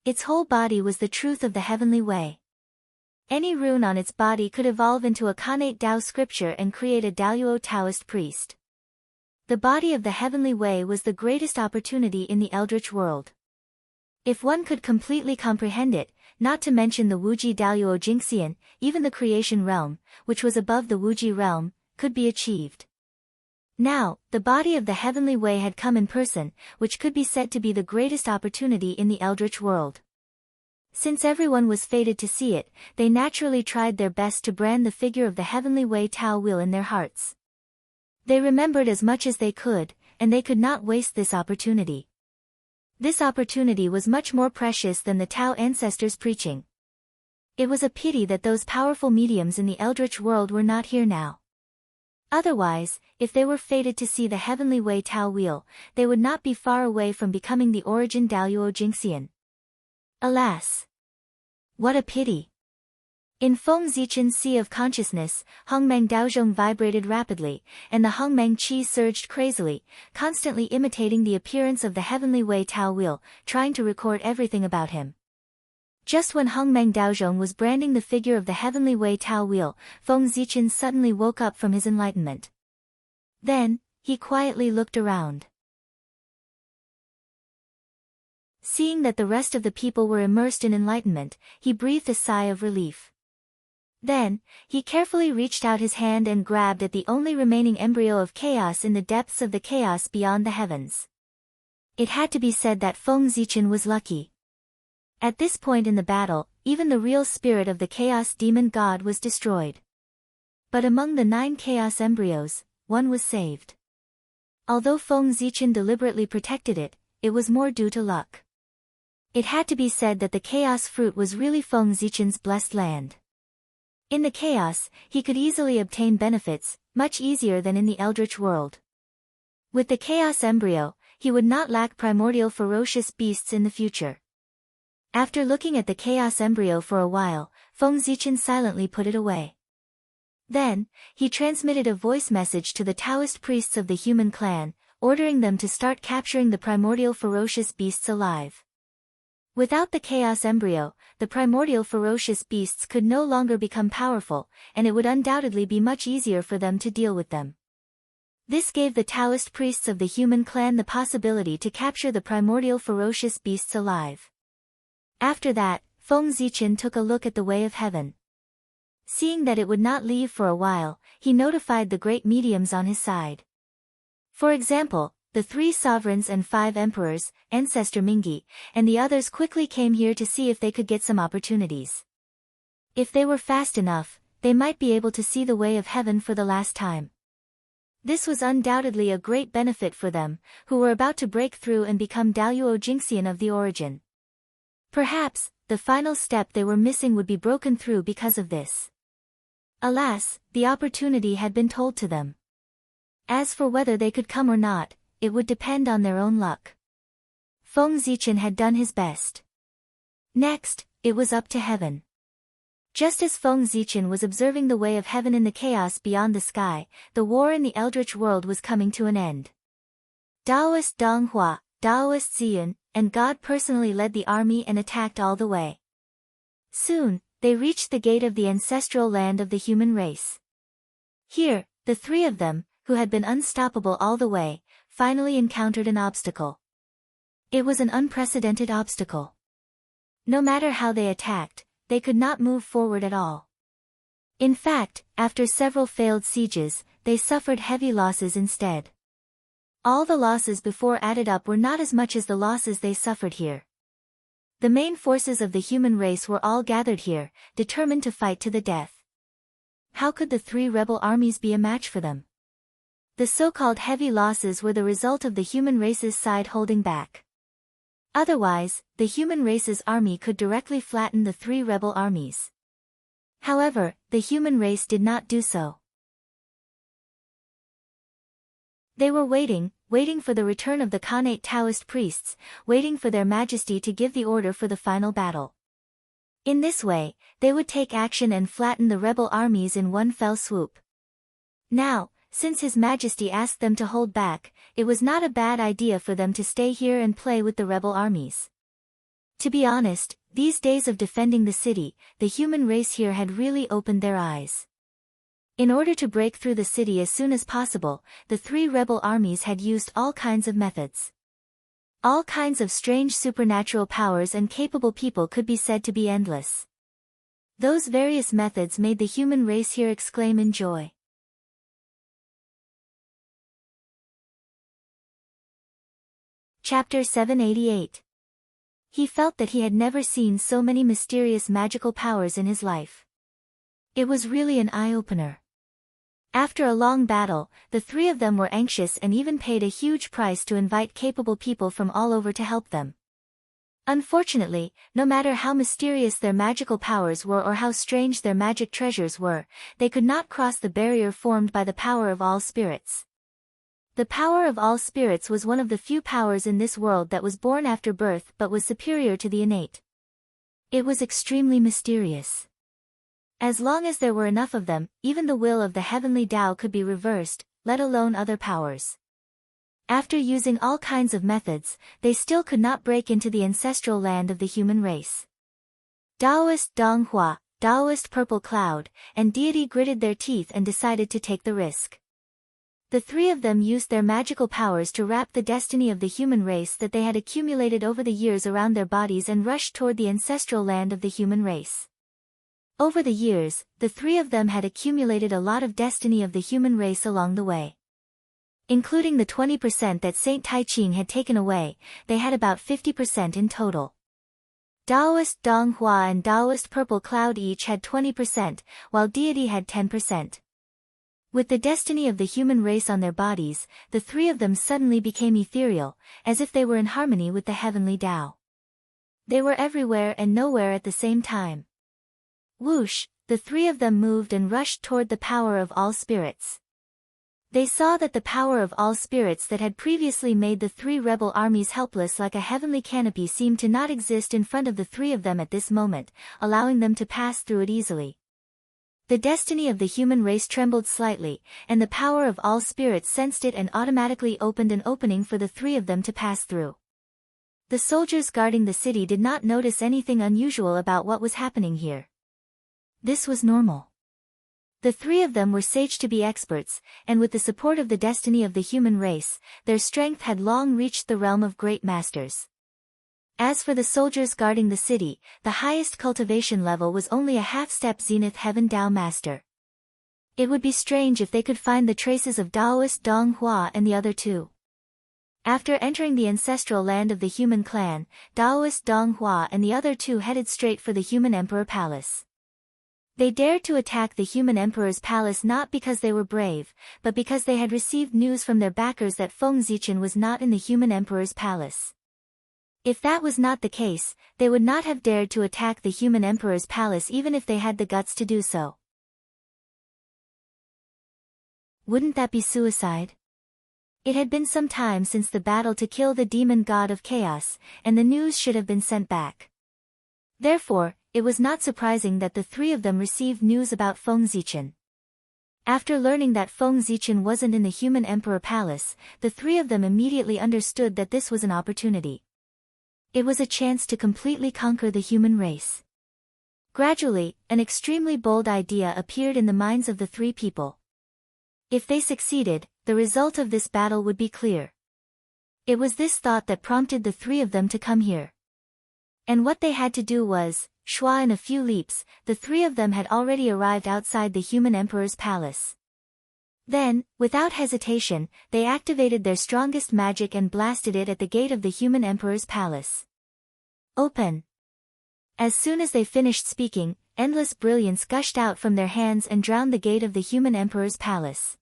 Its whole body was the truth of the heavenly way. Any rune on its body could evolve into a Khanate Dao scripture and create a Daoyuo Taoist priest. The body of the heavenly way was the greatest opportunity in the eldritch world. If one could completely comprehend it, not to mention the Wuji Daoyuo Jingxian, even the creation realm, which was above the Wuji realm, could be achieved. Now, the body of the heavenly way had come in person, which could be said to be the greatest opportunity in the eldritch world. Since everyone was fated to see it, they naturally tried their best to brand the figure of the heavenly way Tao Will in their hearts. They remembered as much as they could, and they could not waste this opportunity. This opportunity was much more precious than the Tao ancestors' preaching. It was a pity that those powerful mediums in the eldritch world were not here now. Otherwise, if they were fated to see the heavenly way Tao Wheel, they would not be far away from becoming the origin Daoyuo Jingxian. Alas! What a pity! In Feng Zichen's sea of consciousness, Hongmeng Daozhong vibrated rapidly, and the Hongmeng Qi surged crazily, constantly imitating the appearance of the heavenly way Tao Wheel, trying to record everything about him. Just when Hongmeng Daozhong was branding the figure of the heavenly way Tao Wheel, Feng Zichen suddenly woke up from his enlightenment. Then, he quietly looked around. Seeing that the rest of the people were immersed in enlightenment, he breathed a sigh of relief. Then, he carefully reached out his hand and grabbed at the only remaining embryo of chaos in the depths of the chaos beyond the heavens. It had to be said that Feng Zichen was lucky. At this point in the battle, even the real spirit of the chaos demon god was destroyed. But among the 9 chaos embryos, one was saved. Although Feng Zichen deliberately protected it, it was more due to luck. It had to be said that the chaos fruit was really Feng Zichen's blessed land. In the chaos, he could easily obtain benefits, much easier than in the eldritch world. With the chaos embryo, he would not lack primordial ferocious beasts in the future. After looking at the chaos embryo for a while, Feng Zichen silently put it away. Then, he transmitted a voice message to the Taoist priests of the human clan, ordering them to start capturing the primordial ferocious beasts alive. Without the chaos embryo, the primordial ferocious beasts could no longer become powerful, and it would undoubtedly be much easier for them to deal with them. This gave the Taoist priests of the human clan the possibility to capture the primordial ferocious beasts alive. After that, Feng Zichen took a look at the way of heaven. Seeing that it would not leave for a while, he notified the great mediums on his side. For example, the 3 sovereigns and 5 emperors, Ancestor Mingi, and the others quickly came here to see if they could get some opportunities. If they were fast enough, they might be able to see the way of heaven for the last time. This was undoubtedly a great benefit for them, who were about to break through and become Daoyuo Jingxian of the origin. Perhaps, the final step they were missing would be broken through because of this. Alas, the opportunity had been told to them. As for whether they could come or not, it would depend on their own luck. Feng Zichen had done his best. Next, it was up to heaven. Just as Feng Zichen was observing the way of heaven in the chaos beyond the sky, the war in the eldritch world was coming to an end. Daoist Dong Hua, Daoist Ziyun, and God personally led the army and attacked all the way. Soon, they reached the gate of the ancestral land of the human race. Here, the 3 of them, who had been unstoppable all the way, finally encountered an obstacle. It was an unprecedented obstacle. No matter how they attacked, they could not move forward at all. In fact, after several failed sieges, they suffered heavy losses instead. All the losses before added up were not as much as the losses they suffered here. The main forces of the human race were all gathered here, determined to fight to the death. How could the 3 rebel armies be a match for them? The so-called heavy losses were the result of the human race's side holding back. Otherwise, the human race's army could directly flatten the three rebel armies. However, the human race did not do so. They were waiting for the return of the Khanate Taoist priests, waiting for their majesty to give the order for the final battle. In this way, they would take action and flatten the rebel armies in one fell swoop. Now, since His Majesty asked them to hold back, it was not a bad idea for them to stay here and play with the rebel armies. To be honest, these days of defending the city, the human race here had really opened their eyes. In order to break through the city as soon as possible, the three rebel armies had used all kinds of methods. All kinds of strange supernatural powers and capable people could be said to be endless. Those various methods made the human race here exclaim in joy. Chapter 788. He felt that he had never seen so many mysterious magical powers in his life. It was really an eye-opener. After a long battle, the three of them were anxious and even paid a huge price to invite capable people from all over to help them. Unfortunately, no matter how mysterious their magical powers were or how strange their magic treasures were, they could not cross the barrier formed by the power of all spirits. The power of all spirits was one of the few powers in this world that was born after birth but was superior to the innate. It was extremely mysterious. As long as there were enough of them, even the will of the heavenly Tao could be reversed, let alone other powers. After using all kinds of methods, they still could not break into the ancestral land of the human race. Taoist Donghua, Taoist Purple Cloud, and Deity gritted their teeth and decided to take the risk. The three of them used their magical powers to wrap the destiny of the human race that they had accumulated over the years around their bodies and rushed toward the ancestral land of the human race. Over the years, the three of them had accumulated a lot of destiny of the human race along the way. Including the 20% that Saint Taiching had taken away, they had about 50% in total. Taoist Donghua and Taoist Purple Cloud each had 20%, while Deity had 10%. With the destiny of the human race on their bodies, the three of them suddenly became ethereal, as if they were in harmony with the heavenly Tao. They were everywhere and nowhere at the same time. Whoosh, the three of them moved and rushed toward the power of all spirits. They saw that the power of all spirits that had previously made the three rebel armies helpless like a heavenly canopy seemed to not exist in front of the three of them at this moment, allowing them to pass through it easily. The destiny of the human race trembled slightly, and the power of all spirits sensed it and automatically opened an opening for the three of them to pass through. The soldiers guarding the city did not notice anything unusual about what was happening here. This was normal. The three of them were saged to be experts, and with the support of the destiny of the human race, their strength had long reached the realm of great masters. As for the soldiers guarding the city, the highest cultivation level was only a half-step Zenith Heaven Tao Master. It would be strange if they could find the traces of Taoist Donghua and the other two. After entering the ancestral land of the human clan, Taoist Donghua and the other two headed straight for the human emperor palace. They dared to attack the human emperor's palace not because they were brave, but because they had received news from their backers that Feng Zichen was not in the human emperor's palace. If that was not the case, they would not have dared to attack the human emperor's palace even if they had the guts to do so. Wouldn't that be suicide? It had been some time since the battle to kill the demon god of chaos, and the news should have been sent back. Therefore, it was not surprising that the three of them received news about Feng Zichen. After learning that Feng Zichen wasn't in the human emperor palace, the three of them immediately understood that this was an opportunity. It was a chance to completely conquer the human race. Gradually, an extremely bold idea appeared in the minds of the three people. If they succeeded, the result of this battle would be clear. It was this thought that prompted the three of them to come here. And what they had to do was, schwa in a few leaps, the three of them had already arrived outside the human emperor's palace. Then, without hesitation, they activated their strongest magic and blasted it at the gate of the human emperor's palace. Open! As soon as they finished speaking, endless brilliance gushed out from their hands and drowned the gate of the human emperor's palace.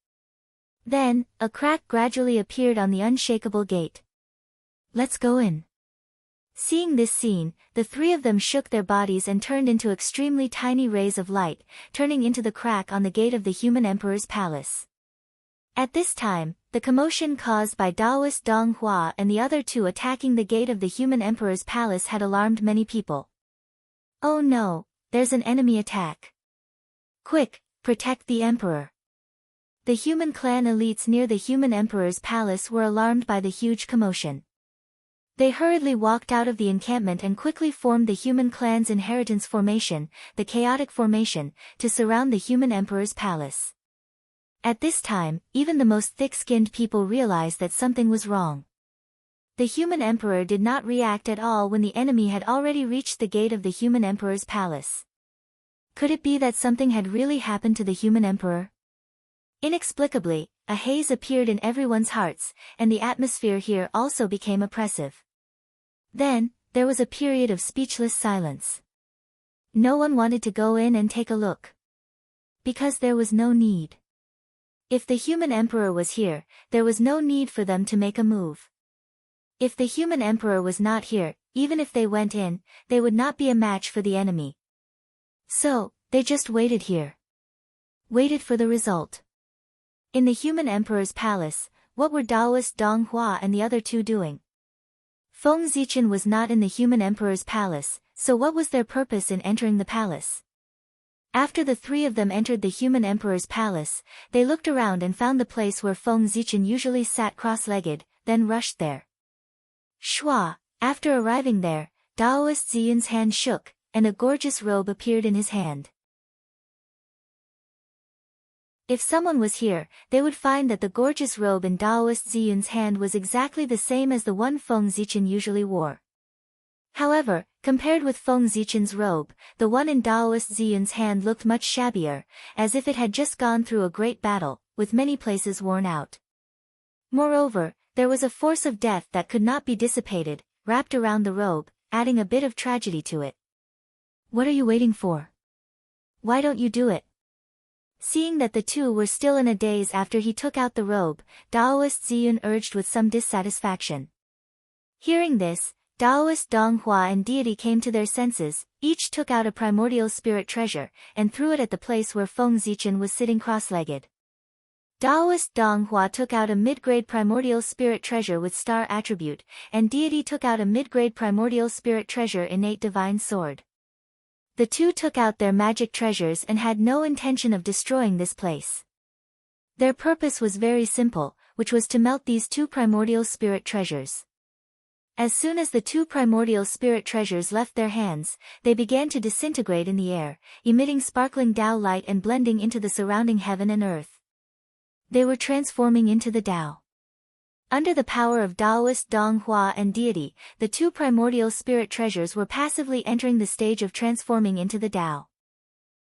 Then, a crack gradually appeared on the unshakable gate. Let's go in. Seeing this scene, the three of them shook their bodies and turned into extremely tiny rays of light, turning into the crack on the gate of the human emperor's palace. At this time, the commotion caused by Taoist Dong Hua and the other two attacking the gate of the human emperor's palace had alarmed many people. "Oh no, there's an enemy attack. Quick, protect the emperor." The human clan elites near the human emperor's palace were alarmed by the huge commotion. They hurriedly walked out of the encampment and quickly formed the human clan's inheritance formation, the chaotic formation, to surround the human emperor's palace. At this time, even the most thick-skinned people realized that something was wrong. The human emperor did not react at all when the enemy had already reached the gate of the human emperor's palace. Could it be that something had really happened to the human emperor? Inexplicably, a haze appeared in everyone's hearts, and the atmosphere here also became oppressive. Then, there was a period of speechless silence. No one wanted to go in and take a look. Because there was no need. If the human emperor was here, there was no need for them to make a move. If the human emperor was not here, even if they went in, they would not be a match for the enemy. So, they just waited here. Waited for the result. In the human emperor's palace, what were Taoist Dong Hua and the other two doing? Feng Zichen was not in the human emperor's palace, so what was their purpose in entering the palace? After the three of them entered the human emperor's palace, they looked around and found the place where Feng Zichen usually sat cross-legged, then rushed there. Shua, after arriving there, Taoist Ziyun's hand shook, and a gorgeous robe appeared in his hand. If someone was here, they would find that the gorgeous robe in Taoist Ziyun's hand was exactly the same as the one Feng Zichen usually wore. However, compared with Feng Zichen's robe, the one in Taoist Ziyun's hand looked much shabbier, as if it had just gone through a great battle, with many places worn out. Moreover, there was a force of death that could not be dissipated, wrapped around the robe, adding a bit of tragedy to it. "What are you waiting for? Why don't you do it?" Seeing that the two were still in a daze after he took out the robe, Taoist Ziyun urged with some dissatisfaction. Hearing this, Taoist Dong Hua and Deity came to their senses, each took out a primordial spirit treasure, and threw it at the place where Feng Zichen was sitting cross-legged. Taoist Dong Hua took out a mid-grade primordial spirit treasure with star attribute, and Deity took out a mid-grade primordial spirit treasure innate divine sword. The two took out their magic treasures and had no intention of destroying this place. Their purpose was very simple, which was to melt these two primordial spirit treasures. As soon as the two primordial spirit treasures left their hands, they began to disintegrate in the air, emitting sparkling Tao light and blending into the surrounding heaven and earth. They were transforming into the Tao. Under the power of Taoist Dong Hua and Deity, the two primordial spirit treasures were passively entering the stage of transforming into the Tao.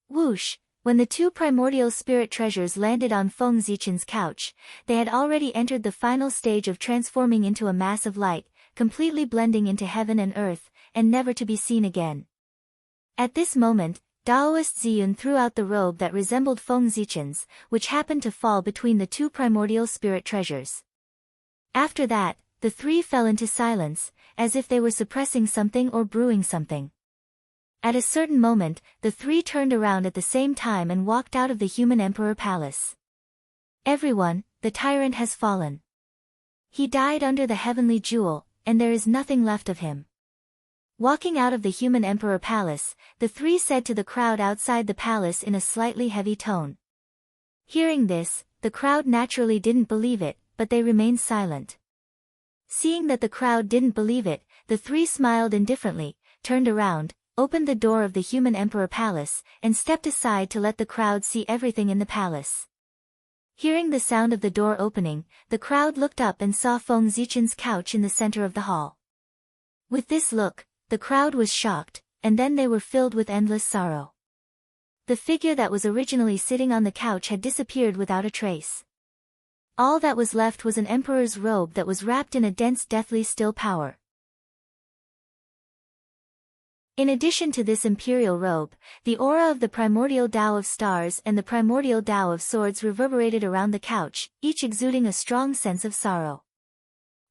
Whoosh! When the two primordial spirit treasures landed on Feng Zichen's couch, they had already entered the final stage of transforming into a mass of light, completely blending into heaven and earth, and never to be seen again. At this moment, Taoist Ziyun threw out the robe that resembled Feng Zichen's, which happened to fall between the two primordial spirit treasures. After that, the three fell into silence, as if they were suppressing something or brewing something. At a certain moment, the three turned around at the same time and walked out of the human emperor palace. "Everyone, the tyrant has fallen. He died under the heavenly jewel, and there is nothing left of him." Walking out of the human emperor palace, the three said to the crowd outside the palace in a slightly heavy tone. Hearing this, the crowd naturally didn't believe it, but they remained silent. Seeing that the crowd didn't believe it, the three smiled indifferently, turned around, opened the door of the human emperor palace, and stepped aside to let the crowd see everything in the palace. Hearing the sound of the door opening, the crowd looked up and saw Feng Zichen's couch in the center of the hall. With this look, the crowd was shocked, and then they were filled with endless sorrow. The figure that was originally sitting on the couch had disappeared without a trace. All that was left was an emperor's robe that was wrapped in a dense deathly still power. In addition to this imperial robe, the aura of the primordial Tao of stars and the primordial Tao of swords reverberated around the couch, each exuding a strong sense of sorrow.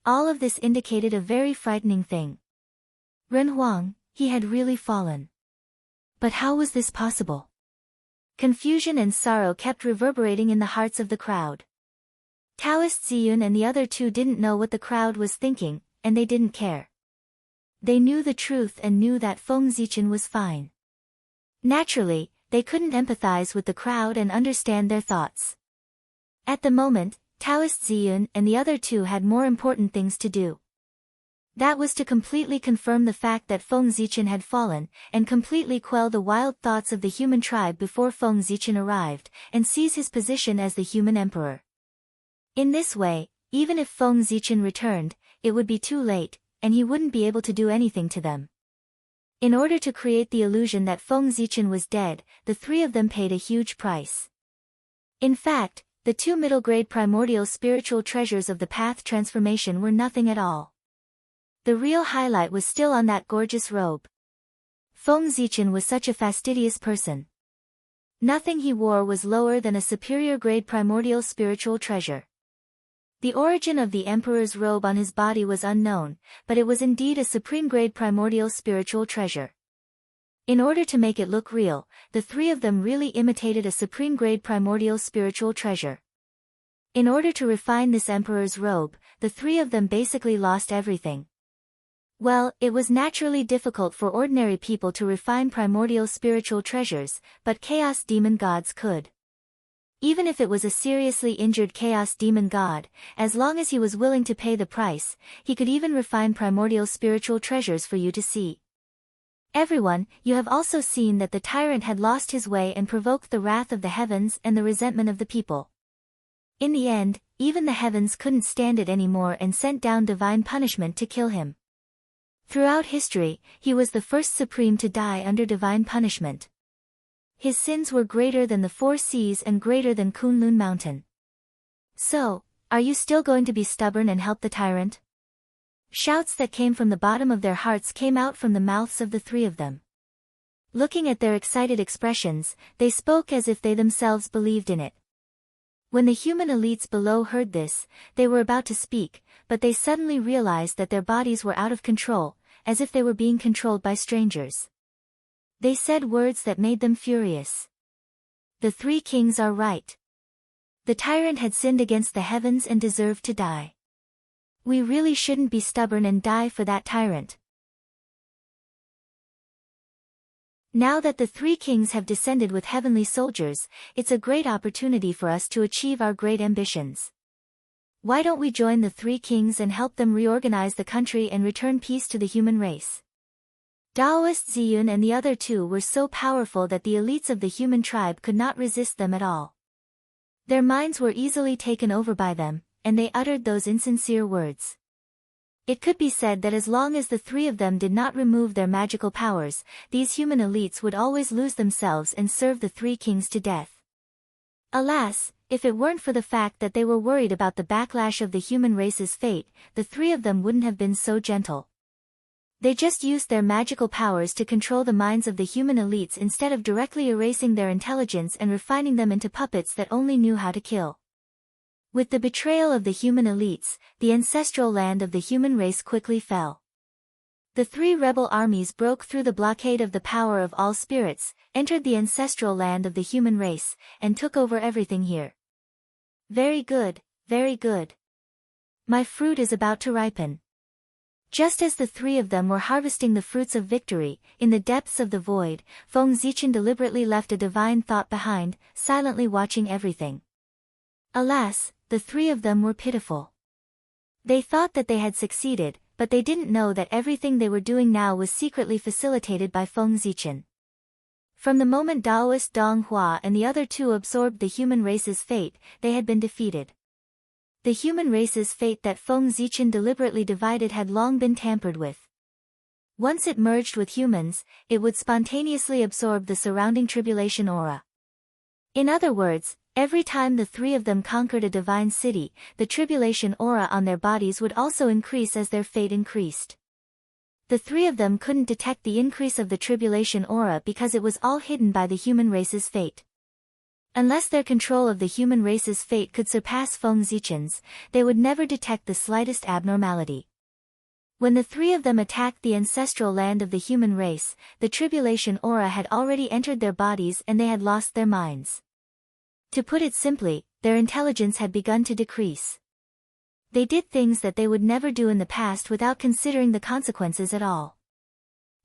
All of this indicated a very frightening thing. Ren Huang, he had really fallen. But how was this possible? Confusion and sorrow kept reverberating in the hearts of the crowd. Taoist Ziyun and the other two didn't know what the crowd was thinking, and they didn't care. They knew the truth and knew that Feng Zichen was fine. Naturally, they couldn't empathize with the crowd and understand their thoughts. At the moment, Taoist Ziyun and the other two had more important things to do. That was to completely confirm the fact that Feng Zichen had fallen, and completely quell the wild thoughts of the human tribe before Feng Zichen arrived, and seize his position as the human emperor. In this way, even if Feng Zichen returned, it would be too late, and he wouldn't be able to do anything to them. In order to create the illusion that Feng Zichen was dead, the three of them paid a huge price. In fact, the two middle-grade primordial spiritual treasures of the path transformation were nothing at all. The real highlight was still on that gorgeous robe. Feng Zichen was such a fastidious person. Nothing he wore was lower than a superior grade primordial spiritual treasure. The origin of the emperor's robe on his body was unknown, but it was indeed a supreme grade primordial spiritual treasure. In order to make it look real, the three of them really imitated a supreme grade primordial spiritual treasure. In order to refine this emperor's robe, the three of them basically lost everything. Well, it was naturally difficult for ordinary people to refine primordial spiritual treasures, but chaos demon gods could. Even if it was a seriously injured chaos demon god, as long as he was willing to pay the price, he could even refine primordial spiritual treasures for you to see. Everyone, you have also seen that the tyrant had lost his way and provoked the wrath of the heavens and the resentment of the people. In the end, even the heavens couldn't stand it anymore and sent down divine punishment to kill him. Throughout history, he was the first supreme to die under divine punishment. His sins were greater than the 4 seas and greater than Kunlun Mountain. So, are you still going to be stubborn and help the tyrant? Shouts that came from the bottom of their hearts came out from the mouths of the three of them. Looking at their excited expressions, they spoke as if they themselves believed in it. When the human elites below heard this, they were about to speak, but they suddenly realized that their bodies were out of control, as if they were being controlled by strangers. They said words that made them furious. The three kings are right. The tyrant had sinned against the heavens and deserved to die. We really shouldn't be stubborn and die for that tyrant. Now that the three kings have descended with heavenly soldiers, it's a great opportunity for us to achieve our great ambitions. Why don't we join the three kings and help them reorganize the country and return peace to the human race? Taoist Ziyun and the other two were so powerful that the elites of the human tribe could not resist them at all. Their minds were easily taken over by them, and they uttered those insincere words. It could be said that as long as the three of them did not remove their magical powers, these human elites would always lose themselves and serve the three kings to death. Alas, if it weren't for the fact that they were worried about the backlash of the human race's fate, the three of them wouldn't have been so gentle. They just used their magical powers to control the minds of the human elites instead of directly erasing their intelligence and refining them into puppets that only knew how to kill. With the betrayal of the human elites, the ancestral land of the human race quickly fell. The three rebel armies broke through the blockade of the power of all spirits, entered the ancestral land of the human race, and took over everything here. Very good, very good. My fruit is about to ripen. Just as the three of them were harvesting the fruits of victory, in the depths of the void, Feng Zichen deliberately left a divine thought behind, silently watching everything. Alas, the three of them were pitiful. They thought that they had succeeded, but they didn't know that everything they were doing now was secretly facilitated by Feng Zichen. From the moment Taoist Dong Hua and the other two absorbed the human race's fate, they had been defeated. The human race's fate that Feng Zichen deliberately divided had long been tampered with. Once it merged with humans, it would spontaneously absorb the surrounding tribulation aura. In other words, every time the three of them conquered a divine city, the tribulation aura on their bodies would also increase as their fate increased. The three of them couldn't detect the increase of the tribulation aura because it was all hidden by the human race's fate. Unless their control of the human race's fate could surpass Feng Zichen's, they would never detect the slightest abnormality. When the three of them attacked the ancestral land of the human race, the tribulation aura had already entered their bodies and they had lost their minds. To put it simply, their intelligence had begun to decrease. They did things that they would never do in the past without considering the consequences at all.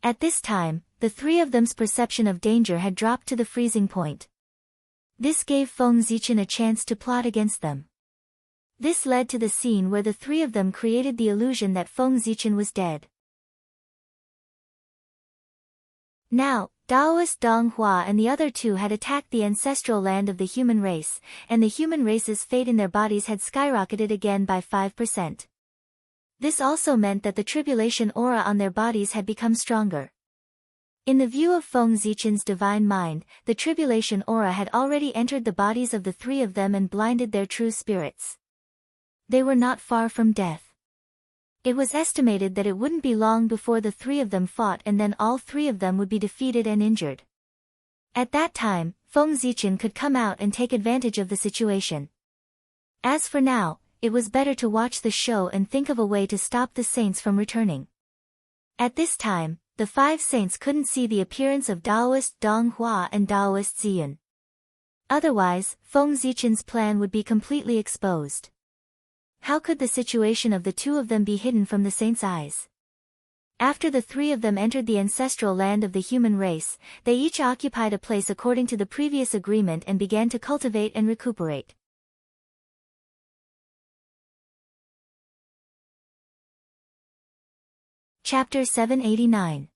At this time, the three of them's perception of danger had dropped to the freezing point. This gave Feng Zichen a chance to plot against them. This led to the scene where the three of them created the illusion that Feng Zichen was dead. Now, Taoist Dong Hua and the other two had attacked the ancestral land of the human race, and the human race's fate in their bodies had skyrocketed again by 5%. This also meant that the tribulation aura on their bodies had become stronger. In the view of Feng Zichen's divine mind, the tribulation aura had already entered the bodies of the three of them and blinded their true spirits. They were not far from death. It was estimated that it wouldn't be long before the three of them fought and then all three of them would be defeated and injured. At that time, Feng Zichen could come out and take advantage of the situation. As for now, it was better to watch the show and think of a way to stop the saints from returning. At this time, the five saints couldn't see the appearance of Taoist Dong Hua and Taoist Ziyun. Otherwise, Feng Zichen's plan would be completely exposed. How could the situation of the two of them be hidden from the saints' eyes? After the three of them entered the ancestral land of the human race, they each occupied a place according to the previous agreement and began to cultivate and recuperate. Chapter 789.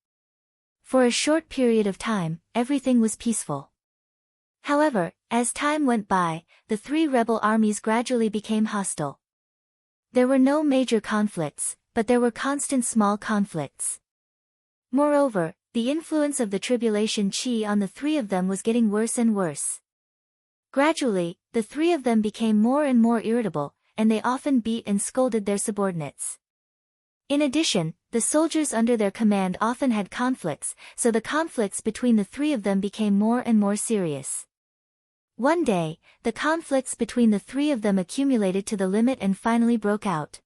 For a short period of time, everything was peaceful. However, as time went by, the three rebel armies gradually became hostile. There were no major conflicts, but there were constant small conflicts. Moreover, the influence of the tribulation chi on the three of them was getting worse and worse. Gradually, the three of them became more and more irritable, and they often beat and scolded their subordinates. In addition, the soldiers under their command often had conflicts, so the conflicts between the three of them became more and more serious. One day, the conflicts between the three of them accumulated to the limit and finally broke out.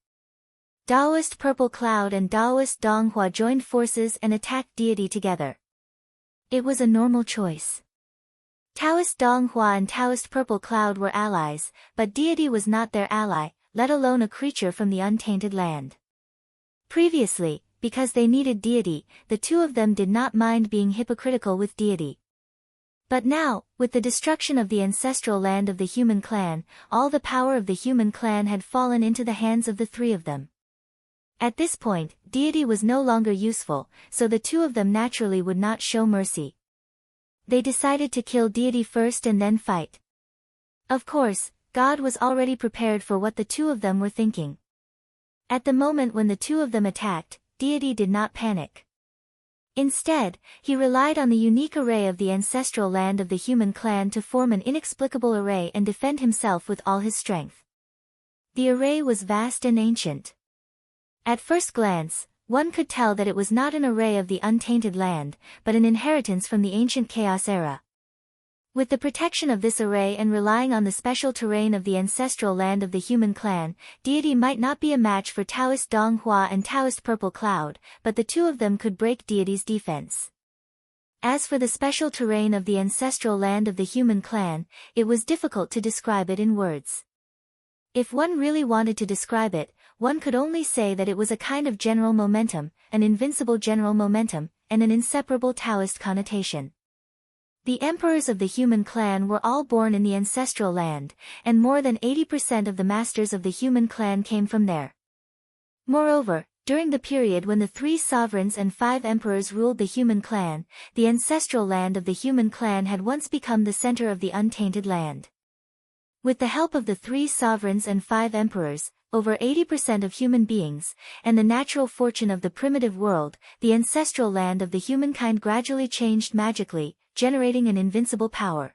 Taoist Purple Cloud and Taoist Dong Hua joined forces and attacked deity together. It was a normal choice. Taoist Dong Hua and Taoist Purple Cloud were allies, but deity was not their ally, let alone a creature from the untainted land. Previously, because they needed deity, the two of them did not mind being hypocritical with deity. But now, with the destruction of the ancestral land of the human clan, all the power of the human clan had fallen into the hands of the three of them. At this point, deity was no longer useful, so the two of them naturally would not show mercy. They decided to kill deity first and then fight. Of course, God was already prepared for what the two of them were thinking. At the moment when the two of them attacked, deity did not panic. Instead, he relied on the unique array of the ancestral land of the human clan to form an inexplicable array and defend himself with all his strength. The array was vast and ancient. At first glance, one could tell that it was not an array of the untainted land, but an inheritance from the ancient Chaos era. With the protection of this array and relying on the special terrain of the ancestral land of the human clan, deity might not be a match for Taoist Dong Hua and Taoist Purple Cloud, but the two of them could break deity's defense. As for the special terrain of the ancestral land of the human clan, it was difficult to describe it in words. If one really wanted to describe it, one could only say that it was a kind of general momentum, an invincible general momentum, and an inseparable Taoist connotation. The emperors of the human clan were all born in the ancestral land, and more than 80% of the masters of the human clan came from there. Moreover, during the period when the 3 sovereigns and 5 emperors ruled the human clan, the ancestral land of the human clan had once become the center of the untainted land. With the help of the 3 sovereigns and 5 emperors, over 80% of human beings, and the natural fortune of the primitive world, the ancestral land of the humankind gradually changed magically, generating an invincible power.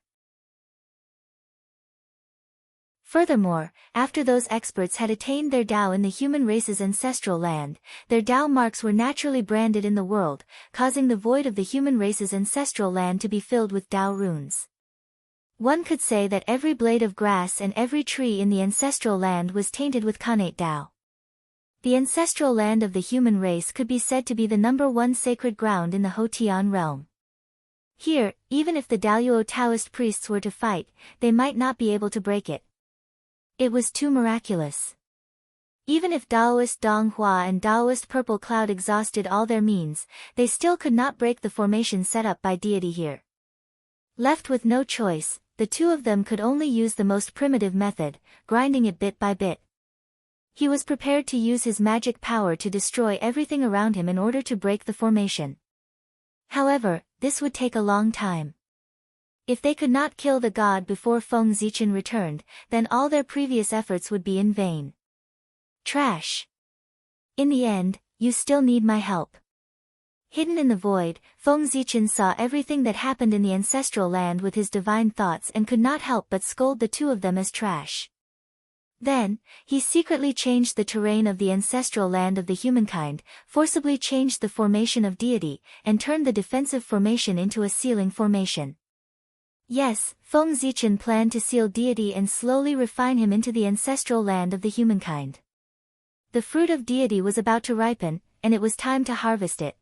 Furthermore, after those experts had attained their Tao in the human race's ancestral land, their Tao marks were naturally branded in the world, causing the void of the human race's ancestral land to be filled with Tao runes. One could say that every blade of grass and every tree in the ancestral land was tainted with connate Tao. The ancestral land of the human race could be said to be the #1 sacred ground in the Hotian realm. Here, even if the Daluo Taoist priests were to fight, they might not be able to break it. It was too miraculous. Even if Daoist Donghua and Daoist Purple Cloud exhausted all their means, they still could not break the formation set up by deity here. Left with no choice, the two of them could only use the most primitive method, grinding it bit by bit. He was prepared to use his magic power to destroy everything around him in order to break the formation. However, this would take a long time. If they could not kill the god before Feng Zichen returned, then all their previous efforts would be in vain. Trash. In the end, you still need my help. Hidden in the void, Feng Zichen saw everything that happened in the ancestral land with his divine thoughts and could not help but scold the two of them as trash. Then, he secretly changed the terrain of the ancestral land of the humankind, forcibly changed the formation of deity, and turned the defensive formation into a sealing formation. Yes, Feng Zichen planned to seal deity and slowly refine him into the ancestral land of the humankind. The fruit of deity was about to ripen, and it was time to harvest it.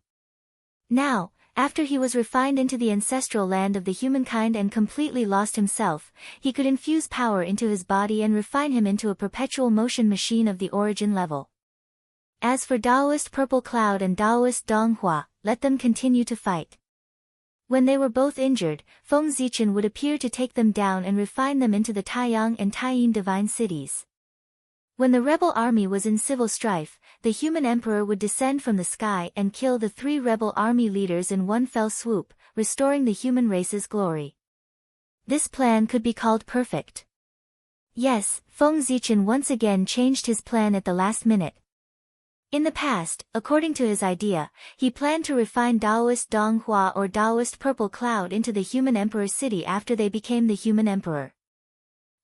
Now, after he was refined into the ancestral land of the humankind and completely lost himself, he could infuse power into his body and refine him into a perpetual motion machine of the origin level. As for Daoist Purple Cloud and Daoist Donghua, let them continue to fight. When they were both injured, Feng Zichen would appear to take them down and refine them into the Taiyang and Taiyin divine cities. When the rebel army was in civil strife, the human emperor would descend from the sky and kill the 3 rebel army leaders in one fell swoop, restoring the human race's glory. This plan could be called perfect. Yes, Feng Zichen once again changed his plan at the last minute. In the past, according to his idea, he planned to refine Daoist Donghua or Daoist Purple Cloud into the human emperor's city after they became the human emperor.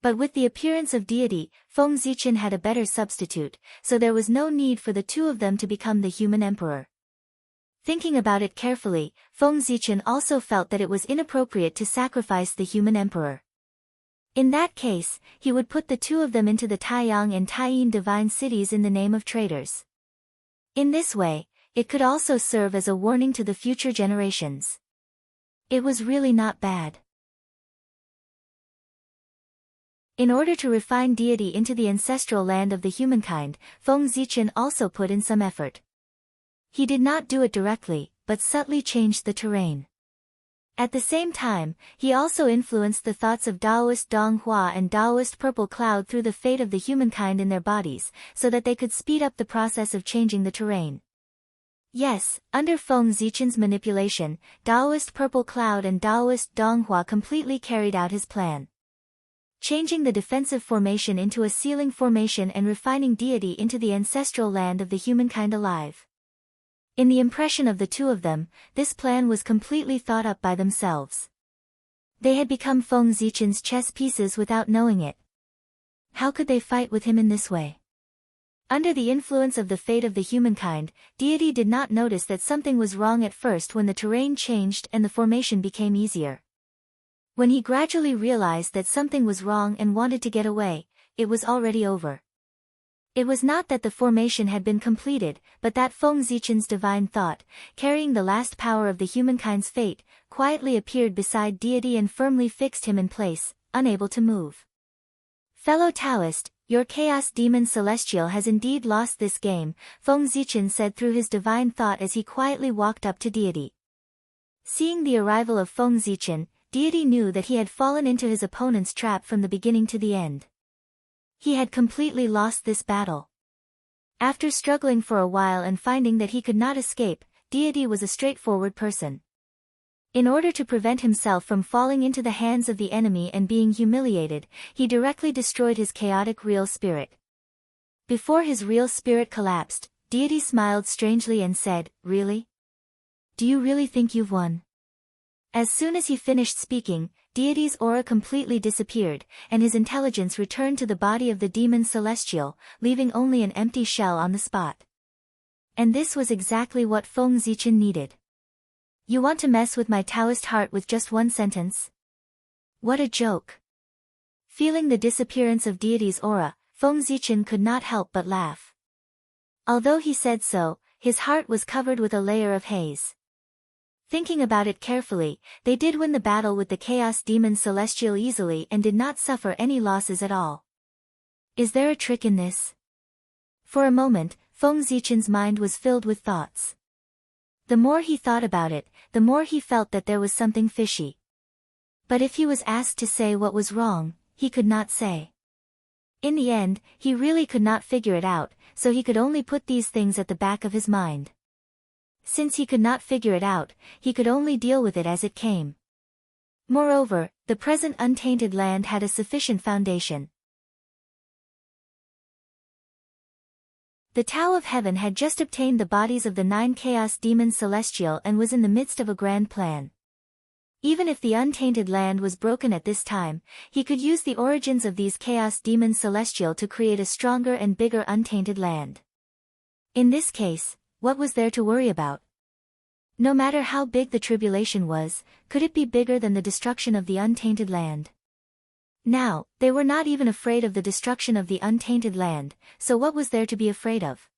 But with the appearance of deity, Feng Zichen had a better substitute, so there was no need for the two of them to become the human emperor. Thinking about it carefully, Feng Zichen also felt that it was inappropriate to sacrifice the human emperor. In that case, he would put the two of them into the Taiyang and Taiyin divine cities in the name of traitors. In this way, it could also serve as a warning to the future generations. It was really not bad. In order to refine deity into the ancestral land of the humankind, Feng Zichen also put in some effort. He did not do it directly, but subtly changed the terrain. At the same time, he also influenced the thoughts of Daoist Donghua and Daoist Purple Cloud through the fate of the humankind in their bodies, so that they could speed up the process of changing the terrain. Yes, under Feng Zichen's manipulation, Daoist Purple Cloud and Daoist Donghua completely carried out his plan. Changing the defensive formation into a sealing formation and refining deity into the ancestral land of the humankind alive. In the impression of the two of them, this plan was completely thought up by themselves. They had become Feng Zichen's chess pieces without knowing it. How could they fight with him in this way? Under the influence of the fate of the humankind, deity did not notice that something was wrong at first when the terrain changed and the formation became easier. When he gradually realized that something was wrong and wanted to get away, it was already over. It was not that the formation had been completed, but that Feng Zichen's divine thought, carrying the last power of the humankind's fate, quietly appeared beside deity and firmly fixed him in place, unable to move. Fellow Taoist, your chaos demon celestial has indeed lost this game, Feng Zichen said through his divine thought as he quietly walked up to deity. Seeing the arrival of Feng Zichen, deity knew that he had fallen into his opponent's trap from the beginning to the end. He had completely lost this battle. After struggling for a while and finding that he could not escape, deity was a straightforward person. In order to prevent himself from falling into the hands of the enemy and being humiliated, he directly destroyed his chaotic real spirit. Before his real spirit collapsed, deity smiled strangely and said, "Really? Do you really think you've won?" As soon as he finished speaking, deity's aura completely disappeared, and his intelligence returned to the body of the demon celestial, leaving only an empty shell on the spot. And this was exactly what Feng Zichen needed. You want to mess with my Taoist heart with just one sentence? What a joke. Feeling the disappearance of deity's aura, Feng Zichen could not help but laugh. Although he said so, his heart was covered with a layer of haze. Thinking about it carefully, they did win the battle with the Chaos Demon Celestial easily and did not suffer any losses at all. Is there a trick in this? For a moment, Feng Zichen's mind was filled with thoughts. The more he thought about it, the more he felt that there was something fishy. But if he was asked to say what was wrong, he could not say. In the end, he really could not figure it out, so he could only put these things at the back of his mind. Since he could not figure it out, he could only deal with it as it came. Moreover, the present untainted land had a sufficient foundation. The Tao of Heaven had just obtained the bodies of the 9 Chaos Demons Celestial and was in the midst of a grand plan. Even if the untainted land was broken at this time, he could use the origins of these Chaos Demons Celestial to create a stronger and bigger untainted land. In this case, what was there to worry about? No matter how big the tribulation was, could it be bigger than the destruction of the untainted land? Now, they were not even afraid of the destruction of the untainted land, so what was there to be afraid of?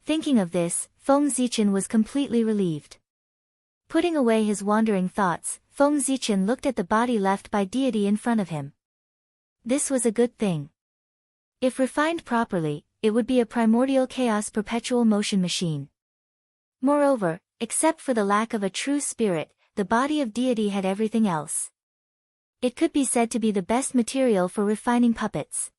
Thinking of this, Feng Zichen was completely relieved. Putting away his wandering thoughts, Feng Zichen looked at the body left by deity in front of him. This was a good thing. If refined properly, it would be a primordial chaos perpetual motion machine. Moreover, except for the lack of a true spirit, the body of deity had everything else. It could be said to be the best material for refining puppets.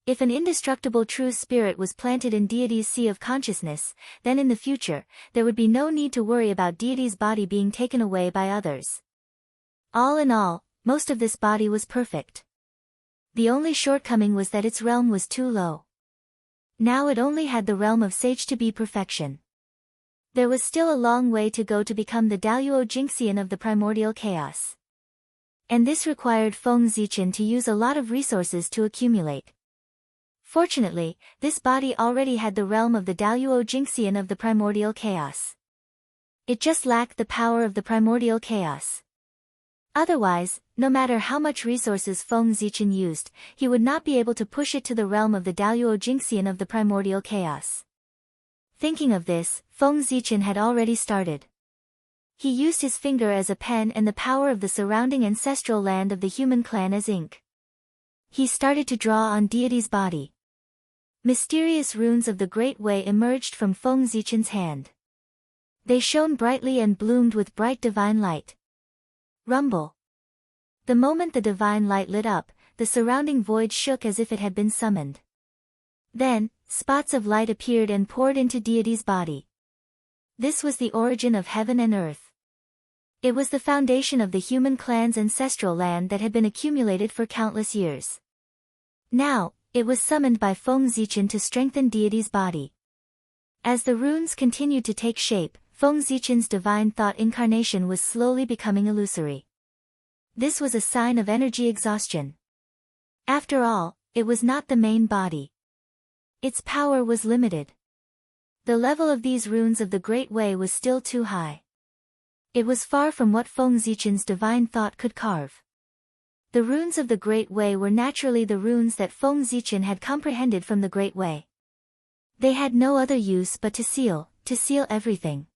If an indestructible true spirit was planted in deity's sea of consciousness, then in the future, there would be no need to worry about deity's body being taken away by others. All in all, most of this body was perfect. The only shortcoming was that its realm was too low. Now it only had the realm of sage to be perfection. There was still a long way to go to become the Daluo Jinxian of the primordial chaos. And this required Feng Zichen to use a lot of resources to accumulate. Fortunately, this body already had the realm of the Daluo Jinxian of the primordial chaos. It just lacked the power of the primordial chaos. Otherwise, no matter how much resources Feng Zichen used, he would not be able to push it to the realm of the Daluo Jinxian of the primordial chaos. Thinking of this, Feng Zichen had already started. He used his finger as a pen and the power of the surrounding ancestral land of the human clan as ink. He started to draw on deity's body. Mysterious runes of the Great Way emerged from Feng Zichen's hand. They shone brightly and bloomed with bright divine light. Rumble. The moment the divine light lit up, the surrounding void shook as if it had been summoned. Then, spots of light appeared and poured into deity's body. This was the origin of heaven and earth. It was the foundation of the human clan's ancestral land that had been accumulated for countless years. Now, it was summoned by Feng Zichen to strengthen deity's body. As the runes continued to take shape, Feng Zichen's divine thought incarnation was slowly becoming illusory. This was a sign of energy exhaustion. After all, it was not the main body. Its power was limited. The level of these runes of the Great Way was still too high. It was far from what Feng Zichen's divine thought could carve. The runes of the Great Way were naturally the runes that Feng Zichen had comprehended from the Great Way. They had no other use but to seal everything.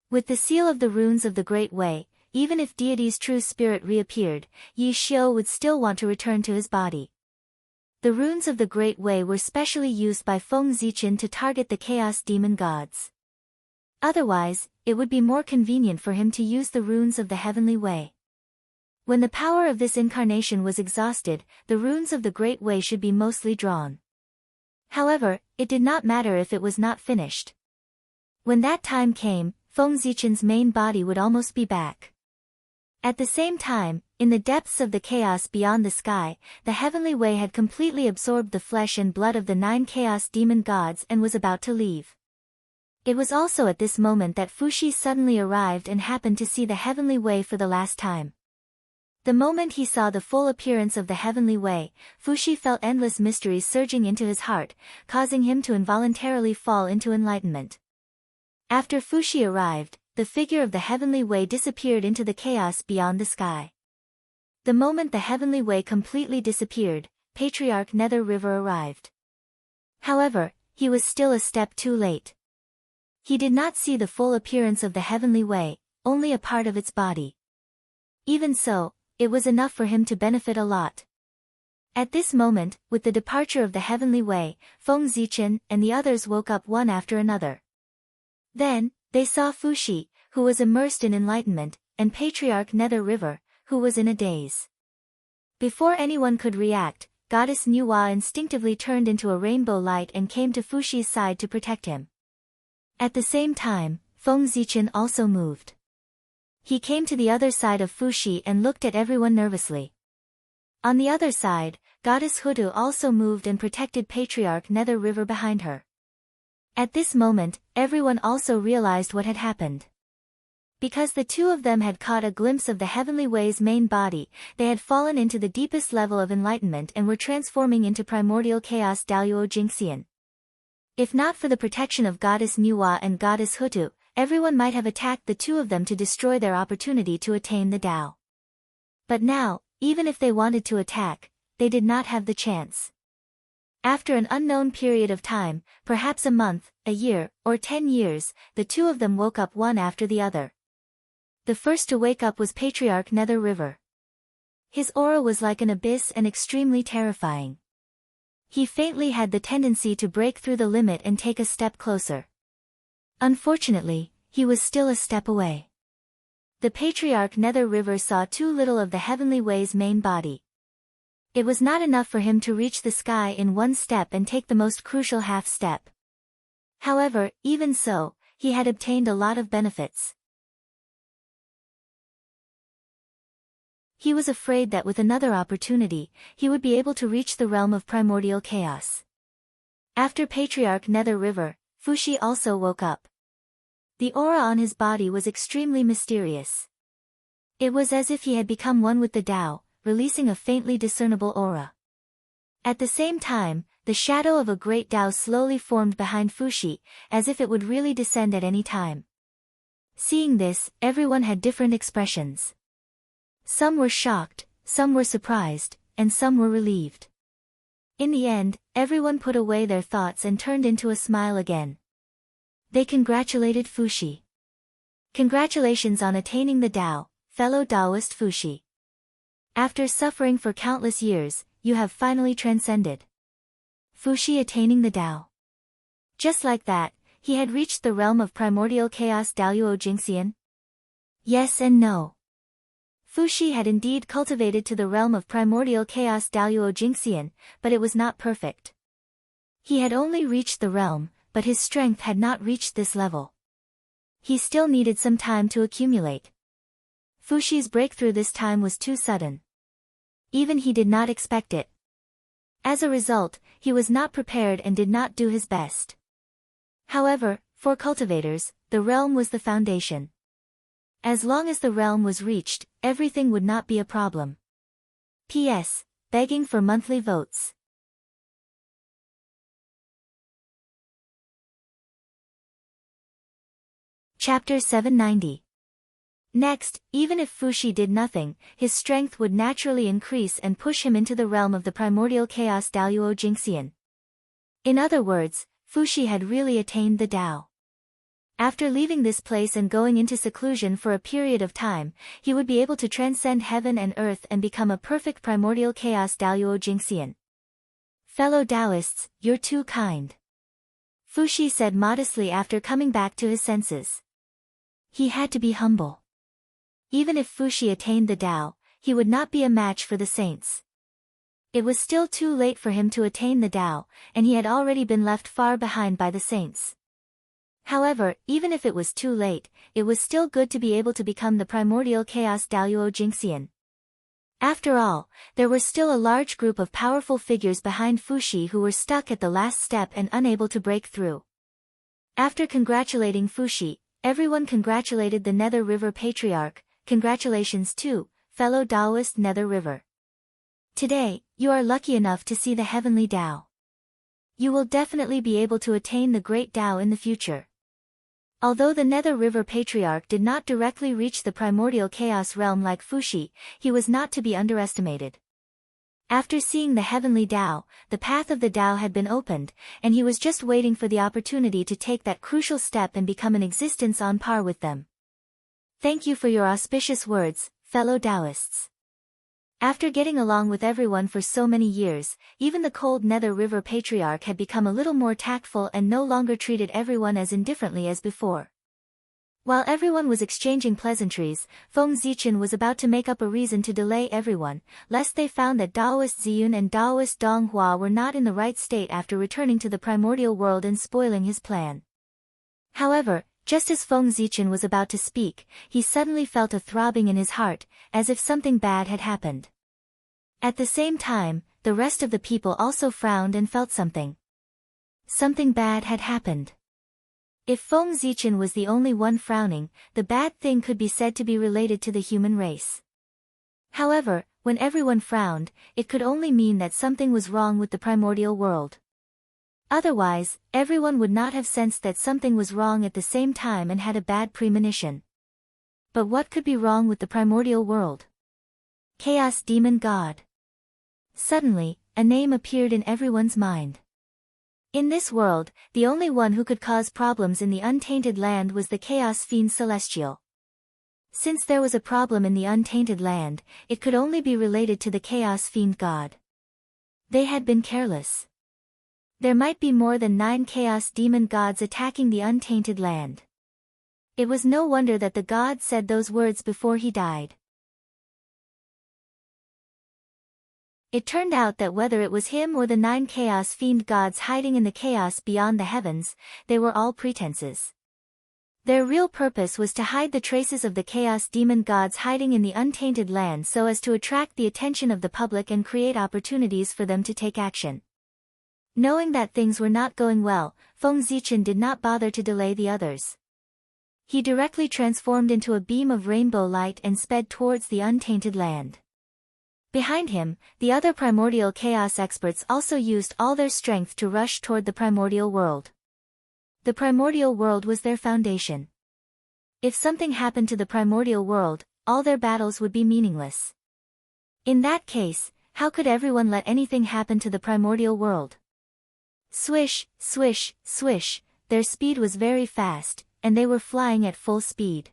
With the seal of the runes of the Great Way, even if deity's true spirit reappeared, Yi Xiu would still want to return to his body. The runes of the Great Way were specially used by Feng Zichen to target the chaos demon gods. Otherwise, it would be more convenient for him to use the runes of the Heavenly Way. When the power of this incarnation was exhausted, the runes of the Great Way should be mostly drawn. However, it did not matter if it was not finished. When that time came, Feng Zichen's main body would almost be back. At the same time, in the depths of the chaos beyond the sky, the Heavenly Way had completely absorbed the flesh and blood of the 9 chaos demon gods and was about to leave. It was also at this moment that Fuxi suddenly arrived and happened to see the Heavenly Way for the last time. The moment he saw the full appearance of the Heavenly Way, Fuxi felt endless mysteries surging into his heart, causing him to involuntarily fall into enlightenment. After Fuxi arrived, the figure of the Heavenly Way disappeared into the chaos beyond the sky. The moment the Heavenly Way completely disappeared, Patriarch Nether River arrived. However, he was still a step too late. He did not see the full appearance of the heavenly way, only a part of its body. Even so, it was enough for him to benefit a lot. At this moment, with the departure of the heavenly way, Feng Zichen and the others woke up one after another. Then, they saw Fuxi, who was immersed in enlightenment, and Patriarch Nether River, who was in a daze. Before anyone could react, Goddess Nuwa instinctively turned into a rainbow light and came to Fuxi's side to protect him. At the same time, Feng Zichen also moved. He came to the other side of Fuxi and looked at everyone nervously. On the other side, Goddess Hutu also moved and protected Patriarch Nether River behind her. At this moment, everyone also realized what had happened. Because the two of them had caught a glimpse of the heavenly way's main body, they had fallen into the deepest level of enlightenment and were transforming into primordial chaos Daoyuo Jingxian. If not for the protection of Goddess Nuwa and Goddess Hutu, everyone might have attacked the two of them to destroy their opportunity to attain the Tao. But now, even if they wanted to attack, they did not have the chance. After an unknown period of time, perhaps a month, a year, or 10 years, the two of them woke up one after the other. The first to wake up was Patriarch Nether River. His aura was like an abyss and extremely terrifying. He faintly had the tendency to break through the limit and take a step closer. Unfortunately, he was still a step away. The Patriarch Nether River saw too little of the heavenly way's main body. It was not enough for him to reach the sky in one step and take the most crucial half step. However, even so, he had obtained a lot of benefits. He was afraid that with another opportunity, he would be able to reach the realm of primordial chaos. After Patriarch Nether River, Fuxi also woke up. The aura on his body was extremely mysterious. It was as if he had become one with the Tao, releasing a faintly discernible aura. At the same time, the shadow of a great Tao slowly formed behind Fuxi, as if it would really descend at any time. Seeing this, everyone had different expressions. Some were shocked, some were surprised, and some were relieved. In the end, everyone put away their thoughts and turned into a smile again. They congratulated Fuxi. Congratulations on attaining the Tao, fellow Taoist Fuxi. After suffering for countless years, you have finally transcended. Fuxi attaining the Tao. Just like that, he had reached the realm of primordial chaos Daoyuo Jingxian? Yes and no. Fuxi had indeed cultivated to the realm of primordial chaos Daoyuo Jingxian, but it was not perfect. He had only reached the realm, but his strength had not reached this level. He still needed some time to accumulate. Fuxi's breakthrough this time was too sudden. Even he did not expect it. As a result, he was not prepared and did not do his best. However, for cultivators, the realm was the foundation. As long as the realm was reached, everything would not be a problem. P.S. Begging for monthly votes. Chapter 790. Next, even if Fuxi did nothing, his strength would naturally increase and push him into the realm of the primordial chaos Daoyuo Jingxian. In other words, Fuxi had really attained the Tao. After leaving this place and going into seclusion for a period of time, he would be able to transcend heaven and earth and become a perfect primordial chaos Daoyuo Jingxian. Fellow Taoists, you're too kind. Fuxi said modestly after coming back to his senses. He had to be humble. Even if Fuxi attained the Tao, he would not be a match for the saints. It was still too late for him to attain the Tao, and he had already been left far behind by the saints. However, even if it was too late, it was still good to be able to become the primordial chaos Daoyuo Jingxian. After all, there were still a large group of powerful figures behind Fuxi who were stuck at the last step and unable to break through. After congratulating Fuxi, everyone congratulated the Nether River Patriarch. Congratulations too, fellow Taoist Nether River. Today, you are lucky enough to see the heavenly Tao. You will definitely be able to attain the great Tao in the future. Although the Nether River Patriarch did not directly reach the primordial chaos realm like Fuxi, he was not to be underestimated. After seeing the heavenly Tao, the path of the Tao had been opened, and he was just waiting for the opportunity to take that crucial step and become an existence on par with them. Thank you for your auspicious words, fellow Taoists. After getting along with everyone for so many years, even the cold Nether River Patriarch had become a little more tactful and no longer treated everyone as indifferently as before. While everyone was exchanging pleasantries, Feng Zichen was about to make up a reason to delay everyone, lest they found that Daoist Ziyun and Daoist Donghua were not in the right state after returning to the primordial world and spoiling his plan. However, just as Feng Zichen was about to speak, he suddenly felt a throbbing in his heart, as if something bad had happened. At the same time, the rest of the people also frowned and felt something. Something bad had happened. If Feng Zichen was the only one frowning, the bad thing could be said to be related to the human race. However, when everyone frowned, it could only mean that something was wrong with the primordial world. Otherwise, everyone would not have sensed that something was wrong at the same time and had a bad premonition. But what could be wrong with the primordial world? Chaos Demon God. Suddenly, a name appeared in everyone's mind. In this world, the only one who could cause problems in the untainted land was the Chaos Fiend Celestial. Since there was a problem in the untainted land, it could only be related to the Chaos Fiend God. They had been careless. There might be more than 9 Chaos Demon Gods attacking the untainted land. It was no wonder that the god said those words before he died. It turned out that whether it was him or the 9 Chaos Fiend Gods hiding in the chaos beyond the heavens, they were all pretenses. Their real purpose was to hide the traces of the Chaos Demon Gods hiding in the untainted land so as to attract the attention of the public and create opportunities for them to take action. Knowing that things were not going well, Feng Zichen did not bother to delay the others. He directly transformed into a beam of rainbow light and sped towards the untainted land. Behind him, the other primordial chaos experts also used all their strength to rush toward the primordial world. The primordial world was their foundation. If something happened to the primordial world, all their battles would be meaningless. In that case, how could everyone let anything happen to the primordial world? Swish, swish, swish, their speed was very fast, and they were flying at full speed.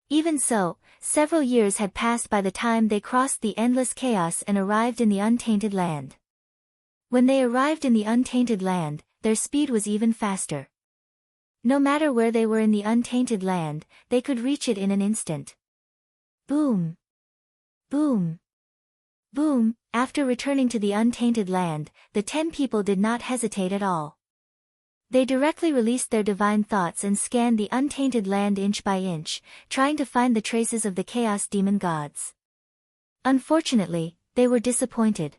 Even so, several years had passed by the time they crossed the endless chaos and arrived in the untainted land. When they arrived in the untainted land, their speed was even faster. No matter where they were in the untainted land, they could reach it in an instant. Boom! Boom! Boom! After returning to the untainted land, the 10 people did not hesitate at all. They directly released their divine thoughts and scanned the untainted land inch by inch, trying to find the traces of the Chaos Demon Gods. Unfortunately, they were disappointed.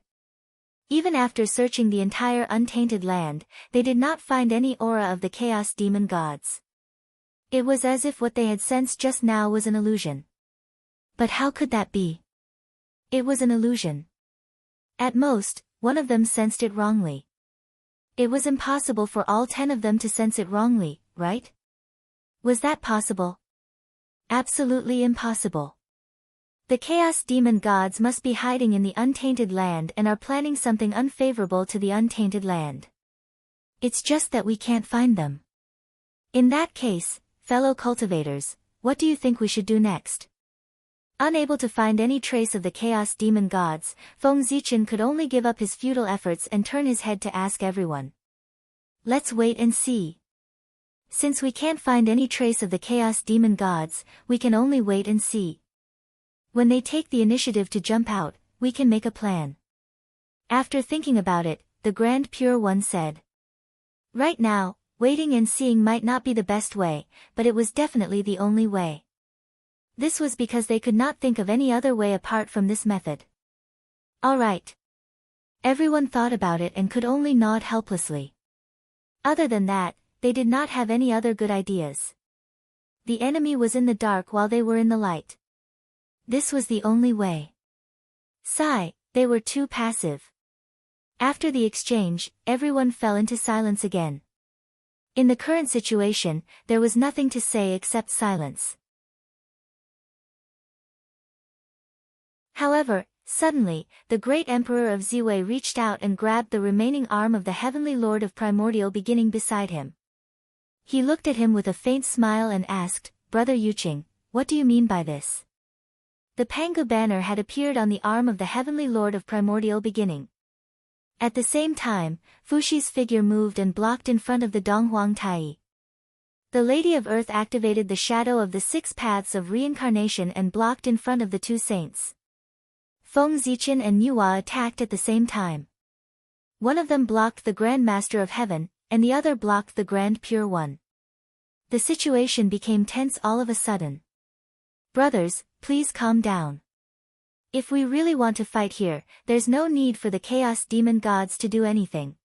Even after searching the entire untainted land, they did not find any aura of the Chaos Demon Gods. It was as if what they had sensed just now was an illusion. But how could that be? It was an illusion. At most, one of them sensed it wrongly. It was impossible for all 10 of them to sense it wrongly, right? Was that possible? Absolutely impossible. The Chaos Demon Gods must be hiding in the untainted land and are planning something unfavorable to the untainted land. It's just that we can't find them. In that case, fellow cultivators, what do you think we should do next? Unable to find any trace of the Chaos Demon Gods, Feng Zichen could only give up his futile efforts and turn his head to ask everyone. Let's wait and see. Since we can't find any trace of the Chaos Demon Gods, we can only wait and see. When they take the initiative to jump out, we can make a plan. After thinking about it, the Grand Pure One said. Right now, waiting and seeing might not be the best way, but it was definitely the only way. This was because they could not think of any other way apart from this method. All right. Everyone thought about it and could only nod helplessly. Other than that, they did not have any other good ideas. The enemy was in the dark while they were in the light. This was the only way. Sigh, they were too passive. After the exchange, everyone fell into silence again. In the current situation, there was nothing to say except silence. However, Suddenly, the great emperor of Ziwei reached out and grabbed the remaining arm of the heavenly lord of primordial beginning beside him. He looked at him with a faint smile and asked, "Brother Yuqing, what do you mean by this?" The Pangu banner had appeared on the arm of the heavenly lord of primordial beginning. At the same time, Fushi's figure moved and blocked in front of the Donghuang Tai. The Lady of Earth activated the shadow of the 6 paths of reincarnation and blocked in front of the 2 saints. Feng Zichen and Nuwa attacked at the same time. One of them blocked the Grand Master of Heaven, and the other blocked the Grand Pure One. The situation became tense all of a sudden. "Brothers, please calm down. If we really want to fight here, there's no need for the Chaos Demon Gods to do anything.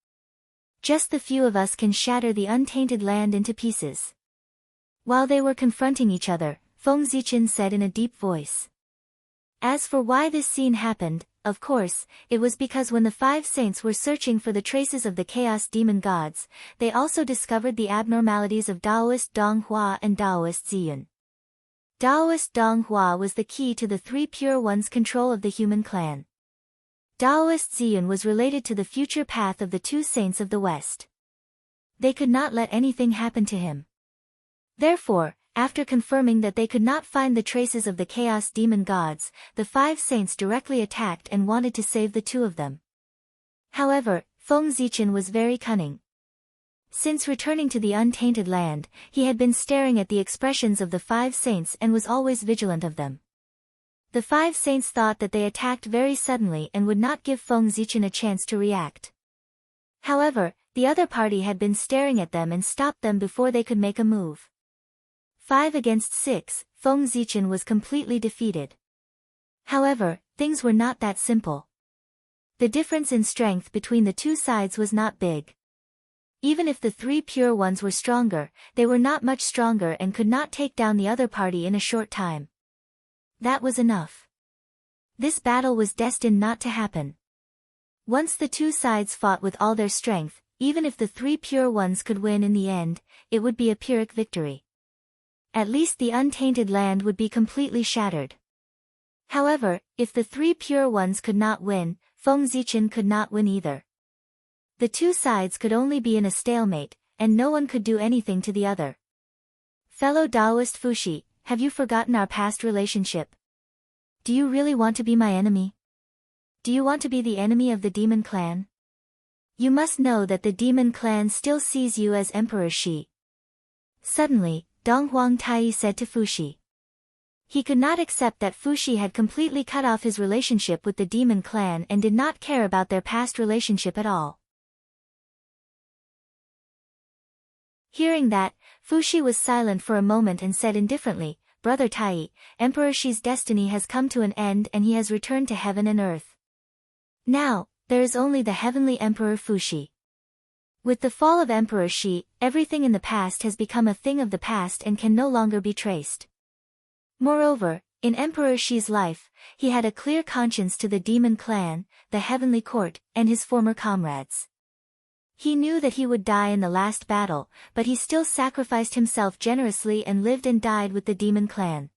Just the few of us can shatter the untainted land into pieces." While they were confronting each other, Feng Zichen said in a deep voice. As for why this scene happened, of course, it was because when the 5 saints were searching for the traces of the Chaos Demon Gods, they also discovered the abnormalities of Daoist Donghua and Daoist Ziyun. Daoist Donghua was the key to the 3 Pure Ones' control of the human clan. Daoist Ziyun was related to the future path of the 2 saints of the West. They could not let anything happen to him. Therefore, after confirming that they could not find the traces of the Chaos Demon Gods, the 5 saints directly attacked and wanted to save the 2 of them. However, Feng Zichen was very cunning. Since returning to the untainted land, he had been staring at the expressions of the 5 saints and was always vigilant of them. The 5 saints thought that they attacked very suddenly and would not give Feng Zichen a chance to react. However, the other party had been staring at them and stopped them before they could make a move. 5 against 6, Feng Zichen was completely defeated. However, things were not that simple. The difference in strength between the 2 sides was not big. Even if the 3 Pure Ones were stronger, they were not much stronger and could not take down the other party in a short time. That was enough. This battle was destined not to happen. Once the 2 sides fought with all their strength, even if the 3 Pure Ones could win in the end, it would be a Pyrrhic victory. At least the untainted land would be completely shattered. However, if the 3 Pure Ones could not win, Feng Zichen could not win either. The 2 sides could only be in a stalemate, and no one could do anything to the other. "Fellow Taoist Fushi, have you forgotten our past relationship? Do you really want to be my enemy? Do you want to be the enemy of the Demon Clan? You must know that the Demon Clan still sees you as Emperor Shi." Suddenly, Donghuang Tai said to Fushi. He could not accept that Fushi had completely cut off his relationship with the Demon Clan and did not care about their past relationship at all. Hearing that, Fushi was silent for a moment and said indifferently, "Brother Tai, Emperor Shi's destiny has come to an end and he has returned to heaven and earth. Now, there is only the heavenly Emperor Fushi. With the fall of Emperor Shi, everything in the past has become a thing of the past and can no longer be traced. Moreover, in Emperor Shi's life, he had a clear conscience to the Demon Clan, the Heavenly Court, and his former comrades. He knew that he would die in the last battle, but he still sacrificed himself generously and lived and died with the Demon Clan.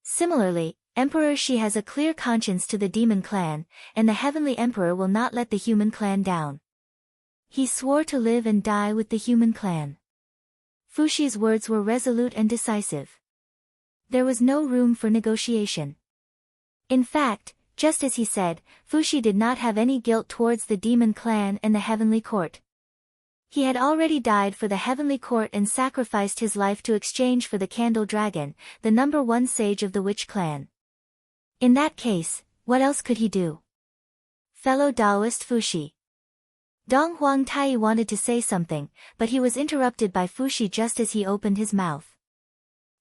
Similarly, Emperor Shi has a clear conscience to the Demon Clan, and the Heavenly Emperor will not let the human clan down. He swore to live and die with the human clan." Fushi's words were resolute and decisive. There was no room for negotiation. In fact, just as he said, Fushi did not have any guilt towards the Demon Clan and the Heavenly Court. He had already died for the Heavenly Court and sacrificed his life to exchange for the Candle Dragon, the #1 sage of the Witch Clan. In that case, what else could he do? "Fellow Taoist Fushi." Donghuang Tai wanted to say something, but he was interrupted by Fushi just as he opened his mouth.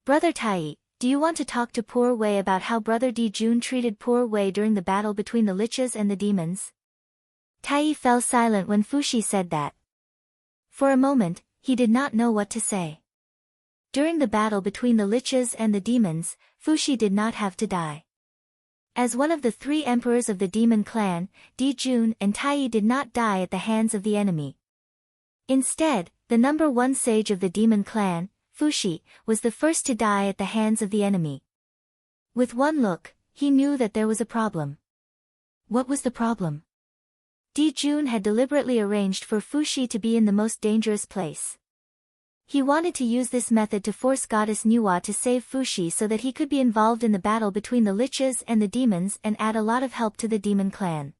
"Brother Tai, do you want to talk to Poor Wei about how Brother Di Jun treated Poor Wei during the battle between the liches and the demons?" Tai fell silent when Fushi said that. For a moment, he did not know what to say. During the battle between the liches and the demons, Fushi did not have to die. As one of the 3 emperors of the Demon Clan, Di Jun and Tai did not die at the hands of the enemy. Instead, the #1 sage of the Demon Clan, Fushi, was the first to die at the hands of the enemy. With one look, he knew that there was a problem. What was the problem? Jun had deliberately arranged for Fuxi to be in the most dangerous place. He wanted to use this method to force Goddess Nuwa to save Fuxi so that he could be involved in the battle between the liches and the demons and add a lot of help to the demon clan.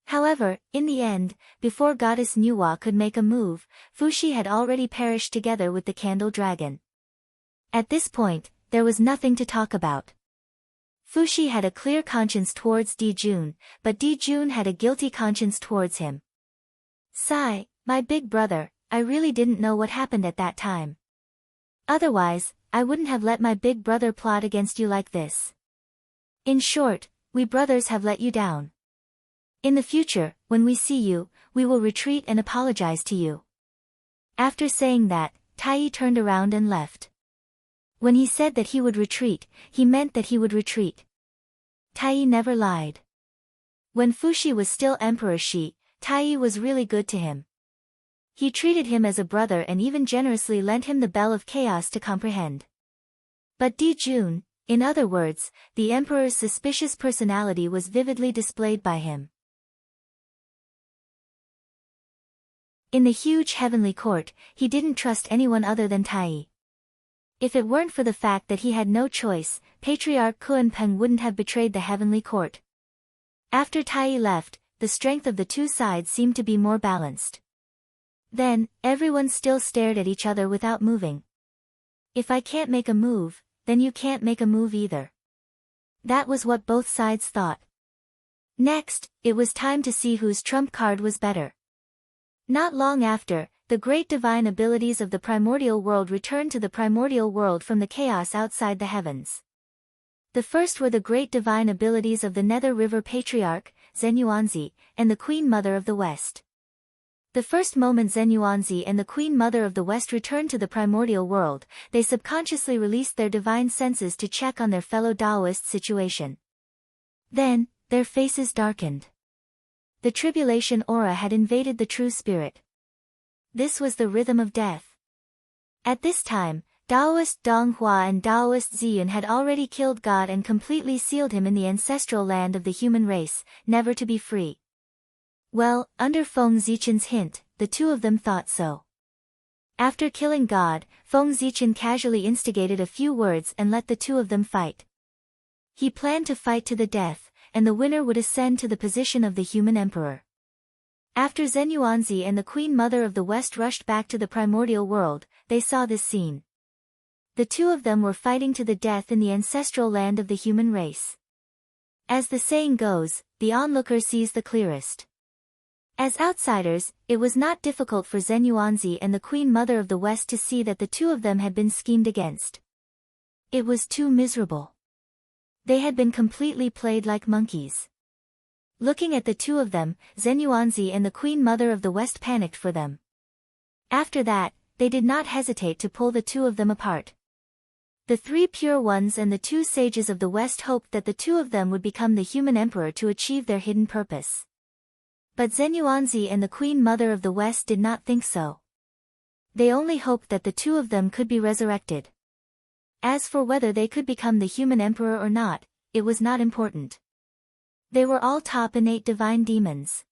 However, in the end, before Goddess Nuwa could make a move, Fuxi had already perished together with the candle dragon. At this point, there was nothing to talk about. Fuxi had a clear conscience towards Jun, but Jun had a guilty conscience towards him. Sigh, my big brother, I really didn't know what happened at that time. Otherwise, I wouldn't have let my big brother plot against you like this. In short, we brothers have let you down. In the future, when we see you, we will retreat and apologize to you. After saying that, Tai turned around and left. When he said that he would retreat, he meant that he would retreat. Tai never lied. When Fuxi was still Emperor Shi, Tai was really good to him. He treated him as a brother and even generously lent him the Bell of Chaos to comprehend. But Jun, in other words, the Emperor's suspicious personality was vividly displayed by him. In the huge heavenly court, he didn't trust anyone other than Tai. If it weren't for the fact that he had no choice, Patriarch Kunpeng wouldn't have betrayed the heavenly court. After Tai left, the strength of the two sides seemed to be more balanced. Then, everyone still stared at each other without moving. If I can't make a move, then you can't make a move either. That was what both sides thought. Next, it was time to see whose trump card was better. Not long after, the great divine abilities of the primordial world returned to the primordial world from the chaos outside the heavens. The first were the great divine abilities of the Nether River Patriarch, Zenuanzi, and the Queen Mother of the West. The first moment Zenuanzi and the Queen Mother of the West returned to the primordial world, they subconsciously released their divine senses to check on their fellow Taoist situation. Then, their faces darkened. The tribulation aura had invaded the true spirit. This was the rhythm of death. At this time, Taoist Dong Hua and Taoist Ziyun had already killed God and completely sealed him in the ancestral land of the human race, never to be free. Well, under Feng Zichen's hint, the two of them thought so. After killing God, Feng Zichen casually instigated a few words and let the two of them fight. He planned to fight to the death, and the winner would ascend to the position of the human emperor. After Zenuanzi and the Queen Mother of the West rushed back to the primordial world, they saw this scene. The two of them were fighting to the death in the ancestral land of the human race. As the saying goes, the onlooker sees the clearest. As outsiders, it was not difficult for Zenuanzi and the Queen Mother of the West to see that the two of them had been schemed against. It was too miserable. They had been completely played like monkeys. Looking at the two of them, Zenuanzi and the Queen Mother of the West panicked for them. After that, they did not hesitate to pull the two of them apart. The three pure ones and the two sages of the West hoped that the two of them would become the human emperor to achieve their hidden purpose. But Zenuanzi and the Queen Mother of the West did not think so. They only hoped that the two of them could be resurrected. As for whether they could become the human emperor or not, it was not important. They were all top innate divine demons.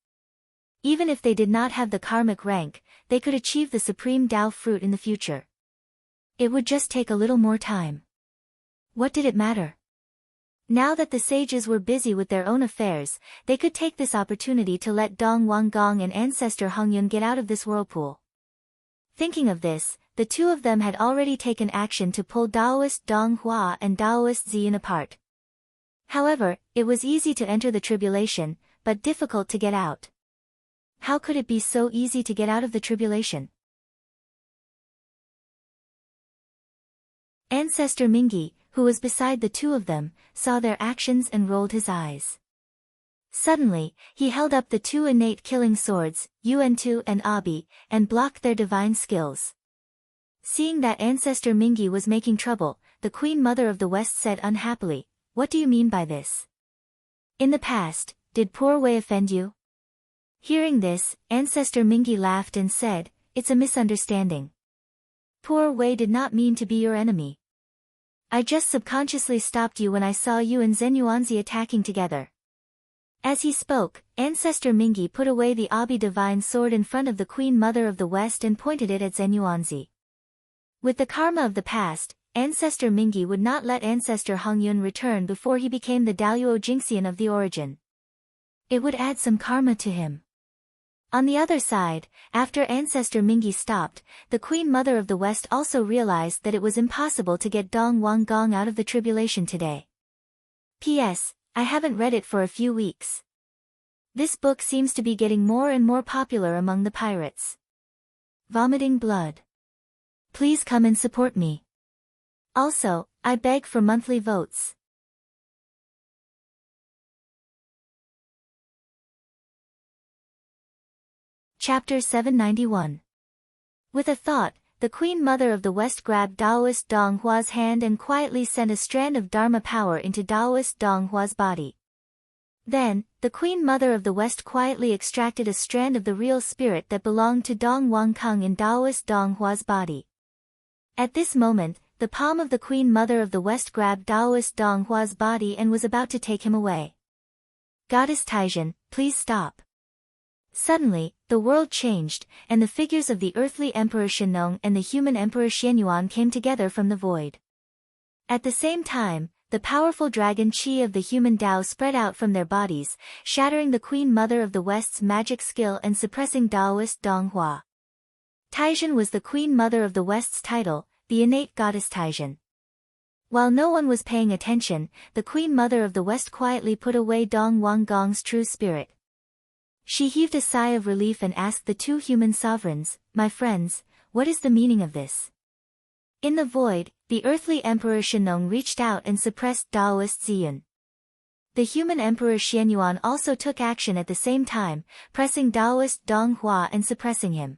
Even if they did not have the karmic rank, they could achieve the supreme Tao fruit in the future. It would just take a little more time. What did it matter? Now that the sages were busy with their own affairs, they could take this opportunity to let Dong Wanggong and ancestor Hongyun get out of this whirlpool. Thinking of this, the two of them had already taken action to pull Taoist Dong Hua and Taoist Ziyun apart. However, it was easy to enter the tribulation, but difficult to get out. How could it be so easy to get out of the tribulation? Ancestor Mingi, who was beside the two of them, saw their actions and rolled his eyes. Suddenly, he held up the two innate killing swords, Yuantu and Abi, and blocked their divine skills. Seeing that Ancestor Mingi was making trouble, the Queen Mother of the West said unhappily, "What do you mean by this? In the past, did poor Wei offend you?" Hearing this, Ancestor Mingi laughed and said, "It's a misunderstanding. Poor Wei did not mean to be your enemy. I just subconsciously stopped you when I saw you and Zenuanzi attacking together." As he spoke, Ancestor Mingi put away the Abi divine sword in front of the Queen Mother of the West and pointed it at Zenyuanzi. With the karma of the past, Ancestor Mingi would not let Ancestor Hongyun return before he became the Daluo Jingxian of the origin. It would add some karma to him. On the other side, after Ancestor Mingi stopped, the Queen Mother of the West also realized that it was impossible to get Dong Wang Gong out of the tribulation today. P.S. I haven't read it for a few weeks. This book seems to be getting more and more popular among the pirates. Vomiting blood. Please come and support me. Also, I beg for monthly votes. Chapter 791. With a thought, the Queen Mother of the West grabbed Daoist Dong Hua's hand and quietly sent a strand of Dharma power into Daoist Dong Hua's body. Then, the Queen Mother of the West quietly extracted a strand of the real spirit that belonged to Dong Wang Kung in Daoist Dong Hua's body. At this moment, the palm of the Queen Mother of the West grabbed Daoist Dong Hua's body and was about to take him away. Goddess Taizhen, please stop. Suddenly, the world changed, and the figures of the earthly Emperor Shenong and the human Emperor Xianyuan came together from the void. At the same time, the powerful dragon Qi of the human Tao spread out from their bodies, shattering the Queen Mother of the West's magic skill and suppressing Daoist Dong Hua. Taizhen was the Queen Mother of the West's title, the innate goddess Taizhen. While no one was paying attention, the Queen Mother of the West quietly put away Dong Wang Gong's true spirit. She heaved a sigh of relief and asked the two human sovereigns, "My friends, what is the meaning of this?" In the void, the earthly Emperor Shenong reached out and suppressed Daoist Ziyun. The human Emperor Xianyuan also took action at the same time, pressing Daoist Dong Hua and suppressing him.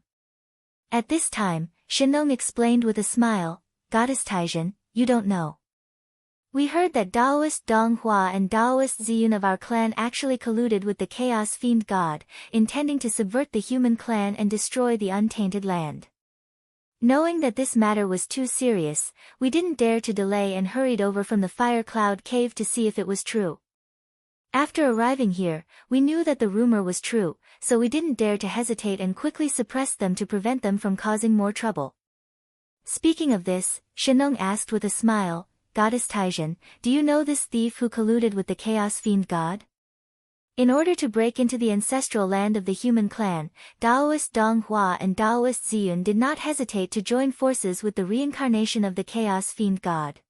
At this time, Shenong explained with a smile, "Goddess Taizhen, you don't know. We heard that Daoist Dong Hua and Daoist Ziyun of our clan actually colluded with the Chaos Fiend God, intending to subvert the human clan and destroy the untainted land. Knowing that this matter was too serious, we didn't dare to delay and hurried over from the Fire Cloud Cave to see if it was true. After arriving here, we knew that the rumor was true, so we didn't dare to hesitate and quickly suppressed them to prevent them from causing more trouble." Speaking of this, Shenong asked with a smile, "Goddess Taizhen, do you know this thief who colluded with the Chaos Fiend God? In order to break into the ancestral land of the human clan, Daoist Dong Hua and Daoist Ziyun did not hesitate to join forces with the reincarnation of the Chaos Fiend God.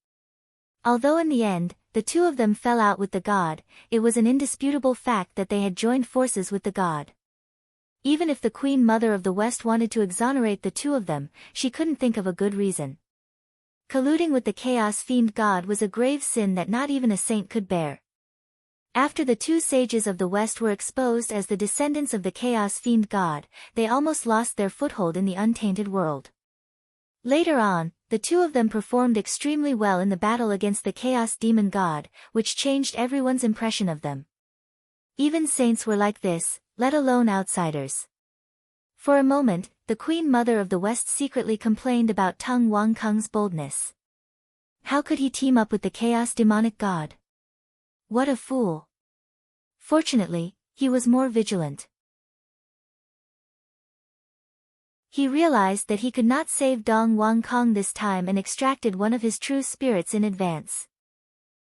Although in the end, the two of them fell out with the god, it was an indisputable fact that they had joined forces with the god. Even if the Queen Mother of the West wanted to exonerate the two of them, she couldn't think of a good reason. Colluding with the Chaos Fiend God was a grave sin that not even a saint could bear. After the two sages of the West were exposed as the descendants of the Chaos Fiend God, they almost lost their foothold in the untainted world. Later on, the two of them performed extremely well in the battle against the Chaos Demon God, which changed everyone's impression of them. Even saints were like this, let alone outsiders. For a moment, the Queen Mother of the West secretly complained about Tung Wang Kung's boldness. How could he team up with the Chaos Demonic God? What a fool! Fortunately, he was more vigilant. He realized that he could not save Dong Wang Kong this time and extracted one of his true spirits in advance.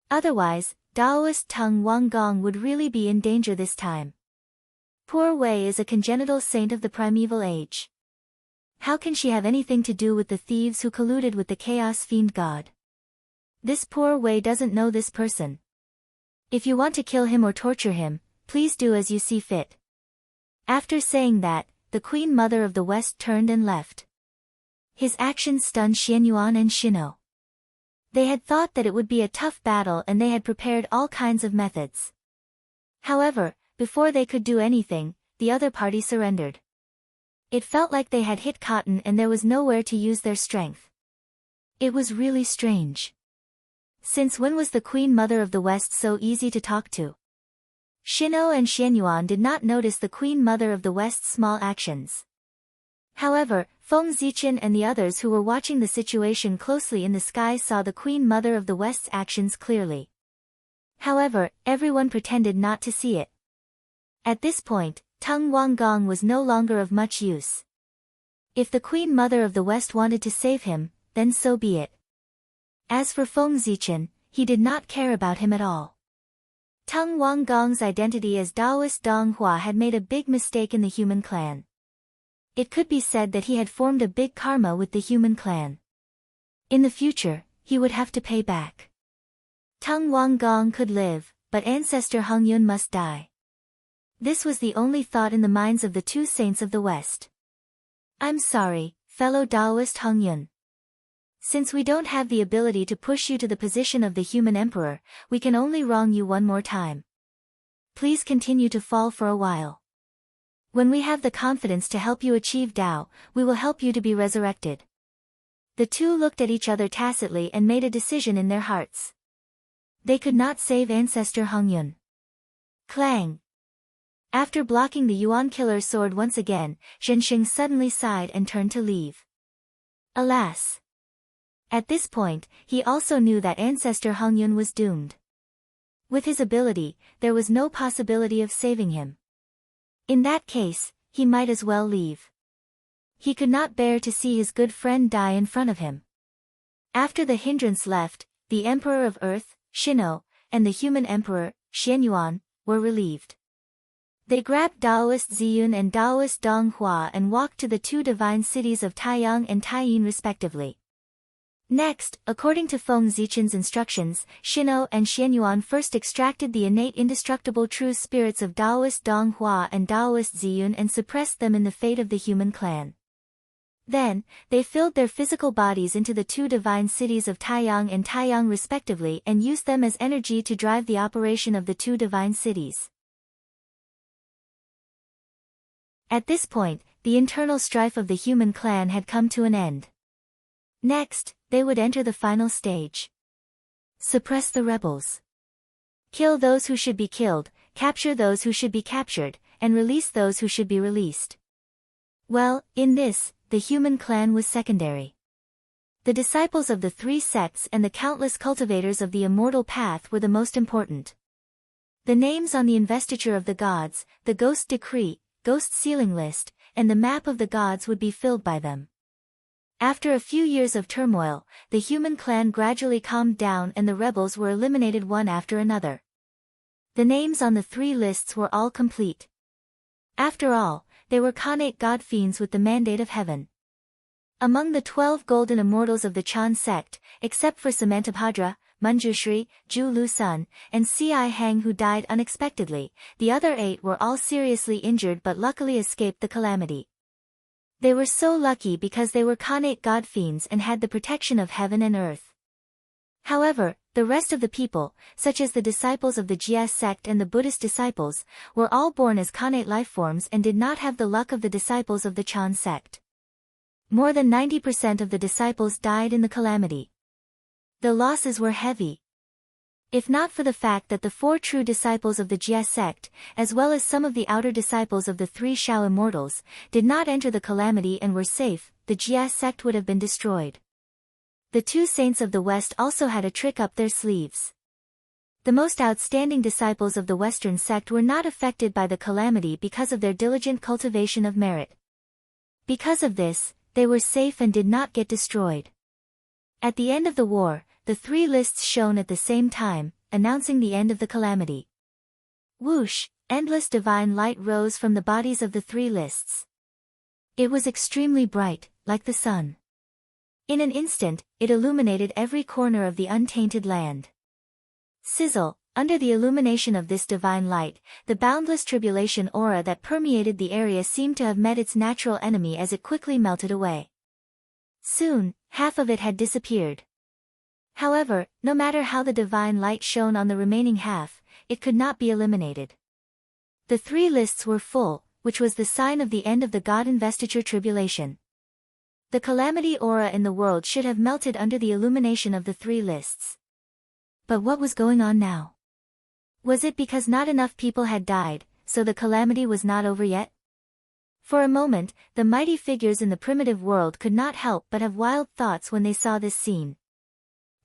Otherwise, Daoist Tung Wang Gong would really be in danger this time. Poor Wei is a congenital saint of the primeval age. How can she have anything to do with the thieves who colluded with the Chaos Fiend God? This poor Wei doesn't know this person. If you want to kill him or torture him, please do as you see fit." After saying that, the Queen Mother of the West turned and left. His actions stunned Xianyuan and Shino. They had thought that it would be a tough battle and they had prepared all kinds of methods. However, before they could do anything, the other party surrendered. It felt like they had hit cotton and there was nowhere to use their strength. It was really strange. Since when was the Queen Mother of the West so easy to talk to? Shino and Xianyuan did not notice the Queen Mother of the West's small actions. However, Feng Zichen and the others who were watching the situation closely in the sky saw the Queen Mother of the West's actions clearly. However, everyone pretended not to see it. At this point, Tung Wanggong was no longer of much use. If the Queen Mother of the West wanted to save him, then so be it. As for Feng Zichen, he did not care about him at all. Tung Wanggong's identity as Taoist Dong Hua had made a big mistake in the human clan. It could be said that he had formed a big karma with the human clan. In the future, he would have to pay back. Tung Wanggong could live, but ancestor Hung Yun must die. This was the only thought in the minds of the two saints of the West. I'm sorry, fellow Taoist Hung Yun. Since we don't have the ability to push you to the position of the human emperor, we can only wrong you one more time. Please continue to fall for a while. When we have the confidence to help you achieve Tao, we will help you to be resurrected. The two looked at each other tacitly and made a decision in their hearts. They could not save ancestor Hung Yun. Clang! After blocking the Yuan killer's sword once again, Zhenxing suddenly sighed and turned to leave. Alas! At this point, he also knew that ancestor Hung Yun was doomed. With his ability, there was no possibility of saving him. In that case, he might as well leave. He could not bear to see his good friend die in front of him. After the hindrance left, the Emperor of Earth, Shino, and the human Emperor, Xianyuan, were relieved. They grabbed Taoist Ziyun and Taoist Dong Hua and walked to the two divine cities of Taiyang and Taiyin respectively. Next, according to Feng Zichen's instructions, Shino and Xianyuan first extracted the innate indestructible true spirits of Taoist Dong Hua and Taoist Ziyun and suppressed them in the fate of the human clan. Then, they filled their physical bodies into the two divine cities of Taiyang and Taiyang respectively and used them as energy to drive the operation of the two divine cities. At this point, the internal strife of the human clan had come to an end. Next, they would enter the final stage. Suppress the rebels. Kill those who should be killed, capture those who should be captured, and release those who should be released. Well, in this, the human clan was secondary. The disciples of the three sects and the countless cultivators of the immortal path were the most important. The names on the investiture of the gods, the ghost decree, ghost sealing list, and the map of the gods would be filled by them. After a few years of turmoil, the human clan gradually calmed down and the rebels were eliminated one after another. The names on the three lists were all complete. After all, they were Khanate god fiends with the mandate of heaven. Among the 12 golden immortals of the Chan sect, except for Samantabhadra, Manjushri, Zhu Lusun, and Si Hang who died unexpectedly, the other 8 were all seriously injured but luckily escaped the calamity. They were so lucky because they were Khanate god fiends and had the protection of heaven and earth. However, the rest of the people, such as the disciples of the Jia sect and the Buddhist disciples, were all born as Khanate lifeforms and did not have the luck of the disciples of the Chan sect. More than 90% of the disciples died in the calamity. The losses were heavy. If not for the fact that the 4 true disciples of the Jia sect, as well as some of the outer disciples of the 3 Shao immortals, did not enter the calamity and were safe, the Jia sect would have been destroyed. The 2 saints of the West also had a trick up their sleeves. The most outstanding disciples of the Western sect were not affected by the calamity because of their diligent cultivation of merit. Because of this, they were safe and did not get destroyed. At the end of the war, the 3 lists shone at the same time, announcing the end of the calamity. Whoosh, endless divine light rose from the bodies of the 3 lists. It was extremely bright, like the sun. In an instant, it illuminated every corner of the untainted land. Sizzle, under the illumination of this divine light, the boundless tribulation aura that permeated the area seemed to have met its natural enemy as it quickly melted away. Soon, half of it had disappeared. However, no matter how the divine light shone on the remaining half, it could not be eliminated. The 3 lists were full, which was the sign of the end of the God investiture tribulation. The calamity aura in the world should have melted under the illumination of the 3 lists. But what was going on now? Was it because not enough people had died, so the calamity was not over yet? For a moment, the mighty figures in the primitive world could not help but have wild thoughts when they saw this scene.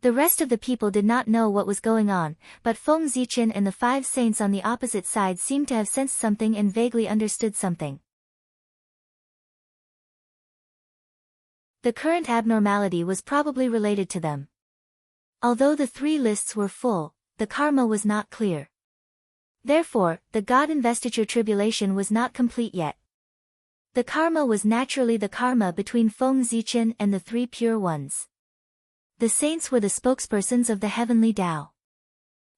The rest of the people did not know what was going on, but Feng Zichen and the 5 saints on the opposite side seemed to have sensed something and vaguely understood something. The current abnormality was probably related to them. Although the 3 lists were full, the karma was not clear. Therefore, the God investiture tribulation was not complete yet. The karma was naturally the karma between Feng Zichen and the 3 pure ones. The saints were the spokespersons of the heavenly Tao.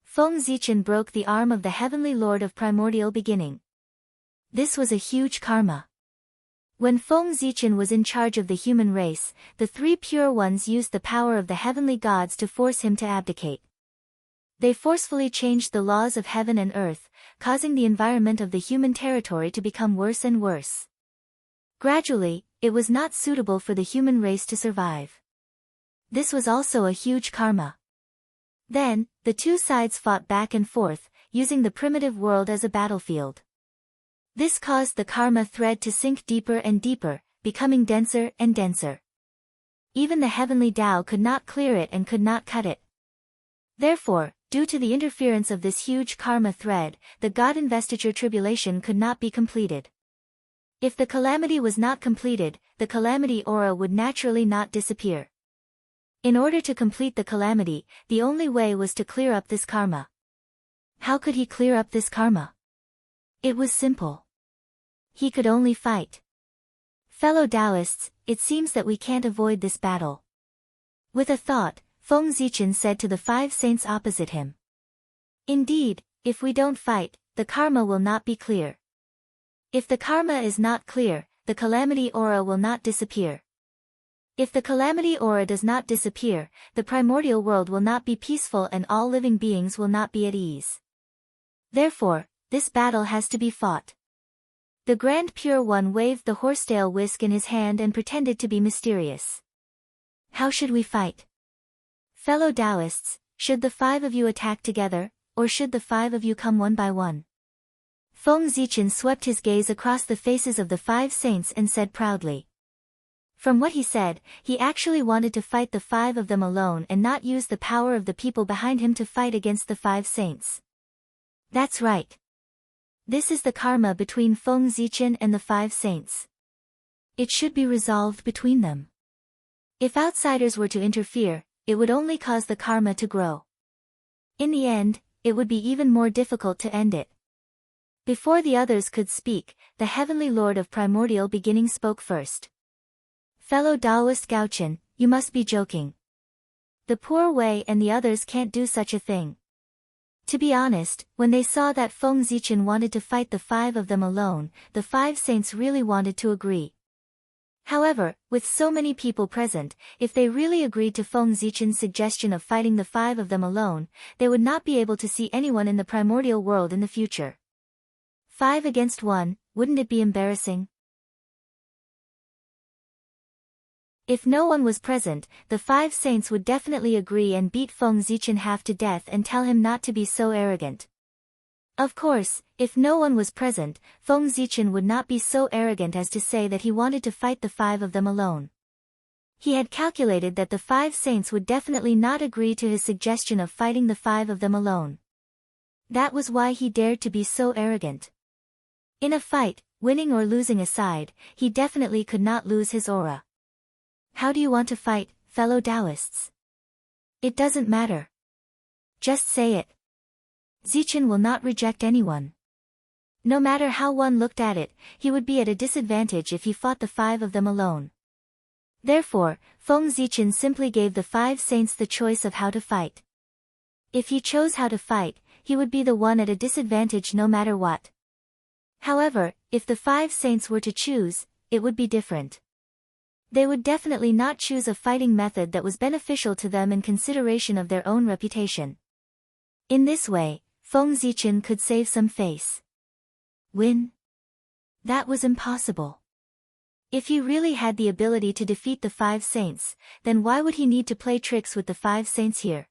Feng Zichen broke the arm of the heavenly lord of primordial beginning. This was a huge karma. When Feng Zichen was in charge of the human race, the 3 pure ones used the power of the heavenly gods to force him to abdicate. They forcefully changed the laws of heaven and earth, causing the environment of the human territory to become worse and worse. Gradually, it was not suitable for the human race to survive. This was also a huge karma. Then, the 2 sides fought back and forth, using the primitive world as a battlefield. This caused the karma thread to sink deeper and deeper, becoming denser and denser. Even the heavenly Tao could not clear it and could not cut it. Therefore, due to the interference of this huge karma thread, the God investiture tribulation could not be completed. If the calamity was not completed, the calamity aura would naturally not disappear. In order to complete the calamity, the only way was to clear up this karma. How could he clear up this karma? It was simple. He could only fight. Fellow Taoists, it seems that we can't avoid this battle. With a thought, Feng Zichen said to the 5 saints opposite him. Indeed, if we don't fight, the karma will not be clear. If the karma is not clear, the calamity aura will not disappear. If the calamity aura does not disappear, the primordial world will not be peaceful and all living beings will not be at ease. Therefore, this battle has to be fought. The Grand Pure One waved the horsetail whisk in his hand and pretended to be mysterious. How should we fight? Fellow Taoists, should the 5 of you attack together, or should the 5 of you come one by one? Feng Zichen swept his gaze across the faces of the 5 saints and said proudly. From what he said, he actually wanted to fight the 5 of them alone and not use the power of the people behind him to fight against the 5 saints. That's right. This is the karma between Feng Zichen and the 5 saints. It should be resolved between them. If outsiders were to interfere, it would only cause the karma to grow. In the end, it would be even more difficult to end it. Before the others could speak, the heavenly lord of primordial beginning spoke first. Fellow Taoist Gaochen, you must be joking. The poor Wei and the others can't do such a thing. To be honest, when they saw that Feng Zichen wanted to fight the 5 of them alone, the 5 saints really wanted to agree. However, with so many people present, if they really agreed to Feng Zichen's suggestion of fighting the 5 of them alone, they would not be able to see anyone in the primordial world in the future. 5 against 1, wouldn't it be embarrassing? If no one was present, the 5 saints would definitely agree and beat Feng Zichen half to death and tell him not to be so arrogant. Of course, if no one was present, Feng Zichen would not be so arrogant as to say that he wanted to fight the 5 of them alone. He had calculated that the 5 saints would definitely not agree to his suggestion of fighting the 5 of them alone. That was why he dared to be so arrogant. In a fight, winning or losing aside, he definitely could not lose his aura. How do you want to fight, fellow Taoists? It doesn't matter. Just say it. Zichen will not reject anyone. No matter how one looked at it, he would be at a disadvantage if he fought the 5 of them alone. Therefore, Feng Zichen simply gave the 5 saints the choice of how to fight. If he chose how to fight, he would be the one at a disadvantage no matter what. However, if the 5 saints were to choose, it would be different. They would definitely not choose a fighting method that was beneficial to them in consideration of their own reputation. In this way, Feng Zichen could save some face. Win? That was impossible. If he really had the ability to defeat the 5 saints, then why would he need to play tricks with the 5 saints here?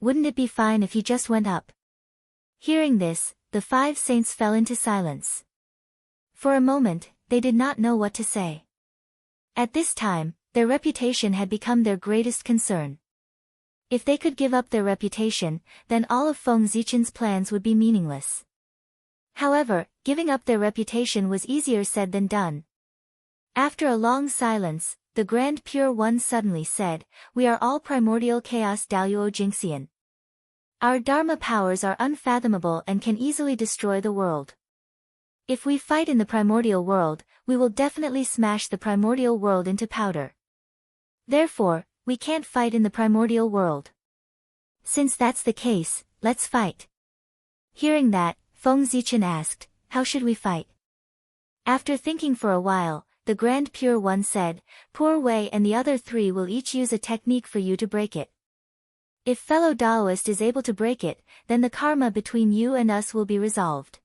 Wouldn't it be fine if he just went up? Hearing this, the 5 saints fell into silence. For a moment, they did not know what to say. At this time, their reputation had become their greatest concern. If they could give up their reputation, then all of Feng Zichen's plans would be meaningless. However, giving up their reputation was easier said than done. After a long silence, the Grand Pure One suddenly said, "We are all primordial chaos Daoyuo Jingxian. Our Dharma powers are unfathomable and can easily destroy the world. If we fight in the primordial world, we will definitely smash the primordial world into powder. Therefore, we can't fight in the primordial world. Since that's the case, let's fight." Hearing that, Feng Zichen asked, "How should we fight?" After thinking for a while, the Grand Pure One said, "Poor Wei and the other three will each use a technique for you to break it. If fellow Taoist is able to break it, then the karma between you and us will be resolved.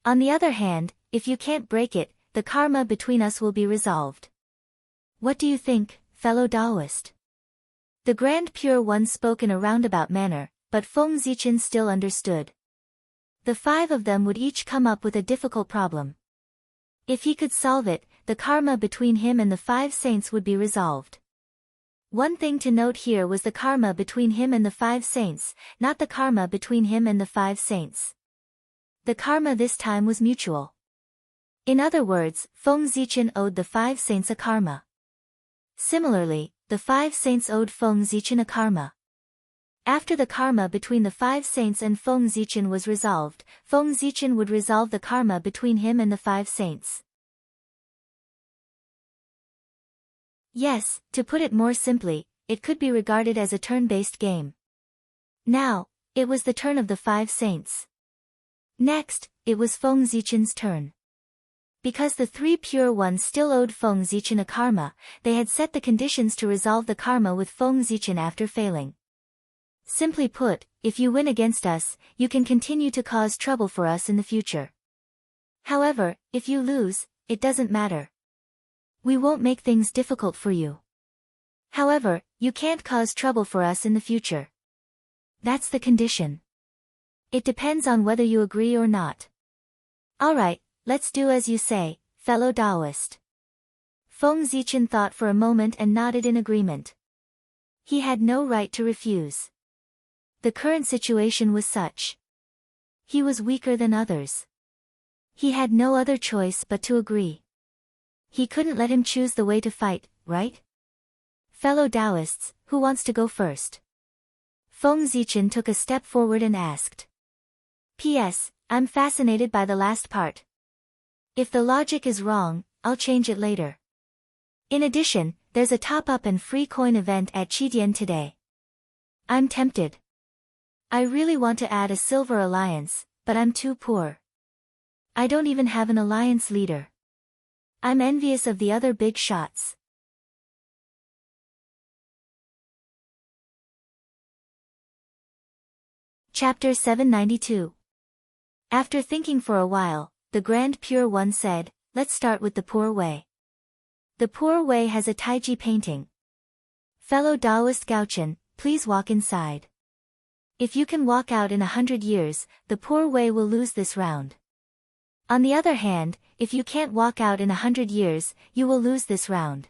On the other hand, if you can't break it, the karma between us will be resolved. What do you think, fellow Taoist?" The Grand Pure One spoke in a roundabout manner, but Feng Zichen still understood. The five of them would each come up with a difficult problem. If he could solve it, the karma between him and the five saints would be resolved. One thing to note here was the karma between him and the five saints, not the karma between him and the five saints. The karma this time was mutual. In other words, Feng Zichen owed the five saints a karma. Similarly, the five saints owed Feng Zichen a karma. After the karma between the five saints and Feng Zichen was resolved, Feng Zichen would resolve the karma between him and the five saints. Yes, to put it more simply, it could be regarded as a turn-based game. Now, it was the turn of the five saints. Next, it was Feng Zichen's turn. Because the three pure ones still owed Feng Zichen a karma, they had set the conditions to resolve the karma with Feng Zichen after failing. Simply put, if you win against us, you can continue to cause trouble for us in the future. However, if you lose, it doesn't matter. We won't make things difficult for you. However, you can't cause trouble for us in the future. That's the condition. It depends on whether you agree or not. Alright, let's do as you say, fellow Taoist. Feng Zichen thought for a moment and nodded in agreement. He had no right to refuse. The current situation was such. He was weaker than others. He had no other choice but to agree. He couldn't let him choose the way to fight, right? Fellow Taoists, who wants to go first? Feng Zichen took a step forward and asked. P.S. I'm fascinated by the last part. If the logic is wrong, I'll change it later. In addition, there's a top-up and free coin event at Qidian today. I'm tempted. I really want to add a silver alliance, but I'm too poor. I don't even have an alliance leader. I'm envious of the other big shots. Chapter 792. After thinking for a while, the Grand Pure One said, "Let's start with the Poor Wei." The Poor Wei has a Taiji painting. Fellow Taoist Gaochen, please walk inside. If you can walk out in 100 years, the Poor Wei will lose this round. On the other hand, if you can't walk out in 100 years, you will lose this round.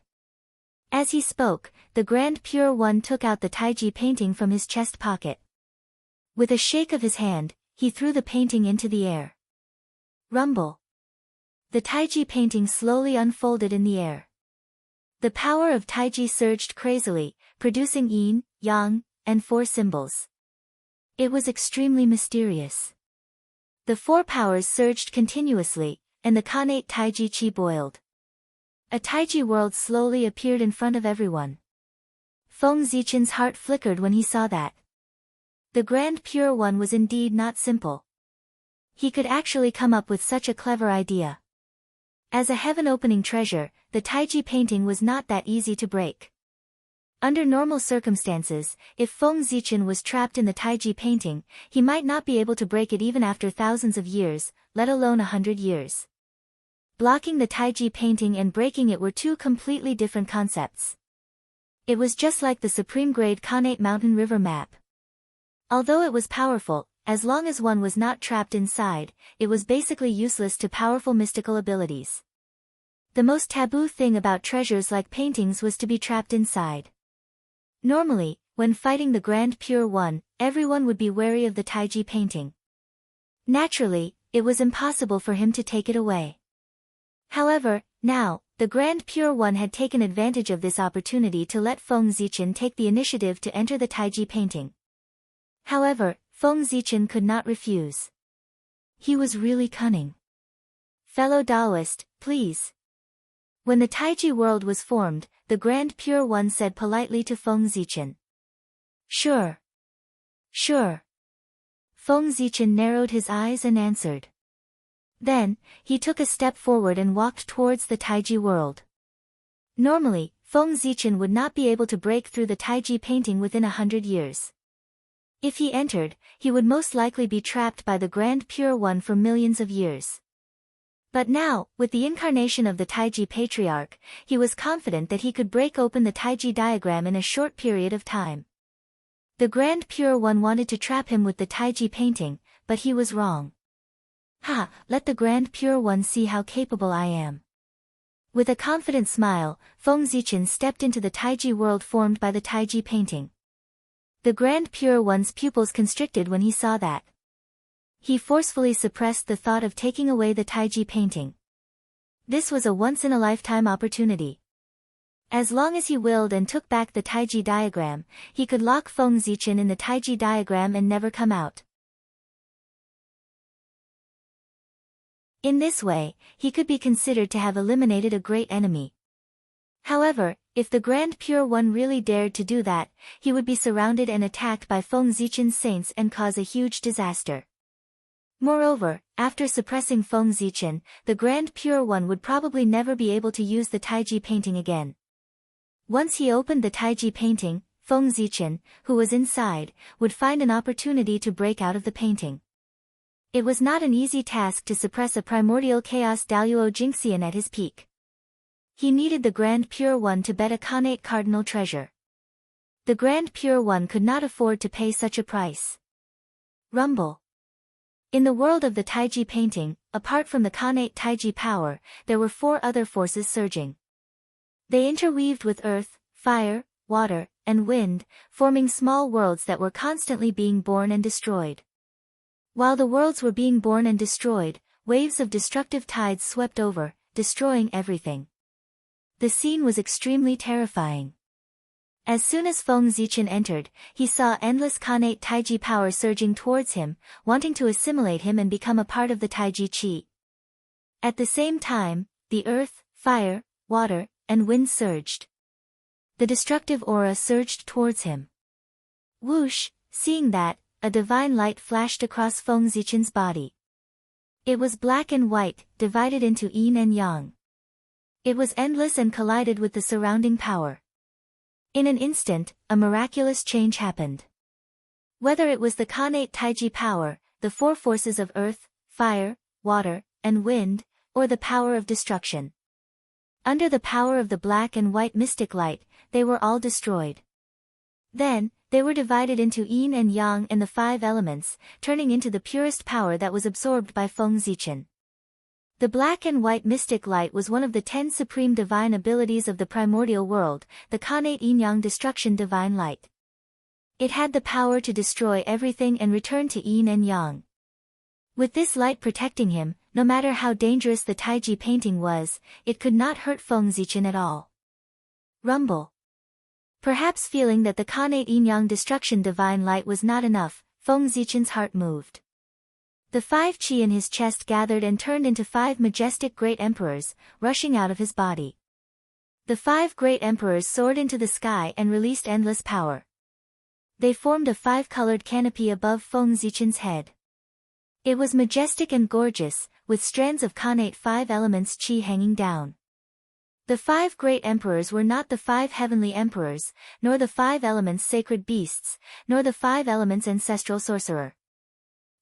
As he spoke, the Grand Pure One took out the Taiji painting from his chest pocket. With a shake of his hand, he threw the painting into the air. Rumble. The Taiji painting slowly unfolded in the air. The power of Taiji surged crazily, producing yin, yang, and 4 symbols. It was extremely mysterious. The 4 powers surged continuously, and the Khanate Taiji Chi boiled. A Taiji world slowly appeared in front of everyone. Feng Zichen's heart flickered when he saw that. The Grand Pure One was indeed not simple. He could actually come up with such a clever idea. As a heaven-opening treasure, the Taiji painting was not that easy to break. Under normal circumstances, if Feng Zichen was trapped in the Taiji painting, he might not be able to break it even after thousands of years, let alone 100 years. Blocking the Taiji painting and breaking it were 2 completely different concepts. It was just like the supreme-grade Khanate Mountain River map. Although it was powerful, as long as one was not trapped inside, it was basically useless to powerful mystical abilities. The most taboo thing about treasures like paintings was to be trapped inside. Normally, When fighting the Grand Pure One, everyone would be wary of the Taiji painting. Naturally, it was impossible for him to take it away. However, now, the Grand Pure One had taken advantage of this opportunity to let Feng Zichen take the initiative to enter the Taiji painting. However, Feng Zichen could not refuse. He was really cunning. Fellow Taoist, please. When the Taiji world was formed, the Grand Pure One said politely to Feng Zichen. Sure. Sure. Feng Zichen narrowed his eyes and answered. Then, he took a step forward and walked towards the Taiji world. Normally, Feng Zichen would not be able to break through the Taiji painting within 100 years. If he entered, he would most likely be trapped by the Grand Pure One for millions of years. But now, with the incarnation of the Taiji Patriarch, he was confident that he could break open the Taiji diagram in a short period of time. The Grand Pure One wanted to trap him with the Taiji painting, but he was wrong. Ha! Let the Grand Pure One see how capable I am. With a confident smile, Feng Zichen stepped into the Taiji world formed by the Taiji painting. The Grand Pure One's pupils constricted when he saw that. He forcefully suppressed the thought of taking away the Taiji painting. This was a once-in-a-lifetime opportunity. As long as he willed and took back the Taiji diagram, he could lock Feng Zichen in the Taiji diagram and never come out. In this way, he could be considered to have eliminated a great enemy. However, if the Grand Pure One really dared to do that, he would be surrounded and attacked by Feng Zichen's saints and cause a huge disaster. Moreover, after suppressing Feng Zichen, the Grand Pure One would probably never be able to use the Taiji painting again. Once he opened the Taiji painting, Feng Zichen, who was inside, would find an opportunity to break out of the painting. It was not an easy task to suppress a primordial chaos Daluo Jingxian at his peak. He needed the Grand Pure One to bet a Khanate cardinal treasure. The Grand Pure One could not afford to pay such a price. Rumble. In the world of the Taiji painting, apart from the Khanate Taiji power, there were 4 other forces surging. They interweaved with earth, fire, water, and wind, forming small worlds that were constantly being born and destroyed. While the worlds were being born and destroyed, waves of destructive tides swept over, destroying everything. The scene was extremely terrifying. As soon as Feng Zichen entered, he saw endless Khanate Taiji power surging towards him, wanting to assimilate him and become a part of the Taiji Qi. At the same time, the earth, fire, water, and wind surged. The destructive aura surged towards him. Whoosh! Seeing that, a divine light flashed across Feng Zichen's body. It was black and white, divided into yin and yang. It was endless and collided with the surrounding power. In an instant, a miraculous change happened. Whether it was the Khanate Taiji power, the 4 forces of earth, fire, water, and wind, or the power of destruction. Under the power of the black and white mystic light, they were all destroyed. Then, they were divided into yin and yang and the 5 elements, turning into the purest power that was absorbed by Feng Zichen. The black and white mystic light was one of the 10 supreme divine abilities of the primordial world, the Khanate Yin-Yang destruction divine light. It had the power to destroy everything and return to yin and yang. With this light protecting him, no matter how dangerous the Taiji painting was, it could not hurt Feng Zichen at all. Rumble. Perhaps feeling that the Khanate Yin-Yang destruction divine light was not enough, Feng Zichen's heart moved. The 5 qi in his chest gathered and turned into 5 majestic great emperors, rushing out of his body. The 5 great emperors soared into the sky and released endless power. They formed a 5-colored canopy above Feng Zichen's head. It was majestic and gorgeous, with strands of Khanate 5 elements qi hanging down. The 5 great emperors were not the 5 heavenly emperors, nor the 5 elements sacred beasts, nor the 5 elements ancestral sorcerer.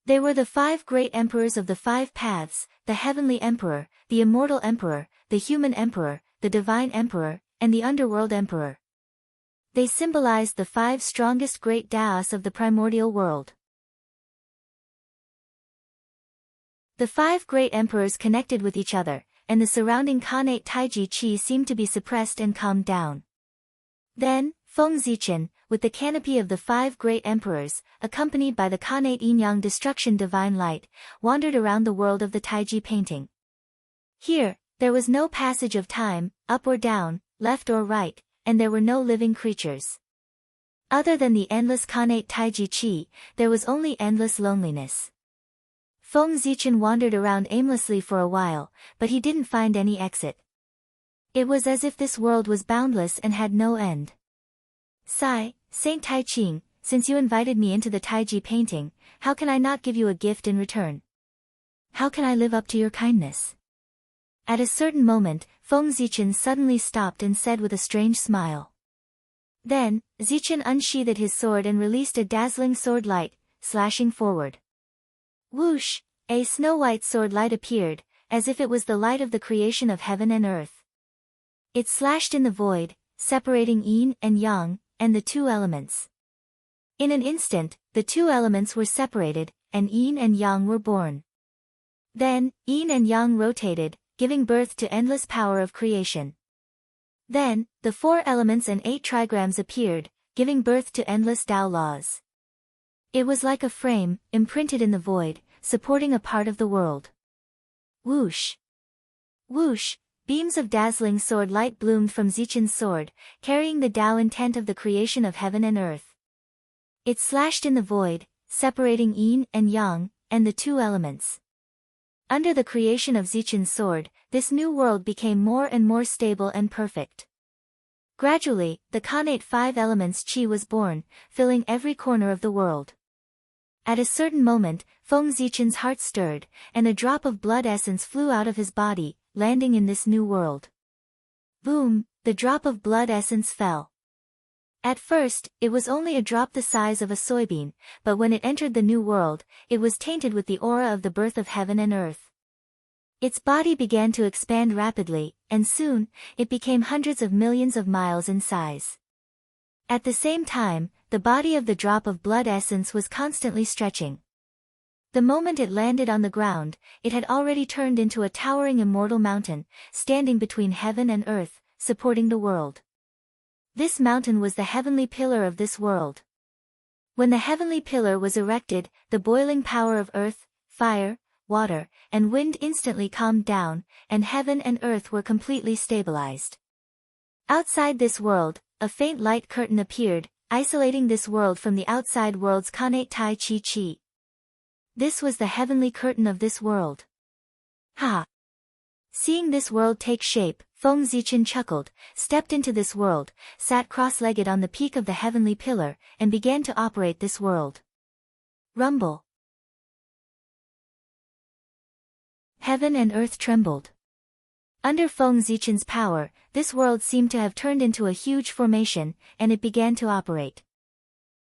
They were the 5 great emperors of the 5 paths, the heavenly emperor, the immortal emperor, the human emperor, the divine emperor, and the underworld emperor. They symbolized the 5 strongest great Daos of the primordial world. The 5 great emperors connected with each other, and the surrounding Khanate Taiji Qi seemed to be suppressed and calmed down. Then, Feng Zichen, with the canopy of the 5 great emperors, accompanied by the Khanate Yin-Yang destruction divine light, wandered around the world of the Taiji painting. Here, there was no passage of time, up or down, left or right, and there were no living creatures. Other than the endless Khanate Taiji Chi, there was only endless loneliness. Feng Zichen wandered around aimlessly for a while, but he didn't find any exit. It was as if this world was boundless and had no end. Sigh, Saint Tai Ching, since you invited me into the Taiji painting, how can I not give you a gift in return? How can I live up to your kindness? At a certain moment, Feng Zichen suddenly stopped and said with a strange smile. Then, Zichen unsheathed his sword and released a dazzling sword light, slashing forward. Whoosh! A snow-white sword light appeared, as if it was the light of the creation of heaven and earth. It slashed in the void, separating yin and yang, and the 2 elements. In an instant, the 2 elements were separated, and yin and yang were born. Then, yin and yang rotated, giving birth to endless power of creation. Then, the 4 elements and 8 trigrams appeared, giving birth to endless Tao laws. It was like a frame, imprinted in the void, supporting a part of the world. Whoosh! Whoosh! Beams of dazzling sword light bloomed from Zichen's sword, carrying the Tao intent of the creation of heaven and earth. It slashed in the void, separating yin and yang, and the 2 elements. Under the creation of Zichen's sword, this new world became more and more stable and perfect. Gradually, the Khanate 5 elements Qi was born, filling every corner of the world. At a certain moment, Feng Zichen's heart stirred, and a drop of blood essence flew out of his body, landing in this new world. Boom! The drop of blood essence fell. At first, it was only a drop the size of a soybean, but when it entered the new world, it was tainted with the aura of the birth of heaven and earth. Its body began to expand rapidly, and soon, it became hundreds of millions of miles in size. At the same time, the body of the drop of blood essence was constantly stretching. The moment it landed on the ground, it had already turned into a towering immortal mountain, standing between heaven and earth, supporting the world. This mountain was the heavenly pillar of this world. When the heavenly pillar was erected, the boiling power of earth, fire, water, and wind instantly calmed down, and heaven and earth were completely stabilized. Outside this world, a faint light curtain appeared, isolating this world from the outside world's Khanate Tai Chi Chi. This was the heavenly curtain of this world. Ha! Seeing this world take shape, Feng Zichen chuckled, stepped into this world, sat cross-legged on the peak of the heavenly pillar, and began to operate this world. Rumble. Heaven and earth trembled. Under Feng Zichen's power, this world seemed to have turned into a huge formation, and it began to operate.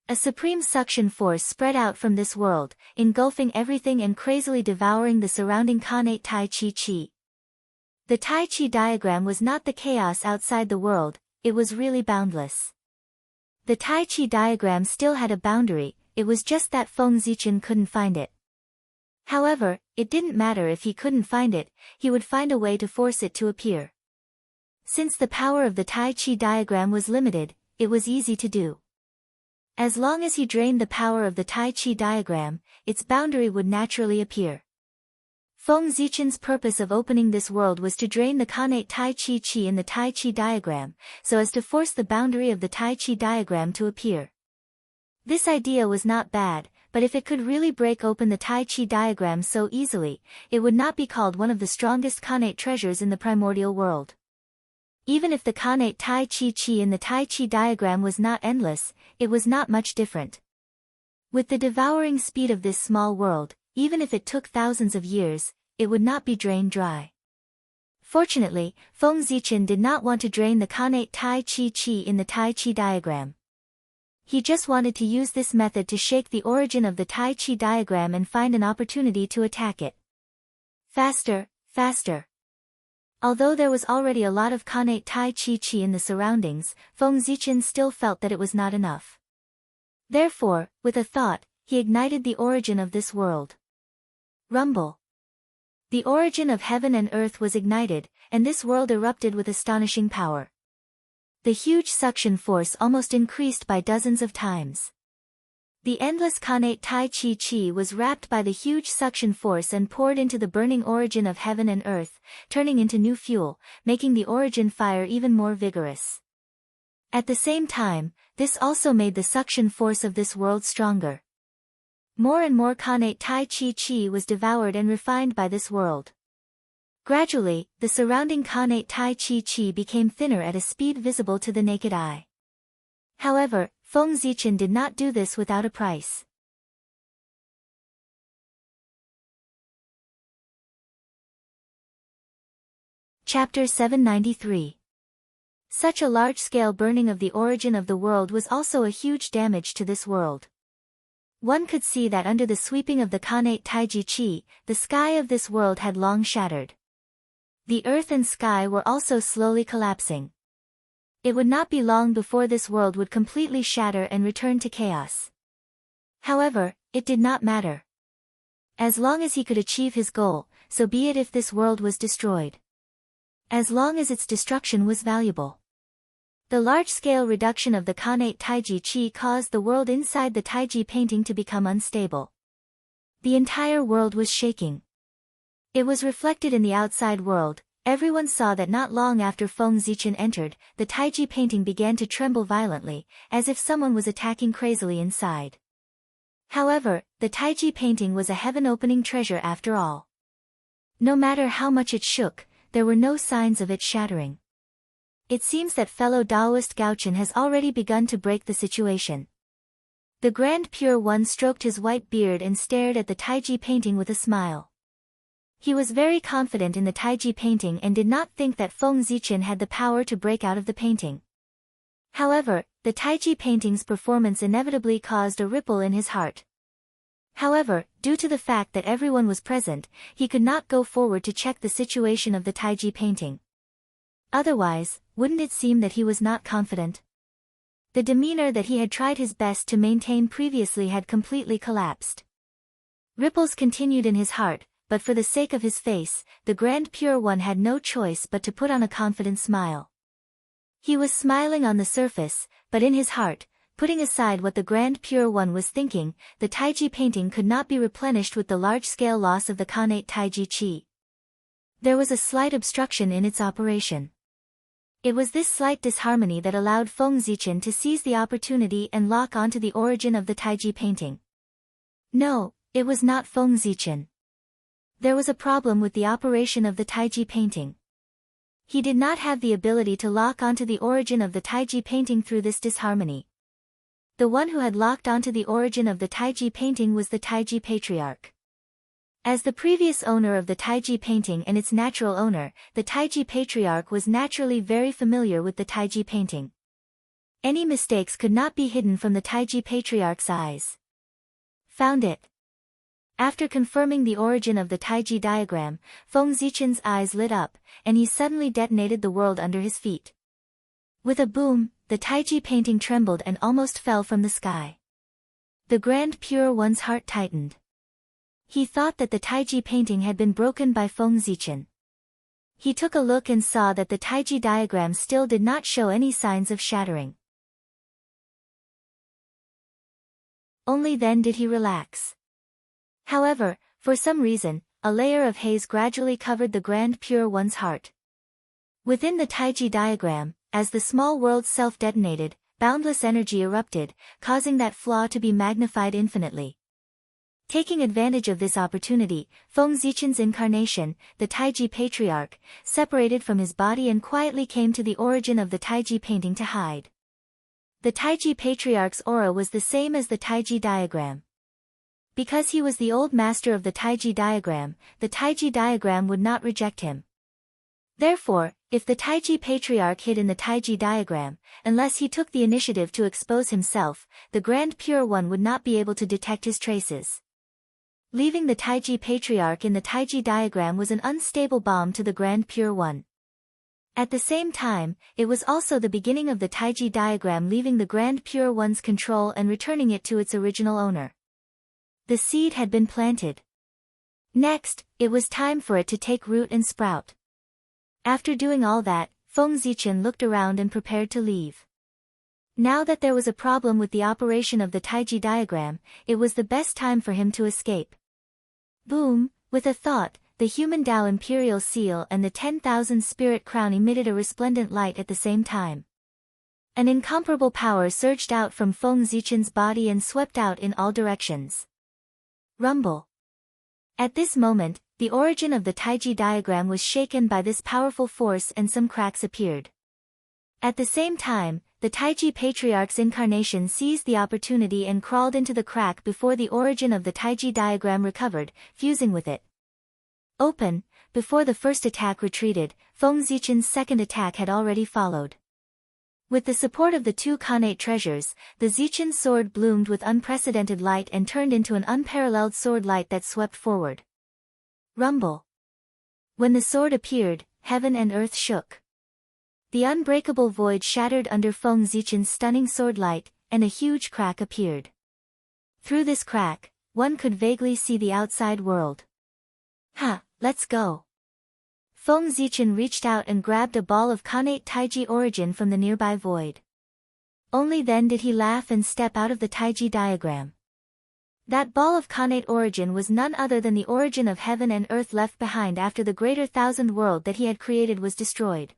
A supreme suction force spread out from this world, engulfing everything and crazily devouring the surrounding Khanate Tai Chi Chi. The Tai Chi diagram was not the chaos outside the world, it was really boundless. The Tai Chi diagram still had a boundary, it was just that Feng Zichen couldn't find it. However, it didn't matter if he couldn't find it, he would find a way to force it to appear. Since the power of the Tai Chi diagram was limited, it was easy to do. As long as he drained the power of the Tai Chi diagram, its boundary would naturally appear. Feng Zichen's purpose of opening this world was to drain the Khanate Tai Chi Chi in the Tai Chi diagram, so as to force the boundary of the Tai Chi diagram to appear. This idea was not bad, but if it could really break open the Tai Chi diagram so easily, it would not be called one of the strongest Khanate treasures in the primordial world. Even if the Khanate Tai Chi Chi in the Tai Chi diagram was not endless, it was not much different. With the devouring speed of this small world, even if it took thousands of years, it would not be drained dry. Fortunately, Feng Zichen did not want to drain the Khanate Tai Chi Chi in the Tai Chi diagram. He just wanted to use this method to shake the origin of the Tai Chi diagram and find an opportunity to attack it. Faster, faster. Although there was already a lot of Khanate Tai Chi Chi in the surroundings, Feng Zichen still felt that it was not enough. Therefore, with a thought, he ignited the origin of this world. Rumble. The origin of heaven and earth was ignited, and this world erupted with astonishing power. The huge suction force almost increased by dozens of times. The endless Kanate Tai Chi Chi was wrapped by the huge suction force and poured into the burning origin of heaven and earth, turning into new fuel, making the origin fire even more vigorous. At the same time, this also made the suction force of this world stronger. More and more Kanate Tai Chi Chi was devoured and refined by this world. Gradually, the surrounding Kanate Tai Chi Chi became thinner at a speed visible to the naked eye. However, Feng Zichen did not do this without a price. Chapter 793. Such a large-scale burning of the origin of the world was also a huge damage to this world. One could see that under the sweeping of the Kanate Taiji Chi, the sky of this world had long shattered. The earth and sky were also slowly collapsing. It would not be long before this world would completely shatter and return to chaos. However, it did not matter. As long as he could achieve his goal, so be it if this world was destroyed. As long as its destruction was valuable. The large-scale reduction of the Kanate Taiji Chi caused the world inside the Taiji painting to become unstable. The entire world was shaking. It was reflected in the outside world. Everyone saw that not long after Feng Zichen entered, the Taiji painting began to tremble violently, as if someone was attacking crazily inside. However, the Taiji painting was a heaven-opening treasure after all. No matter how much it shook, there were no signs of it shattering. It seems that fellow Taoist Gaochen has already begun to break the situation. The Grand Pure One stroked his white beard and stared at the Taiji painting with a smile. He was very confident in the Taiji painting and did not think that Feng Zichen had the power to break out of the painting. However, the Taiji painting's performance inevitably caused a ripple in his heart. However, due to the fact that everyone was present, he could not go forward to check the situation of the Taiji painting. Otherwise, wouldn't it seem that he was not confident? The demeanor that he had tried his best to maintain previously had completely collapsed. Ripples continued in his heart, but for the sake of his face, the Grand Pure One had no choice but to put on a confident smile. He was smiling on the surface, but in his heart, putting aside what the Grand Pure One was thinking, the Taiji painting could not be replenished with the large-scale loss of the Kanate Taiji Chi. There was a slight obstruction in its operation. It was this slight disharmony that allowed Feng Zichen to seize the opportunity and lock onto the origin of the Taiji painting. No, it was not Feng Zichen. There was a problem with the operation of the Taiji painting. He did not have the ability to lock onto the origin of the Taiji painting through this disharmony. The one who had locked onto the origin of the Taiji painting was the Taiji Patriarch. As the previous owner of the Taiji painting and its natural owner, the Taiji Patriarch was naturally very familiar with the Taiji painting. Any mistakes could not be hidden from the Taiji Patriarch's eyes. Found it. After confirming the origin of the Taiji diagram, Feng Zichen's eyes lit up, and he suddenly detonated the world under his feet. With a boom, the Taiji painting trembled and almost fell from the sky. The Grand Pure One's heart tightened. He thought that the Taiji painting had been broken by Feng Zichen. He took a look and saw that the Taiji diagram still did not show any signs of shattering. Only then did he relax. However, for some reason, a layer of haze gradually covered the Grand Pure One's heart. Within the Taiji diagram, as the small world self-detonated, boundless energy erupted, causing that flaw to be magnified infinitely. Taking advantage of this opportunity, Feng Zichen's incarnation, the Taiji Patriarch, separated from his body and quietly came to the origin of the Taiji painting to hide. The Taiji Patriarch's aura was the same as the Taiji diagram. Because he was the old master of the Taiji diagram would not reject him. Therefore, if the Taiji Patriarch hid in the Taiji diagram, unless he took the initiative to expose himself, the Grand Pure One would not be able to detect his traces. Leaving the Taiji Patriarch in the Taiji diagram was an unstable bomb to the Grand Pure One. At the same time, it was also the beginning of the Taiji diagram leaving the Grand Pure One's control and returning it to its original owner. The seed had been planted. Next, it was time for it to take root and sprout. After doing all that, Feng Zichen looked around and prepared to leave. Now that there was a problem with the operation of the Taiji diagram, it was the best time for him to escape. Boom! With a thought, the human Dao imperial seal and the 10,000 spirit crown emitted a resplendent light at the same time. An incomparable power surged out from Feng Zichen's body and swept out in all directions. Rumble. At this moment, the origin of the Taiji diagram was shaken by this powerful force and some cracks appeared. At the same time, the Taiji Patriarch's incarnation seized the opportunity and crawled into the crack before the origin of the Taiji diagram recovered, fusing with it. Open, before the first attack retreated, Feng Zichen's second attack had already followed. With the support of the two Khanate treasures, the Zichen sword bloomed with unprecedented light and turned into an unparalleled sword light that swept forward. Rumble. When the sword appeared, heaven and earth shook. The unbreakable void shattered under Feng Zichen's stunning sword light, and a huge crack appeared. Through this crack, one could vaguely see the outside world. Ha, let's go. Feng Zichen reached out and grabbed a ball of Khanate Taiji origin from the nearby void. Only then did he laugh and step out of the Taiji diagram. That ball of Khanate origin was none other than the origin of heaven and earth left behind after the greater thousand world that he had created was destroyed.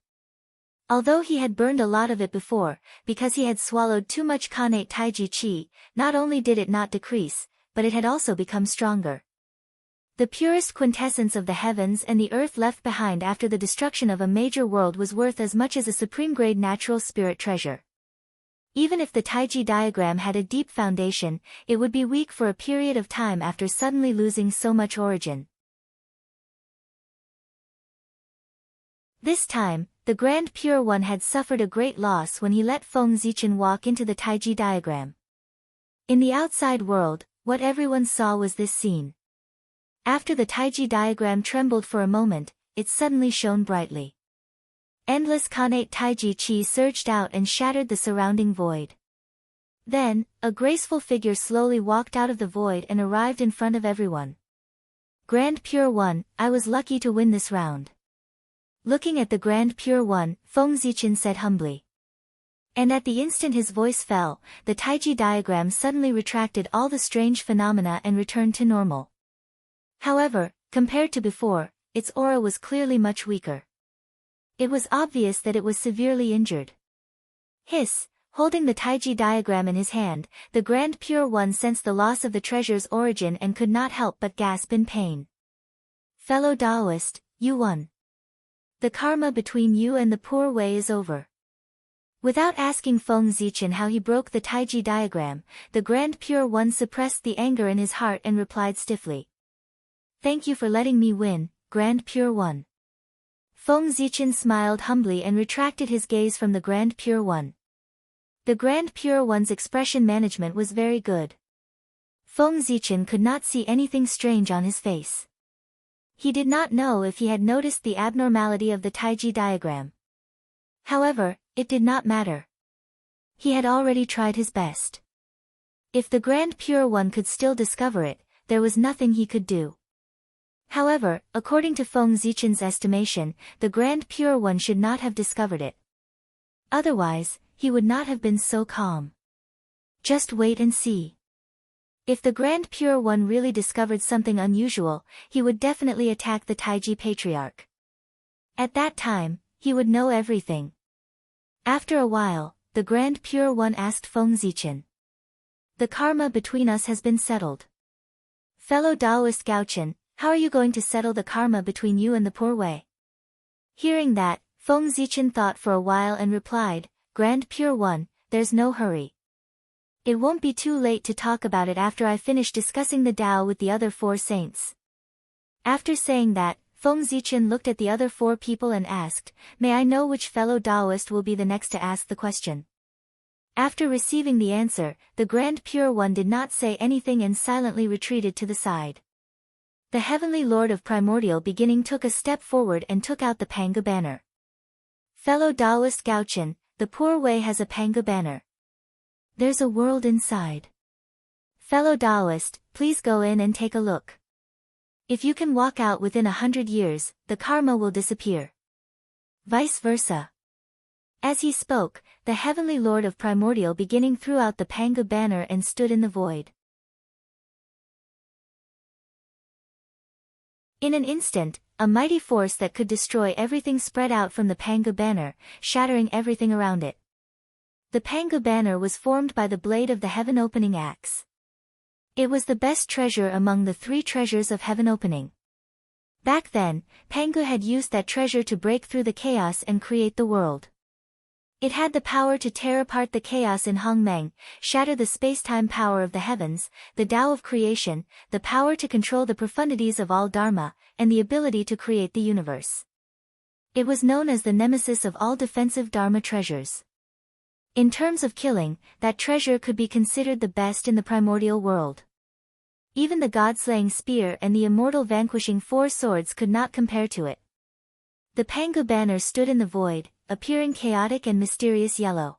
Although he had burned a lot of it before, because he had swallowed too much Khanate Taiji Qi, not only did it not decrease, but it had also become stronger. The purest quintessence of the heavens and the earth left behind after the destruction of a major world was worth as much as a supreme-grade natural spirit treasure. Even if the Taiji diagram had a deep foundation, it would be weak for a period of time after suddenly losing so much origin. This time, the Grand Pure One had suffered a great loss when he let Feng Zichen walk into the Taiji diagram. In the outside world, what everyone saw was this scene. After the Taiji diagram trembled for a moment, it suddenly shone brightly. Endless Khanate Taiji Qi surged out and shattered the surrounding void. Then, a graceful figure slowly walked out of the void and arrived in front of everyone. Grand Pure One, I was lucky to win this round. Looking at the Grand Pure One, Feng Zichen said humbly. And at the instant his voice fell, the Taiji diagram suddenly retracted all the strange phenomena and returned to normal. However, compared to before, its aura was clearly much weaker. It was obvious that it was severely injured. Hiss, holding the Taiji diagram in his hand, the Grand Pure One sensed the loss of the treasure's origin and could not help but gasp in pain. Fellow Daoist, you won. The karma between you and the poor Wei is over. Without asking Feng Zichen how he broke the Taiji diagram, the Grand Pure One suppressed the anger in his heart and replied stiffly. Thank you for letting me win, Grand Pure One. Feng Zichen smiled humbly and retracted his gaze from the Grand Pure One. The Grand Pure One's expression management was very good. Feng Zichen could not see anything strange on his face. He did not know if he had noticed the abnormality of the Taiji diagram. However, it did not matter. He had already tried his best. If the Grand Pure One could still discover it, there was nothing he could do. However, according to Feng Zichen's estimation, the Grand Pure One should not have discovered it. Otherwise, he would not have been so calm. Just wait and see. If the Grand Pure One really discovered something unusual, he would definitely attack the Taiji Patriarch. At that time, he would know everything. After a while, the Grand Pure One asked Feng Zichen. The karma between us has been settled. Fellow Daoist Gaochen, how are you going to settle the karma between you and the poor Wei? Hearing that, Feng Zichen thought for a while and replied, Grand Pure One, there's no hurry. It won't be too late to talk about it after I finish discussing the Tao with the other four saints. After saying that, Feng Zichen looked at the other four people and asked, May I know which fellow Daoist will be the next to ask the question? After receiving the answer, the Grand Pure One did not say anything and silently retreated to the side. The Heavenly Lord of Primordial Beginning took a step forward and took out the Panga banner. Fellow Daoist Gaochen, the poor Wei has a Panga banner. There's a world inside. Fellow Daoist, please go in and take a look. If you can walk out within 100 years, the karma will disappear. Vice versa. As he spoke, the heavenly Lord of Primordial Beginning threw out the Pangu banner and stood in the void. In an instant, a mighty force that could destroy everything spread out from the Pangu banner, shattering everything around it. The Pangu banner was formed by the blade of the heaven-opening axe. It was the best treasure among the 3 treasures of heaven opening. Back then, Pangu had used that treasure to break through the chaos and create the world. It had the power to tear apart the chaos in Hongmeng, shatter the space-time power of the heavens, the Tao of creation, the power to control the profundities of all Dharma, and the ability to create the universe. It was known as the nemesis of all defensive Dharma treasures. In terms of killing, that treasure could be considered the best in the primordial world. Even the god-slaying spear and the immortal vanquishing 4 swords could not compare to it. The Pangu banner stood in the void, appearing chaotic and mysterious yellow.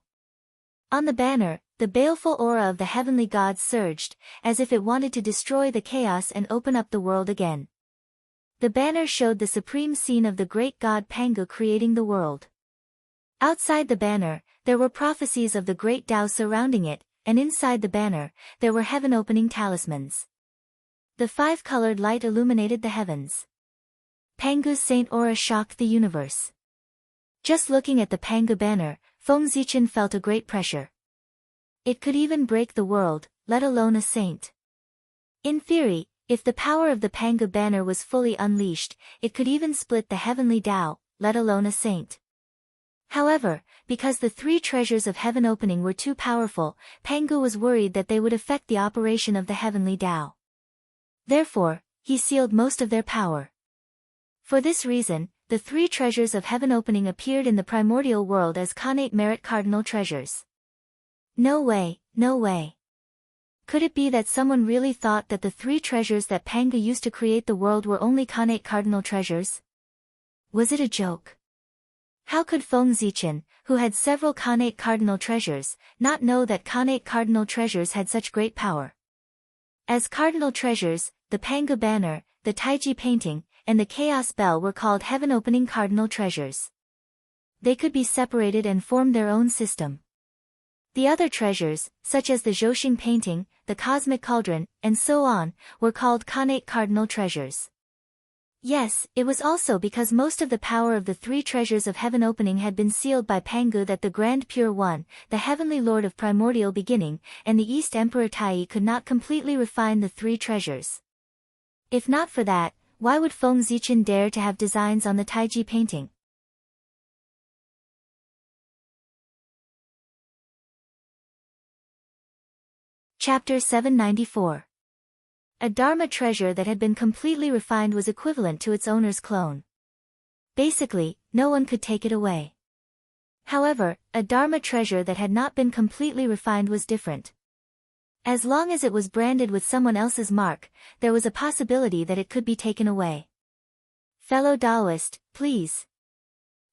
On the banner, the baleful aura of the heavenly gods surged, as if it wanted to destroy the chaos and open up the world again. The banner showed the supreme scene of the great god Pangu creating the world. Outside the banner, there were prophecies of the great Tao surrounding it, and inside the banner, there were heaven-opening talismans. The 5-colored light illuminated the heavens. Pangu's saint aura shocked the universe. Just looking at the Pangu banner, Feng Zichen felt a great pressure. It could even break the world, let alone a saint. In theory, if the power of the Pangu banner was fully unleashed, it could even split the heavenly Tao, let alone a saint. However, because the 3 treasures of heaven opening were too powerful, Pangu was worried that they would affect the operation of the heavenly Tao. Therefore, he sealed most of their power. For this reason, the 3 treasures of heaven opening appeared in the primordial world as connate merit cardinal treasures. No way, no way. Could it be that someone really thought that the 3 treasures that Pangu used to create the world were only connate cardinal treasures? Was it a joke? How could Feng Zichen, who had several connate cardinal treasures, not know that connate cardinal treasures had such great power? As cardinal treasures, the Pangu banner, the Taiji painting, and the Chaos Bell were called heaven-opening cardinal treasures. They could be separated and form their own system. The other treasures, such as the Zhouxing painting, the Cosmic Cauldron, and so on, were called connate cardinal treasures. Yes, it was also because most of the power of the 3 treasures of heaven opening had been sealed by Pangu that the Grand Pure One, the Heavenly Lord of Primordial Beginning, and the East Emperor Tai could not completely refine the 3 treasures. If not for that, why would Feng Zichen dare to have designs on the Taiji painting? Chapter 794. A Dharma treasure that had been completely refined was equivalent to its owner's clone. Basically, no one could take it away. However, a Dharma treasure that had not been completely refined was different. As long as it was branded with someone else's mark, there was a possibility that it could be taken away. Fellow Taoist, please.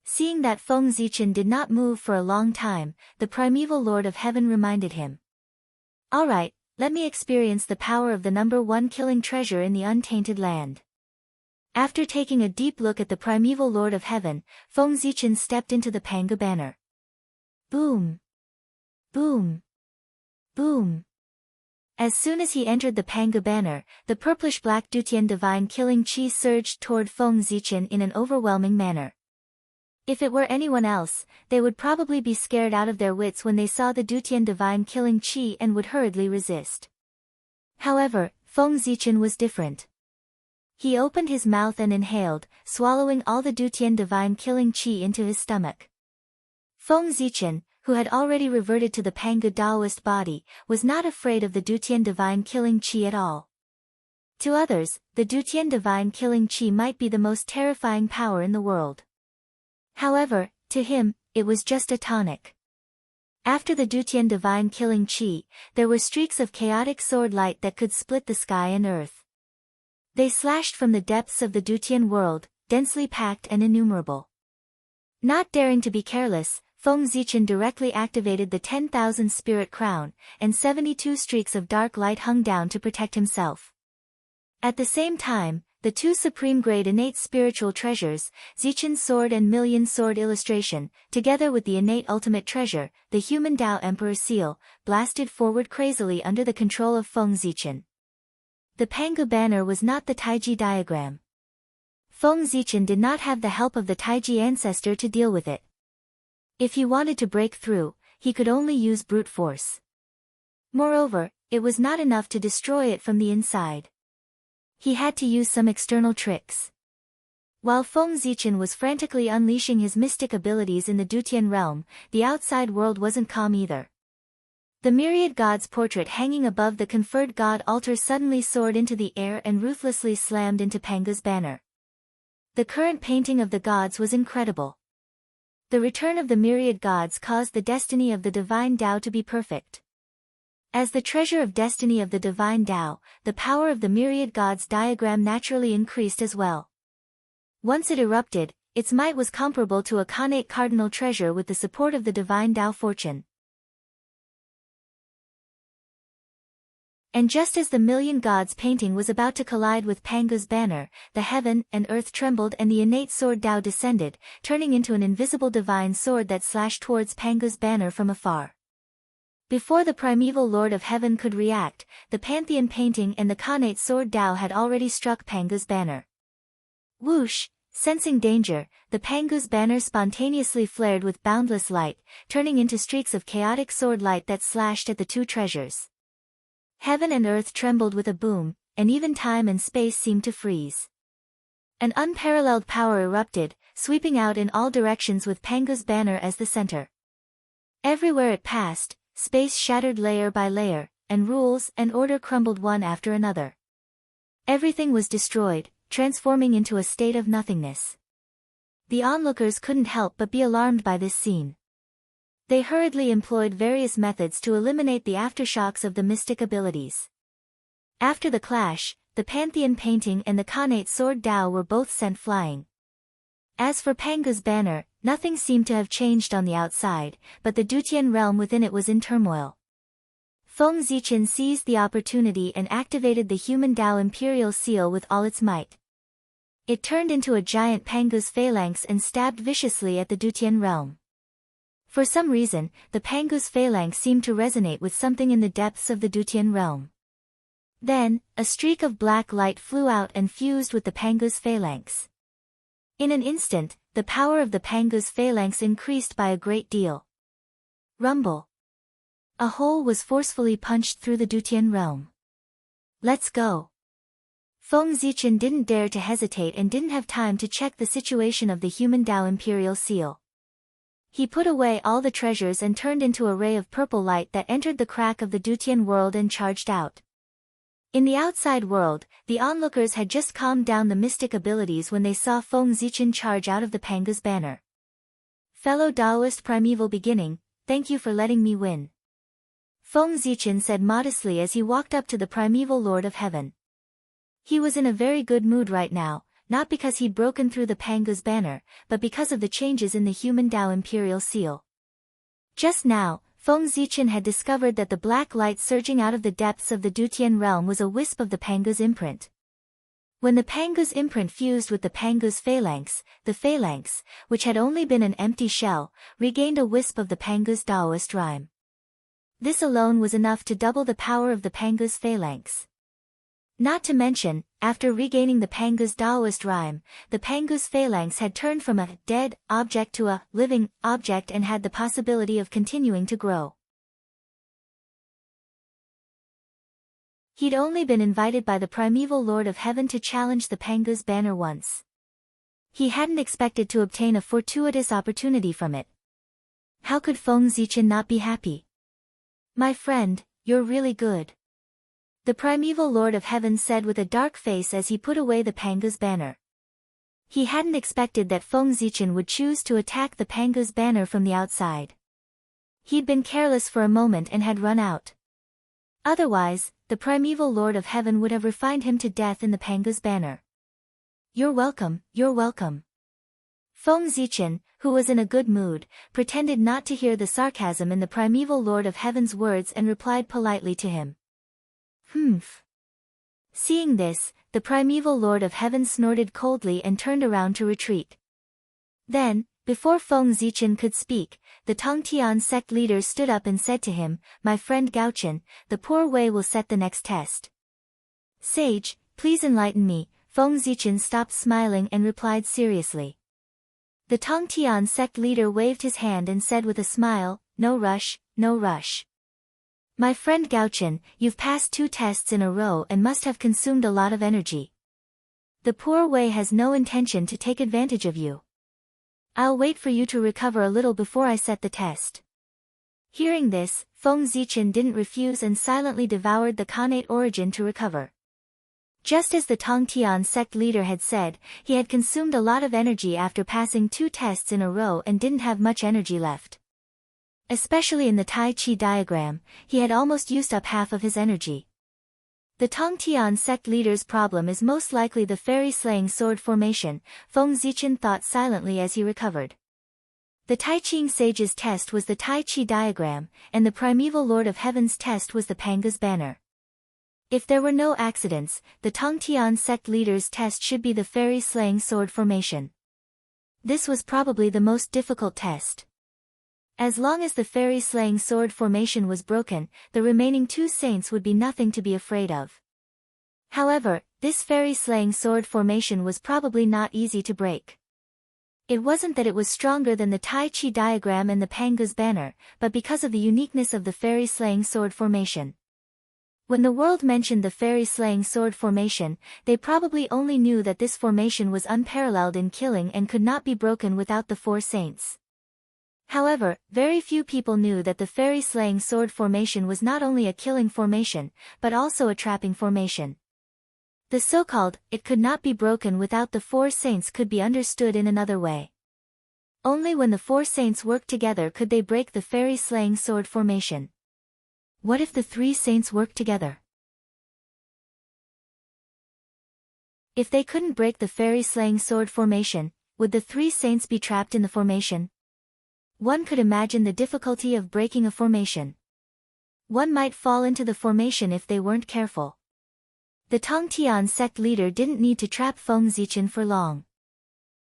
Seeing that Feng Zichen did not move for a long time, the primeval Lord of Heaven reminded him. Alright, let me experience the power of the number 1 killing treasure in the untainted land. After taking a deep look at the primeval Lord of Heaven, Feng Zichen stepped into the Pangu banner. Boom! Boom! Boom! As soon as he entered the Pangu banner, the purplish-black Dutian divine killing chi surged toward Feng Zichen in an overwhelming manner. If it were anyone else, they would probably be scared out of their wits when they saw the Dutian divine killing chi and would hurriedly resist. However, Feng Zichen was different. He opened his mouth and inhaled, swallowing all the Dutian divine killing chi into his stomach. Feng Zichen, who had already reverted to the Pangu Taoist body, was not afraid of the Dutian divine killing chi at all. To others, the Dutian divine killing chi might be the most terrifying power in the world. However, to him, it was just a tonic. After the Dutian divine killing chi, there were streaks of chaotic sword light that could split the sky and earth. They slashed from the depths of the Dutian world, densely packed and innumerable. Not daring to be careless, Feng Zichen directly activated the 10,000 spirit crown, and 72 streaks of dark light hung down to protect himself. At the same time, the The two supreme-grade innate spiritual treasures, Zichen's sword and Million's sword illustration, together with the innate ultimate treasure, the human Tao Emperor seal, blasted forward crazily under the control of Feng Zichen. The Pangu banner was not the Taiji diagram. Feng Zichen did not have the help of the Taiji ancestor to deal with it. If he wanted to break through, he could only use brute force. Moreover, it was not enough to destroy it from the inside. He had to use some external tricks. While Feng Zichen was frantically unleashing his mystic abilities in the Dutian realm, the outside world wasn't calm either. The myriad gods portrait hanging above the conferred god altar suddenly soared into the air and ruthlessly slammed into Pangu's banner. The current painting of the gods was incredible. The return of the myriad gods caused the destiny of the divine Tao to be perfect. As the treasure of destiny of the divine Tao, the power of the myriad gods diagram naturally increased as well. Once it erupted, its might was comparable to a connate cardinal treasure with the support of the divine Tao fortune. And just as the million gods painting was about to collide with Pangu's banner, the heaven and earth trembled and the innate sword Tao descended, turning into an invisible divine sword that slashed towards Pangu's banner from afar. Before the primeval Lord of Heaven could react, the Pantheon painting and the connate sword Tao had already struck Pangu's banner. Whoosh! Sensing danger, the Pangu's banner spontaneously flared with boundless light, turning into streaks of chaotic sword light that slashed at the two treasures. Heaven and earth trembled with a boom, and even time and space seemed to freeze. An unparalleled power erupted, sweeping out in all directions with Pangu's banner as the center. Everywhere it passed, space shattered layer by layer, and rules and order crumbled one after another. Everything was destroyed, transforming into a state of nothingness. The onlookers couldn't help but be alarmed by this scene. They hurriedly employed various methods to eliminate the aftershocks of the mystic abilities. After the clash, the Pantheon painting and the connate sword Tao were both sent flying. As for Pangu's banner, nothing seemed to have changed on the outside, but the Dutian realm within it was in turmoil. Feng Zichen seized the opportunity and activated the human Tao imperial seal with all its might. It turned into a giant Pangu's phalanx and stabbed viciously at the Dutian realm. For some reason, the Pangu's phalanx seemed to resonate with something in the depths of the Dutian realm. Then, a streak of black light flew out and fused with the Pangu's phalanx. In an instant, the power of the Pangu's phalanx increased by a great deal. Rumble. A hole was forcefully punched through the Dutian realm. Let's go. Feng Zichen didn't dare to hesitate and didn't have time to check the situation of the human Tao imperial seal. He put away all the treasures and turned into a ray of purple light that entered the crack of the Dutian world and charged out. In the outside world, the onlookers had just calmed down the mystic abilities when they saw Feng Zichen charge out of the Pangu's banner. Fellow Taoist primeval beginning, thank you for letting me win. Feng Zichen said modestly as he walked up to the primeval Lord of Heaven. He was in a very good mood right now, not because he'd broken through the Pangu's banner, but because of the changes in the human Tao imperial seal. Just now, Feng Zichen had discovered that the black light surging out of the depths of the Dutian realm was a wisp of the Pangu's imprint. When the Pangu's imprint fused with the Pangu's phalanx, the phalanx, which had only been an empty shell, regained a wisp of the Pangu's Taoist rhyme. This alone was enough to double the power of the Pangu's phalanx. Not to mention, after regaining the Pangu's Taoist rhyme, the Pangu's phalanx had turned from a dead object to a living object and had the possibility of continuing to grow. He'd only been invited by the primeval Lord of Heaven to challenge the Pangu's banner once. He hadn't expected to obtain a fortuitous opportunity from it. How could Feng Zichen not be happy? My friend, you're really good. The primeval Lord of Heaven said with a dark face as he put away the Pangu's banner. He hadn't expected that Feng Zichen would choose to attack the Pangu's banner from the outside. He'd been careless for a moment and had run out. Otherwise, the primeval Lord of Heaven would have refined him to death in the Pangu's banner. You're welcome, you're welcome. Feng Zichen, who was in a good mood, pretended not to hear the sarcasm in the primeval Lord of Heaven's words and replied politely to him. Humph. Seeing this, the primeval Lord of Heaven snorted coldly and turned around to retreat. Then, before Feng Zichen could speak, the Tongtian sect leader stood up and said to him, "My friend Gaochen, the poor Wei will set the next test." "Sage, please enlighten me." Feng Zichen stopped smiling and replied seriously. The Tongtian sect leader waved his hand and said with a smile, "No rush, no rush. My friend Gaochen, you've passed 2 tests in a row and must have consumed a lot of energy. The poor Wei has no intention to take advantage of you. I'll wait for you to recover a little before I set the test." Hearing this, Feng Zichen didn't refuse and silently devoured the Khanate origin to recover. Just as the Tongtian sect leader had said, he had consumed a lot of energy after passing 2 tests in a row and didn't have much energy left. Especially in the Tai Chi diagram, he had almost used up half of his energy. The Tongtian sect leader's problem is most likely the fairy-slaying sword formation, Feng Zichen thought silently as he recovered. The Tai Ching sage's test was the Tai Chi diagram, and the primeval Lord of Heaven's test was the Panga's banner. If there were no accidents, the Tongtian sect leader's test should be the fairy-slaying sword formation. This was probably the most difficult test. As long as the fairy-slaying sword formation was broken, the remaining 2 saints would be nothing to be afraid of. However, this fairy-slaying sword formation was probably not easy to break. It wasn't that it was stronger than the Tai Chi diagram and the Panga's banner, but because of the uniqueness of the fairy-slaying sword formation. When the world mentioned the fairy-slaying sword formation, they probably only knew that this formation was unparalleled in killing and could not be broken without the 4 saints. However, very few people knew that the fairy-slaying sword formation was not only a killing formation, but also a trapping formation. The so-called, "it could not be broken without the 4 saints" could be understood in another way. Only when the 4 saints worked together could they break the fairy-slaying sword formation. What if the 3 saints worked together? If they couldn't break the fairy-slaying sword formation, would the 3 saints be trapped in the formation? One could imagine the difficulty of breaking a formation. One might fall into the formation if they weren't careful. The Tongtian sect leader didn't need to trap Feng Zichen for long.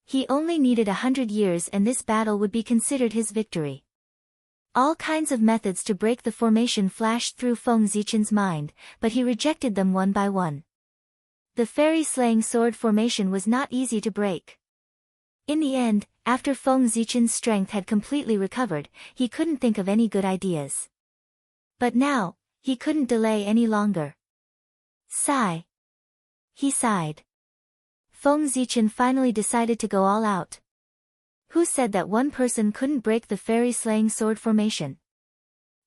He only needed 100 years and this battle would be considered his victory. All kinds of methods to break the formation flashed through Feng Zichen's mind, but he rejected them one by one. The fairy-slaying sword formation was not easy to break. In the end, after Feng Zichen's strength had completely recovered, he couldn't think of any good ideas. But now, he couldn't delay any longer. Sigh. He sighed. Feng Zichen finally decided to go all out. Who said that one person couldn't break the fairy-slaying sword formation?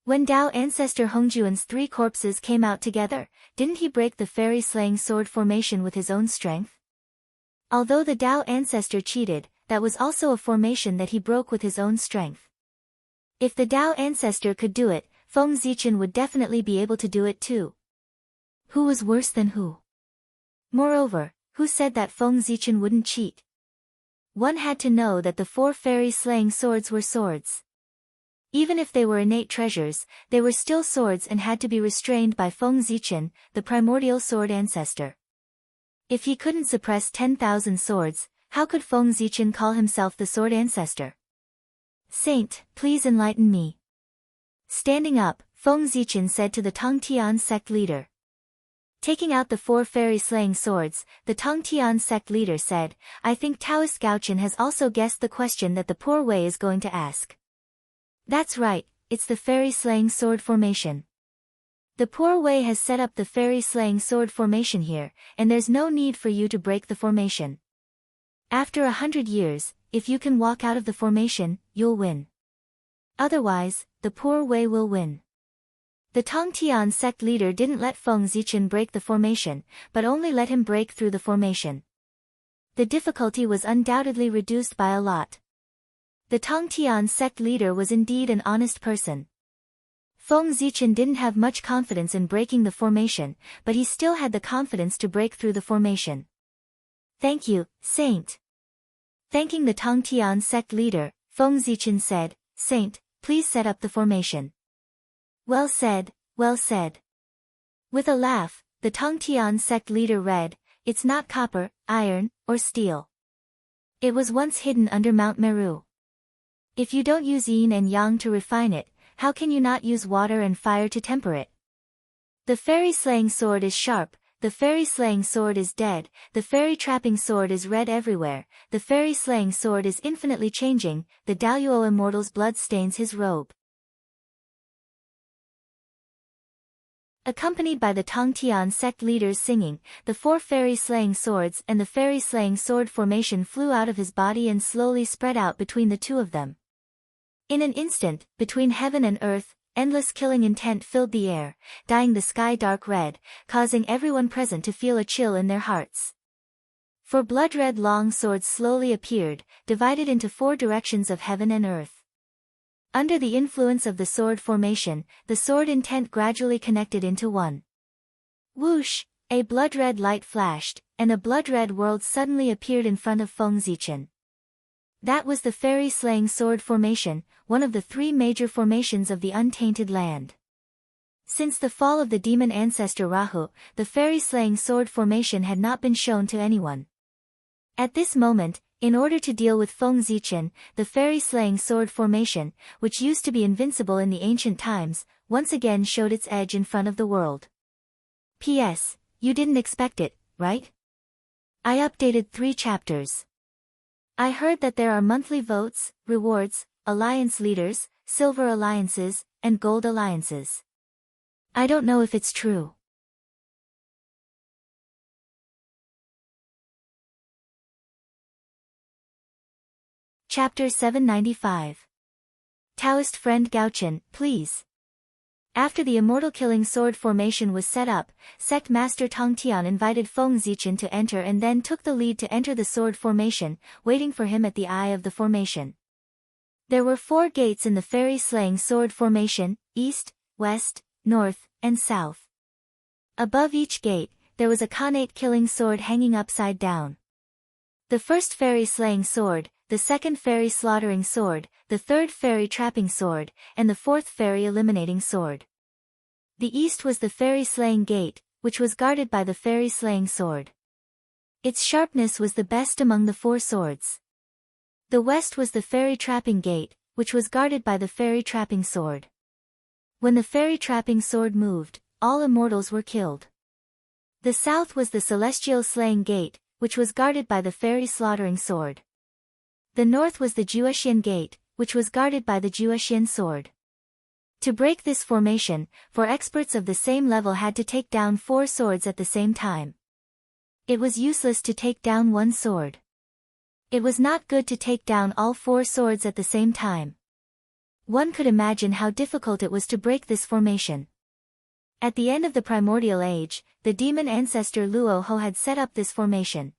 When Dao ancestor Hongjuan's 3 corpses came out together, didn't he break the fairy-slaying sword formation with his own strength? Although the Dao ancestor cheated, that was also a formation that he broke with his own strength. If the Dao ancestor could do it, Feng Zichen would definitely be able to do it too. Who was worse than who? Moreover, who said that Feng Zichen wouldn't cheat? One had to know that the 4 fairy-slaying swords were swords. Even if they were innate treasures, they were still swords and had to be restrained by Feng Zichen, the primordial sword ancestor. If he couldn't suppress 10,000 swords, how could Feng Zichen call himself the sword ancestor? "Saint, please enlighten me." Standing up, Feng Zichen said to the Tongtian sect leader. Taking out the 4 fairy-slaying swords, the Tongtian sect leader said, "I think Taoist Gaochen has also guessed the question that the poor Wei is going to ask." "That's right, it's the fairy-slaying sword formation. The poor Wei has set up the fairy-slaying sword formation here, and there's no need for you to break the formation. After 100 years, if you can walk out of the formation, you'll win. Otherwise, the poor Wei will win." The Tongtian sect leader didn't let Feng Zichen break the formation, but only let him break through the formation. The difficulty was undoubtedly reduced by a lot. The Tongtian sect leader was indeed an honest person. Feng Zichen didn't have much confidence in breaking the formation, but he still had the confidence to break through the formation. "Thank you, Saint." Thanking the Tongtian sect leader, Feng Zichen said, "Saint, please set up the formation." "Well said, well said." With a laugh, the Tongtian sect leader read, "It's not copper, iron, or steel. It was once hidden under Mount Meru. If you don't use yin and yang to refine it, how can you not use water and fire to temper it? The fairy-slaying sword is sharp, the fairy-slaying sword is dead, the fairy-trapping sword is red everywhere, the fairy-slaying sword is infinitely changing, the Daoyuo immortal's blood stains his robe." Accompanied by the Tongtian sect leaders singing, the 4 fairy-slaying swords and the fairy-slaying sword formation flew out of his body and slowly spread out between the two of them. In an instant, between heaven and earth, endless killing intent filled the air, dyeing the sky dark red, causing everyone present to feel a chill in their hearts. 4 blood-red long swords slowly appeared, divided into 4 directions of heaven and earth. Under the influence of the sword formation, the sword intent gradually connected into one. Whoosh! A blood-red light flashed, and a blood-red world suddenly appeared in front of Feng Zichen. That was the fairy-slaying sword formation, one of the 3 major formations of the untainted land. Since the fall of the demon ancestor Rahu, the fairy-slaying sword formation had not been shown to anyone. At this moment, in order to deal with Feng Zichen, the fairy-slaying sword formation, which used to be invincible in the ancient times, once again showed its edge in front of the world. P.S. You didn't expect it, right? I updated 3 chapters. I heard that there are monthly votes, rewards, alliance leaders, silver alliances, and gold alliances. I don't know if it's true. Chapter 795. Taoist friend Gaochen, please. After the immortal killing sword formation was set up, sect master Tongtian invited Feng Zichen to enter and then took the lead to enter the sword formation, waiting for him at the eye of the formation. There were 4 gates in the fairy-slaying sword formation, east, west, north, and south. Above each gate, there was a Khanate killing sword hanging upside down. The first fairy-slaying sword, the second fairy-slaughtering sword, the third fairy-trapping sword, and the 4th fairy-eliminating sword. The east was the fairy-slaying gate, which was guarded by the fairy-slaying sword. Its sharpness was the best among the 4 swords. The west was the fairy-trapping gate, which was guarded by the fairy-trapping sword. When the fairy-trapping sword moved, all immortals were killed. The south was the celestial-slaying gate, which was guarded by the fairy-slaughtering sword. The north was the Juexian gate, which was guarded by the Juexian sword. To break this formation, 4 experts of the same level had to take down 4 swords at the same time. It was useless to take down one sword. It was not good to take down all 4 swords at the same time. One could imagine how difficult it was to break this formation. At the end of the primordial age, the demon ancestor Luo Ho had set up this formation.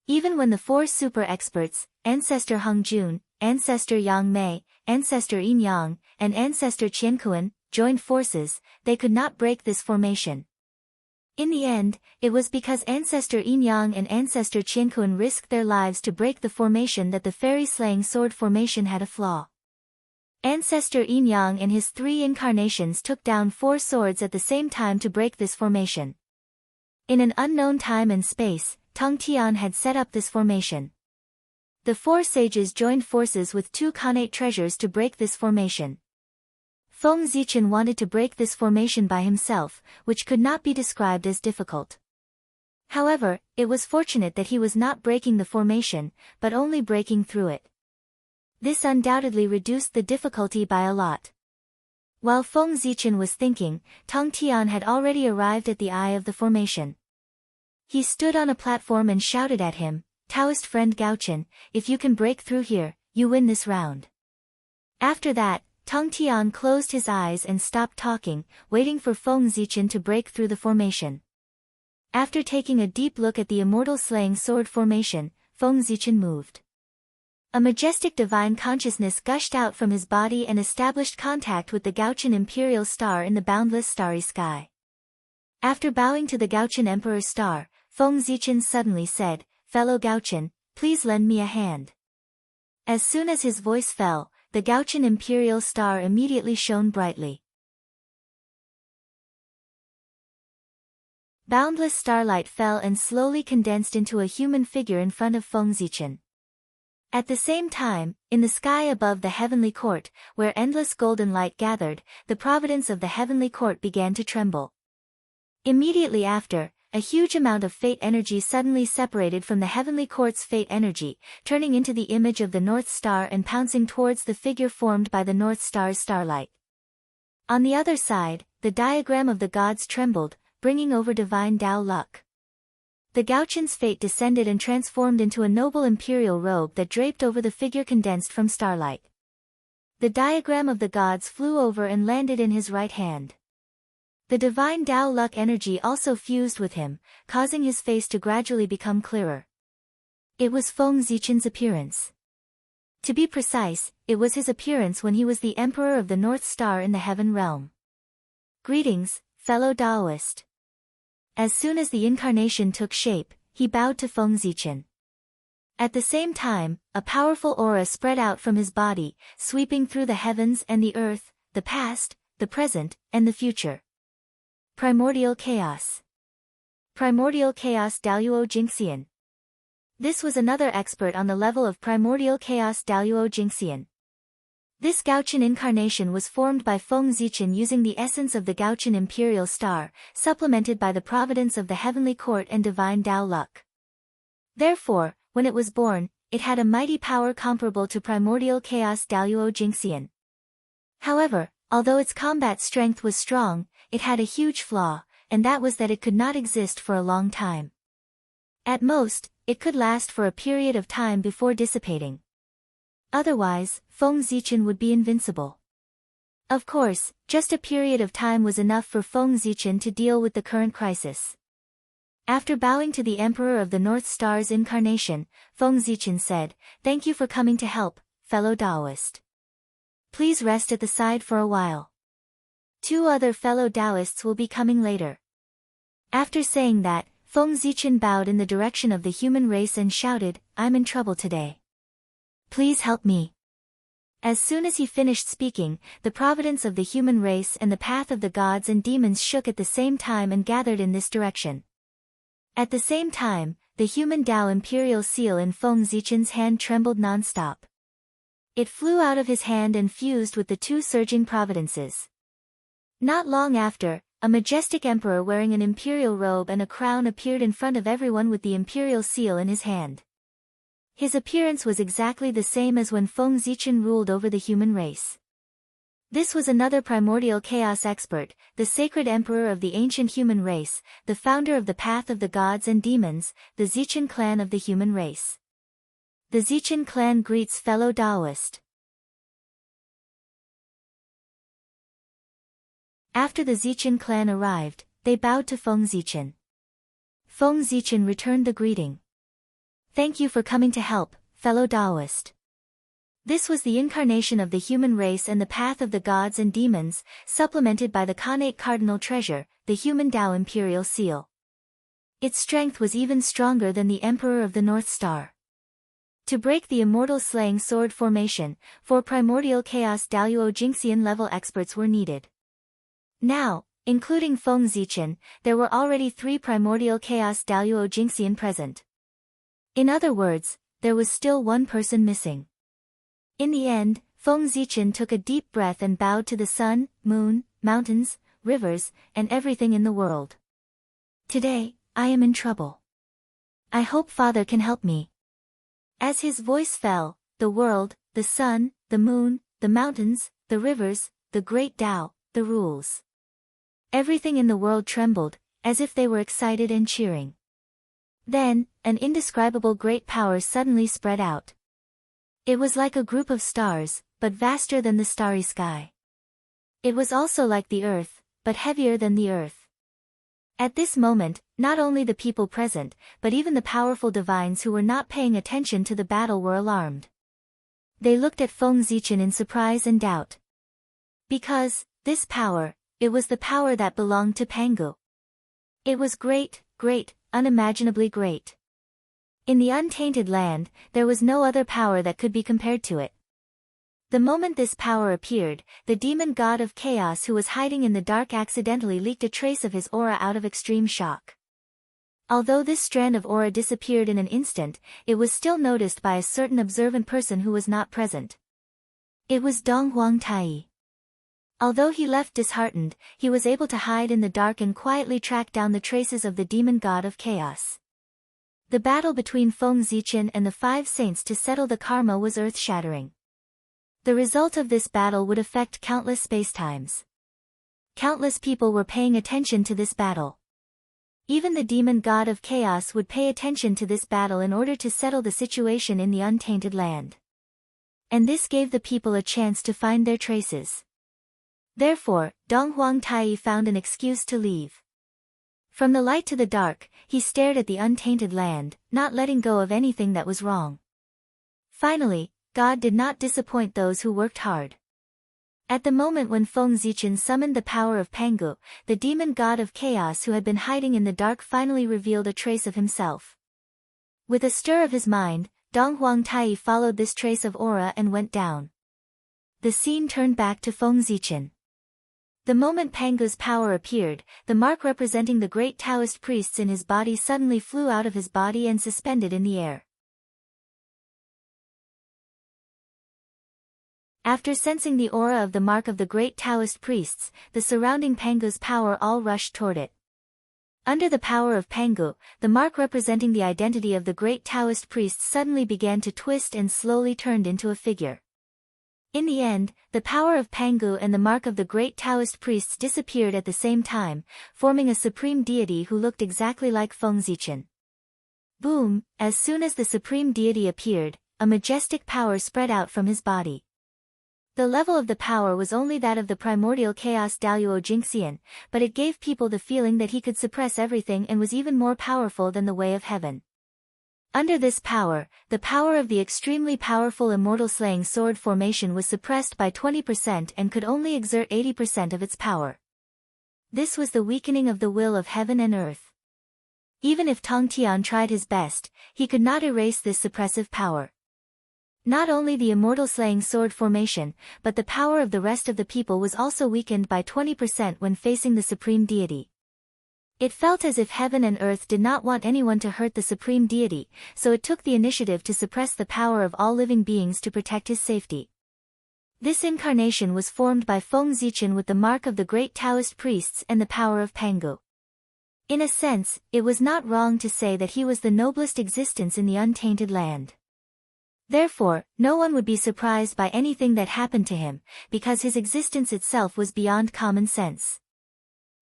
Even when the 4 super experts, Ancestor Hung Jun, Ancestor Yang Mei, Ancestor Yin Yang, and Ancestor Qiankuan, joined forces, they could not break this formation. In the end, it was because Ancestor Yin Yang and Ancestor Qiankuan risked their lives to break the formation that the fairy-slaying sword formation had a flaw. Ancestor Yin Yang and his 3 incarnations took down 4 swords at the same time to break this formation. In an unknown time and space, Tongtian had set up this formation. The 4 sages joined forces with 2 Khanate treasures to break this formation. Feng Zichen wanted to break this formation by himself, which could not be described as difficult. However, it was fortunate that he was not breaking the formation, but only breaking through it. This undoubtedly reduced the difficulty by a lot. While Feng Zichen was thinking, Tongtian had already arrived at the eye of the formation. He stood on a platform and shouted at him, "Taoist friend Gaochen, if you can break through here, you win this round." After that, Tongtian closed his eyes and stopped talking, waiting for Feng Zichen to break through the formation. After taking a deep look at the immortal slaying sword formation, Feng Zichen moved. A majestic divine consciousness gushed out from his body and established contact with the Gaochen imperial star in the boundless starry sky. After bowing to the Gaochen emperor star, Feng Zichen suddenly said, "Fellow Gaochen, please lend me a hand." As soon as his voice fell, the Gaochen imperial star immediately shone brightly. Boundless starlight fell and slowly condensed into a human figure in front of Feng Zichen. At the same time, in the sky above the heavenly court, where endless golden light gathered, the providence of the heavenly court began to tremble. Immediately after, a huge amount of fate energy suddenly separated from the heavenly court's fate energy, turning into the image of the North Star and pouncing towards the figure formed by the North Star's starlight. On the other side, the diagram of the gods trembled, bringing over divine Tao luck. The Gaoqian's fate descended and transformed into a noble imperial robe that draped over the figure condensed from starlight. The diagram of the gods flew over and landed in his right hand. The divine Tao luck energy also fused with him, causing his face to gradually become clearer. It was Feng Zichen's appearance. To be precise, it was his appearance when he was the Emperor of the North Star in the Heaven Realm. Greetings, fellow Taoist. As soon as the incarnation took shape, he bowed to Feng Zichen. At the same time, a powerful aura spread out from his body, sweeping through the heavens and the earth, the past, the present, and the future. Primordial Chaos. Primordial Chaos Daoyuo Jingxian. This was another expert on the level of Primordial Chaos Daoyuo Jingxian. This Gaoqian incarnation was formed by Feng Zichen using the essence of the Gaoqian imperial star, supplemented by the providence of the heavenly court and divine Tao luck. Therefore, when it was born, it had a mighty power comparable to Primordial Chaos Daoyuo Jingxian. However, although its combat strength was strong, it had a huge flaw, and that was that it could not exist for a long time. At most, it could last for a period of time before dissipating. Otherwise, Feng Zichen would be invincible. Of course, just a period of time was enough for Feng Zichen to deal with the current crisis. After bowing to the Emperor of the North Star's incarnation, Feng Zichen said, "Thank you for coming to help, fellow Taoist. Please rest at the side for a while. 2 other fellow Taoists will be coming later." After saying that, Feng Zichen bowed in the direction of the human race and shouted, "I'm in trouble today. Please help me." As soon as he finished speaking, the providence of the human race and the path of the gods and demons shook at the same time and gathered in this direction. At the same time, the human Tao imperial seal in Feng Zichen's hand trembled non-stop. It flew out of his hand and fused with the 2 surging providences. Not long after, a majestic emperor wearing an imperial robe and a crown appeared in front of everyone with the imperial seal in his hand. His appearance was exactly the same as when Feng Zichen ruled over the human race. This was another primordial chaos expert, the sacred emperor of the ancient human race, the founder of the path of the gods and demons, the Zichen clan of the human race. The Zichen clan greets fellow Taoist. After the Zichen clan arrived, they bowed to Feng Zichen. Feng Zichen returned the greeting. "Thank you for coming to help, fellow Taoist." This was the incarnation of the human race and the path of the gods and demons, supplemented by the Khanate cardinal treasure, the human Tao imperial seal. Its strength was even stronger than the Emperor of the North Star. To break the immortal slaying sword formation, 4 primordial chaos Daoyuo Jingxian level experts were needed. Now, including Feng Zichen, there were already 3 primordial chaos Daoyuo Jingxian present. In other words, there was still 1 person missing. In the end, Feng Zichen took a deep breath and bowed to the sun, moon, mountains, rivers, and everything in the world. "Today, I am in trouble. I hope Father can help me." As his voice fell, the world, the sun, the moon, the mountains, the rivers, the great Tao, the rules. Everything in the world trembled, as if they were excited and cheering. Then, an indescribable great power suddenly spread out. It was like a group of stars, but vaster than the starry sky. It was also like the earth, but heavier than the earth. At this moment, not only the people present, but even the powerful divines who were not paying attention to the battle were alarmed. They looked at Feng Zichen in surprise and doubt. Because, this power, it was the power that belonged to Pangu. It was great, great, unimaginably great. In the untainted land, there was no other power that could be compared to it. The moment this power appeared, the demon god of chaos who was hiding in the dark accidentally leaked a trace of his aura out of extreme shock. Although this strand of aura disappeared in an instant, it was still noticed by a certain observant person who was not present. It was Dong Huangtai. Although he left disheartened, he was able to hide in the dark and quietly track down the traces of the demon god of chaos. The battle between Feng Zichen and the 5 saints to settle the karma was earth-shattering. The result of this battle would affect countless spacetimes. Countless people were paying attention to this battle. Even the demon god of chaos would pay attention to this battle in order to settle the situation in the untainted land. And this gave the people a chance to find their traces. Therefore, Dong Huangtai found an excuse to leave. From the light to the dark, he stared at the untainted land, not letting go of anything that was wrong. Finally, God did not disappoint those who worked hard. At the moment when Feng Zichen summoned the power of Pangu, the demon god of chaos who had been hiding in the dark finally revealed a trace of himself. With a stir of his mind, Dong Huangtai followed this trace of aura and went down. The scene turned back to Feng Zichen. The moment Pangu's power appeared, the mark representing the great Taoist priests in his body suddenly flew out of his body and suspended in the air. After sensing the aura of the mark of the great Taoist priests, the surrounding Pangu's power all rushed toward it. Under the power of Pangu, the mark representing the identity of the great Taoist priests suddenly began to twist and slowly turned into a figure. In the end, the power of Pangu and the mark of the great Taoist priests disappeared at the same time, forming a supreme deity who looked exactly like Feng Zichen. Boom! As soon as the supreme deity appeared, a majestic power spread out from his body. The level of the power was only that of the primordial chaos Daluo Jingxian, but it gave people the feeling that he could suppress everything and was even more powerful than the way of heaven. Under this power, the power of the extremely powerful immortal slaying sword formation was suppressed by 20% and could only exert 80% of its power. This was the weakening of the will of heaven and earth. Even if Tong Tian tried his best, he could not erase this suppressive power. Not only the immortal slaying sword formation, but the power of the rest of the people was also weakened by 20% when facing the supreme deity. It felt as if heaven and earth did not want anyone to hurt the supreme deity, so it took the initiative to suppress the power of all living beings to protect his safety. This incarnation was formed by Feng Zichen with the mark of the great Taoist priests and the power of Pangu. In a sense, it was not wrong to say that he was the noblest existence in the untainted land. Therefore, no one would be surprised by anything that happened to him, because his existence itself was beyond common sense.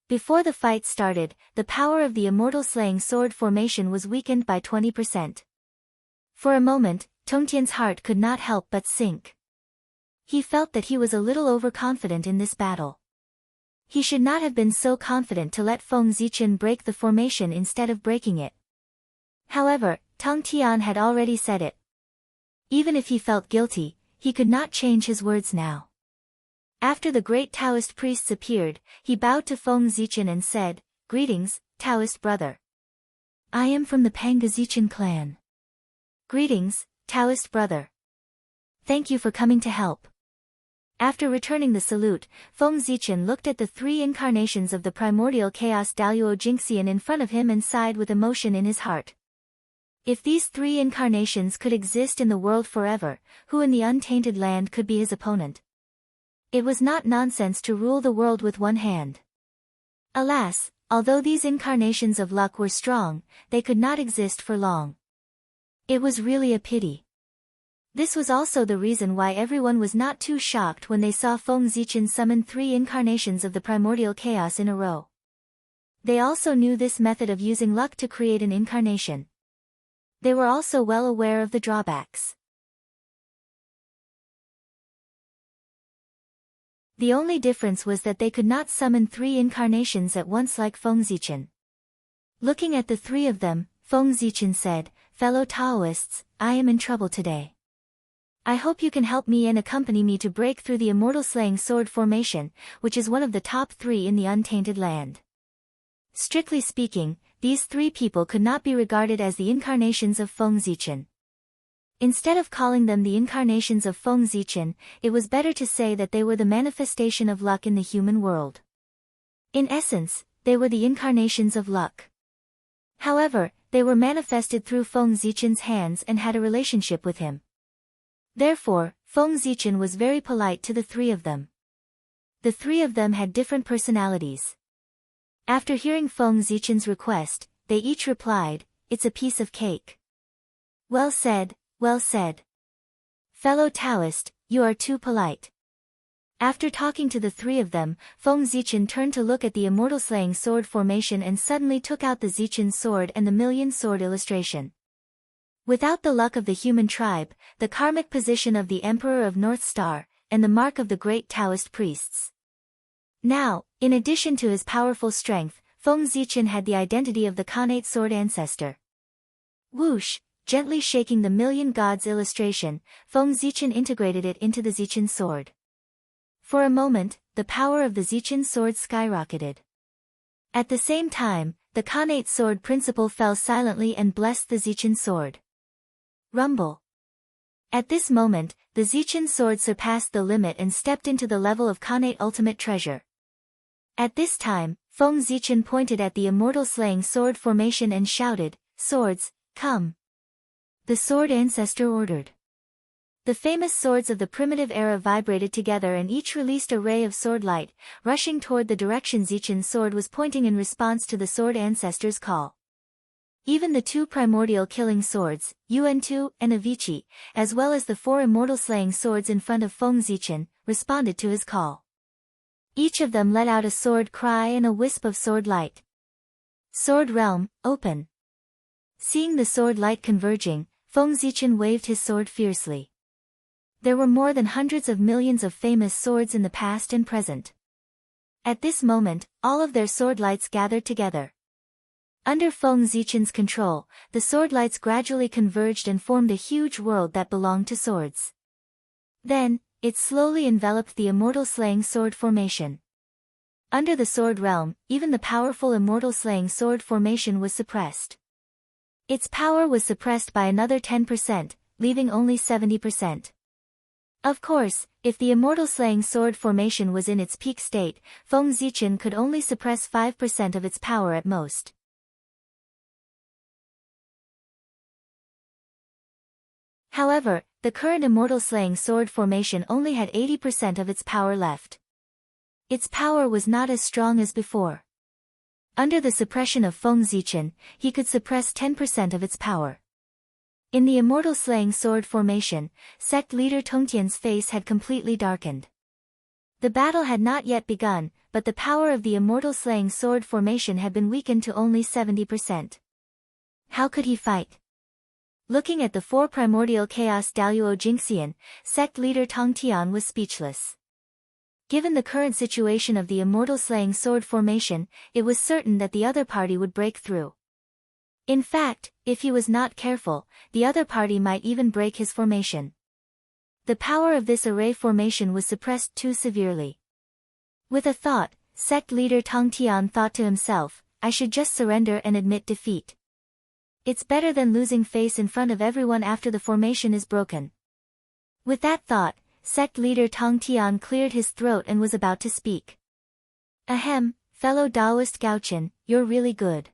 Before the fight started, the power of the immortal slaying sword formation was weakened by 20%. For a moment, Tongtian's heart could not help but sink. He felt that he was a little overconfident in this battle. He should not have been so confident to let Feng Zichen break the formation instead of breaking it. However, Tong Tian had already said it. Even if he felt guilty, he could not change his words now. After the great Taoist priests appeared, he bowed to Feng Zichen and said, "Greetings, Taoist brother. I am from the Pangu Zichen clan." "Greetings, Taoist brother. Thank you for coming to help." After returning the salute, Feng Zichen looked at the 3 incarnations of the primordial chaos Daluo Jingxian in front of him and sighed with emotion in his heart. If these 3 incarnations could exist in the world forever, who in the untainted land could be his opponent? It was not nonsense to rule the world with one hand. Alas, although these incarnations of luck were strong, they could not exist for long. It was really a pity. This was also the reason why everyone was not too shocked when they saw Feng Zichen summon 3 incarnations of the primordial chaos in a row. They also knew this method of using luck to create an incarnation. They were also well aware of the drawbacks. The only difference was that they could not summon 3 incarnations at once like Feng Zichen. Looking at the 3 of them, Feng Zichen said, "Fellow Taoists, I am in trouble today. I hope you can help me and accompany me to break through the immortal slaying sword formation, which is one of the top 3 in the untainted land." Strictly speaking, these 3 people could not be regarded as the incarnations of Feng Zichen. Instead of calling them the incarnations of Feng Zichen, it was better to say that they were the manifestation of luck in the human world. In essence, they were the incarnations of luck. However, they were manifested through Feng Zichen's hands and had a relationship with him. Therefore, Feng Zichen was very polite to the three of them. The three of them had different personalities. After hearing Feng Zichen's request, they each replied, "It's a piece of cake." "Well said, well said. Fellow Taoist, you are too polite." After talking to the three of them, Feng Zichen turned to look at the immortal slaying sword formation and suddenly took out the Zichen sword and the million sword illustration. Without the luck of the human tribe, the karmic position of the Emperor of North Star, and the mark of the great Taoist priests. Now, in addition to his powerful strength, Feng Zichen had the identity of the Khanate sword ancestor. Whoosh, gently shaking the million gods illustration, Feng Zichen integrated it into the Zichen sword. For a moment, the power of the Zichen sword skyrocketed. At the same time, the Khanate sword principle fell silently and blessed the Zichen sword. Rumble. At this moment, the Zichen sword surpassed the limit and stepped into the level of Khanate ultimate treasure. At this time, Feng Zichen pointed at the immortal slaying sword formation and shouted, "Swords, come." The sword ancestor ordered. The famous swords of the primitive era vibrated together and each released a ray of sword light, rushing toward the direction Zichen's sword was pointing in response to the sword ancestor's call. Even the two primordial killing swords, Yuan-Tu and Avicii, as well as the four immortal slaying swords in front of Feng Zichen, responded to his call. Each of them let out a sword cry and a wisp of sword light. Sword realm, open. Seeing the sword light converging, Feng Zichen waved his sword fiercely. There were more than hundreds of millions of famous swords in the past and present. At this moment, all of their sword lights gathered together. Under Feng Zichen's control, the sword lights gradually converged and formed a huge world that belonged to swords. Then, it slowly enveloped the immortal slaying sword formation. Under the sword realm, even the powerful immortal slaying sword formation was suppressed. Its power was suppressed by another 10%, leaving only 70%. Of course, if the immortal slaying sword formation was in its peak state, Feng Zichen could only suppress 5% of its power at most. However, the current immortal slaying sword formation only had 80% of its power left. Its power was not as strong as before. Under the suppression of Feng Zichen, he could suppress 10% of its power. In the immortal slaying sword formation, sect leader Tongtian's face had completely darkened. The battle had not yet begun, but the power of the immortal slaying sword formation had been weakened to only 70%. How could he fight? Looking at the four primordial chaos Daluo Jingxian, sect leader Tongtian was speechless. Given the current situation of the immortal slaying sword formation, it was certain that the other party would break through. In fact, if he was not careful, the other party might even break his formation. The power of this array formation was suppressed too severely. With a thought, sect leader Tongtian thought to himself, I should just surrender and admit defeat. It's better than losing face in front of everyone after the formation is broken. With that thought, sect leader Tongtian cleared his throat and was about to speak. Ahem, fellow Taoist Gaochen, you're really good.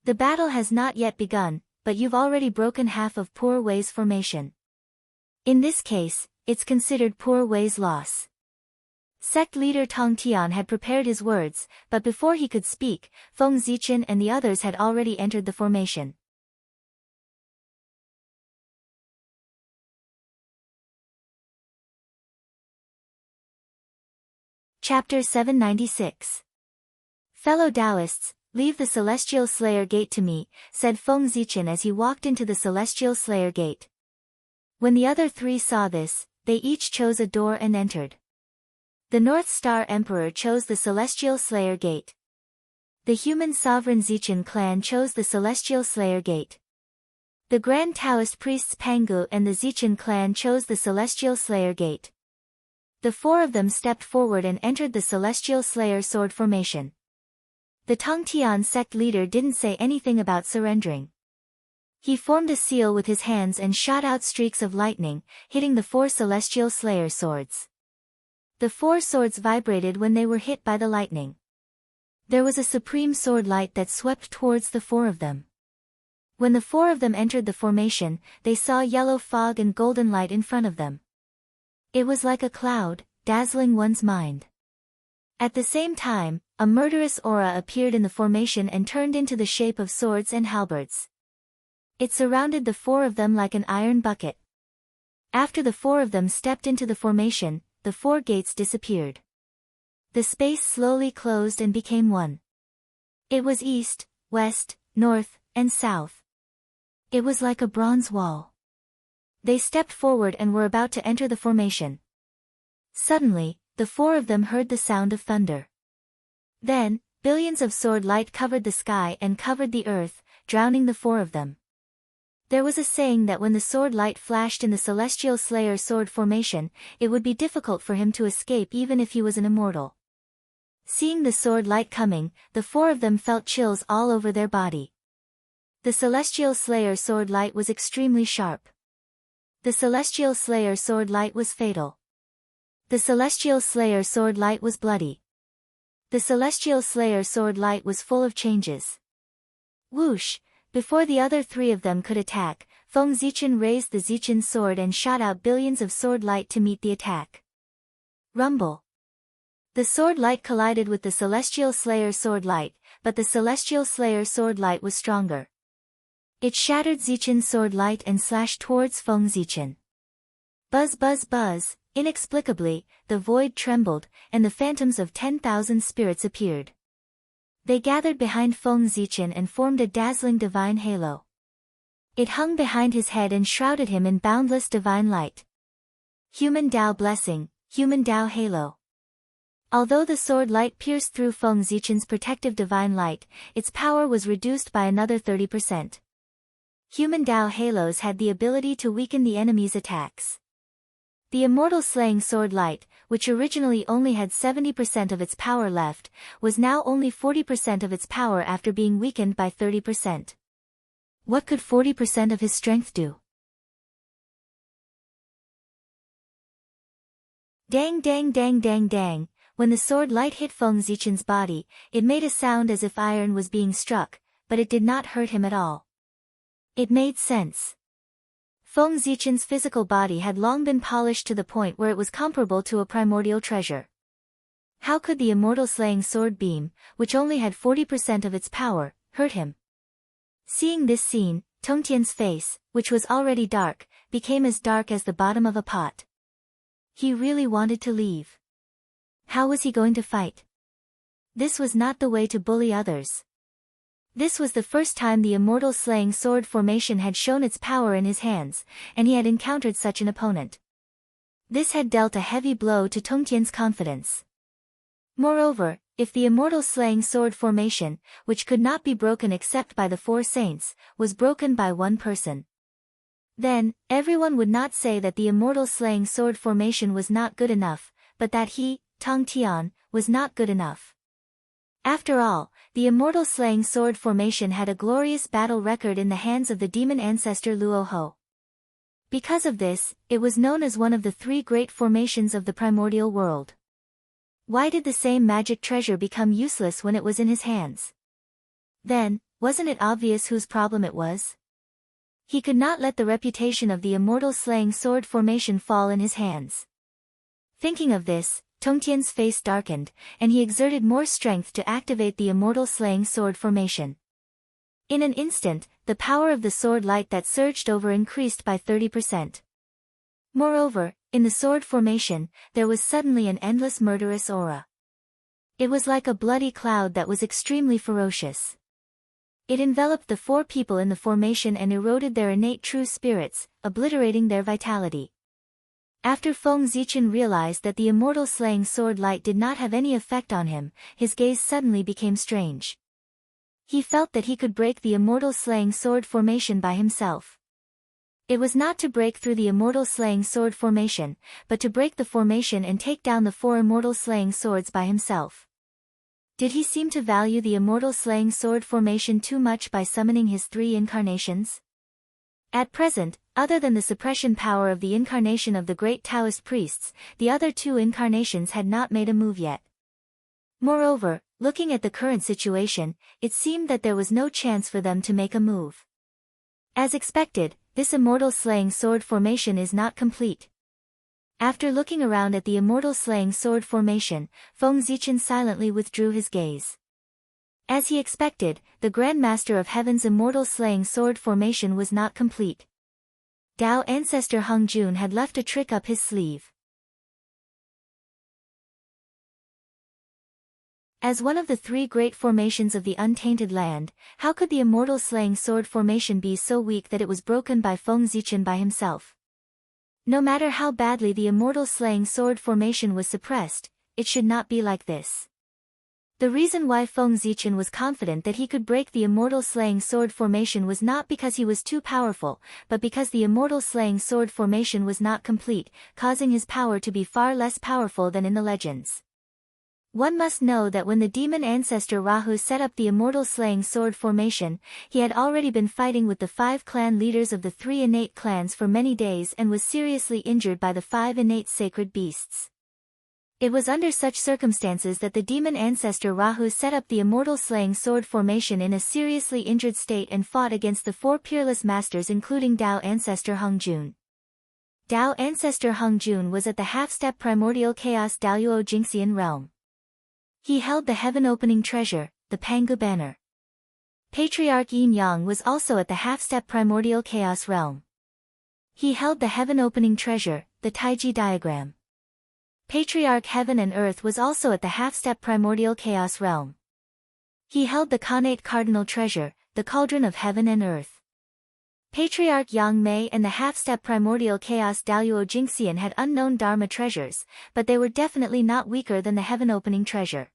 The battle has not yet begun, but you've already broken half of Poor Wei's formation. In this case, it's considered Poor Wei's loss. Sect leader Tongtian had prepared his words, but before he could speak, Feng Zichen and the others had already entered the formation. Chapter 796. Fellow Taoists, leave the Celestial Slayer Gate to me, said Feng Zichen as he walked into the Celestial Slayer Gate. When the other three saw this, they each chose a door and entered. The North Star Emperor chose the Celestial Slayer Gate. The human sovereign Zichen clan chose the Celestial Slayer Gate. The Grand Taoist priests Pangu and the Zichen clan chose the Celestial Slayer Gate. The four of them stepped forward and entered the Celestial Slayer sword formation. The Tongtian sect leader didn't say anything about surrendering. He formed a seal with his hands and shot out streaks of lightning, hitting the 4 celestial slayer swords. The 4 swords vibrated when they were hit by the lightning. There was a supreme sword light that swept towards the 4 of them. When the 4 of them entered the formation, they saw yellow fog and golden light in front of them. It was like a cloud, dazzling one's mind. At the same time, a murderous aura appeared in the formation and turned into the shape of swords and halberds. It surrounded the 4 of them like an iron bucket. After the 4 of them stepped into the formation, the 4 gates disappeared. The space slowly closed and became one. It was east, west, north, and south. It was like a bronze wall. They stepped forward and were about to enter the formation. Suddenly, the 4 of them heard the sound of thunder. Then, billions of sword light covered the sky and covered the earth, drowning the 4 of them. There was a saying that when the sword light flashed in the celestial slayer sword formation, it would be difficult for him to escape even if he was an immortal. Seeing the sword light coming, the 4 of them felt chills all over their body. The celestial slayer sword light was extremely sharp. The celestial slayer sword light was fatal. The celestial slayer sword light was bloody. The celestial slayer sword light was full of changes. Whoosh! Before the other 3 of them could attack, Feng Zichen raised the Zichen sword and shot out billions of sword light to meet the attack. Rumble! The sword light collided with the celestial slayer sword light, but the celestial slayer sword light was stronger. It shattered Zichen's sword light and slashed towards Feng Zichen. Buzz buzz buzz, inexplicably, the void trembled, and the phantoms of 10,000 spirits appeared. They gathered behind Feng Zichen and formed a dazzling divine halo. It hung behind his head and shrouded him in boundless divine light. Human Dao Blessing, Human Dao Halo. Although the sword light pierced through Feng Zichen's protective divine light, its power was reduced by another 30%. Human Dao Halos had the ability to weaken the enemy's attacks. The immortal slaying sword light, which originally only had 70% of its power left, was now only 40% of its power after being weakened by 30%. What could 40% of his strength do? Dang dang dang dang dang, when the sword light hit Feng Zichen's body, it made a sound as if iron was being struck, but it did not hurt him at all. It made sense. Feng Zichen's physical body had long been polished to the point where it was comparable to a primordial treasure. How could the immortal slaying sword beam, which only had 40% of its power, hurt him? Seeing this scene, Tongtian's face, which was already dark, became as dark as the bottom of a pot. He really wanted to leave. How was he going to fight? This was not the way to bully others. This was the first time the immortal slaying sword formation had shown its power in his hands, and he had encountered such an opponent. This had dealt a heavy blow to Tongtian's confidence. Moreover, if the immortal slaying sword formation, which could not be broken except by the 4 saints, was broken by one person, then, everyone would not say that the immortal slaying sword formation was not good enough, but that he, Tongtian, was not good enough. After all, the immortal slaying sword formation had a glorious battle record in the hands of the demon ancestor Luoho. Because of this, it was known as one of the 3 great formations of the primordial world. Why did the same magic treasure become useless when it was in his hands? Then, wasn't it obvious whose problem it was? He could not let the reputation of the immortal slaying sword formation fall in his hands. Thinking of this, Tongtian's face darkened, and he exerted more strength to activate the immortal slaying sword formation. In an instant, the power of the sword light that surged over increased by 30%. Moreover, in the sword formation, there was suddenly an endless murderous aura. It was like a bloody cloud that was extremely ferocious. It enveloped the 4 people in the formation and eroded their innate true spirits, obliterating their vitality. After Feng Zichen realized that the immortal slaying sword light did not have any effect on him, his gaze suddenly became strange. He felt that he could break the immortal slaying sword formation by himself. It was not to break through the immortal slaying sword formation, but to break the formation and take down the 4 immortal slaying swords by himself. Did he seem to value the immortal slaying sword formation too much by summoning his 3 incarnations? At present, other than the suppression power of the incarnation of the great Taoist priests, the other two incarnations had not made a move yet. Moreover, looking at the current situation, it seemed that there was no chance for them to make a move. As expected, this immortal slaying sword formation is not complete. After looking around at the immortal slaying sword formation, Feng Zichen silently withdrew his gaze. As he expected, the Grand Master of Heaven's immortal slaying sword formation was not complete. Tao ancestor Hung Jun had left a trick up his sleeve. As one of the three great formations of the untainted land, how could the immortal slaying sword formation be so weak that it was broken by Feng Zichen by himself? No matter how badly the immortal slaying sword formation was suppressed, it should not be like this. The reason why Feng Zichen was confident that he could break the immortal slaying sword formation was not because he was too powerful, but because the immortal slaying sword formation was not complete, causing his power to be far less powerful than in the legends. One must know that when the demon ancestor Rahu set up the immortal slaying sword formation, he had already been fighting with the 5 clan leaders of the 3 innate clans for many days and was seriously injured by the 5 innate sacred beasts. It was under such circumstances that the demon ancestor Rahu set up the immortal slaying sword formation in a seriously injured state and fought against the 4 peerless masters including Tao ancestor Hung Jun. Tao ancestor Hung Jun was at the half-step primordial chaos Daoyuo Jingxian realm. He held the heaven-opening treasure, the Pangu banner. Patriarch Yin Yang was also at the half-step primordial chaos realm. He held the heaven-opening treasure, the Taiji diagram. Patriarch Heaven and Earth was also at the half-step primordial chaos realm. He held the Khanate cardinal treasure, the cauldron of heaven and earth. Patriarch Yang Mei and the half-step primordial chaos Daoyuo Jingxian had unknown dharma treasures, but they were definitely not weaker than the heaven-opening treasure.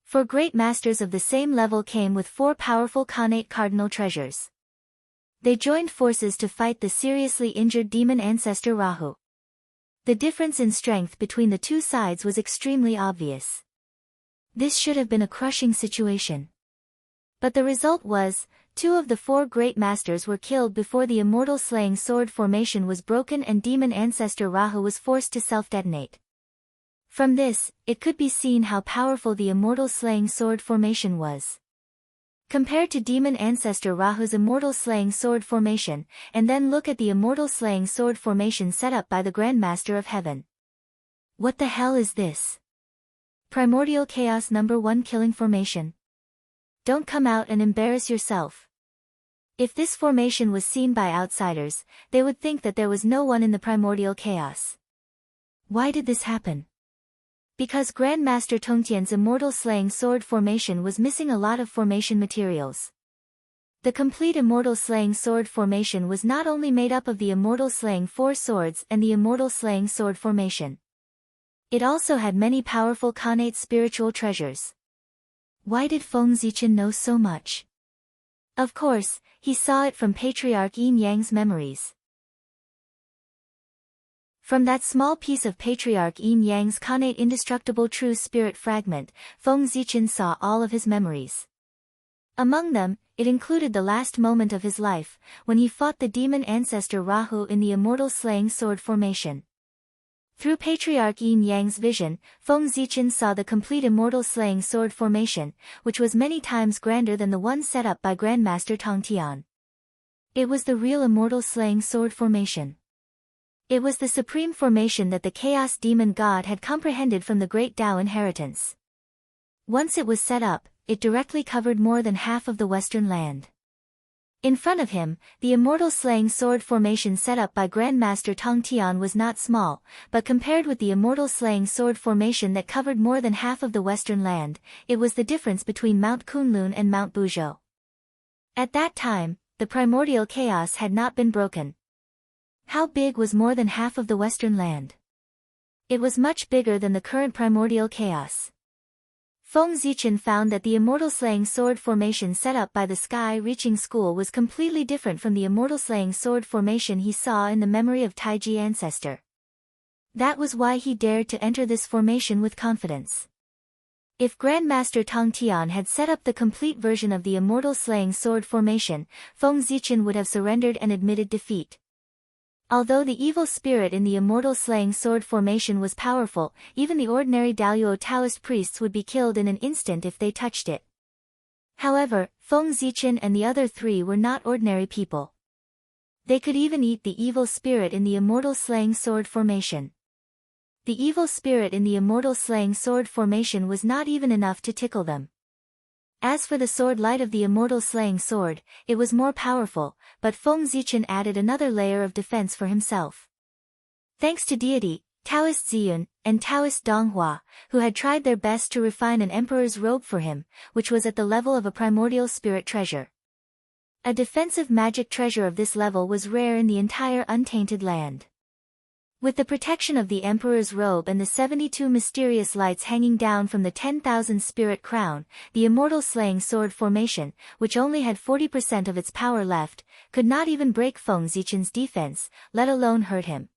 4 great masters of the same level came with 4 powerful Khanate cardinal treasures. They joined forces to fight the seriously injured demon ancestor Rahu. The difference in strength between the two sides was extremely obvious. This should have been a crushing situation. But the result was, 2 of the 4 great masters were killed before the immortal slaying sword formation was broken and demon ancestor Rahu was forced to self-detonate. From this, it could be seen how powerful the immortal slaying sword formation was. Compared to demon ancestor Rahu's immortal slaying sword formation, and then look at the immortal slaying sword formation set up by the Grand Master of Heaven. What the hell is this? Primordial Chaos number 1 killing formation. Don't come out and embarrass yourself. If this formation was seen by outsiders, they would think that there was no one in the primordial chaos. Why did this happen? Because Grandmaster Tongtian's immortal slaying sword formation was missing a lot of formation materials. The complete immortal slaying sword formation was not only made up of the immortal slaying 4 swords and the immortal slaying sword formation. It also had many powerful Khanate spiritual treasures. Why did Feng Zichen know so much? Of course, he saw it from Patriarch Yin Yang's memories. From that small piece of Patriarch Yin Yang's Khanate indestructible true spirit fragment, Feng Zichen saw all of his memories. Among them, it included the last moment of his life, when he fought the demon ancestor Rahu in the immortal slaying sword formation. Through Patriarch Yin Yang's vision, Feng Zichen saw the complete immortal slaying sword formation, which was many times grander than the one set up by Grandmaster Tongtian. It was the real immortal slaying sword formation. It was the supreme formation that the Chaos Demon God had comprehended from the Great Tao inheritance. Once it was set up, it directly covered more than half of the Western land. In front of him, the immortal slaying sword formation set up by Grandmaster Tongtian was not small, but compared with the immortal slaying sword formation that covered more than half of the Western land, it was the difference between Mount Kunlun and Mount Buzhou. At that time, the primordial chaos had not been broken. How big was more than half of the Western land? It was much bigger than the current primordial chaos. Feng Zichen found that the immortal slaying sword formation set up by the sky-reaching school was completely different from the immortal slaying sword formation he saw in the memory of Taiji ancestor. That was why he dared to enter this formation with confidence. If Grandmaster Tang Tian had set up the complete version of the Immortal Slaying Sword formation, Feng Zichen would have surrendered and admitted defeat. Although the evil spirit in the Immortal Slaying Sword formation was powerful, even the ordinary Daoyuo Taoist priests would be killed in an instant if they touched it. However, Feng Zichen and the other three were not ordinary people. They could even eat the evil spirit in the Immortal Slaying Sword formation. The evil spirit in the Immortal Slaying Sword formation was not even enough to tickle them. As for the sword light of the Immortal Slaying Sword, it was more powerful, but Feng Zichen added another layer of defense for himself. Thanks to deity, Taoist Ziyun, and Taoist Donghua, who had tried their best to refine an emperor's robe for him, which was at the level of a primordial spirit treasure. A defensive magic treasure of this level was rare in the entire untainted land. With the protection of the Emperor's robe and the 72 mysterious lights hanging down from the 10,000 spirit crown, the Immortal Slaying Sword formation, which only had 40% of its power left, could not even break Feng Zichen's defense, let alone hurt him.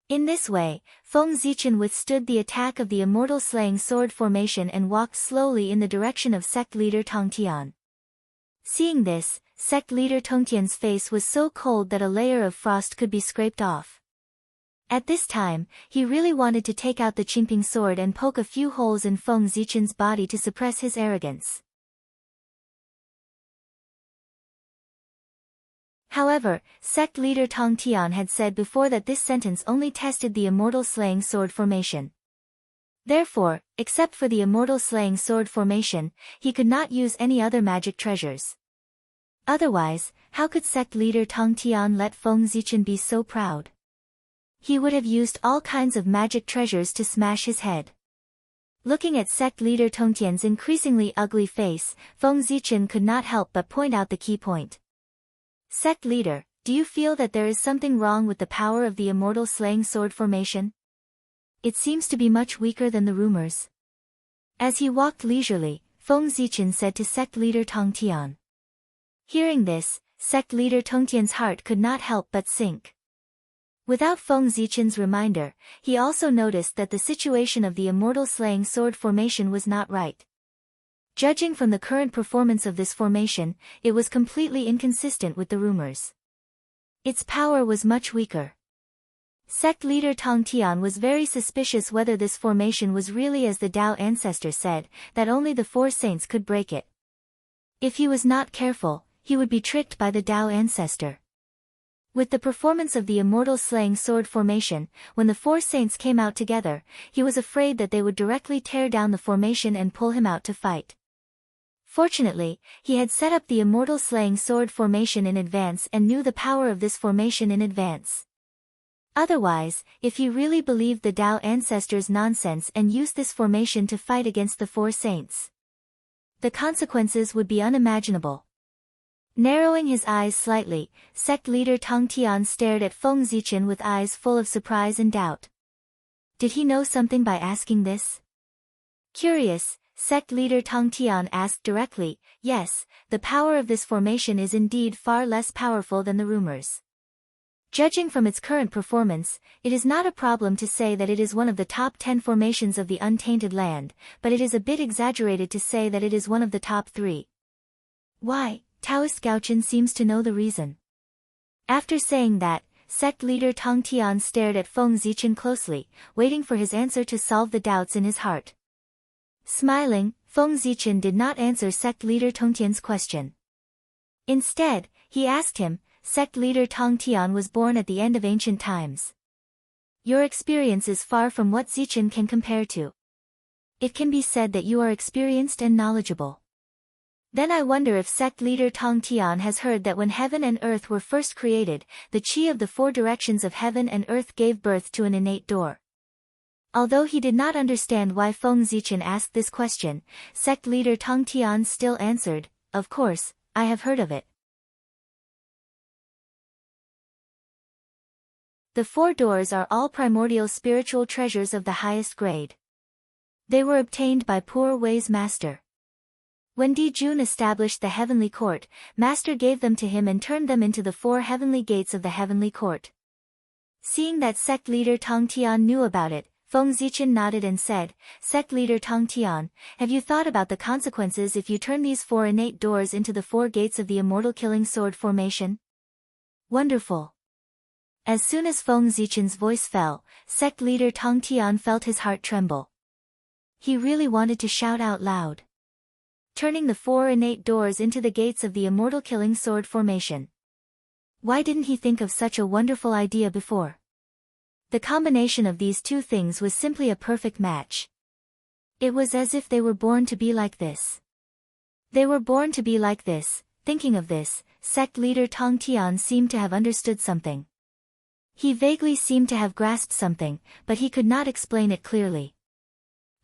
In this way, Feng Zichen withstood the attack of the Immortal Slaying Sword formation and walked slowly in the direction of sect leader Tang Tian. Seeing this, sect leader Tang Tian's face was so cold that a layer of frost could be scraped off. At this time, he really wanted to take out the Qingping sword and poke a few holes in Feng Zichen's body to suppress his arrogance. However, sect leader Tang Tian had said before that this sentence only tested the Immortal Slaying Sword formation. Therefore, except for the Immortal Slaying Sword formation, he could not use any other magic treasures. Otherwise, how could sect leader Tang Tian let Feng Zichen be so proud? He would have used all kinds of magic treasures to smash his head. Looking at sect leader Tang Tian's increasingly ugly face, Feng Zichen could not help but point out the key point. Sect leader, do you feel that there is something wrong with the power of the Immortal Slaying Sword formation? It seems to be much weaker than the rumors. As he walked leisurely, Feng Zichen said to sect leader Tang Tian. Hearing this, sect leader Tang Tian's heart could not help but sink. Without Feng Zichen's reminder, he also noticed that the situation of the Immortal Slaying Sword formation was not right. Judging from the current performance of this formation, it was completely inconsistent with the rumors. Its power was much weaker. Sect leader Tang Tian was very suspicious whether this formation was really as the Tao ancestor said, that only the four saints could break it. If he was not careful, he would be tricked by the Tao ancestor. With the performance of the Immortal Slaying Sword formation, when the four saints came out together, he was afraid that they would directly tear down the formation and pull him out to fight. Fortunately, he had set up the Immortal Slaying Sword formation in advance and knew the power of this formation in advance. Otherwise, if he really believed the Tao ancestors' nonsense and used this formation to fight against the four saints, the consequences would be unimaginable. Narrowing his eyes slightly, sect leader Tang Tian stared at Feng Zichen with eyes full of surprise and doubt. Did he know something by asking this? Curious, sect leader Tang Tian asked directly, yes, the power of this formation is indeed far less powerful than the rumors. Judging from its current performance, it is not a problem to say that it is one of the top 10 formations of the untainted land, but it is a bit exaggerated to say that it is one of the top 3. Why? Taoist Gaochen seems to know the reason. After saying that, sect leader Tang Tian stared at Feng Zichen closely, waiting for his answer to solve the doubts in his heart. Smiling, Feng Zichen did not answer sect leader Tang Tian's question. Instead, he asked him, sect leader Tang Tian was born at the end of ancient times. Your experience is far from what Zichen can compare to. It can be said that you are experienced and knowledgeable. Then I wonder if sect leader Tang Tian has heard that when heaven and earth were first created, the qi of the four directions of heaven and earth gave birth to an innate door. Although he did not understand why Feng Zichen asked this question, sect leader Tang Tian still answered, of course, I have heard of it. The four doors are all primordial spiritual treasures of the highest grade. They were obtained by Poor Wei's master. When Di Jun established the heavenly court, Master gave them to him and turned them into the 4 heavenly gates of the heavenly court. Seeing that sect leader Tang Tian knew about it, Feng Zichen nodded and said, "Sect leader Tong Tian, have you thought about the consequences if you turn these 4 innate doors into the 4 gates of the immortal killing sword formation?" Wonderful. As soon as Feng Zichen's voice fell, sect leader Tong Tian felt his heart tremble. He really wanted to shout out loud. Turning the 4 innate doors into the gates of the immortal killing sword formation. Why didn't he think of such a wonderful idea before? The combination of these two things was simply a perfect match. It was as if they were born to be like this. They were born to be like this. Thinking of this, sect leader Tong Tian seemed to have understood something. He vaguely seemed to have grasped something, but he could not explain it clearly.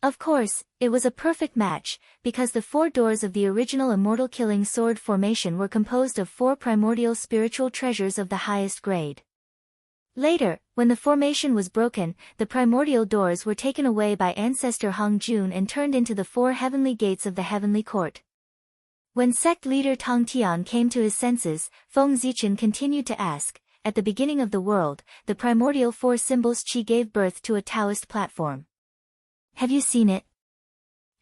Of course, it was a perfect match, because the 4 doors of the original immortal killing sword formation were composed of 4 primordial spiritual treasures of the highest grade. Later, when the formation was broken, the primordial doors were taken away by ancestor Hong Jun and turned into the 4 heavenly gates of the heavenly court. When sect leader Tong Tian came to his senses, Feng Zichen continued to ask, "At the beginning of the world, the primordial 4 symbols Qi gave birth to a Taoist platform. Have you seen it?"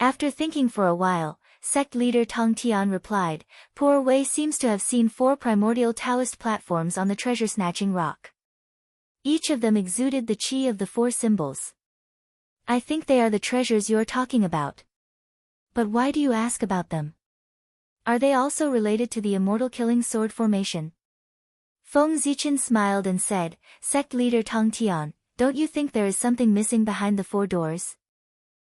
After thinking for a while, sect leader Tong Tian replied, "Poor Wei seems to have seen 4 primordial Taoist platforms on the treasure-snatching rock. Each of them exuded the Qi of the 4 symbols. I think they are the treasures you're talking about. But why do you ask about them? Are they also related to the immortal killing sword formation?" Feng Zichen smiled and said, "Sect leader Tong Tian, don't you think there is something missing behind the 4 doors?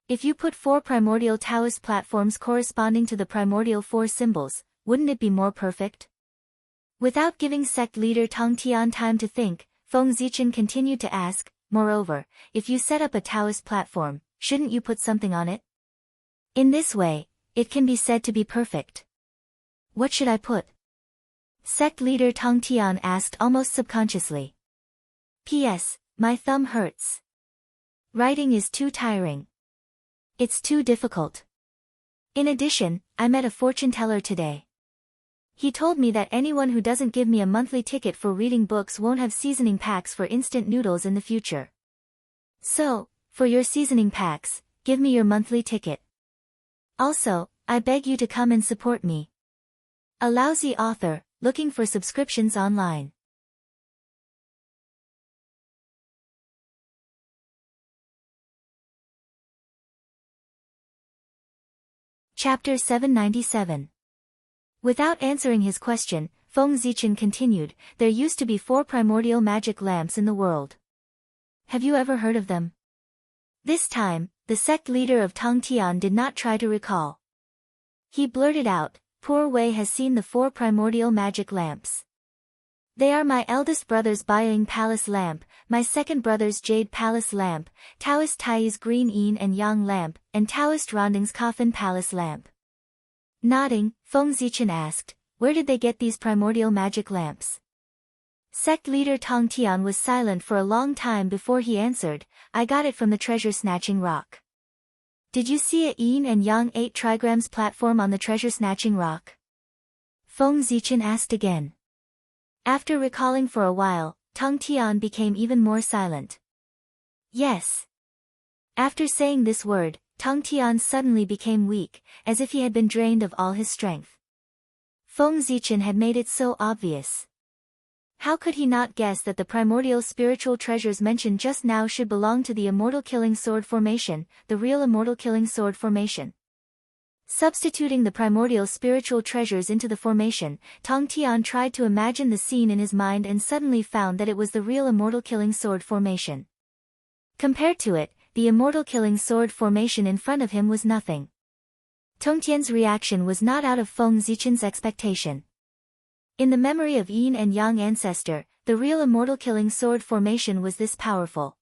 If you put 4 primordial Taoist platforms corresponding to the primordial 4 symbols, wouldn't it be more perfect?" Without giving sect leader Tong Tian time to think, Feng Zichen continued to ask, "Moreover, if you set up a Taoist platform, shouldn't you put something on it? In this way, it can be said to be perfect." "What should I put?" Sect leader Tong Tian asked almost subconsciously. "P.S. My thumb hurts. Writing is too tiring. It's too difficult. In addition, I met a fortune teller today. He told me that anyone who doesn't give me a monthly ticket for reading books won't have seasoning packs for instant noodles in the future. So, for your seasoning packs, give me your monthly ticket. Also, I beg you to come and support me. A lousy author, looking for subscriptions online." Chapter 797. Without answering his question, Feng Zichen continued, "There used to be 4 primordial magic lamps in the world. Have you ever heard of them?" This time, the sect leader of Tong Tian did not try to recall. He blurted out, "Poor Wei has seen the 4 primordial magic lamps. They are my eldest brother's Baiying Palace lamp, my second brother's Jade Palace lamp, Taoist Tai's Green Yin and Yang lamp, and Taoist Ronding's Coffin Palace lamp." Nodding, Feng Zichen asked, "Where did they get these primordial magic lamps?" Sect leader Tong Tian was silent for a long time before he answered, "I got it from the treasure-snatching rock." "Did you see a Yin and Yang 8 trigrams platform on the treasure-snatching rock?" Feng Zichen asked again. After recalling for a while, Tong Tian became even more silent. "Yes." After saying this word, Tong Tian suddenly became weak, as if he had been drained of all his strength. Feng Zichen had made it so obvious. How could he not guess that the primordial spiritual treasures mentioned just now should belong to the immortal killing sword formation, the real immortal killing sword formation? Substituting the primordial spiritual treasures into the formation, Tong Tian tried to imagine the scene in his mind and suddenly found that it was the real immortal killing sword formation. Compared to it, the immortal killing sword formation in front of him was nothing. Tong Tian's reaction was not out of Feng Zichen's expectation. In the memory of Yin and Yang ancestor, the real immortal killing sword formation was this powerful.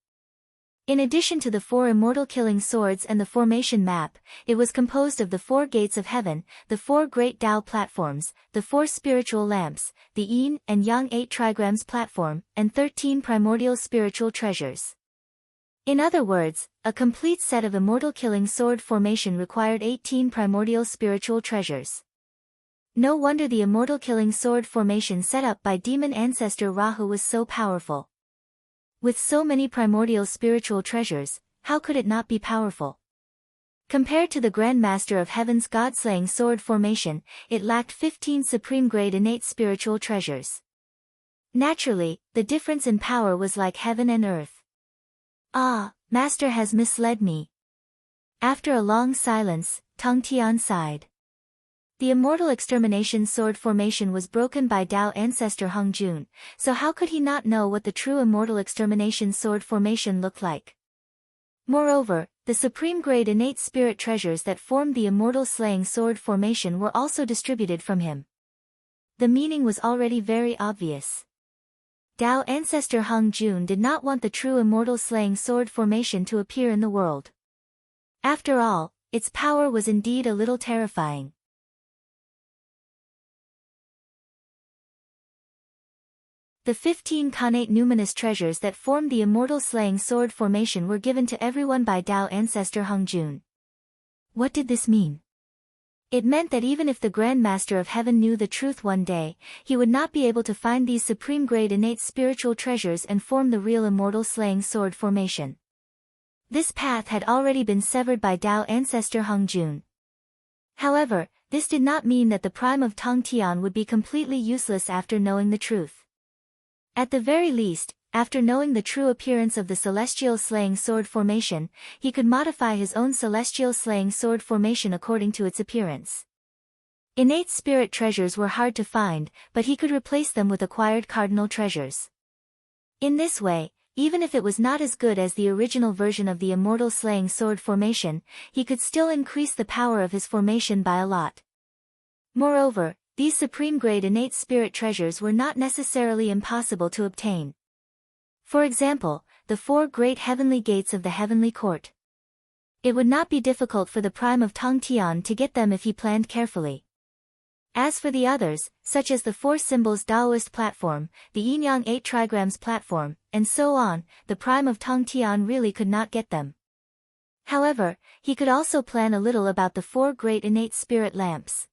In addition to the 4 immortal killing swords and the formation map, it was composed of the 4 gates of heaven, the 4 great Tao platforms, the 4 spiritual lamps, the Yin and Yang 8 trigrams platform, and 13 primordial spiritual treasures. In other words, a complete set of immortal killing sword formation required 18 primordial spiritual treasures. No wonder the immortal killing sword formation set up by demon ancestor Rahu was so powerful. With so many primordial spiritual treasures, how could it not be powerful? Compared to the Grand Master of Heaven's God-slaying sword formation, it lacked 15 supreme-grade innate spiritual treasures. Naturally, the difference in power was like heaven and earth. Ah, Master has misled me. After a long silence, Tang Tian sighed. The immortal extermination sword formation was broken by Tao ancestor Hung Jun, so how could he not know what the true immortal extermination sword formation looked like? Moreover, the supreme-grade innate spirit treasures that formed the immortal slaying sword formation were also distributed from him. The meaning was already very obvious. Tao ancestor Hung Jun did not want the true immortal slaying sword formation to appear in the world. After all, its power was indeed a little terrifying. The 15 connate numinous treasures that formed the immortal slaying sword formation were given to everyone by Tao ancestor Hung Jun. What did this mean? It meant that even if the Grand Master of Heaven knew the truth one day, he would not be able to find these supreme-grade innate spiritual treasures and form the real immortal slaying sword formation. This path had already been severed by Tao ancestor Hung Jun. However, this did not mean that the prime of Tang Tian would be completely useless after knowing the truth. At the very least, after knowing the true appearance of the celestial slaying sword formation, he could modify his own celestial slaying sword formation according to its appearance. Innate spirit treasures were hard to find, but he could replace them with acquired cardinal treasures. In this way, even if it was not as good as the original version of the immortal slaying sword formation, he could still increase the power of his formation by a lot. Moreover, these supreme-grade innate spirit treasures were not necessarily impossible to obtain. For example, the 4 great heavenly gates of the heavenly court. It would not be difficult for the prime of Tang Tian to get them if he planned carefully. As for the others, such as the 4 symbols Taoist platform, the Yin-Yang 8 trigrams platform, and so on, the prime of Tang Tian really could not get them. However, he could also plan a little about the 4 great innate spirit lamps.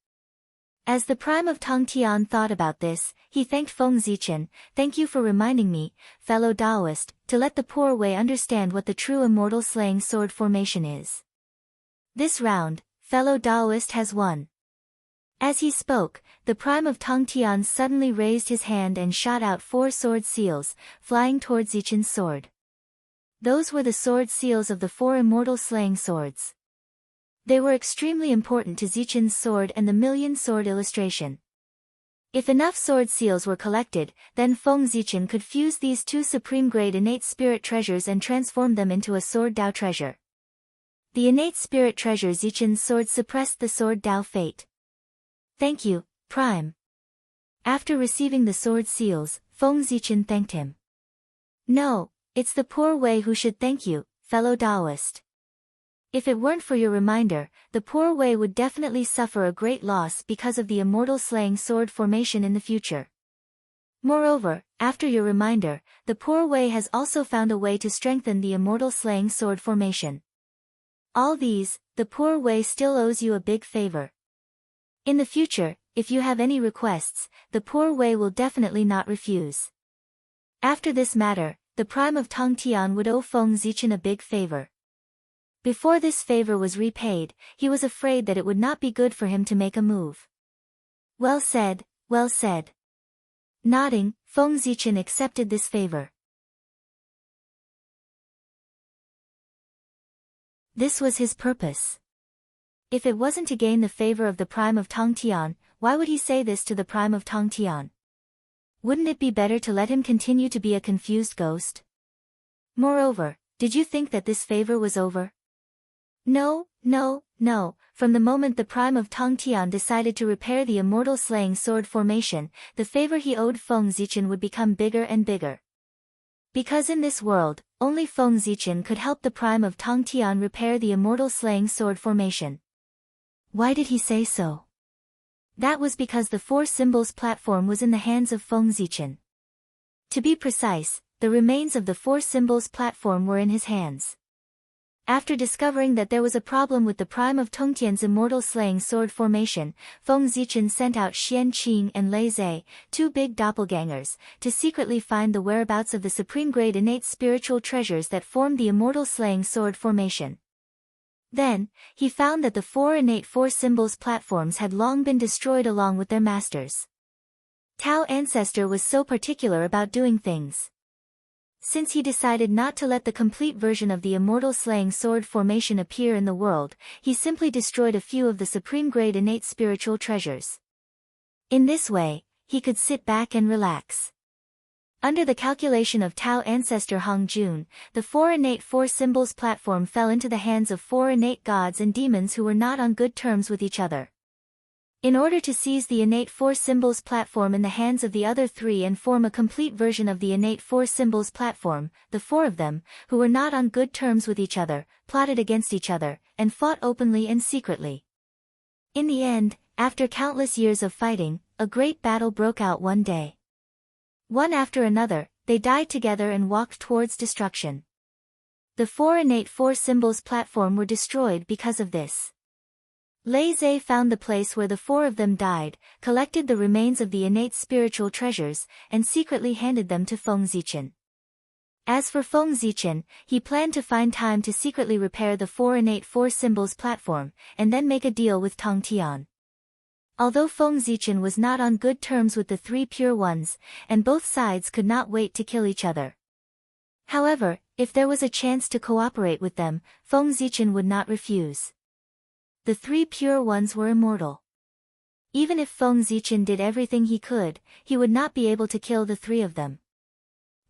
As the prime of Tang Tian thought about this, he thanked Feng Zichen. Thank you for reminding me, fellow Taoist, to let the poor Wei understand what the true immortal slaying sword formation is. This round, fellow Taoist has won. As he spoke, the prime of Tang Tian suddenly raised his hand and shot out 4 sword seals, flying towards Zichen's sword. Those were the sword seals of the 4 immortal slaying swords. They were extremely important to Zichen's sword and the million sword illustration. If enough sword seals were collected, then Feng Zichen could fuse these 2 supreme-grade innate spirit treasures and transform them into a sword Dao treasure. The innate spirit treasure Zichen's sword suppressed the sword Dao fate. Thank you, Prime. After receiving the sword seals, Feng Zichen thanked him. No, it's the poor Wei who should thank you, fellow Taoist. If it weren't for your reminder, the poor Wei would definitely suffer a great loss because of the immortal slaying sword formation in the future. Moreover, after your reminder, the poor Wei has also found a way to strengthen the immortal slaying sword formation. All these, the poor Wei still owes you a big favor. In the future, if you have any requests, the poor Wei will definitely not refuse. After this matter, the prime of Tang Tian would owe Feng Zichen a big favor. Before this favor was repaid, he was afraid that it would not be good for him to make a move. Well said, well said. Nodding, Feng Zichen accepted this favor. This was his purpose. If it wasn't to gain the favor of the prime of Tang Tian, why would he say this to the prime of Tang Tian? Wouldn't it be better to let him continue to be a confused ghost? Moreover, did you think that this favor was over? No, no, no. From the moment the prime of Tang Tian decided to repair the immortal slaying sword formation, the favor he owed Feng Zichen would become bigger and bigger. Because in this world, only Feng Zichen could help the prime of Tang Tian repair the immortal slaying sword formation. Why did he say so? That was because the 4 symbols platform was in the hands of Feng Zichen. To be precise, the remains of the 4 symbols platform were in his hands. After discovering that there was a problem with the prime of Tongtian's immortal slaying sword formation, Feng Zichen sent out Xian Qing and Lei Zhe, two big doppelgangers, to secretly find the whereabouts of the supreme-grade innate spiritual treasures that formed the immortal slaying sword formation. Then, he found that the four innate four symbols platforms had long been destroyed along with their masters. Tao Ancestor was so particular about doing things. Since he decided not to let the complete version of the immortal slaying sword formation appear in the world, he simply destroyed a few of the supreme-grade innate spiritual treasures. In this way, he could sit back and relax. Under the calculation of Tao Ancestor Hong Jun, the four innate four symbols platform fell into the hands of four innate gods and demons who were not on good terms with each other. In order to seize the innate four symbols platform in the hands of the other three and form a complete version of the innate four symbols platform, the four of them, who were not on good terms with each other, plotted against each other, and fought openly and secretly. In the end, after countless years of fighting, a great battle broke out one day. One after another, they died together and walked towards destruction. The four innate four symbols platform were destroyed because of this. Lei Zhe found the place where the four of them died, collected the remains of the innate spiritual treasures, and secretly handed them to Feng Zichen. As for Feng Zichen, he planned to find time to secretly repair the four innate four symbols platform, and then make a deal with Tong Tian. Although Feng Zichen was not on good terms with the three pure ones, and both sides could not wait to kill each other. However, if there was a chance to cooperate with them, Feng Zichen would not refuse. The three pure ones were immortal. Even if Feng Zichen did everything he could, he would not be able to kill the three of them.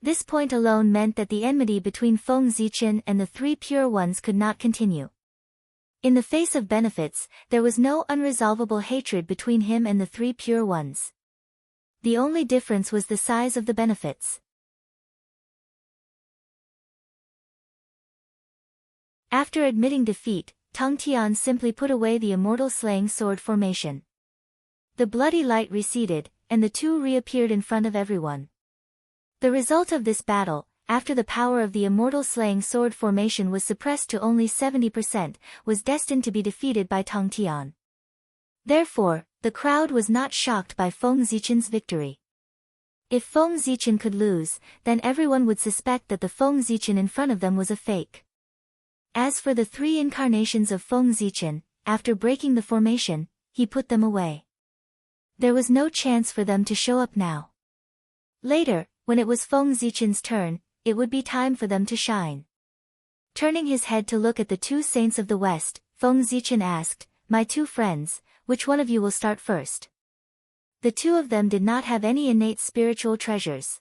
This point alone meant that the enmity between Feng Zichen and the three pure ones could not continue. In the face of benefits, there was no unresolvable hatred between him and the three pure ones. The only difference was the size of the benefits. After admitting defeat, Tong Tian simply put away the immortal slaying sword formation. The bloody light receded, and the two reappeared in front of everyone. The result of this battle, after the power of the immortal slaying sword formation was suppressed to only 70%, was destined to be defeated by Tong Tian. Therefore, the crowd was not shocked by Feng Zichen's victory. If Feng Zichen could lose, then everyone would suspect that the Feng Zichen in front of them was a fake. As for the three incarnations of Feng Zichen, after breaking the formation, he put them away. There was no chance for them to show up now. Later, when it was Feng Zichen's turn, it would be time for them to shine. Turning his head to look at the two saints of the West, Feng Zichen asked, "My two friends, which one of you will start first?" The two of them did not have any innate spiritual treasures.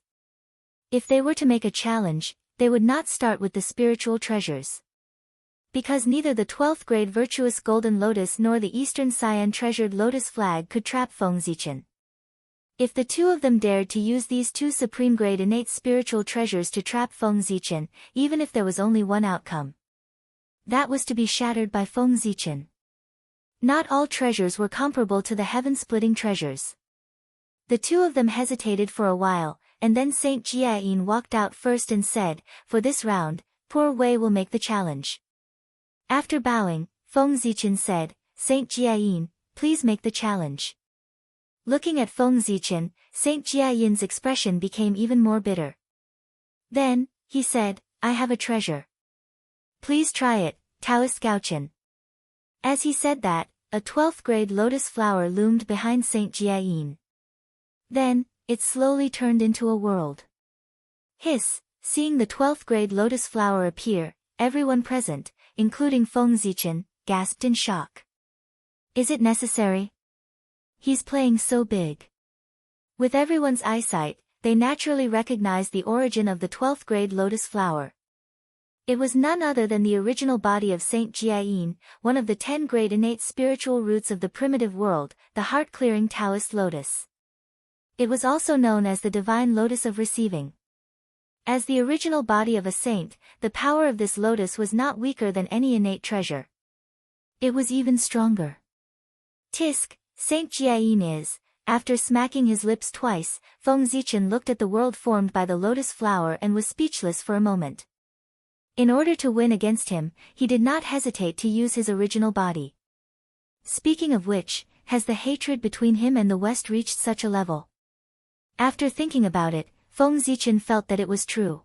If they were to make a challenge, they would not start with the spiritual treasures. Because neither the 12th grade virtuous golden lotus nor the Eastern Cyan treasured lotus flag could trap Feng Zichen. If the two of them dared to use these two supreme grade innate spiritual treasures to trap Feng Zichen, even if there was only one outcome, that was to be shattered by Feng Zichen. Not all treasures were comparable to the heaven-splitting treasures. The two of them hesitated for a while, and then Saint Jiayin walked out first and said, "For this round, Poor Wei will make the challenge." After bowing, Feng Zichen said, "Saint Jiayin, please make the challenge." Looking at Feng Zichen, Saint Jiayin's expression became even more bitter. Then, he said, "I have a treasure. Please try it, Taoist Gaochen." As he said that, a 12th grade lotus flower loomed behind Saint Jiayin. Then, it slowly turned into a world. Hiss, seeing the 12th grade lotus flower appear, everyone present, including Feng Zichen, gasped in shock. Is it necessary? He's playing so big. With everyone's eyesight, they naturally recognized the origin of the 12th grade lotus flower. It was none other than the original body of Saint Jiayin, one of the 10 great innate spiritual roots of the primitive world, the heart-clearing Taoist lotus. It was also known as the divine lotus of receiving. As the original body of a saint, the power of this lotus was not weaker than any innate treasure. It was even stronger. Tisk, Saint Jiayin is. After smacking his lips twice, Feng Zichen looked at the world formed by the lotus flower and was speechless for a moment. In order to win against him, he did not hesitate to use his original body. Speaking of which, has the hatred between him and the West reached such a level? After thinking about it, Feng Zichen felt that it was true.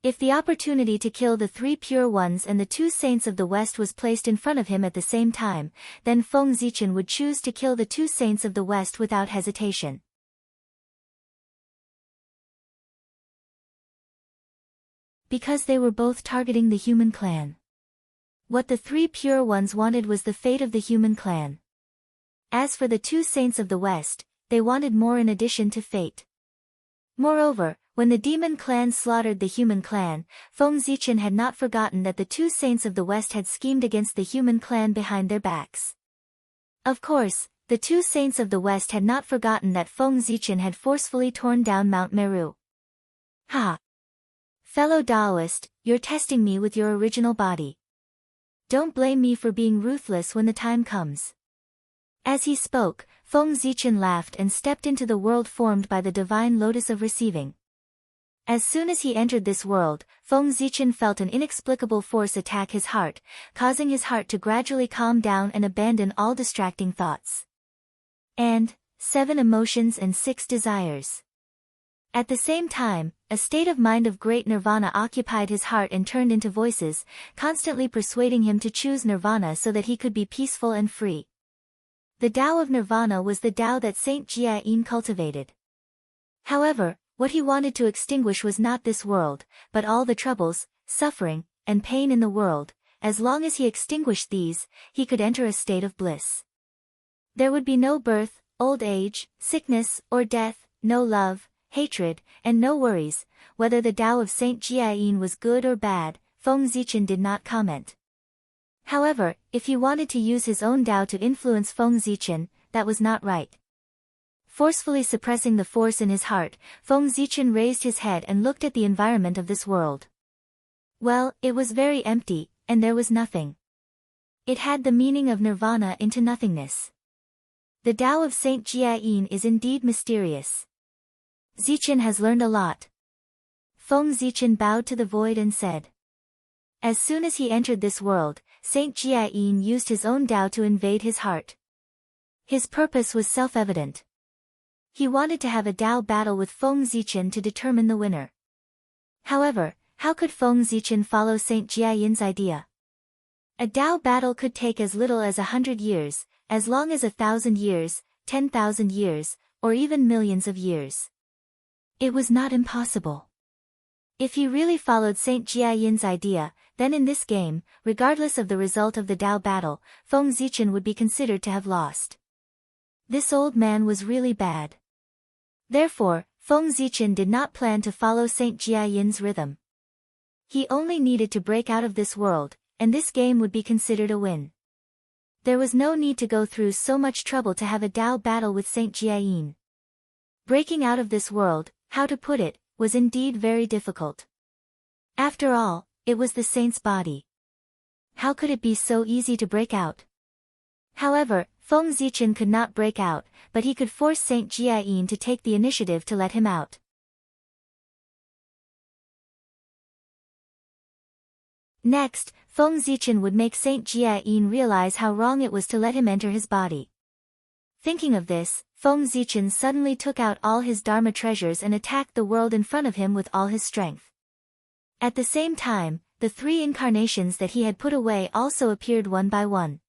If the opportunity to kill the 3 pure ones and the 2 saints of the West was placed in front of him at the same time, then Feng Zichen would choose to kill the 2 saints of the West without hesitation. Because they were both targeting the human clan. What the 3 pure ones wanted was the fate of the human clan. As for the 2 saints of the West, they wanted more in addition to fate. Moreover, when the demon clan slaughtered the human clan, Feng Zichen had not forgotten that the 2 saints of the West had schemed against the human clan behind their backs. Of course, the 2 saints of the West had not forgotten that Feng Zichen had forcefully torn down Mount Meru. Ha! Fellow Taoist, you're testing me with your original body. Don't blame me for being ruthless when the time comes. As he spoke, Feng Zichen laughed and stepped into the world formed by the divine lotus of receiving. As soon as he entered this world, Feng Zichen felt an inexplicable force attack his heart, causing his heart to gradually calm down and abandon all distracting thoughts. And 7 emotions and 6 desires. At the same time, a state of mind of great nirvana occupied his heart and turned into voices, constantly persuading him to choose nirvana so that he could be peaceful and free. The Tao of nirvana was the Tao that Saint Jia Yin cultivated. However, what he wanted to extinguish was not this world, but all the troubles, suffering, and pain in the world. As long as he extinguished these, he could enter a state of bliss. There would be no birth, old age, sickness, or death, no love, hatred, and no worries. Whether the Tao of Saint Jia Yin was good or bad, Feng Zichen did not comment. However, if he wanted to use his own Tao to influence Feng Zichen, that was not right. Forcefully suppressing the force in his heart, Feng Zichen raised his head and looked at the environment of this world. Well, it was very empty, and there was nothing. It had the meaning of nirvana into nothingness. The Tao of Saint Jia Yin is indeed mysterious. Zichen has learned a lot. Feng Zichen bowed to the void and said. As soon as he entered this world, Saint Jia Yin used his own Tao to invade his heart. His purpose was self-evident. He wanted to have a Tao battle with Feng Zichen to determine the winner. However, how could Feng Zichen follow Saint Jia Yin's idea? A Tao battle could take as little as 100 years, as long as 1,000 years, 10,000 years, or even millions of years. It was not impossible. If he really followed Saint Jia Yin's idea, then in this game, regardless of the result of the Tao battle, Feng Zichen would be considered to have lost. This old man was really bad. Therefore, Feng Zichen did not plan to follow Saint Jia Yin's rhythm. He only needed to break out of this world, and this game would be considered a win. There was no need to go through so much trouble to have a Tao battle with Saint Jia Yin. Breaking out of this world, how to put it, was indeed very difficult. After all, it was the saint's body. How could it be so easy to break out? However, Feng Zichen could not break out, but he could force Saint Jia Yin to take the initiative to let him out. Next, Feng Zichen would make Saint Jia Yin realize how wrong it was to let him enter his body. Thinking of this, Feng Zichen suddenly took out all his Dharma treasures and attacked the world in front of him with all his strength. At the same time, the 3 incarnations that he had put away also appeared one by one.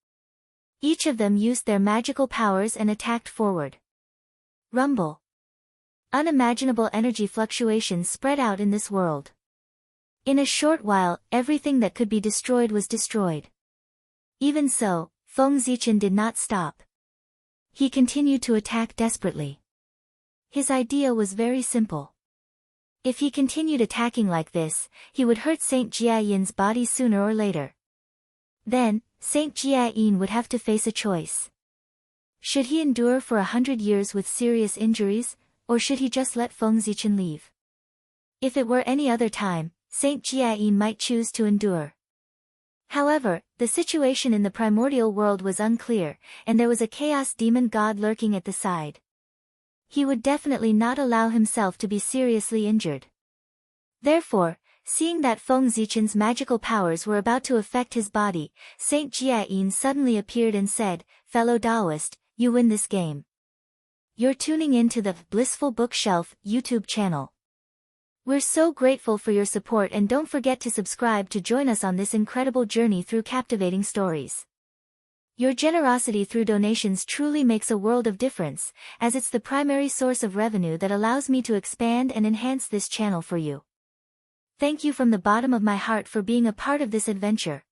Each of them used their magical powers and attacked forward. Rumble. Unimaginable energy fluctuations spread out in this world. In a short while, everything that could be destroyed was destroyed. Even so, Feng Zichen did not stop. He continued to attack desperately. His idea was very simple. If he continued attacking like this, he would hurt Saint Jia Yin's body sooner or later. Then, Saint Jia Yin would have to face a choice. Should he endure for 100 years with serious injuries, or should he just let Feng Zichen leave? If it were any other time, Saint Jia Yin might choose to endure. However, the situation in the primordial world was unclear, and there was a chaos demon god lurking at the side. He would definitely not allow himself to be seriously injured. Therefore, Seeing that Feng Zichen's magical powers were about to affect his body, Saint Jiayin suddenly appeared and said, "Fellow Taoist, you win this game. You're tuning in to the Blissful Bookshelf YouTube channel. We're so grateful for your support, and don't forget to subscribe to join us on this incredible journey through captivating stories. Your generosity through donations truly makes a world of difference, as it's the primary source of revenue that allows me to expand and enhance this channel for you. Thank you from the bottom of my heart for being a part of this adventure.